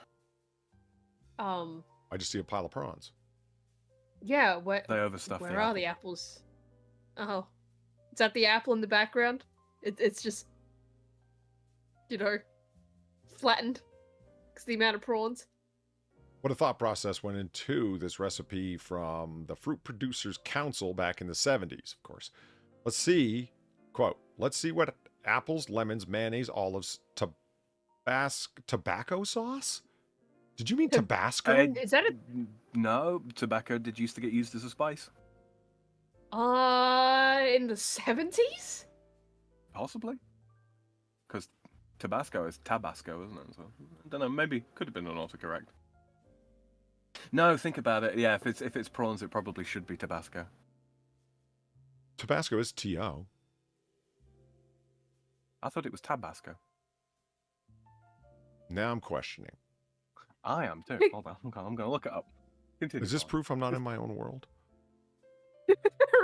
I I just see a pile of prawns. Yeah, where They overstuffed where the are apple. the apples? Oh. Is that the apple in the background? It's just flattened. Because the amount of prawns. What a thought process went into this recipe from the Fruit Producers Council back in the 70s, of course. Let's see, quote, let's see what apples, lemons, mayonnaise, olives, tobacco sauce? Did you mean Tabasco? Is that No, tobacco did used to get used as a spice. in the 70s? Possibly. Because Tabasco is Tabasco, isn't it? So, I don't know, maybe could have been an autocorrect. No, think about it. Yeah, if it's prawns, it probably should be Tabasco. Tabasco is T-O. I thought it was Tabasco. Now I'm questioning. I am too. Hold on, I'm going to look it up. Continue Is this on. proof I'm not in my own world?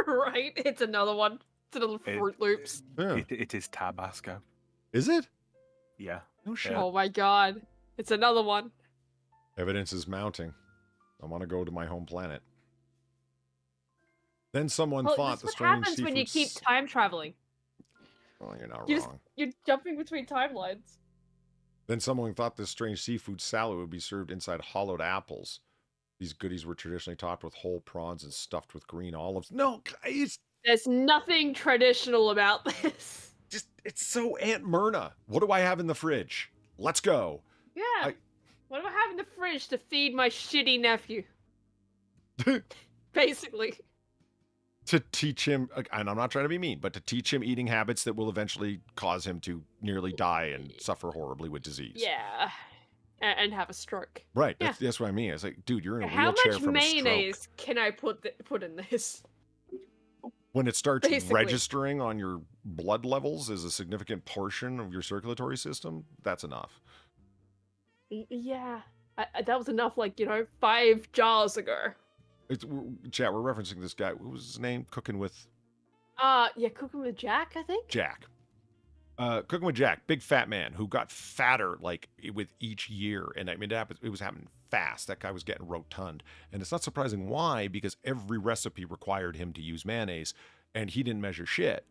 Right? It's another one. It's another Fruit Loops. Yeah. It is Tabasco. Is it? Yeah. No shit. Oh my god. It's another one. Evidence is mounting. I want to go to my home planet. Then someone Well, thought that's the what strange happens when you seafood keep time traveling. Well, you're not You're, wrong. you're jumping between timelines. Then someone thought this strange seafood salad would be served inside hollowed apples. These goodies were traditionally topped with whole prawns and stuffed with green olives. No, it's There's nothing traditional about this. it's so Aunt Myrna. What do I have in the fridge? Let's go. Yeah. What do I have in the fridge to feed my shitty nephew? Basically. To teach him, and I'm not trying to be mean, but to teach him eating habits that will eventually cause him to nearly die and suffer horribly with disease. Yeah. And have a stroke. Right. Yeah. That's what I mean. It's like, dude, you're in a How wheelchair much from a stroke. mayonnaise can I put in this? When it starts Basically. registering on your blood levels as a significant portion of your circulatory system, that's enough. Yeah. That was enough, 5 jars ago. Chat, we're referencing this guy. What was his name? Cooking with Yeah, Cooking with Jack, I think? Jack. Cooking with Jack, big fat man who got fatter with each year, and I mean it was happening fast. That guy was getting rotund, and it's not surprising why, because every recipe required him to use mayonnaise, and he didn't measure shit.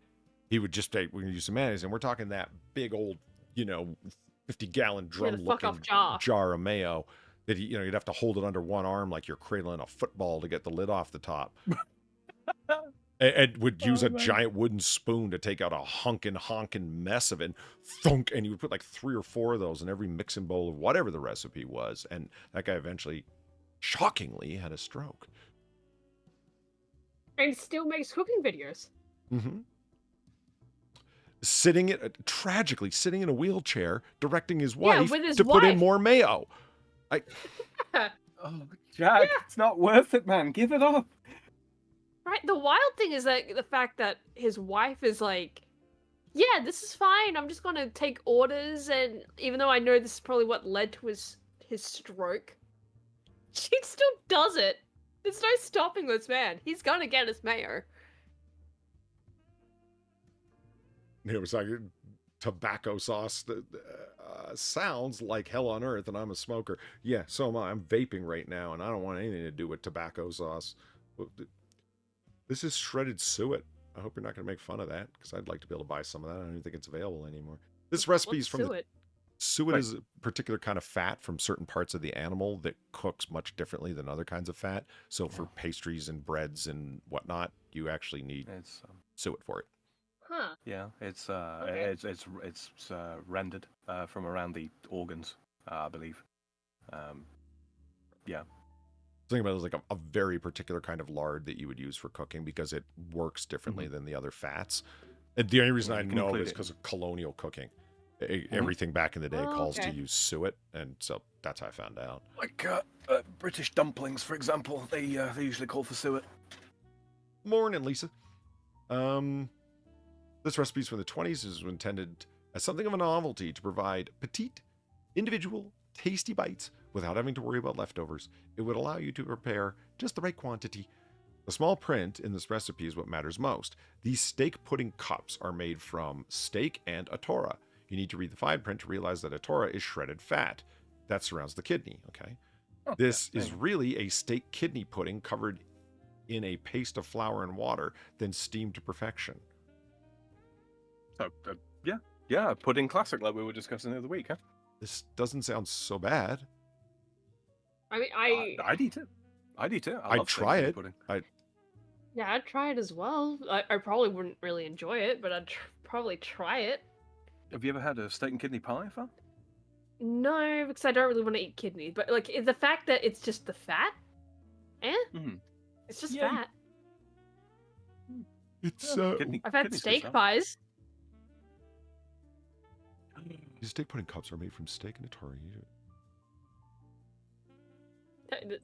He would just say, "We're gonna use some mayonnaise," and we're talking that big old, 50-gallon drum-looking jar of mayo that you'd have to hold it under one arm like you're cradling a football to get the lid off the top. And would use a giant wooden spoon to take out a honking mess of it, and thunk, and you would put 3 or 4 of those in every mixing bowl of whatever the recipe was, and that guy eventually, shockingly, had a stroke. And still makes cooking videos. Mm-hmm. Tragically sitting in a wheelchair, directing his wife with his to put in wife. more mayo. Oh, Jack, it's not worth it, man. Give it up. Right. The wild thing is that the fact that his wife is like, yeah, this is fine. I'm just gonna take orders, and even though I know this is probably what led to his stroke, she still does it. There's no stopping this man. He's gonna get his mayor. It was like tobacco sauce that sounds like hell on earth, and I'm a smoker. Yeah, so am I. I'm vaping right now, and I don't want anything to do with tobacco sauce. This is shredded suet. I hope you're not going to make fun of that, because I'd like to be able to buy some of that. I don't even think it's available anymore. This recipe is from suet? Suet is a particular kind of fat from certain parts of the animal that cooks much differently than other kinds of fat. So for pastries and breads and whatnot, you actually need suet for it. Huh. Yeah, it's Okay. it's rendered from around the organs, I believe. Yeah. Think about it as like a very particular kind of lard that you would use for cooking because it works differently than the other fats. And the only reason I know is because of colonial cooking. Everything back in the day calls to use suet, and so that's how I found out. Like British dumplings, for example, they usually call for suet. Morning, Lisa. This recipe from the 20s is intended as something of a novelty to provide petite, individual, tasty bites without having to worry about leftovers. It would allow you to prepare just the right quantity. The small print in this recipe is what matters most. These steak pudding cups are made from steak and atora. You need to read the fine print to realize that atora is shredded fat. That surrounds the kidney, okay? This is really a steak kidney pudding covered in a paste of flour and water, then steamed to perfection. Yeah, pudding classic like we were discussing the other week, huh? This doesn't sound so bad. I mean, I'd eat it. I'd eat it. I'd try it. Yeah, I'd try it as well. I probably wouldn't really enjoy it, but I'd probably try it. Have you ever had a steak and kidney pie, Fal? No, because I don't really want to eat kidneys. But like the fact that it's just the fat, it's just fat. It's I've had steak pies. These steak pudding cups are made from steak and atora.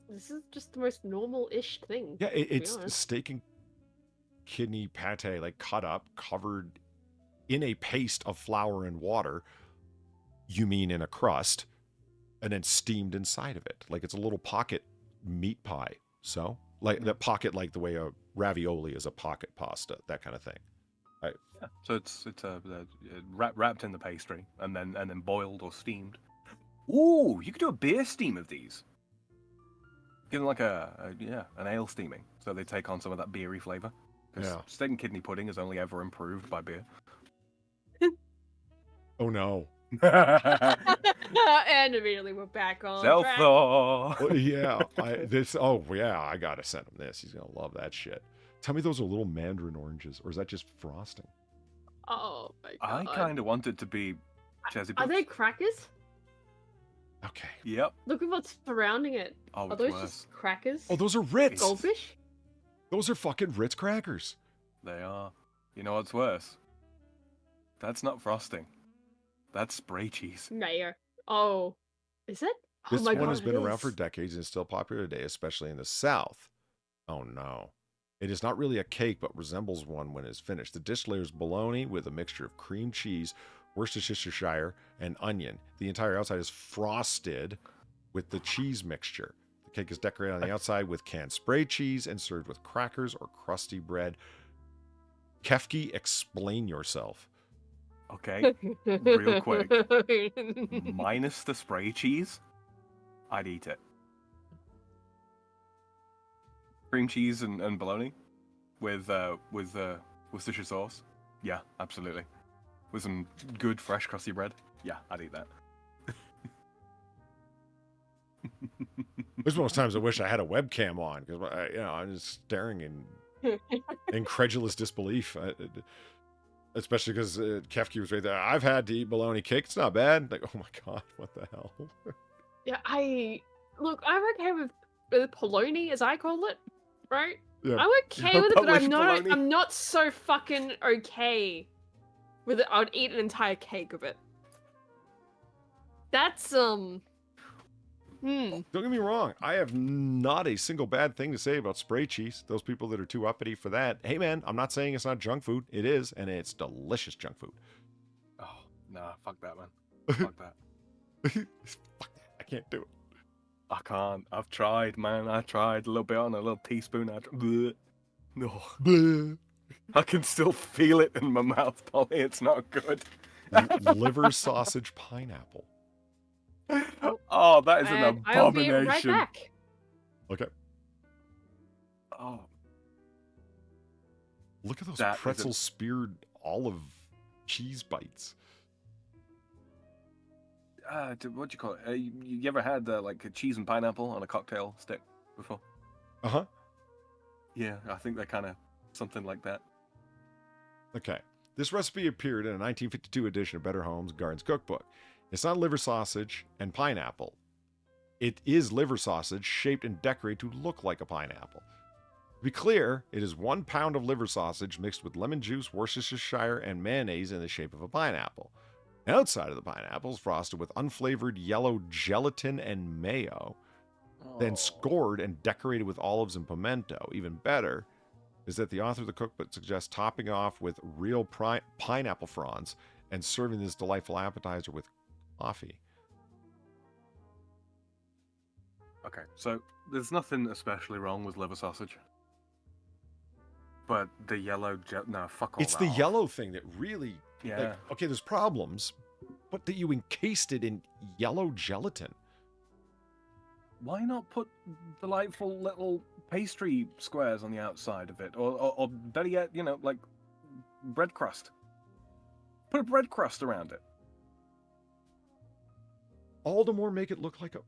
This is just the most normal-ish thing. Yeah, it's steak and kidney pate, like cut up, covered in a paste of flour and water. You mean in a crust, and then steamed inside of it, like it's a little pocket meat pie. So, like that pocket, like the way a ravioli is a pocket pasta, that kind of thing. Yeah. So it's wrapped in the pastry and then boiled or steamed. Ooh, you could do a beer steam of these. Give them like an ale steaming, so they take on some of that beery flavor. Because steak and kidney pudding is only ever improved by beer. Oh no. And immediately we're back on track. I gotta send him this. He's gonna love that shit. Tell me those are little mandarin oranges, or is that just frosting? Oh my god. I kind of want it to be Chazzy Are they crackers? Okay. Yep. Look at what's surrounding it. Oh, are those just crackers? Oh, those are Ritz. Goldfish? Those are fucking Ritz crackers. They are. You know what's worse? That's not frosting. That's spray cheese. Mayor. Oh. Is it? This one has been around for decades and is still popular today, especially in the South. Oh no. It is not really a cake, but resembles one when it's finished. The dish layers bologna with a mixture of cream cheese, Worcestershire, and onion. The entire outside is frosted with the cheese mixture. The cake is decorated on the outside with canned spray cheese and served with crackers or crusty bread. Kefki, explain yourself. Okay, real quick. Minus the spray cheese, I'd eat it. Cream cheese and bologna with Worcestershire sauce. Yeah, absolutely. With some good fresh crusty bread. Yeah, I'd eat that. There's most times I wish I had a webcam on because I'm just staring in incredulous disbelief. Especially because Kefki was right there. I've had to eat bologna cake. It's not bad. Like, oh my god, what the hell? Yeah, I'm okay with bologna, as I call it, right? Yeah. I'm okay with it, but bologna. I'm not so fucking okay with it. I would eat an entire cake of it. That's Hmm. Don't get me wrong. I have not a single bad thing to say about spray cheese. Those people that are too uppity for that. Hey, man, I'm not saying it's not junk food. It is, and it's delicious junk food. Oh, nah, fuck that, man. Fuck that. Fuck that. I can't do it. I can't. I've tried, man. I tried a little bit on a little teaspoon. No. Bleh. I can still feel it in my mouth, Polly. It's not good. Liver sausage pineapple. Oh, that is an And I'll be right abomination. back. Okay. Oh, Look at those That is pretzel speared olive cheese bites. what do you call it? You ever had like a cheese and pineapple on a cocktail stick before? Uh-huh. Yeah, I think they're kind of something like that. Okay. This recipe appeared in a 1952 edition of Better Homes Gardens Cookbook. It's not liver sausage and pineapple. It is liver sausage shaped and decorated to look like a pineapple. To be clear, it is 1 pound of liver sausage mixed with lemon juice, Worcestershire, and mayonnaise in the shape of a pineapple. The outside of the pineapple is frosted with unflavored yellow gelatin and mayo, then scored and decorated with olives and pimento. Even better is that the author of the cookbook suggests topping off with real pineapple fronds and serving this delightful appetizer with coffee. Okay, so there's nothing especially wrong with liver sausage. But the yellow no, fuck all It's that the off. yellow thing that really, Yeah. like, okay, there's problems, but that you encased it in yellow gelatin. Why not put delightful little pastry squares on the outside of it? Or better yet, like bread crust. Put a bread crust around it. All the more make it look like a...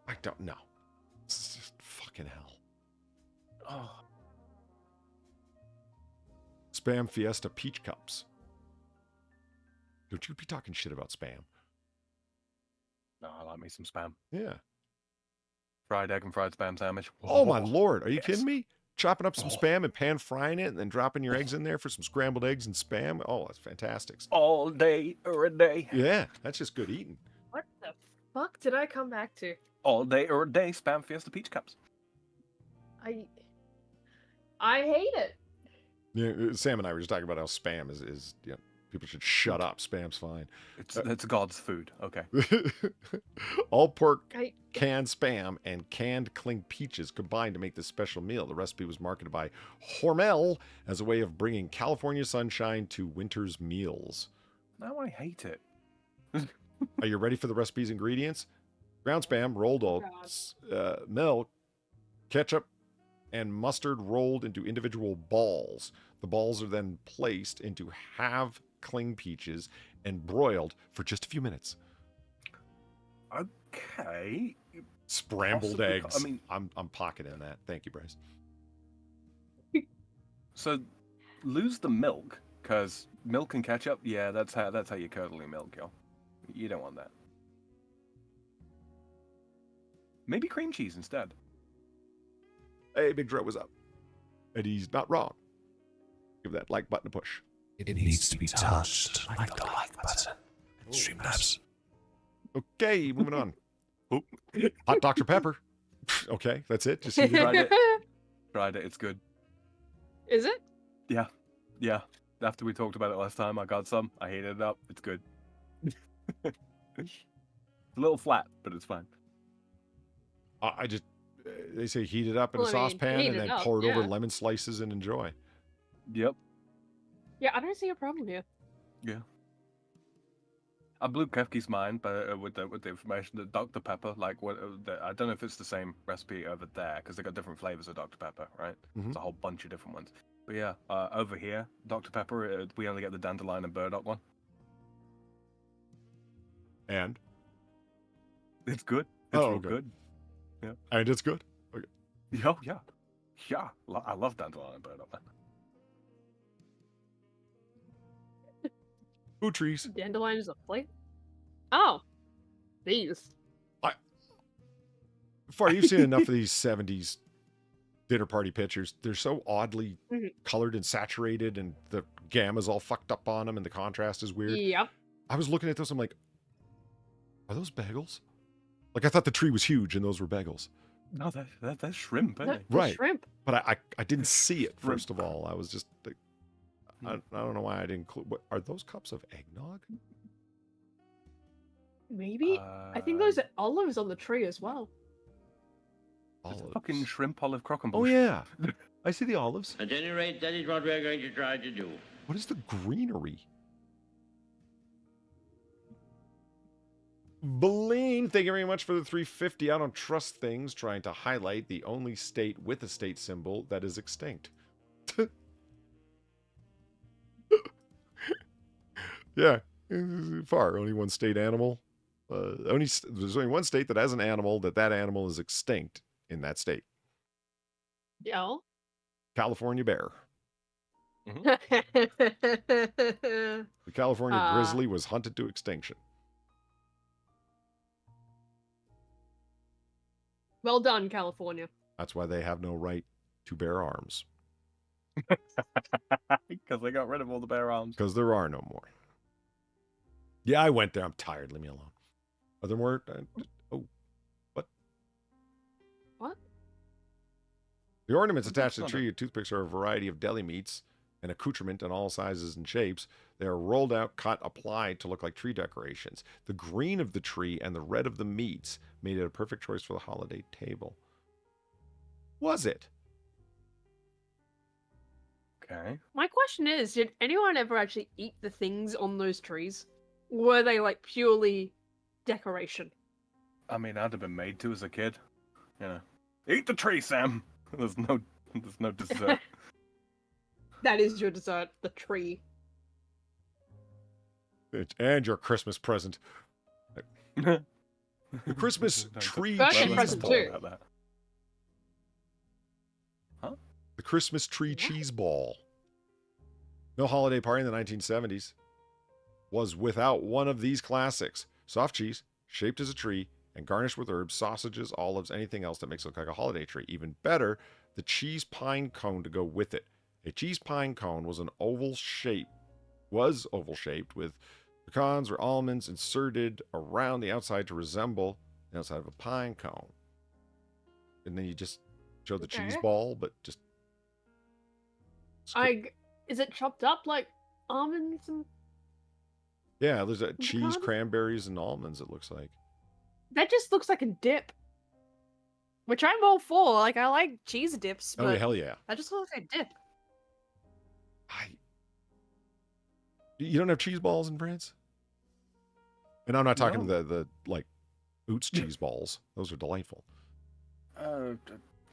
I don't know. It's just fucking hell. Oh. Spam Fiesta peach cups. Don't you be talking shit about spam. No, I like me some spam. Yeah. Fried egg and fried spam sandwich. Oh my lord, are you yes. kidding me? Chopping up some spam and pan frying it and then dropping your eggs in there for some scrambled eggs and spam. Oh, that's fantastic. All day or a day. Yeah, that's just good eating. What the fuck did I come back to? All day or a day spam Fiesta peach cups. I hate it. Yeah, Sam and I were just talking about how spam is people should shut up. Spam's fine. It's God's food. Okay. All pork, canned spam, and canned cling peaches combined to make this special meal. The recipe was marketed by Hormel as a way of bringing California sunshine to winter's meals. Now I hate it. Are you ready for the recipe's ingredients? Ground spam, rolled oats, milk, ketchup, and mustard rolled into individual balls. The balls are then placed into half cling peaches and broiled for just a few minutes. Okay. Scrambled Possibly, eggs. I mean, I'm pocketing that. Thank you, Bryce. So lose the milk, because milk and ketchup, yeah, that's how you curdle your milk, yo. You don't want that. Maybe cream cheese instead. Hey, Big Dro was up. And he's not wrong. Give that like button a push. It needs to be touched like the like button. Streamlabs. Okay, moving on. Hot Dr. Pepper. Okay, that's it. Just heat it up. Tried it. Tried it. It's good. Is it? Yeah. Yeah. After we talked about it last time, I got some. I heated it up. It's good. It's a little flat, but it's fine. I just, they say heat it up in Well, a I mean, saucepan heat and it then up, pour it over yeah. lemon slices and enjoy. Yep. Yeah, I don't see a problem here. Yeah. I blew Kefki's mind, but with the information that Dr. Pepper, like I don't know if it's the same recipe over there because they got different flavors of Dr. Pepper, right? It's a whole bunch of different ones. But yeah, over here, Dr. Pepper, we only get the dandelion and burdock one. And? It's good. It's real okay. good. Yeah. And it's good? Okay. Yeah, yeah. Yeah. I love dandelion and burdock, man. Food trees. Dandelion is a flavor? Oh. These. Far, you've seen enough of these 70s dinner party pictures. They're so oddly colored and saturated, and the gamma's all fucked up on them, and the contrast is weird. Yep. I was looking at those, I'm like, Are those bagels? Like, I thought the tree was huge and those were bagels. No, that's shrimp, isn't it? Right. Shrimp. But I didn't see it, first of all. I was just like, I don't know why I didn't include. Are those cups of eggnog? Maybe. I think those are olives on the tree as well. Olives. Fucking shrimp olive croquembouche. Oh, yeah. I see the olives. At any rate, that is what we're going to try to do. What is the greenery? Beline, thank you very much for the 350. I don't trust things trying to highlight the only state with a state symbol that is extinct. Yeah, far. Only one state animal. There's only one state that has an animal that animal is extinct in that state. Yeah. California bear. The The California grizzly was hunted to extinction. Well done, California. That's why they have no right to bear arms. Because they got rid of all the bear arms. Because there are no more. Yeah, I went there. I'm tired. Leave me alone. Are there more? What? What? The ornaments attached to the tree of toothpicks are a variety of deli meats and accoutrement in all sizes and shapes. They are rolled out, cut, applied to look like tree decorations. The green of the tree and the red of the meats made it a perfect choice for the holiday table. Was it? Okay. My question is, did anyone ever actually eat the things on those trees? Or were they like purely decoration? I mean, I'd have been made to as a kid. You know, eat the tree, Sam. There's no dessert. That is your dessert, the tree. And your Christmas present. The Christmas tree Birthday cheese present ball. too. Huh? The Christmas tree cheese ball. No holiday party in the 1970s was without one of these classics. Soft cheese, shaped as a tree, and garnished with herbs, sausages, olives, anything else that makes it look like a holiday tree. Even better, the cheese pine cone to go with it. A cheese pine cone was oval shaped with pecans or almonds inserted around the outside to resemble the outside of a pine cone. And then you just show the cheese ball, but just... Is it chopped up like almonds and... Yeah, there's a cheese, pecan? cranberries, and almonds, it looks like. That just looks like a dip. Which I'm all for. Like, I like cheese dips, but... Oh, yeah, hell yeah. That just looks like a dip. You don't have cheese balls in France? And I'm not talking the like, Oots cheese balls. Those are delightful.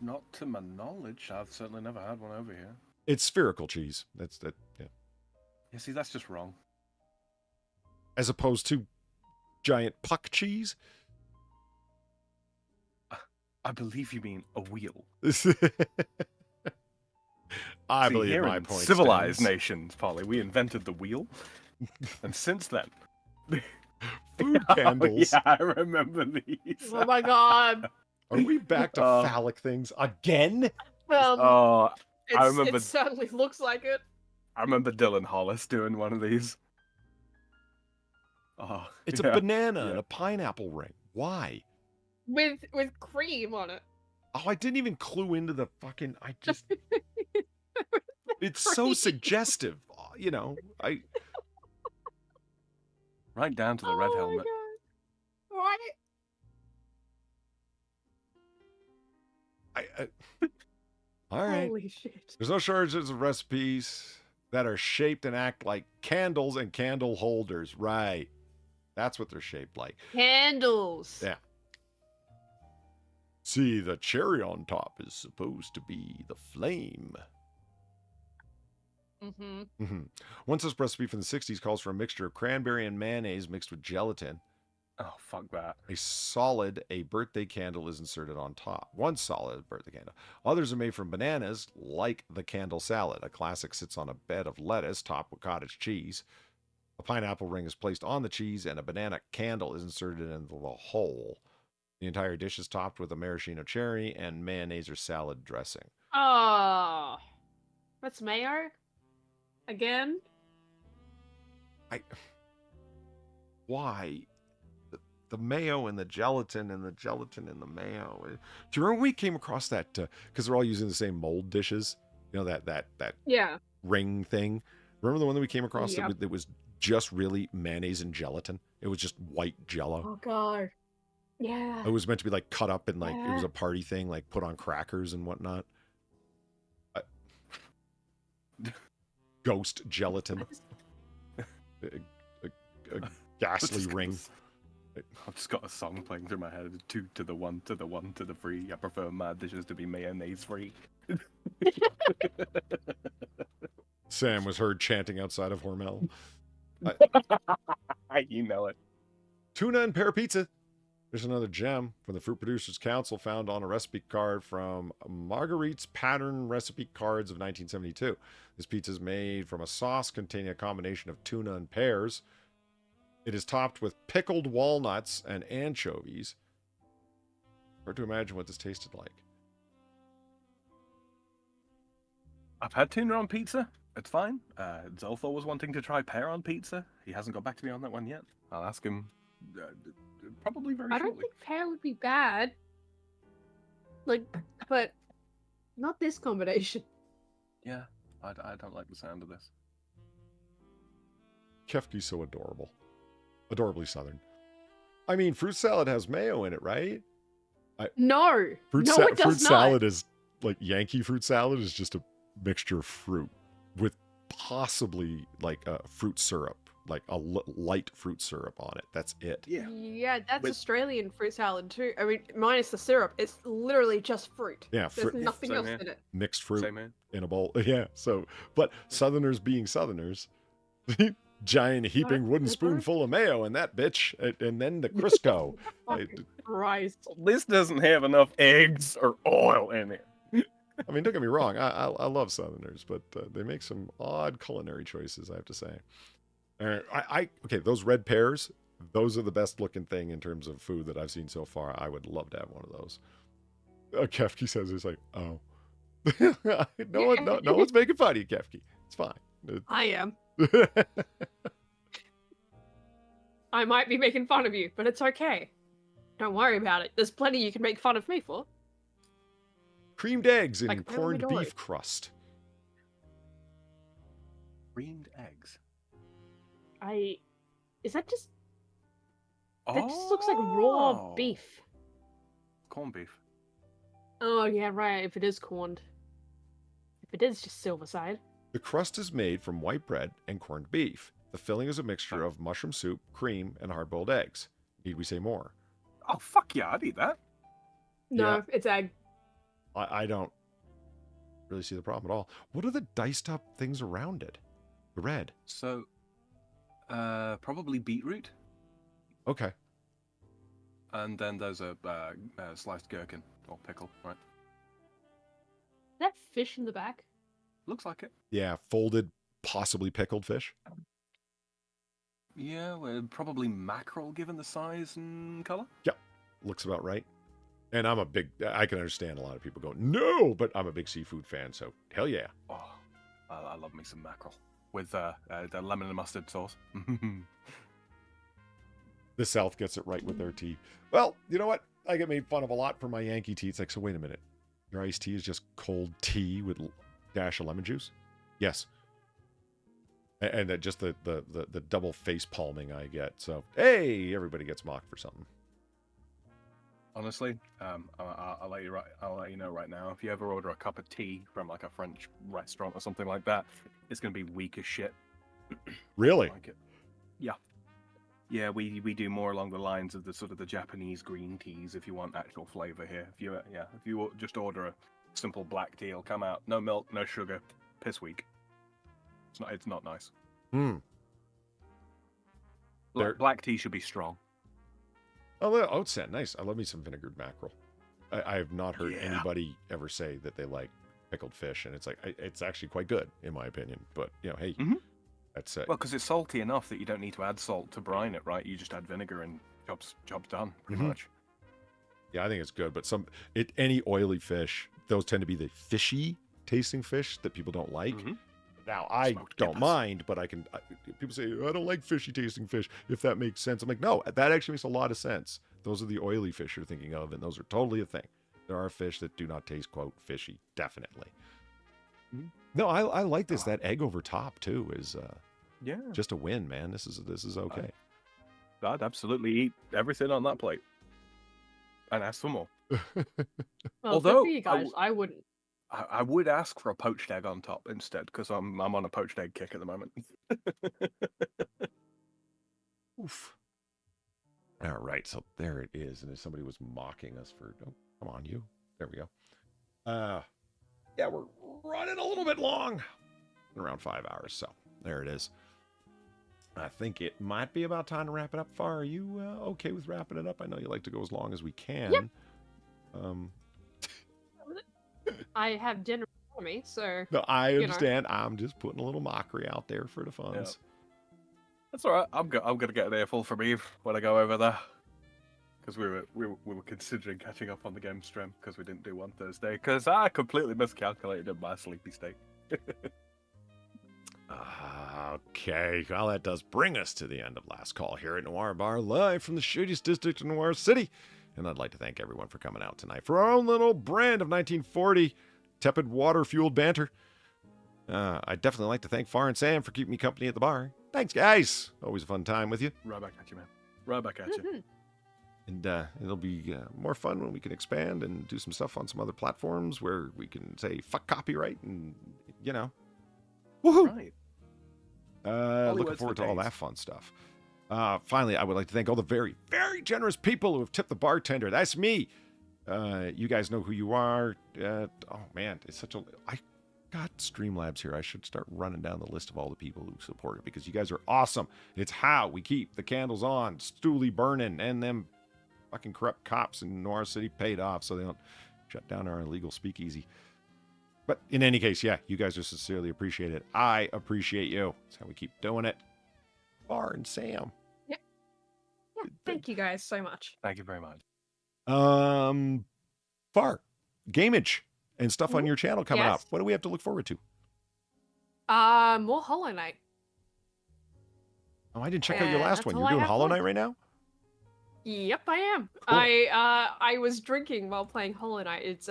Not to my knowledge. I've certainly never had one over here. It's spherical cheese. Yeah. Yeah, see, that's just wrong. As opposed to giant puck cheese? I believe you mean a wheel. I believe my in point civilized stands. nations, Polly, we invented the wheel. And since then... Food candles. Oh, yeah, I remember these. Oh my god. Are we back to phallic things again? I remember... It certainly looks like it. I remember Dylan Hollis doing one of these. Oh, It's a banana and a pineapple ring. Why? With cream on it. Oh, I didn't even clue into the fucking... It's so suggestive. You know, Right down to the red helmet. Right? All right. Holy shit. There's no shortages of recipes that are shaped and act like candles and candle holders. Right. That's what they're shaped like. Candles. Yeah. See, the cherry on top is supposed to be the flame. One such recipe from the 60s calls for a mixture of cranberry and mayonnaise mixed with gelatin. Oh, fuck that. A birthday candle is inserted on top. One solid birthday candle. Others are made from bananas, like the candle salad. A classic sits on a bed of lettuce topped with cottage cheese. A pineapple ring is placed on the cheese, and a banana candle is inserted into the hole. The entire dish is topped with a maraschino cherry and mayonnaise or salad dressing. Oh. That's mayo? Again? Why? the mayo and the gelatin and the gelatin and the mayo. Do you remember we came across that? Because they're all using the same mold dishes. You know, that Yeah. ring thing. Remember the one that we came across Yep. that was just really mayonnaise and gelatin? It was just white jello. Oh god. Yeah. It was meant to be like cut up and like it was Yeah. a party thing, like put on crackers and whatnot. Ghost gelatin. A ghastly ring. I've just got a song playing through my head. 2 to the 1 to the 1 to the 3. I prefer my dishes to be mayonnaise free. Sam was heard chanting outside of Hormel. You know it. Tuna and pear pizza. There's another gem from the Fruit Producers Council found on a recipe card from Marguerite's Pattern Recipe Cards of 1972. This pizza is made from a sauce containing a combination of tuna and pears. It is topped with pickled walnuts and anchovies. Hard to imagine what this tasted like. I've had tuna on pizza. It's fine. Zolfo was wanting to try pear on pizza. He hasn't got back to me on that one yet. I'll ask him probably very I shortly. don't think pear would be bad. Like, but not this combination. Yeah, I don't like the sound of this. Kefki's so adorable. Adorably southern. I mean, fruit salad has mayo in it, right? No. It Fruit not. Salad is like Yankee fruit salad is just a mixture of fruit with possibly like a fruit syrup, like a light fruit syrup on it. That's it. Yeah, that's Australian fruit salad too. I mean, minus the syrup. It's literally just fruit. Yeah, There's nothing else in it. Mixed fruit in a bowl. Yeah. So, but Southerners being Southerners, giant heaping wooden spoonful of mayo in that bitch, and then the Crisco. Christ. This doesn't have enough eggs or oil in it. I mean, don't get me wrong. I love Southerners, but they make some odd culinary choices, I have to say. Okay, those red pears, those are the best looking thing in terms of food that I've seen so far. I would love to have one of those. Kefki says it's like, oh. no one's making fun of you, Kefki. It's fine. I am. I might be making fun of you, but it's okay. Don't worry about it. There's plenty you can make fun of me for. Creamed eggs and Like corned Pomodoro. beef crust. Creamed eggs. Is that just... That just looks like raw beef. Corned beef. Oh, yeah, right, if it is corned. If it is just Silverside. The crust is made from white bread and corned beef. The filling is a mixture of mushroom soup, cream, and hard-boiled eggs. Need we say more? Oh, fuck yeah, I'd eat that. No, Yeah. it's egg. I don't really see the problem at all. What are the diced up things around it? The red. So, probably beetroot. Okay. And then there's a sliced gherkin or pickle, right? Is that fish in the back? Looks like it. Yeah, folded, possibly pickled fish. Yeah, well, probably mackerel given the size and color. Yeah, looks about right. And I can understand a lot of people go, no, but I'm a big seafood fan, so hell yeah. Oh, I love me some mackerel with the lemon and mustard sauce. The South gets it right with their tea. Well, you know what? I get made fun of a lot for my Yankee tea. It's like, so wait a minute. Your iced tea is just cold tea with a dash of lemon juice? Yes. And that just the double face palming I get. So, hey, everybody gets mocked for something. Honestly, I'll let you know right now. If you ever order a cup of tea from like a French restaurant or something like that, it's gonna be weak as shit. Really? Like it. Yeah. Yeah, we do more along the lines of the sort of the Japanese green teas. If you want actual flavor here, if you just order a simple black tea, it'll come out no milk, no sugar, piss weak. It's not nice. Black tea should be strong. Oh, it's nice. I love me some vinegared mackerel. I have not heard anybody ever say that they like pickled fish, and it's like it's actually quite good in my opinion. But hey, that's well, because it's salty enough that you don't need to add salt to brine it, right? You just add vinegar and job's done, pretty much. Yeah, I think it's good. But any oily fish, those tend to be the fishy tasting fish that people don't like. Now, I Smoked don't gibbous. mind, but people say, I don't like fishy tasting fish, if that makes sense. I'm like, no, that actually makes a lot of sense. Those are the oily fish you're thinking of, and those are totally a thing. There are fish that do not taste, quote, fishy, definitely. No, I like this. That egg over top, too, is just a win, man. This is okay. I'd absolutely eat everything on that plate. And ask for more. Well, Although, good for you guys. I wouldn't. I would ask for a poached egg on top instead, because I'm on a poached egg kick at the moment. Oof. All right, so there it is. And if somebody was mocking us for, oh, come on, you. There we go. Yeah, we're running a little bit long. Around 5 hours, so there it is. I think it might be about time to wrap it up. Far, are you okay with wrapping it up? I know you like to go as long as we can. Yep. I have dinner for me, so. No, I understand. I'm just putting a little mockery out there for the funs. Yeah. That's all right. I'm gonna get an earful from Eve when I go over there, because we were considering catching up on the game stream because we didn't do one Thursday because I completely miscalculated in my sleepy state. Okay, well, that does bring us to the end of Last Call here at Noir Bar, live from the shadiest district of Noir City. And I'd like to thank everyone for coming out tonight for our own little brand of 1940 tepid water-fueled banter. I'd definitely like to thank Far and Sam for keeping me company at the bar. Thanks, guys. Always a fun time with you. Right back at you, man. Right back at you. And it'll be more fun when we can expand and do some stuff on some other platforms where we can say, fuck copyright and, you know. Woohoo! Right. Looking forward to all that fun stuff. Finally, I would like to thank all the very, very generous people who have tipped the bartender. That's me. You guys know who you are. Oh, man, it's such a... I got Streamlabs here. I should start running down the list of all the people who support it because you guys are awesome. It's how we keep the candles on, stooly burning, and them fucking corrupt cops in Noir City paid off so they don't shut down our illegal speakeasy. But in any case, yeah, you guys are sincerely appreciated. I appreciate you. That's how we keep doing it. Bar and Sam. Yeah, thank you guys so much. Thank you very much. Far, Gameage and stuff on your channel coming Yes. up. What do we have to look forward to? More Hollow Knight. Oh, I didn't check out your last that's one. all You're I doing have Hollow for Knight right now? Yep, I am. Cool. I was drinking while playing Hollow Knight. It's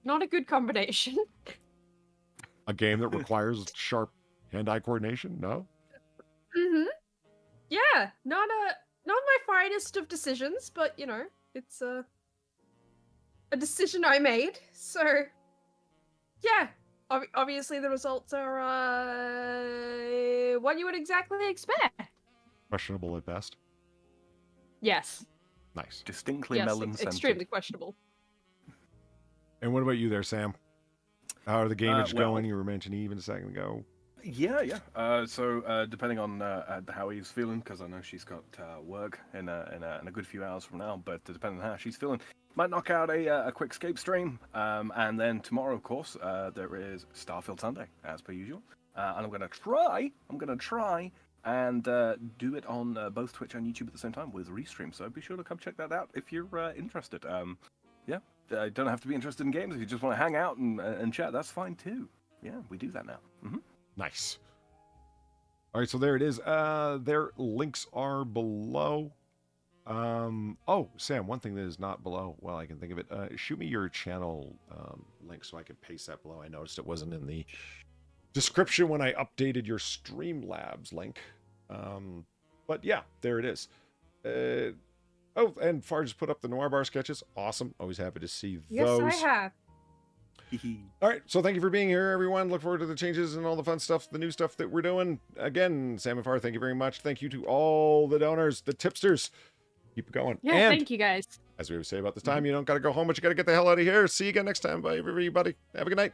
not a good combination. A game that requires sharp hand-eye coordination? No? Yeah, not my finest of decisions, but you know, it's a decision I made. So, yeah, obviously the results are what you would exactly expect. Questionable at best. Yes. Nice. Distinctly Yes, melon-scented. extremely questionable. And what about you there, Sam? How are the Gameage well- going? You were mentioning even a second ago. Yeah. So depending on how he's feeling, because I know she's got work in a good few hours from now. But depending on how she's feeling, might knock out a quick escape stream. And then tomorrow, of course, there is Starfield Sunday, as per usual. And I'm gonna try and do it on both Twitch and YouTube at the same time with restream. So be sure to come check that out if you're interested. Yeah, you don't have to be interested in games. If you just want to hang out and chat, that's fine too. Yeah, we do that now. Nice. All right, so there it is. Their links are below. Oh, Sam, one thing that is not below, well, I can think of it. Shoot me your channel link so I can paste that below. I noticed it wasn't in the description when I updated your Streamlabs link. But yeah, there it is. Oh, and Far just put up the Noir Bar sketches. Awesome. Always happy to see those. Yes, I have. All right, so thank you for being here, everyone. Look forward to the changes and all the fun stuff, the new stuff that we're doing. Again, Sam and Far, thank you very much. Thank you to all the donors, the tipsters. Keep it going. Yeah, and, thank you guys. as we always say about this time, you don't got to go home, but you got to get the hell out of here. See you again next time. Bye, everybody. Have a good night.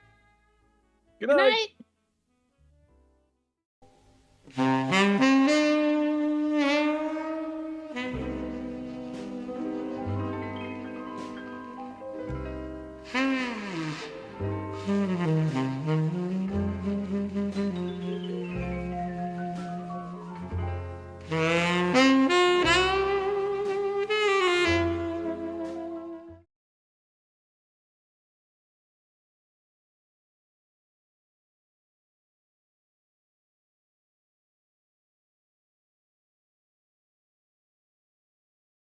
Good Good night. night.